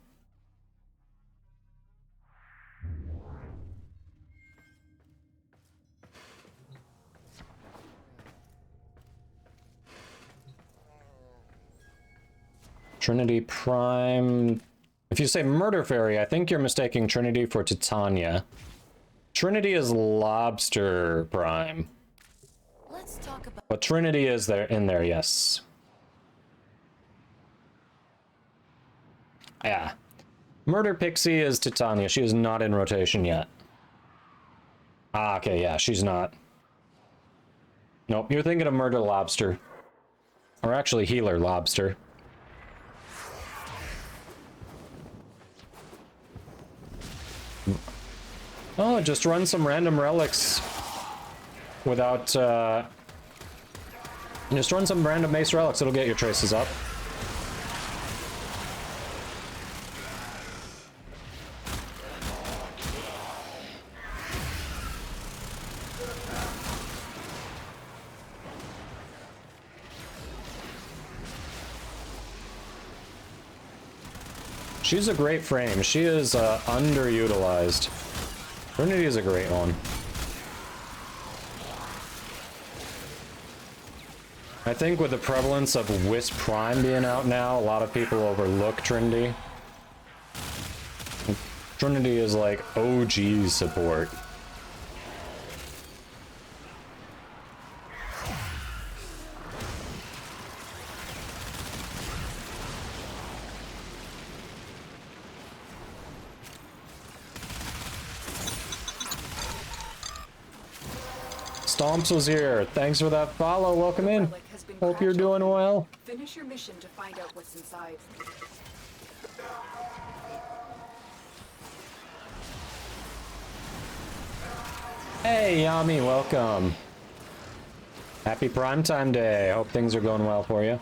Trinity Prime. If you say Murder Fairy, I think you're mistaking Trinity for Titania. Trinity is Lobster Prime. Let's talk about. But Trinity is there in there, yes. Yeah. Murder Pixie is Titania. She is not in rotation yet. Ah, okay, yeah, she's not. Nope, you're thinking of Murder Lobster. Or actually Healer Lobster. Oh, just run some random relics without, just run some random mace relics, it'll get your traces up. She's a great frame. She is underutilized. Trinity is a great one. I think with the prevalence of Wisp Prime being out now, a lot of people overlook Trinity. Trinity is like OG support. Stomps was here. Thanks for that follow. Welcome in. Hope you're doing well. Finish your mission to find out what's inside. Hey, Yami, welcome. Happy primetime day. Hope things are going well for you.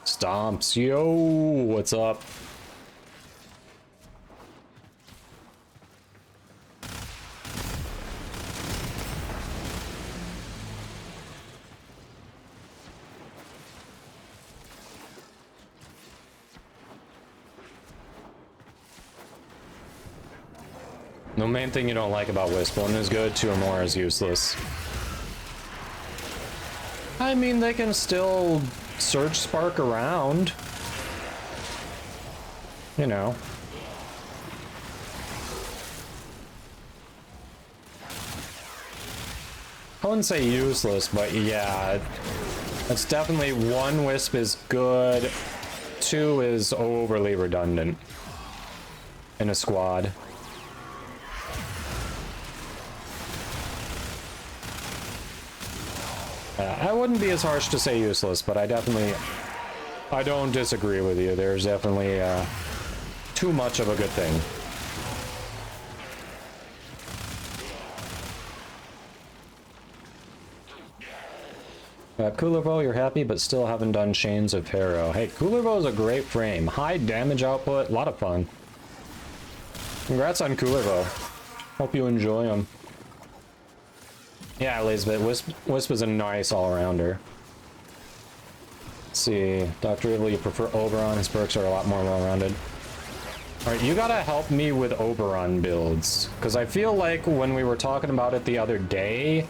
Stomps, yo, what's up? The main thing you don't like about Wisp, 1 is good, 2 or more is useless. I mean, they can still search spark around. You know. I wouldn't say useless, but yeah. It's definitely 1 Wisp is good, 2 is overly redundant in a squad. I wouldn't be as harsh to say useless, but I don't disagree with you. There's definitely too much of a good thing. Coolerbo, you're happy, but still haven't done Chains of Harrow. Hey, Coolerbo is a great frame. High damage output, a lot of fun. Congrats on Coolerbo. Hope you enjoy them. Yeah, Elizabeth, Wisp is a nice all-rounder. Let's see. Dr. Evil, you prefer Oberon. His perks are a lot more well-rounded. Alright, you gotta help me with Oberon builds. Because I feel like when we were talking about it the other day,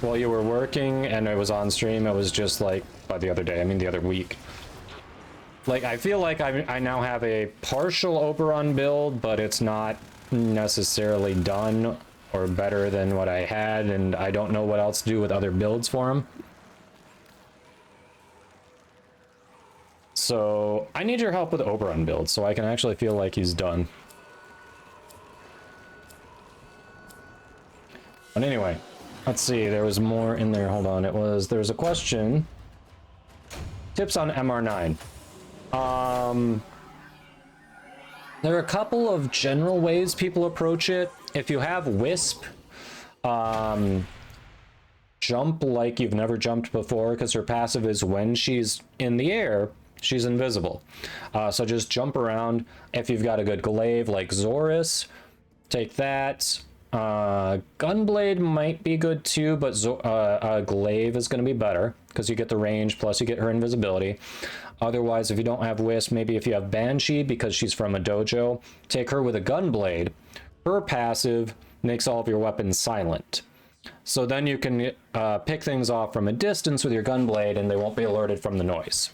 while you were working and it was on stream, it was just like, by the other day, I mean the other week. Like, I feel like I now have a partial Oberon build, but it's not necessarily done or better than what I had, and I don't know what else to do with other builds for him. So, I need your help with Oberon build, so I can actually feel like he's done. But anyway, let's see, there was more in there, hold on, there was a question. Tips on MR9. There are a couple of general ways people approach it. If you have Wisp, jump like you've never jumped before, because her passive is when she's in the air, she's invisible. So just jump around. If you've got a good glaive like Zorus, take that. Gunblade might be good too, but glaive is going to be better because you get the range plus you get her invisibility. Otherwise, if you don't have Wisp, maybe if you have Banshee because she's from a dojo, take her with a Gunblade. Her passive makes all of your weapons silent. So then you can pick things off from a distance with your Gunblade and they won't be alerted from the noise.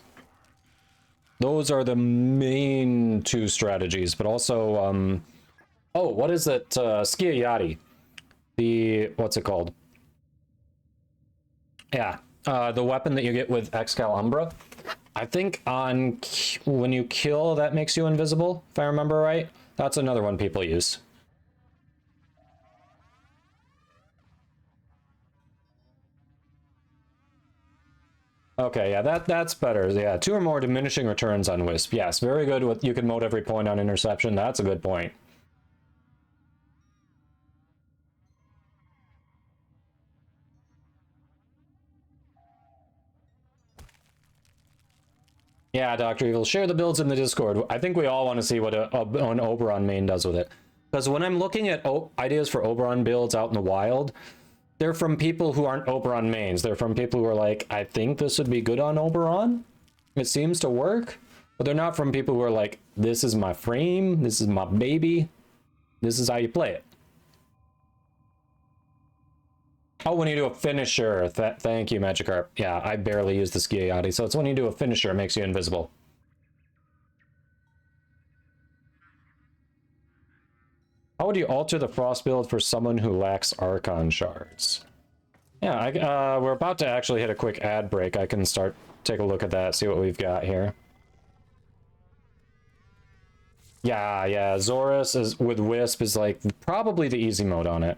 Those are the main two strategies, but also, oh, what is it? Skiayati. What's it called? Yeah, the weapon that you get with Excalibur. I think when you kill, that makes you invisible, if I remember right. That's another one people use. Okay, yeah, that's better. Yeah, 2 or more diminishing returns on Wisp. Yes, very good. You can mold every point on interception. That's a good point. Yeah, Dr. Evil, share the builds in the Discord. I think we all want to see what an Oberon main does with it. Because when I'm looking at ideas for Oberon builds out in the wild, they're from people who aren't Oberon mains. They're from people who are like, I think this would be good on Oberon. It seems to work. But they're not from people who are like, this is my frame, this is my baby, this is how you play it. Oh, when you do a finisher. Thank you, Magikarp. Yeah, I barely use the Skiayati, so it's when you do a finisher, it makes you invisible. How would you alter the Frost build for someone who lacks Archon shards? Yeah, we're about to actually hit a quick ad break. I can take a look at that, see what we've got here. Yeah, Zorus is with Wisp is like probably the easy mode on it.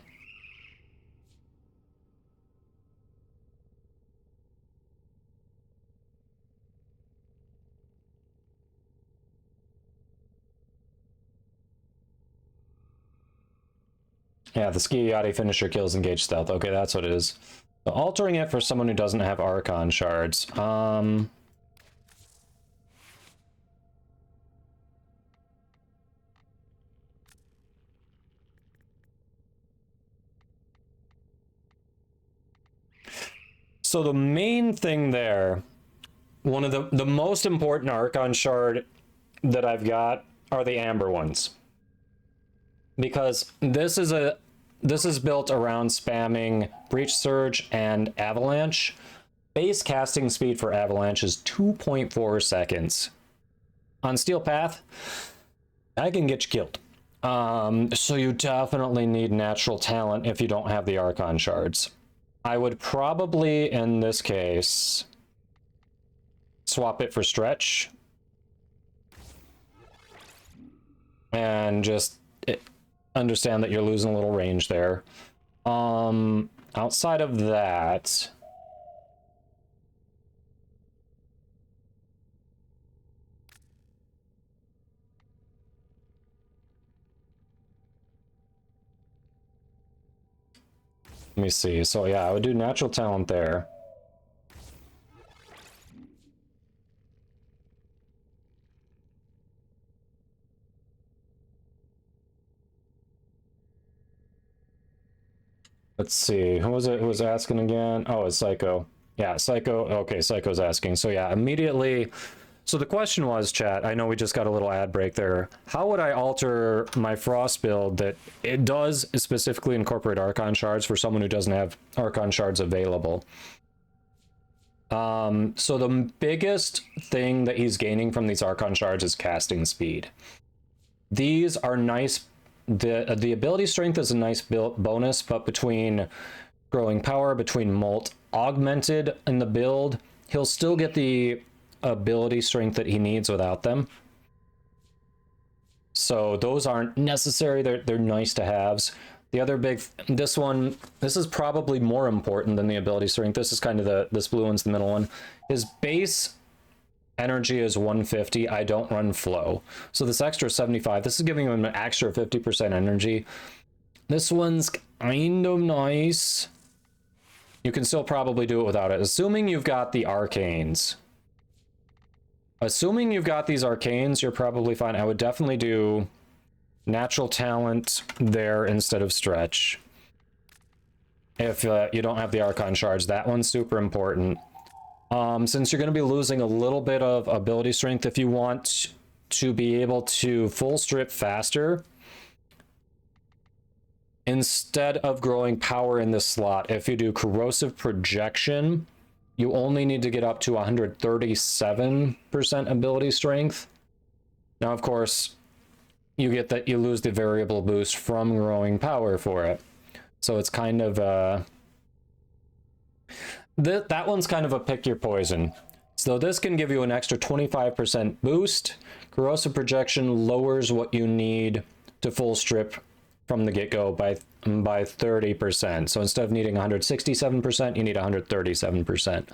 Yeah, the Skiayati finisher kills engage stealth. Okay, that's what it is. So altering it for someone who doesn't have Archon shards. So the main thing there, one of the most important Archon shard that I've got are the Amber ones. Because this is built around spamming Breach Surge and Avalanche. Base casting speed for Avalanche is 2.4 seconds. On Steel Path, I can get you killed. So you definitely need natural talent if you don't have the Archon shards. I would probably, in this case, swap it for Stretch. And just understand that you're losing a little range there. Outside of that... Let me see. So yeah, I would do natural talent there. Let's see. Who was it who was asking again? Oh, it's Psycho. Yeah, Psycho. Okay, Psycho's asking. So yeah, immediately. So the question was, chat, I know we just got a little ad break there. How would I alter my Frost build that it does specifically incorporate Archon shards for someone who doesn't have Archon shards available? So the biggest thing that he's gaining from these Archon shards is casting speed. These are nice. The ability strength is a nice bonus, but between growing power, between Molt augmented in the build, he'll still get the ability strength that he needs without them. So those aren't necessary. They're nice to haves. The other big, this is probably more important than the ability strength. This is kind of this blue one's the middle one. His base energy is 150. I don't run flow. So this extra 75, this is giving him an extra 50% energy. This one's kind of nice. You can still probably do it without it, assuming you've got the arcanes. Assuming you've got these arcanes, you're probably fine. I would definitely do natural talent there instead of stretch. If you don't have the Archon shards, that one's super important. Since you're going to be losing a little bit of ability strength, if you want to be able to full strip faster, instead of growing power in this slot, if you do corrosive projection, you only need to get up to 137% ability strength. Now, of course, you get that you lose the variable boost from growing power for it. So it's kind of that one's kind of a pick your poison. So this can give you an extra 25% boost. Corrosive projection lowers what you need to full strip from the get-go by 30%. So instead of needing 167%, you need 137%.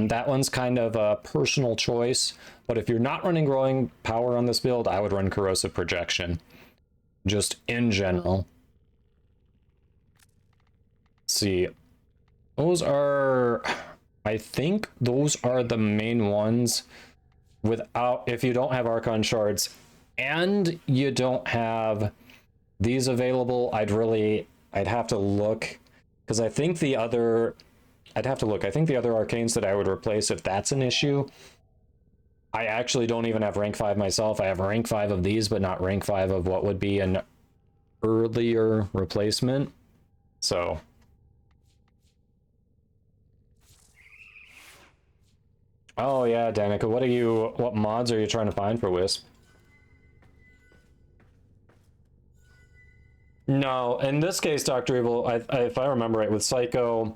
That one's kind of a personal choice, but if you're not running growing power on this build, I would run corrosive projection, just in general. Let's see, those are, I think those are the main ones. Without, if you don't have Archon shards and you don't have these available, I'd have to look, because I think the other, I'd have to look. I think the other arcanes that I would replace, if that's an issue, I actually don't even have rank 5 myself. I have rank 5 of these, but not rank 5 of what would be an earlier replacement. So oh yeah, Danica, what mods are you trying to find for Wisp? No, in this case, Dr. Evil, if I remember right, with Psycho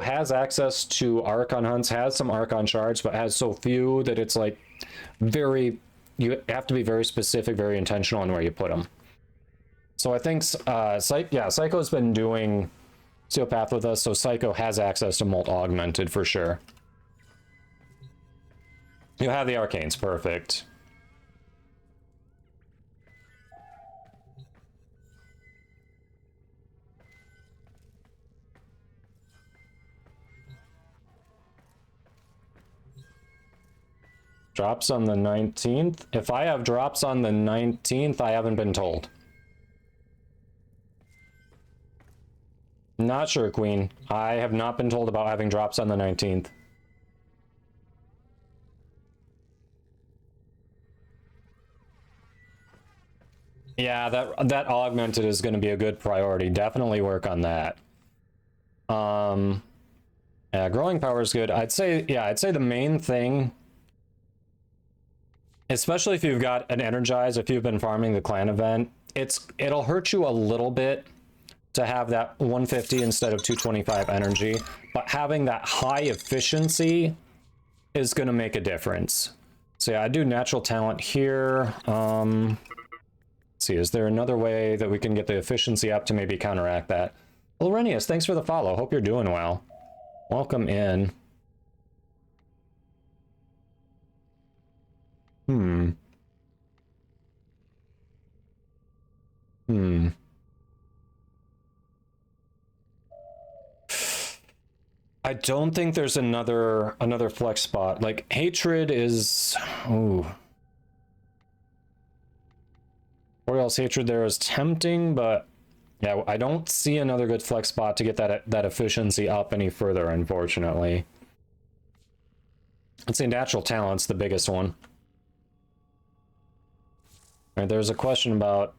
has access to Archon hunts, has some Archon shards, but has so few that it's like you have to be very specific, very intentional in where you put them. So I think, Psycho's been doing Steelpath with us, so Psycho has access to Molt Augmented for sure. You have the Arcanes, perfect. Drops on the 19th? If I have drops on the 19th, I haven't been told. Not sure, Queen. I have not been told about having drops on the 19th. Yeah, that augmented is going to be a good priority. Definitely work on that. Yeah, growing power is good. I'd say the main thing, especially if you've got an Energize, if you've been farming the clan event, it'll hurt you a little bit to have that 150 instead of 225 energy, but having that high efficiency is going to make a difference. So yeah, I do natural talent here. Let's see, is there another way that we can get the efficiency up to maybe counteract that? Lorenius, thanks for the follow. Hope you're doing well. Welcome in. I don't think there's another flex spot. Like, Hatred is... Ooh. Boreal's Hatred there is tempting, but yeah, I don't see another good flex spot to get that efficiency up any further, unfortunately. Let's see, natural talent's the biggest one. All right, there's a question about,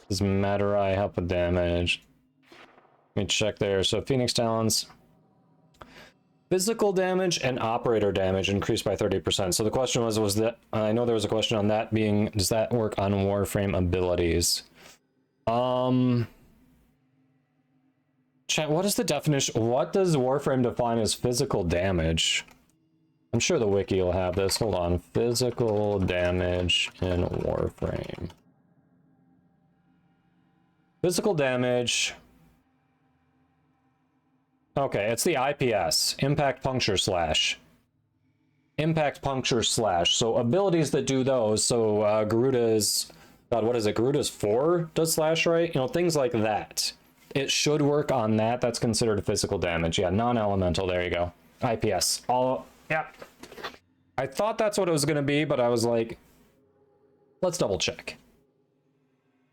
does Matterai help with damage? Let me check there. So Phoenix Talons, physical damage and operator damage increased by 30%. So the question was that, I know there was a question on that being, does that work on Warframe abilities? Chat, what is the definition? What does Warframe define as physical damage? I'm sure the wiki will have this. Hold on. Physical damage in Warframe. Physical damage. Okay, it's the IPS. Impact, puncture, slash. Impact, puncture, slash. So abilities that do those. So Garuda's... God, what is it? Garuda's 4 does slash, right? You know, things like that. It should work on that. That's considered physical damage. Yeah, non-elemental. There you go. IPS. All... Yeah. I thought that's what it was going to be, but I was like, let's double check.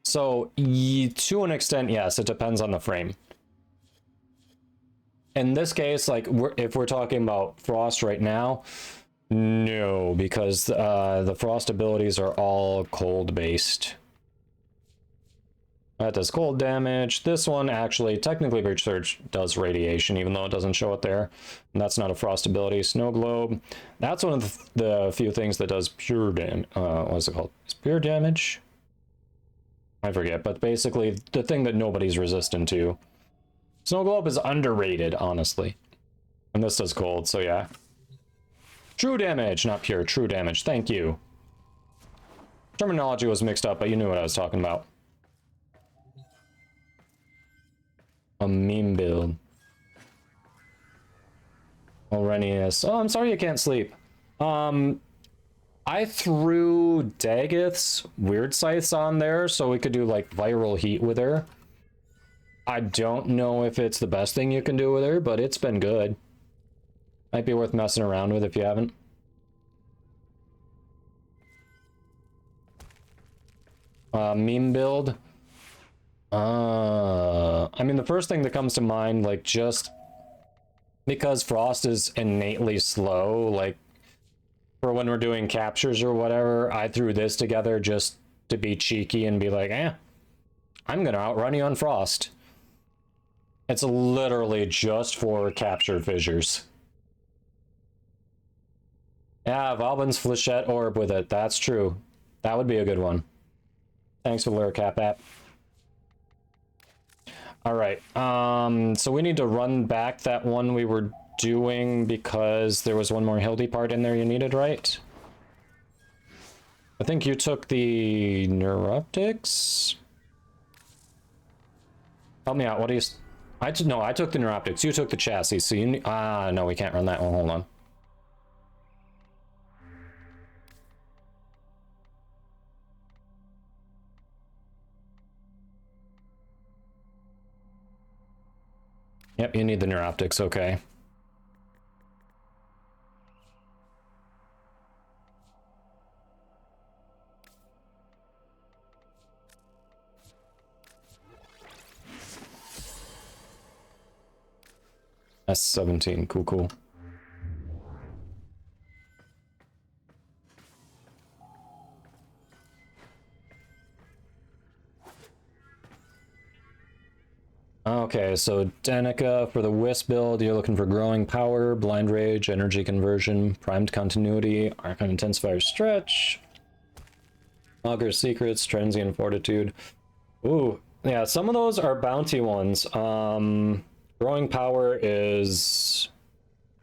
So, to an extent, yes, it depends on the frame. In this case, like, if we're talking about Frost right now, no, because the Frost abilities are all cold-based. That does cold damage. This one actually, technically Breach Surge does radiation, even though it doesn't show it there. And that's not a Frost ability. Snow Globe. That's one of the few things that does pure damage. What's it called? Is pure damage? I forget, but basically the thing that nobody's resistant to. Snow Globe is underrated, honestly. And this does cold, so yeah. True damage, not pure. True damage. Thank you. Terminology was mixed up, but you knew what I was talking about. A meme build. Alrenius. Oh, I'm sorry you can't sleep. I threw Daggith's weird scythes on there so we could do like viral heat with her. I don't know if it's the best thing you can do with her, but it's been good. Might be worth messing around with if you haven't. Meme build. I mean, the first thing that comes to mind, like, just because Frost is innately slow, like, for when we're doing captures or whatever, I threw this together just to be cheeky and be like, I'm gonna outrun you on Frost. It's literally just for captured fissures. Yeah, Valvin's Flechette Orb with it, that's true. That would be a good one. Thanks for the Lurcap app. All right, so we need to run back that one we were doing because there was one more Hildy part in there you needed, right? I think you took the Neuroptics? Help me out, what do you... No, I took the Neuroptics, you took the chassis, so you... no, we can't run that one, hold on. Yep, you need the Neuroptics, okay. S17, cool. Okay, so Danica for the Wisp build, you're looking for growing power, blind rage, energy conversion, primed continuity, Archon intensifier stretch, Augur secrets, transient fortitude. Ooh, yeah, some of those are bounty ones. Growing power is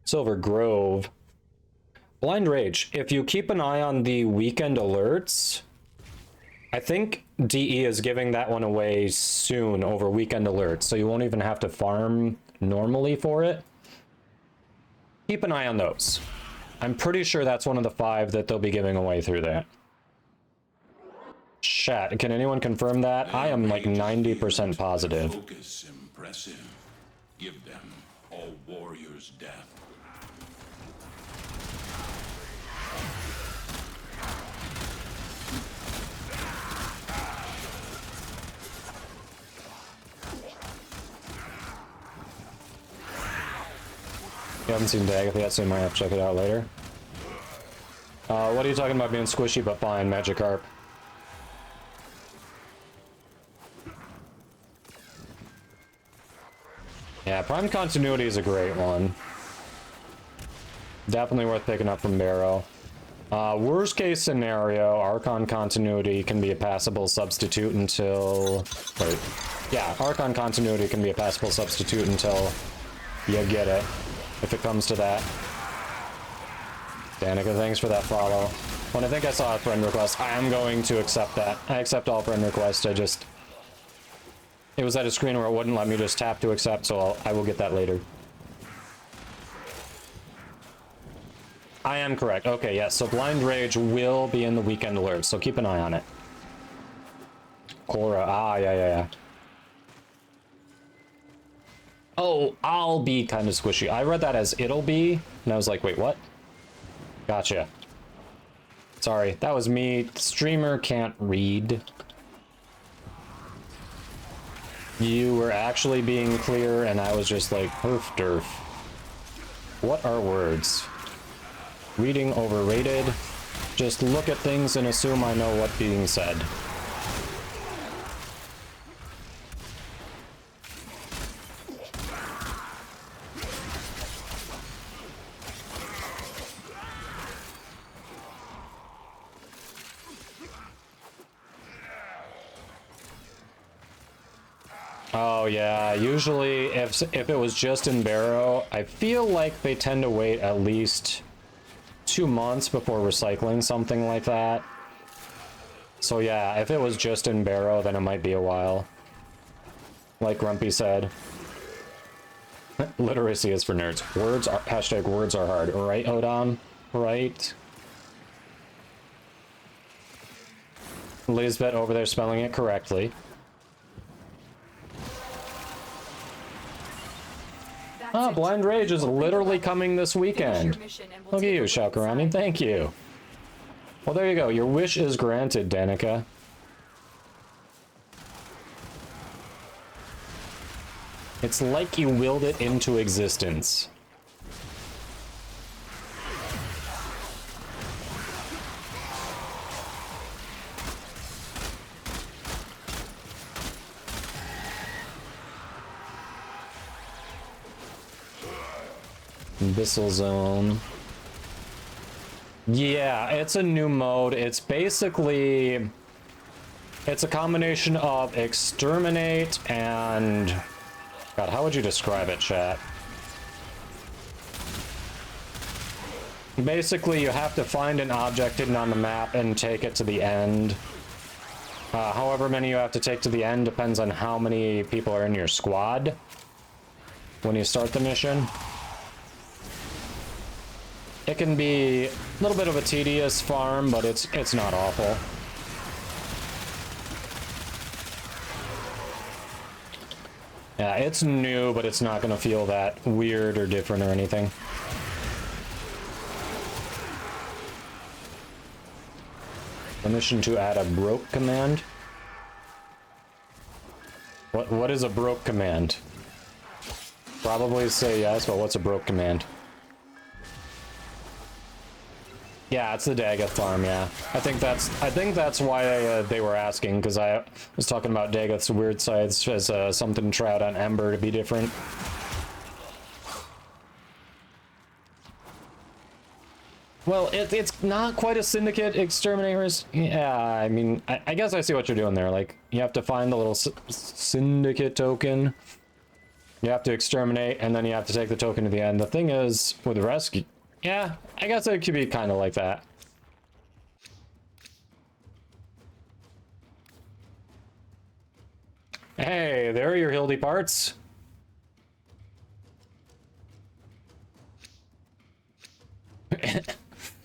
Silver Grove. Blind rage, if you keep an eye on the weekend alerts, I think DE is giving that one away soon over weekend alerts, so you won't even have to farm normally for it. Keep an eye on those. I'm pretty sure that's one of the 5 that they'll be giving away through that. Chat, can anyone confirm that? I am like 90% positive. Focus impressive. Give them all warrior's death. haven't seen Daggett yet, so you might have to check it out later. What are you talking about being squishy but fine, Magikarp? Yeah, Prime Continuity is a great one. Definitely worth picking up from Barrow. Worst case scenario, Archon Continuity can be a passable substitute until... Wait. Yeah, Archon Continuity can be a passable substitute until you get it, if it comes to that. Danica, thanks for that follow. When I think I saw a friend request, I am going to accept that. I accept all friend requests, I just... It was at a screen where it wouldn't let me just tap to accept, so I will get that later. I am correct. Okay, yes, so Blind Rage will be in the weekend alert, so keep an eye on it. Cora, yeah. Oh, I'll be kind of squishy. I read that as it'll be, and I was like, wait, what? Gotcha. Sorry, that was me. The streamer can't read. You were actually being clear, and I was just like, perf derf. What are words? Reading overrated. Just look at things and assume I know what's being said. Oh yeah, usually if it was just in Barrow, I feel like they tend to wait at least 2 months before recycling something like that. So yeah, if it was just in Barrow, then it might be a while. Like Grumpy said. Literacy is for nerds. Words are #words are hard. Right, Odom? Right? Lisbeth over there spelling it correctly. Ah, Blind Rage is literally coming this weekend. Look at you, Shakarani. Thank you. Well, there you go. Your wish is granted, Danica. It's like you willed it into existence. Abyssal Zone. Yeah, it's a new mode. It's basically... It's a combination of Exterminate and... God, how would you describe it, chat? Basically, you have to find an object hidden on the map and take it to the end. However many you have to take to the end depends on how many people are in your squad when you start the mission. It can be a little bit of a tedious farm, but it's not awful. Yeah, it's new, but it's not going to feel that weird or different or anything. Permission to add a broke command? What is a broke command? Probably say yes, but what's a broke command? Yeah, it's the Daggett farm, yeah. I think that's why they were asking, because I was talking about Daggett's weird sides as something trout on Ember to be different. Well, it's not quite a Syndicate Exterminators. Yeah, I mean, I guess I see what you're doing there. Like, you have to find the little Syndicate token. You have to exterminate, and then you have to take the token to the end. The thing is, with rescue... Yeah, I guess it could be kind of like that. Hey, there are your Hildy parts.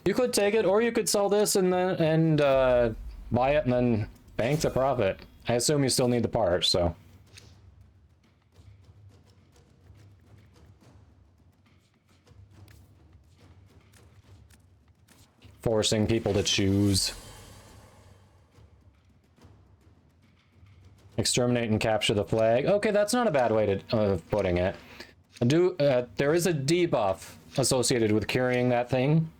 You could take it, or you could sell this and then buy it and then bank the profit. I assume you still need the parts, so. Forcing people to choose. Exterminate and capture the flag. Okay, that's not a bad way to putting it. There is a debuff associated with carrying that thing.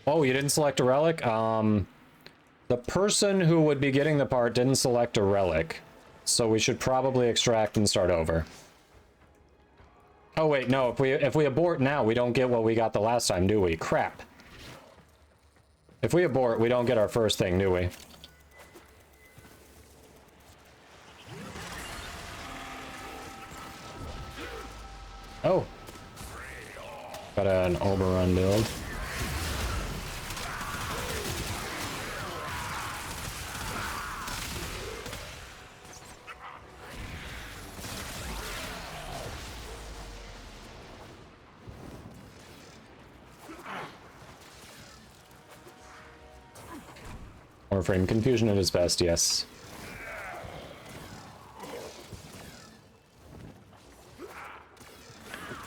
Oh, you didn't select a relic? The person who would be getting the part didn't select a relic. So we should probably extract and start over. Oh wait, no, if we abort now, we don't get what we got the last time, do we? Crap. If we abort, we don't get our first thing, do we? Oh. Got an Oberon build. Warframe confusion at its best, yes.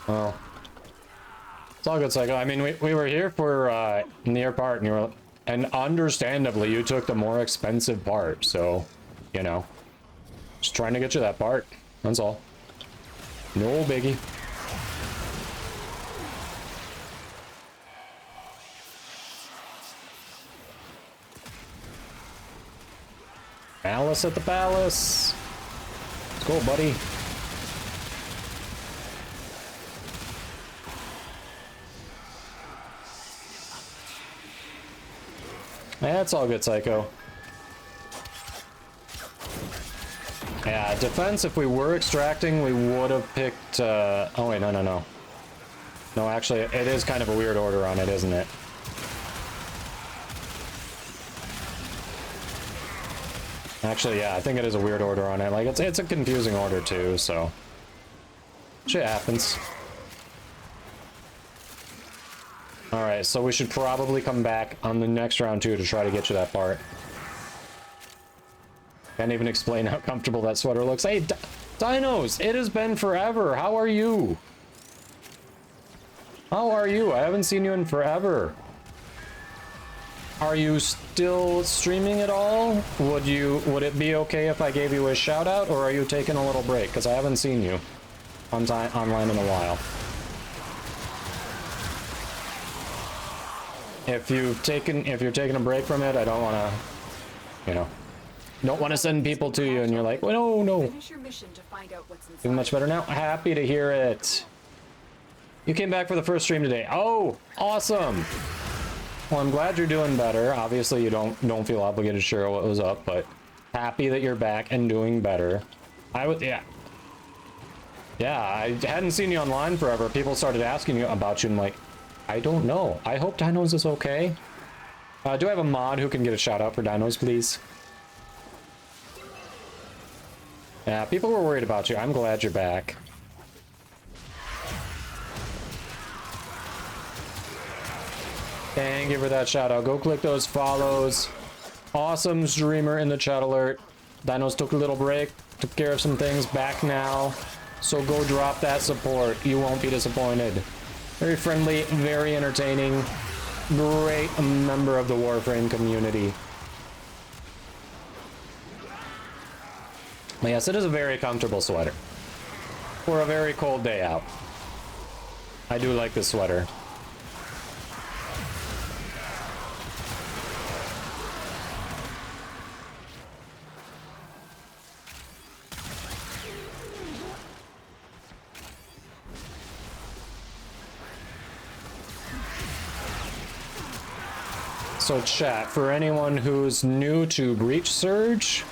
Well, it's all good, Psycho. I mean, we were here for near part, and understandably, you took the more expensive part, so, you know, just trying to get you that part. That's all. No biggie. Alice at the palace. Let's go, buddy. That's all good, Psycho. Yeah, defense, if we were extracting, we would have picked, oh wait, no. No, actually, it is kind of a weird order on it, isn't it? Actually, yeah, I think it is a weird order on it. Like, it's a confusing order, too, so... shit happens. Alright, so we should probably come back on the next round, too, to try to get you that part. Can't even explain how comfortable that sweater looks. Hey, Dinos! It has been forever! How are you? How are you? I haven't seen you in forever. Are you still streaming at all? Would it be okay if I gave you a shout out, or are you taking a little break? Because I haven't seen you online in a while. If you're taking a break from it, I don't want to, you know, don't want to send people to you and you're like, well, no. Finish your mission to find out what's inside. Doing much better now. Happy to hear it. You came back for the first stream today. Oh, awesome. Well, I'm glad you're doing better. Obviously, you don't feel obligated to share what was up, but happy that you're back and doing better. Yeah, I hadn't seen you online forever. People started asking you about you, and like, I don't know. I hope Dinos is okay. Do I have a mod who can get a shout out for Dinos, please? Yeah, people were worried about you. I'm glad you're back. Thank you for that shout out. Go click those follows. Awesome streamer in the chat alert. Dinos took a little break, took care of some things, back now. So go drop that support. You won't be disappointed. Very friendly, very entertaining. Great member of the Warframe community. But yes, it is a very comfortable sweater. For a very cold day out. I do like this sweater. So chat, for anyone who's new to Breach Surge,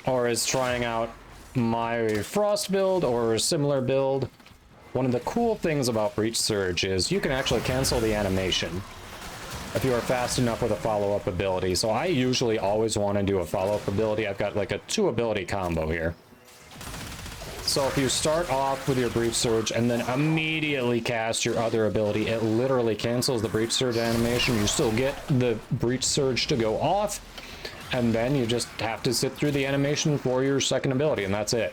or is trying out my Frost build or a similar build, one of the cool things about Breach Surge is you can actually cancel the animation if you are fast enough with a follow-up ability. So I usually always want to do a follow-up ability. I've got like a 2-ability combo here. So if you start off with your Breach Surge and then immediately cast your other ability, it literally cancels the Breach Surge animation. You still get the Breach Surge to go off, and then you just have to sit through the animation for your second ability, and that's it.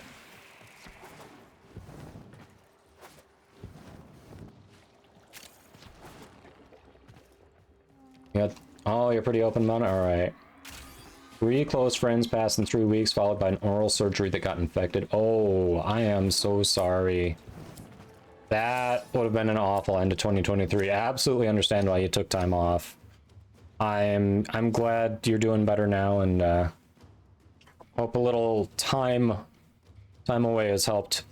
Yeah. Oh, you're pretty open about it? Alright. 3 close friends passed in 3 weeks, followed by an oral surgery that got infected. Oh, I am so sorry. That would have been an awful end to 2023. I absolutely understand why you took time off. I'm glad you're doing better now, and hope a little time away has helped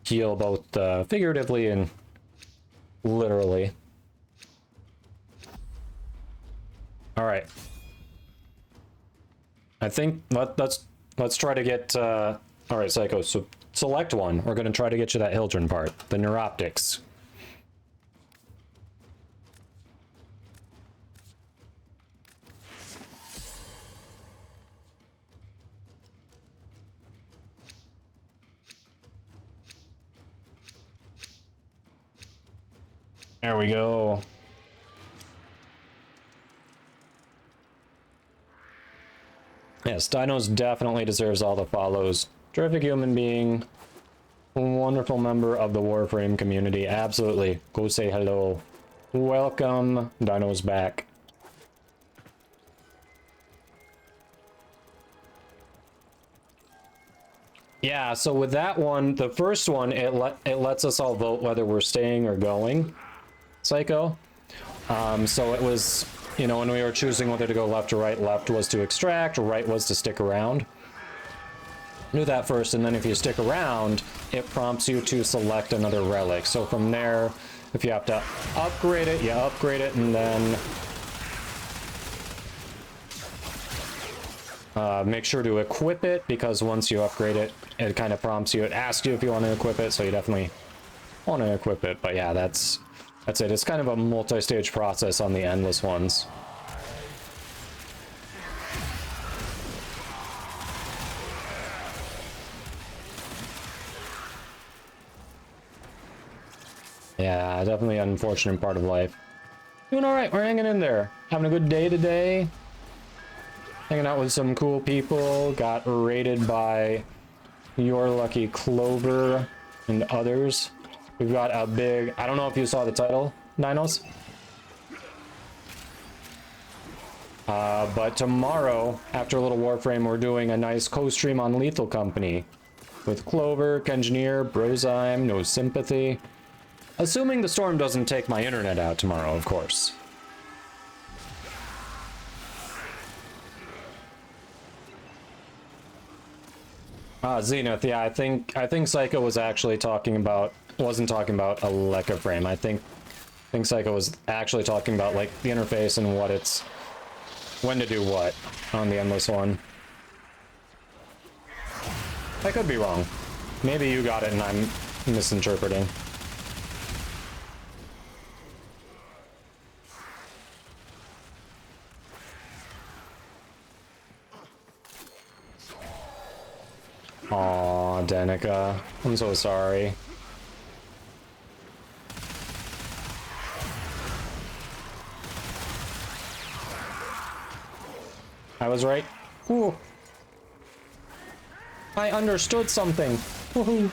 heal both figuratively and literally. All right. I think let's try to get. All right, Psycho. So select one. We're gonna try to get you that Hildren part, the neuroptics. There we go. Yes, Dinos definitely deserves all the follows. Terrific human being. Wonderful member of the Warframe community. Absolutely. Go say hello. Welcome, Dinos back. Yeah, so with that one, the first one, it lets us all vote whether we're staying or going, Psycho. So it was, you know, when we were choosing whether to go left or right, left was to extract, right was to stick around. Do that first, and then if you stick around, it prompts you to select another relic. So from there, if you have to upgrade it, you upgrade it, and then make sure to equip it, because once you upgrade it, it kind of prompts you, it asks you if you want to equip it, so you definitely want to equip it. But yeah, that's it. It's kind of a multi-stage process on the endless ones. Yeah, definitely an unfortunate part of life. Doing all right. We're hanging in there. Having a good day today. Hanging out with some cool people. Got raided by Your Lucky Clover and others. We've got a big... I don't know if you saw the title, Dinos. But tomorrow, after a little Warframe, we're doing a nice co-stream on Lethal Company. With Clover, Kengineer, Brozime, NoSympathyy. Assuming the storm doesn't take my internet out tomorrow, of course. Zenith, yeah, I think Psycho was actually wasn't talking about a Lekka frame. I think Psycho was actually talking about like the interface and when to do what on the endless one. I could be wrong. Maybe you got it and I'm misinterpreting. Aw, Danica. I'm so sorry. I was right. Ooh. I understood something. Woohoo.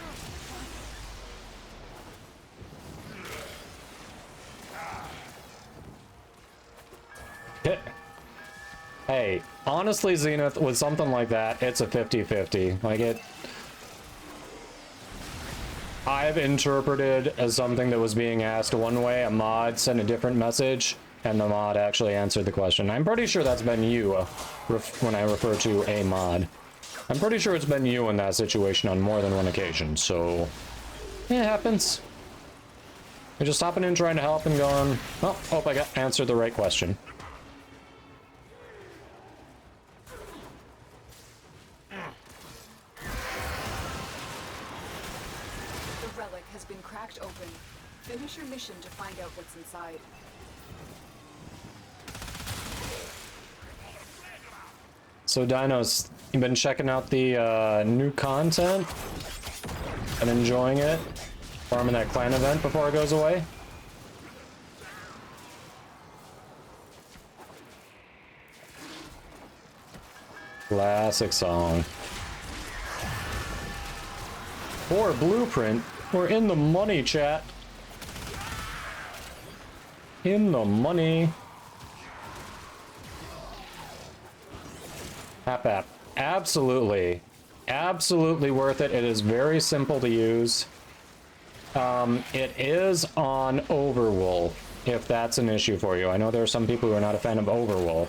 Hey, honestly, Zenith, with something like that, it's a 50-50. Like, I've interpreted as something that was being asked one way, a mod sent a different message, and the mod actually answered the question. I'm pretty sure that's been you, when I refer to a mod. I'm pretty sure it's been you in that situation on more than one occasion, so... yeah, it happens. You're just hopping in trying to help and going, oh, hope I got answered the right question. Open. Finish your mission to find out what's inside. So Dinos, you've been checking out the new content and enjoying it? Farming that clan event before it goes away? Classic song. Or Blueprint. We're in the money, chat. In the money. App. Absolutely. Absolutely worth it. It is very simple to use. It is on Overwolf, if that's an issue for you. I know there are some people who are not a fan of Overwolf.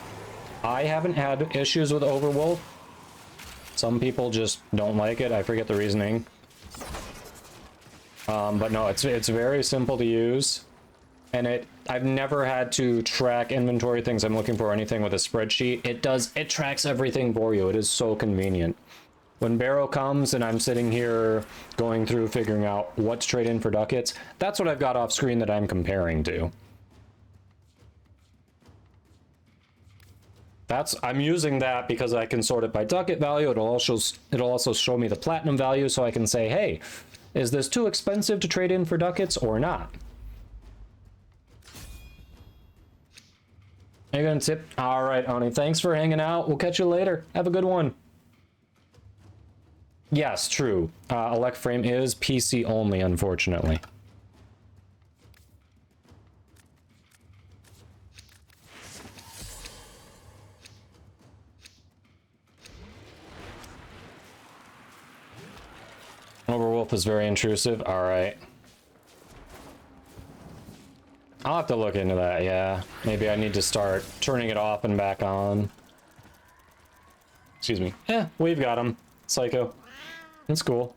I haven't had issues with Overwolf. Some people just don't like it. I forget the reasoning. But no, it's very simple to use. And I've never had to track inventory things I'm looking for or anything with a spreadsheet. It tracks everything for you. It is so convenient. When Barrow comes and I'm sitting here going through figuring out what to trade in for ducats, that's what I've got off screen that I'm comparing to. I'm using that because I can sort it by ducat value. It'll also show me the platinum value, so I can say, hey, is this too expensive to trade in for ducats or not? Are you gonna tip? All right, Oni, thanks for hanging out. We'll catch you later. Have a good one. Yes, true. Elect Frame is PC only, unfortunately. Overwolf is very intrusive. All right. I'll have to look into that, yeah. Maybe I need to start turning it off and back on. Excuse me. We've got him. Psycho. It's cool.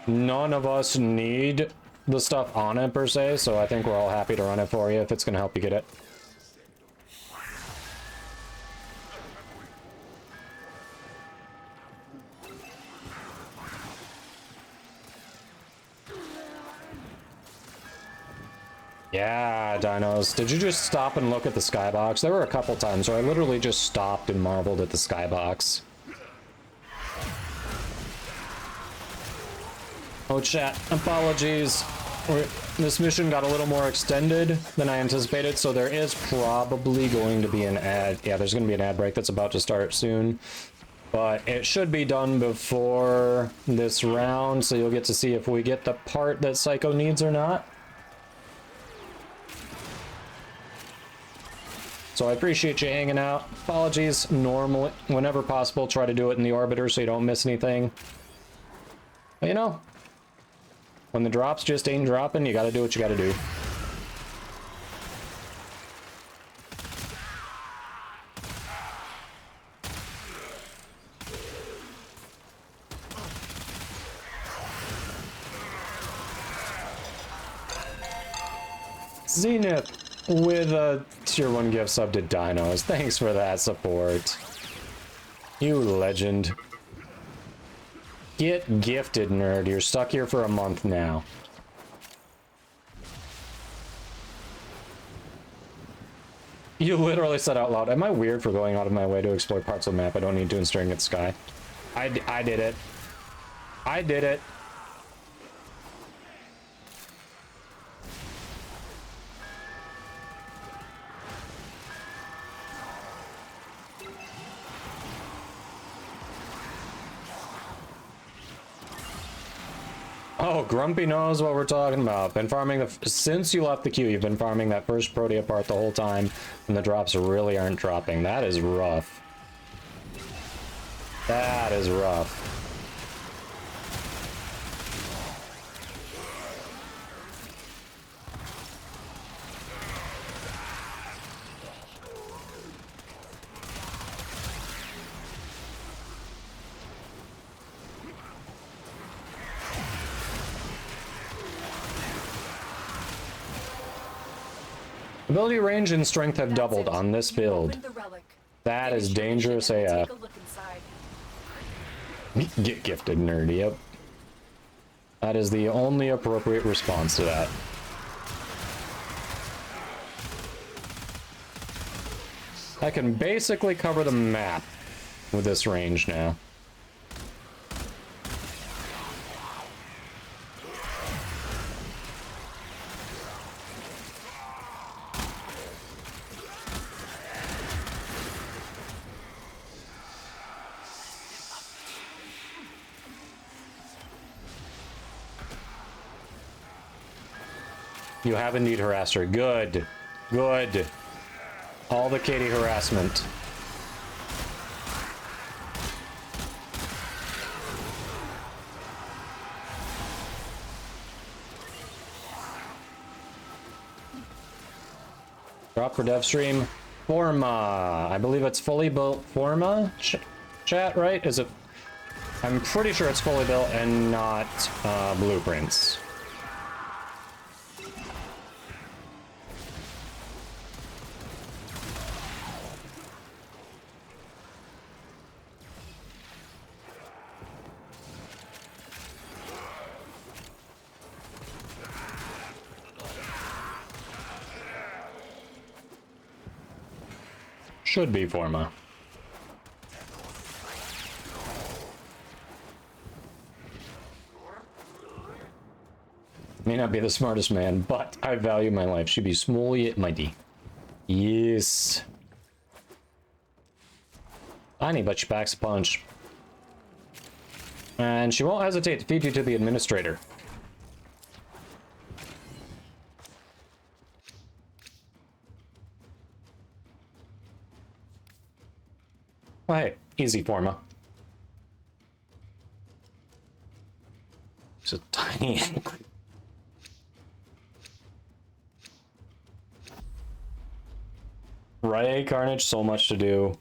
None of us need the stuff on it, per se, so I think we're all happy to run it for you if it's going to help you get it. Yeah, dinos. Did you just stop and look at the skybox? There were a couple times where I literally just stopped and marveled at the skybox. Oh, chat. Apologies. This mission got a little more extended than I anticipated, so there is probably going to be an ad. Yeah, there's going to be an ad break that's about to start soon. But it should be done before this round, so you'll get to see if we get the part that Psycho needs or not. So I appreciate you hanging out. Apologies, normally, whenever possible, try to do it in the orbiter so you don't miss anything. But you know, when the drops just ain't dropping, you gotta do what you gotta do. Zenith with a tier 1 gift sub to Dinos. Thanks for that support. You legend. Get gifted, nerd. You're stuck here for a month now. You literally said out loud, am I weird for going out of my way to explore parts of the map I don't need to and staring at the sky? I did it. I did it. Oh, Grumpy knows what we're talking about. Been farming since you left the queue, you've been farming that first Protea part the whole time, and the drops really aren't dropping. That is rough. That is rough. Ability range and strength have doubled on this build. That is dangerous AF. Get gifted, nerd, yep. That is the only appropriate response to that. I can basically cover the map with this range now. You have indeed harassed her. Good. Good. All the Katie harassment. up for dev stream. Forma. I believe it's fully built Forma chat, right? Is it? I'm pretty sure it's fully built and not blueprints. Should be Forma. May not be the smartest man, but I value my life. Should be small yet mighty. Yes. Tiny, but she packs a punch. And she won't hesitate to feed you to the administrator. Well, hey, easy Forma. It's a tiny... Right, Carnage, so much to do.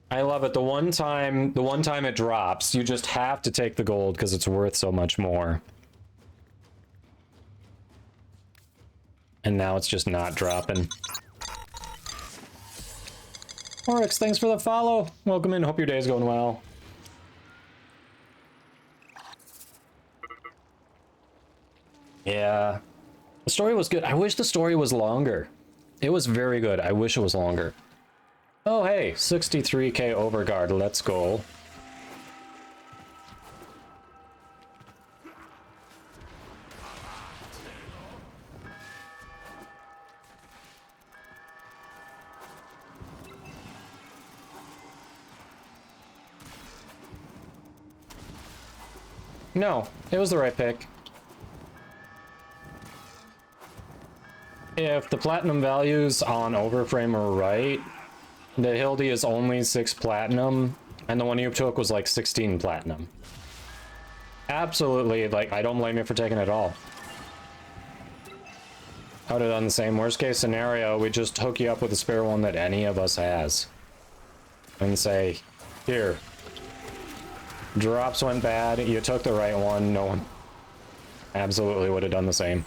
I love it. The one time it drops, you just have to take the gold because it's worth so much more. And now it's just not dropping. Oryx, thanks for the follow. Welcome in. Hope your day's going well. Yeah. The story was good. I wish the story was longer. It was very good. I wish it was longer. Oh, hey. 63k overguard. Let's go. No, it was the right pick. If the platinum values on Overframe are right, the Hildy is only 6 platinum, and the one you took was like 16 platinum. Absolutely, like, I don't blame you for taking it at all. I would have done the same. Worst case scenario, we just hook you up with a spare one that any of us has. And say, here. Drops went bad, you took the right one, no one absolutely would have done the same.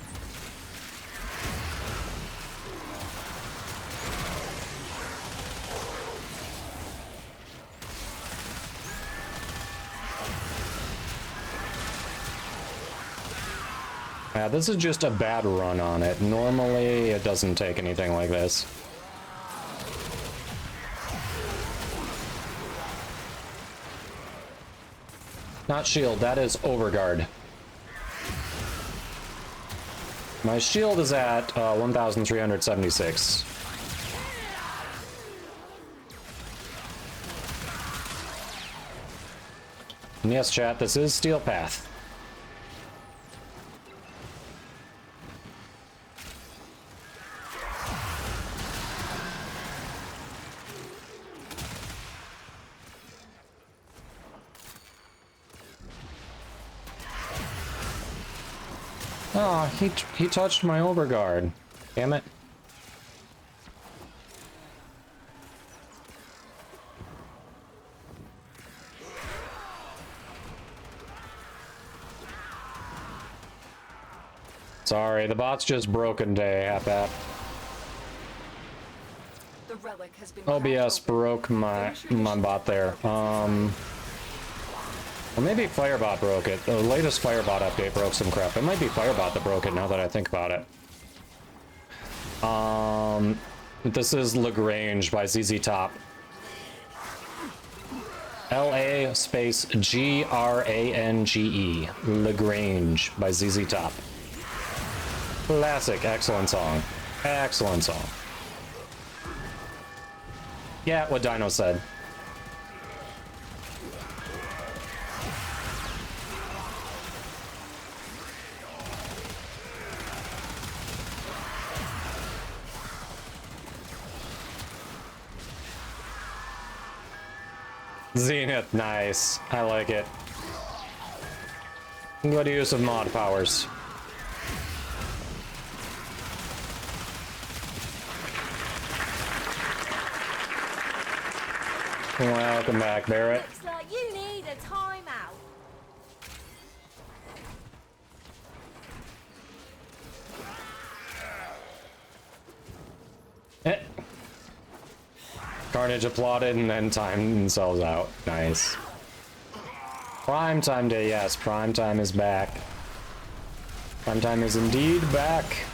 Yeah, this is just a bad run on it. Normally, it doesn't take anything like this. Not shield, that is overguard. My shield is at 1,376. And yes, chat, this is Steel Path. Oh, he touched my overguard. Damn it. Sorry, the bot's just broken today, half-app. The relic has been OBS broke my bot there. Or maybe Firebot broke it. The latest Firebot update broke some crap. It might be Firebot that broke it now that I think about it. This is Lagrange by ZZ Top. LA space GRANGE. Lagrange by ZZ Top. Classic. Excellent song. Excellent song. Yeah, what Dino said. Zenith, nice. I like it. Good use of mod powers. Welcome back, Barrett. Looks like you need a timeout. Carnage applauded and then timed themselves out. Nice. Prime time day, yes. Prime time is back. Prime time is indeed back.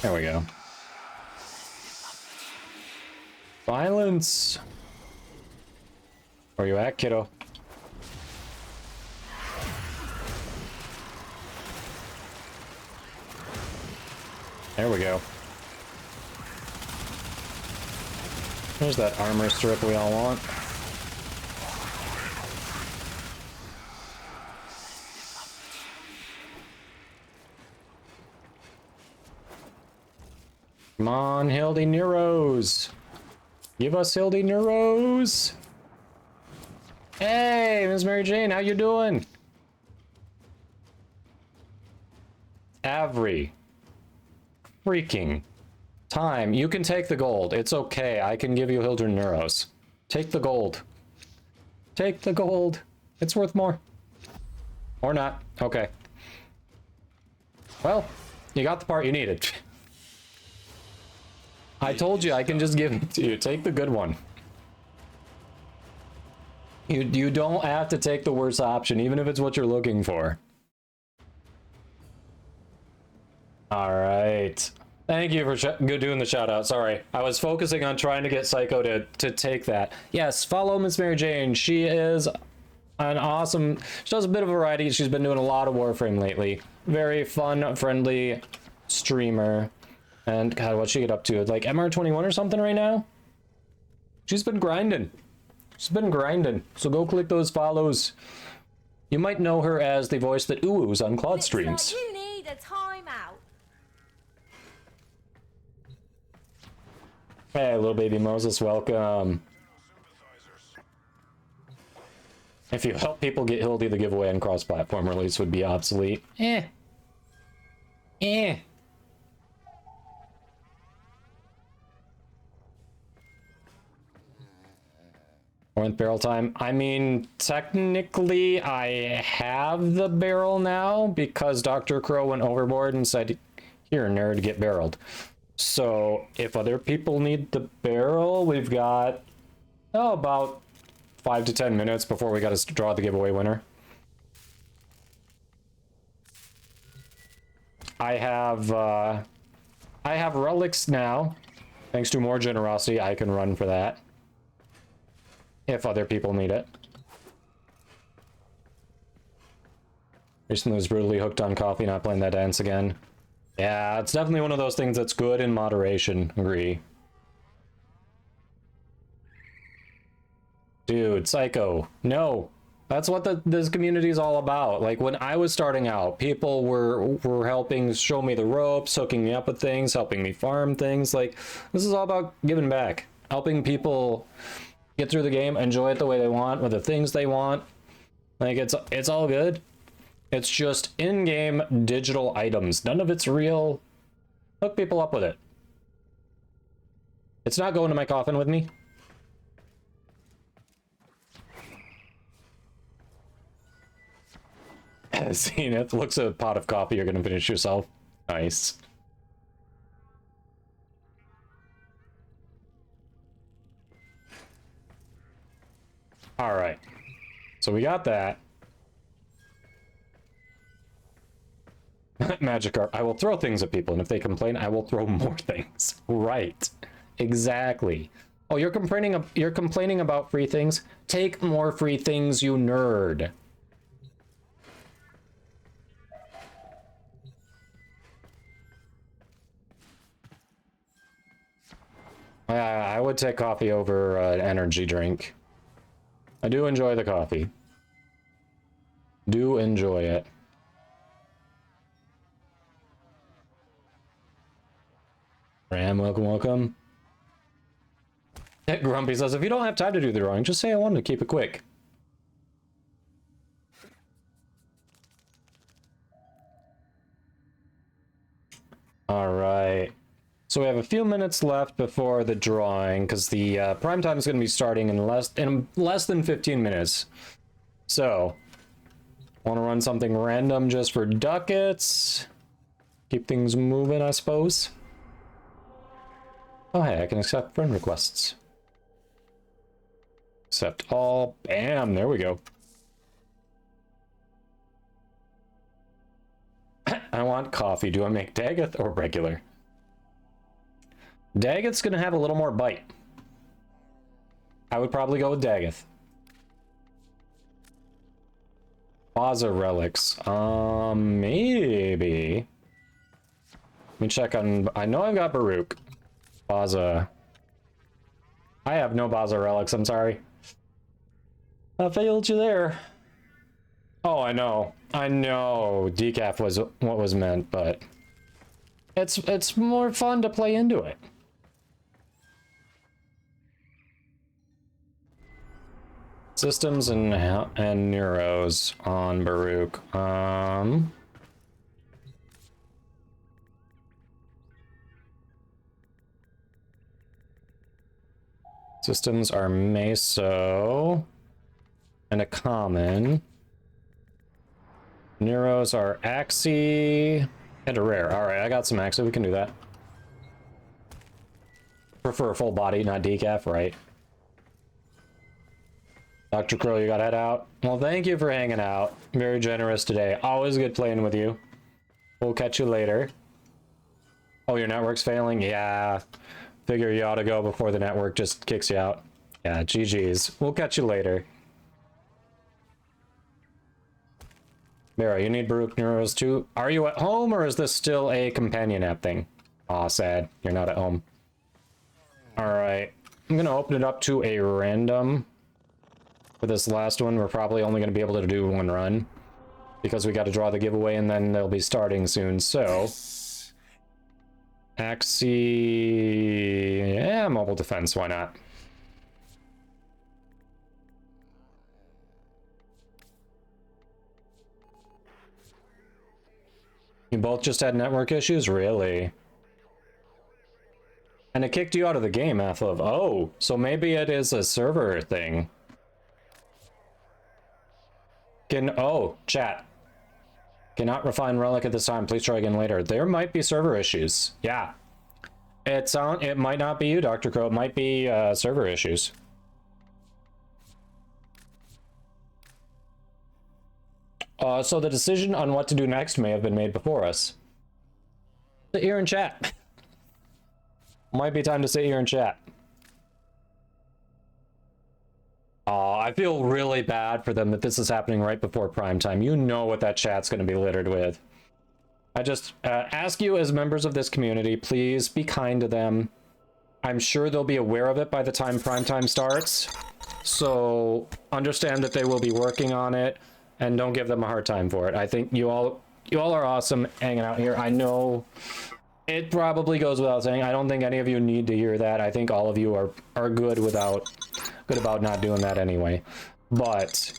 There we go. Violence. Where you at, kiddo? There we go. There's that armor strip we all want. Come on, Hildy Neuros. Give us Hildy Neuros. Hey, Miss Mary Jane, how you doing? Every freaking time. You can take the gold. It's okay. I can give you Hildy Neuros. Take the gold. Take the gold. It's worth more. Or not. Okay. Well, you got the part you needed. I told you I can just give it to you. Take the good one. You don't have to take the worst option, even if it's what you're looking for. All right. Thank you for doing the shout out. Sorry, I was focusing on trying to get Psycho to take that. Yes, follow Miss Mary Jane. She is an awesome. She does a bit of variety. She's been doing a lot of Warframe lately. Very fun, friendly streamer. And God, what'd she get up to? Like MR21 or something right now? She's been grinding. She's been grinding. So go click those follows. You might know her as the voice that oohs on Claude streams. You need a timeout. Hey, little baby Moses, welcome. If you help people get Hildy, the giveaway and cross-platform release would be obsolete. Fourth barrel time. I mean, technically, I have the barrel now because Dr. Crow went overboard and said, "Here, nerd, get barreled." So if other people need the barrel, we've got about 5 to 10 minutes before we got to draw the giveaway winner. I have relics now. Thanks to more generosity, I can run for that. If other people need it. Recently was brutally hooked on coffee, not playing that dance again. Yeah, it's definitely one of those things that's good in moderation. Agree. Dude, Psycho. No. That's what this community is all about. Like, when I was starting out, people were helping show me the ropes, hooking me up with things, helping me farm things. Like, this is all about giving back. Helping people get through the game, enjoy it the way they want, with the things they want. Like, it's all good. It's just in-game digital items. None of it's real. Hook people up with it. It's not going to my coffin with me. Seeing it looks a pot of coffee you're gonna finish yourself. Nice. All right, so we got that. Magikarp. I will throw things at people, and if they complain, I will throw more things. Right. Exactly. Oh, you're complaining about free things? Take more free things, you nerd. I would take coffee over an energy drink. I do enjoy the coffee. Do enjoy it. Ram, welcome, welcome. Grumpy says, if you don't have time to do the drawing, just say I wanted to keep it quick. All right. So we have a few minutes left before the drawing, because the prime time is going to be starting in less than 15 minutes. So, want to run something random just for ducats? Keep things moving, I suppose. Oh, hey, I can accept friend requests. Accept all. Bam, there we go. I want coffee. Do I make Daggett or regular? Daggett's gonna have a little more bite. I would probably go with Daggett. Baza relics. Maybe. Let me check on... I know I've got Baruch. Baza. I have no Baza relics, I'm sorry. I failed you there. Oh, I know. I know decaf was what was meant, but... It's more fun to play into it. Systems and neuros on Baruch. Systems are Meso and a common. Neuros are Axie and a rare. All right, I got some Axie. We can do that. Prefer a full body, not decaf, right? Dr. Crow, you gotta head out. Well, thank you for hanging out. Very generous today. Always good playing with you. We'll catch you later. Oh, your network's failing? Yeah. Figure you ought to go before the network just kicks you out. Yeah, GG's. We'll catch you later. Mara, you need Baruch Neuros too? Are you at home, or is this still a companion app thing? Aw, sad. You're not at home. Alright. I'm gonna open it up to a random. For this last one, we're probably only going to be able to do one run. Because we got to draw the giveaway, and then they'll be starting soon, so... Axie... Yeah, mobile defense, why not? You both just had network issues? Really? And it kicked you out of the game, Athlov. Oh, so maybe it is a server thing. Oh, chat. Cannot refine relic at this time. Please try again later. There might be server issues. Yeah. It might not be you, Dr. Crow. It might be server issues. So the decision on what to do next may have been made before us. Sit here and chat. Might be time to sit here and chat. I feel really bad for them that this is happening right before prime time. You know what that chat's going to be littered with. I just ask you as members of this community, please be kind to them. I'm sure they'll be aware of it by the time prime time starts. So understand that they will be working on it, and don't give them a hard time for it. I think you all are awesome hanging out here. I know it probably goes without saying. I don't think any of you need to hear that. I think all of you are good about not doing that anyway. But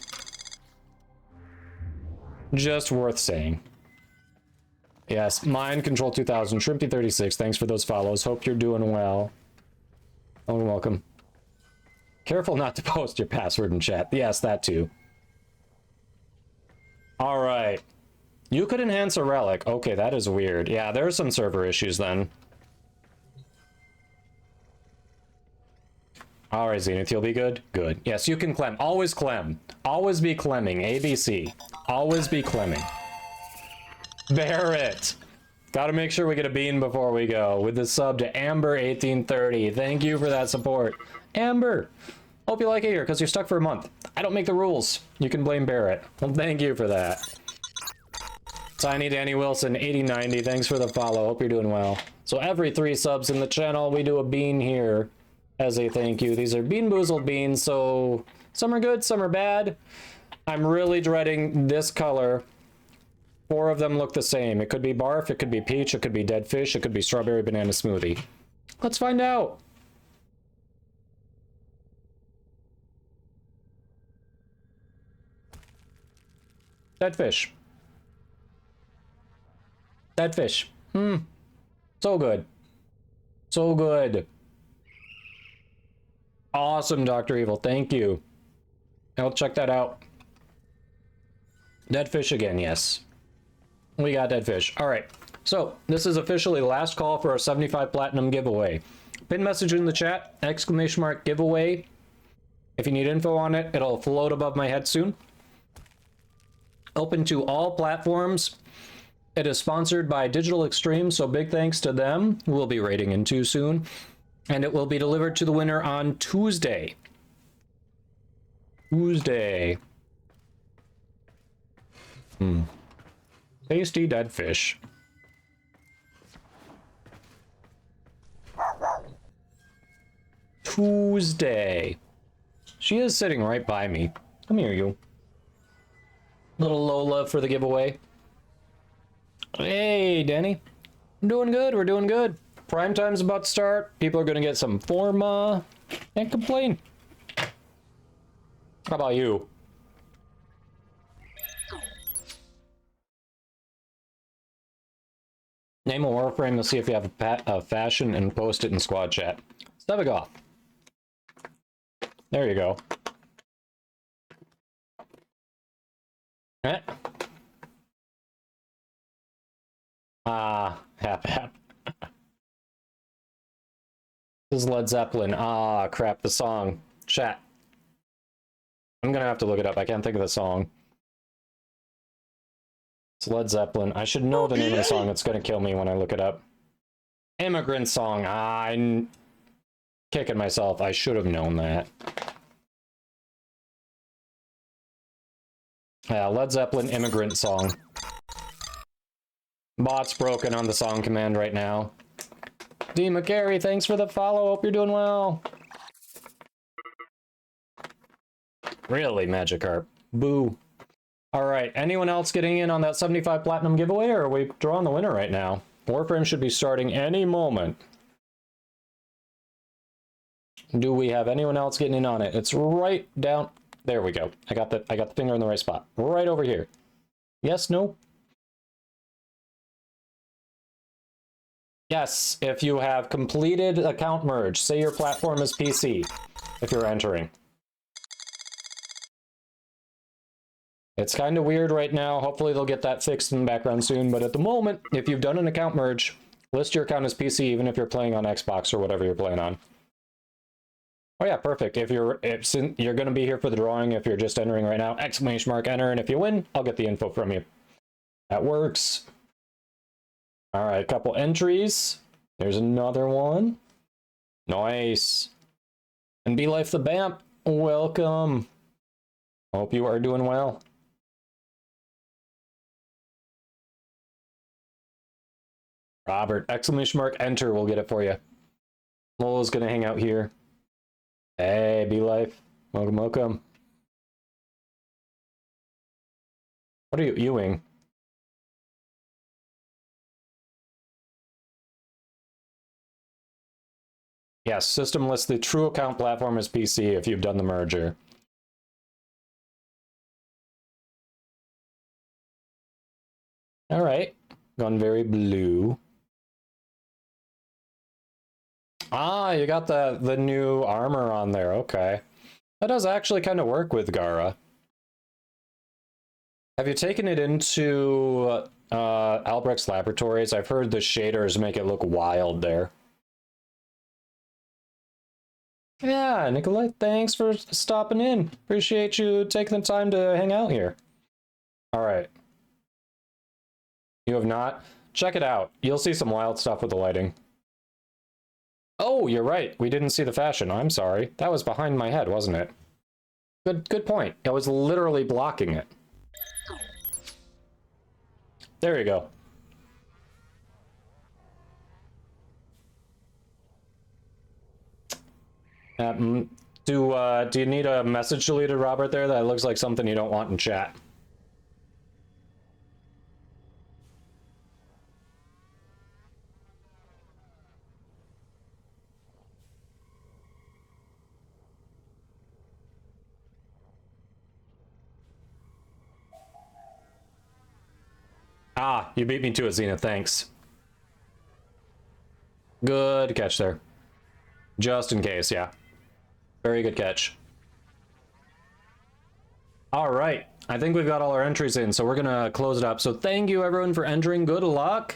just worth saying. Yes, Mind Control 2000, Shrimpy 36. Thanks for those follows. Hope you're doing well. Oh, welcome. Careful not to post your password in chat. Yes, that too. All right. You could enhance a relic. Okay, that is weird. Yeah, there are some server issues then. All right, Zenith, you'll be good? Good. Yes, you can clem. Always clem. Always be clemming. ABC. Always be clemming. Barrett. Gotta make sure we get a bean before we go. With the sub to Amber1830. Thank you for that support. Amber! Hope you like it here, because you're stuck for a month. I don't make the rules. You can blame Barrett. Well, thank you for that. Tiny Danny Wilson, 8090. Thanks for the follow. Hope you're doing well. So every 3 subs in the channel, we do a bean here as a thank you. These are Bean Boozled beans, so some are good, some are bad. I'm really dreading this color. 4 of them look the same. It could be barf, it could be peach, it could be dead fish, it could be strawberry banana smoothie. Let's find out. Dead fish. Dead fish. So good. So good. Awesome, Dr. Evil. Thank you. I'll check that out. Dead fish again, yes. We got dead fish. All right. So this is officially the last call for our 75 platinum giveaway. Pin message in the chat, exclamation mark giveaway. If you need info on it, it'll float above my head soon. Open to all platforms. It is sponsored by Digital Extreme, so big thanks to them. We'll be rating into soon. And it will be delivered to the winner on Tuesday. Tuesday. Tasty dead fish. Tuesday. She is sitting right by me. Come here, you. Little Lola for the giveaway. Hey, Danny. I'm doing good. We're doing good. Prime time's about to start. People are going to get some forma. Can't complain. How about you? Name a warframe to see if you have a fashion and post it in squad chat. Step it off. There you go. Eh. Hap. This is Led Zeppelin. Ah, crap, the song. Chat. I'm gonna have to look it up. I can't think of the song. It's Led Zeppelin. I should know the name of the song. It's gonna kill me when I look it up. Immigrant Song. I'm kicking myself. I should have known that. Yeah, Led Zeppelin Immigrant Song. Bot's broken on the song command right now. D. McGarry, thanks for the follow. Hope you're doing well. Really, Magikarp. Boo. Alright, anyone else getting in on that 75 platinum giveaway, or are we drawing the winner right now? Warframe should be starting any moment. Do we have anyone else getting in on it? It's right down. There we go. I got the finger in the right spot. Right over here. Yes, no? Yes, if you have completed account merge, say your platform is PC, if you're entering. It's kind of weird right now. Hopefully they'll get that fixed in the background soon, but at the moment, if you've done an account merge, list your account as PC even if you're playing on Xbox or whatever you're playing on. Oh yeah, perfect. If you're going to be here for the drawing, if you're just entering right now, exclamation mark enter, and if you win, I'll get the info from you. That works. All right, a couple entries. There's another one. Nice. And Be Life the Bamp, welcome. Hope you are doing well. Robert, exclamation mark enter, we'll get it for you. Lola's gonna hang out here. Hey, Be Life. Welcome, welcome. What are you Ewing? Yes, system lists the true account platform as PC if you've done the merger. All right, gone very blue. Ah, you got the new armor on there. Okay, that does actually kind of work with Gara. Have you taken it into Albrecht's Laboratories? I've heard the shaders make it look wild there. Yeah, Nikolai, thanks for stopping in. Appreciate you taking the time to hang out here. All right. You have not? Check it out. You'll see some wild stuff with the lighting. Oh, you're right. We didn't see the fashion. I'm sorry. That was behind my head, wasn't it? Good point. I was literally blocking it. There you go. Do you need a message deleted, Robert, there? That looks like something you don't want in chat. Ah, you beat me to it, Xena. Thanks. Good catch there. Just in case, yeah. Very good catch. All right. I think we've got all our entries in, so we're going to close it up. So thank you, everyone, for entering. Good luck.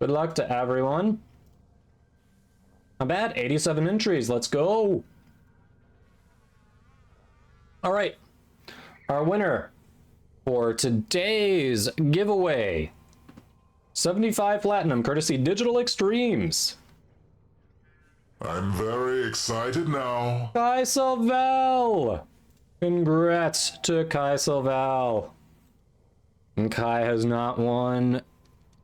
Good luck to everyone. Not bad. 87 entries. Let's go. All right. Our winner for today's giveaway. 75 Platinum, courtesy Digital Extremes. I'm very excited now. Kai Silval! Congrats to Kai Silval. And Kai has not won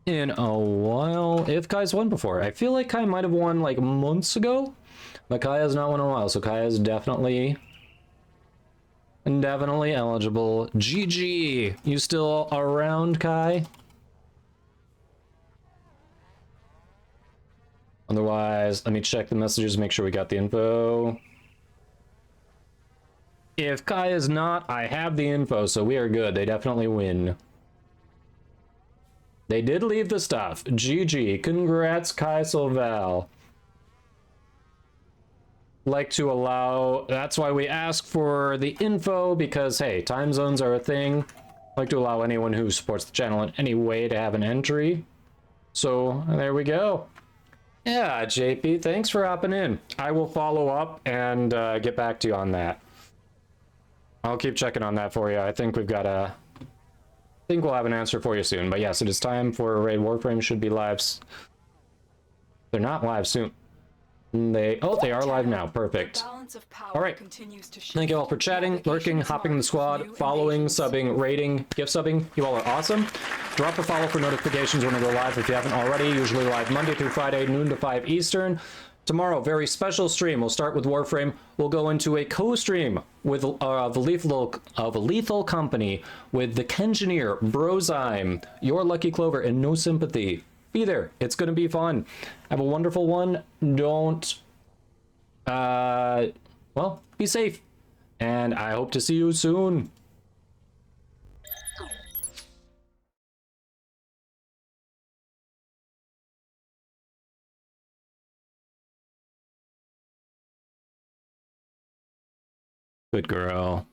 in a while. If Kai's won before. I feel like Kai might have won like months ago. But Kai has not won in a while. So Kai is definitely eligible. GG. You still around, Kai? Otherwise, let me check the messages, make sure we got the info. If Kai is not, I have the info, so we are good. They definitely win. They did leave the stuff. GG. Congrats, Kai Silval. Like to allow... That's why we ask for the info, because, hey, time zones are a thing. Like to allow anyone who supports the channel in any way to have an entry. So, there we go. Yeah, JP, thanks for hopping in. I will follow up and get back to you on that. I'll keep checking on that for you. I think we've got a... I think we'll have an answer for you soon. But yes, it is time for Raid Warframe. Should be live. They're not live soon. They are live now. Perfect. All right. Thank you all for chatting, lurking, hopping in the squad, following, subbing, rating, gift subbing. You all are awesome. Drop a follow for notifications when I go live if you haven't already. Usually live Monday through Friday, noon to 5 Eastern. Tomorrow, very special stream. We'll start with Warframe. We'll go into a co-stream with the Lethal Company with the Kengineer, Brozime, Your Lucky Clover, and NoSympathyy. Be there. It's going to be fun. Have a wonderful one. Don't... well, be safe. And I hope to see you soon. Good girl.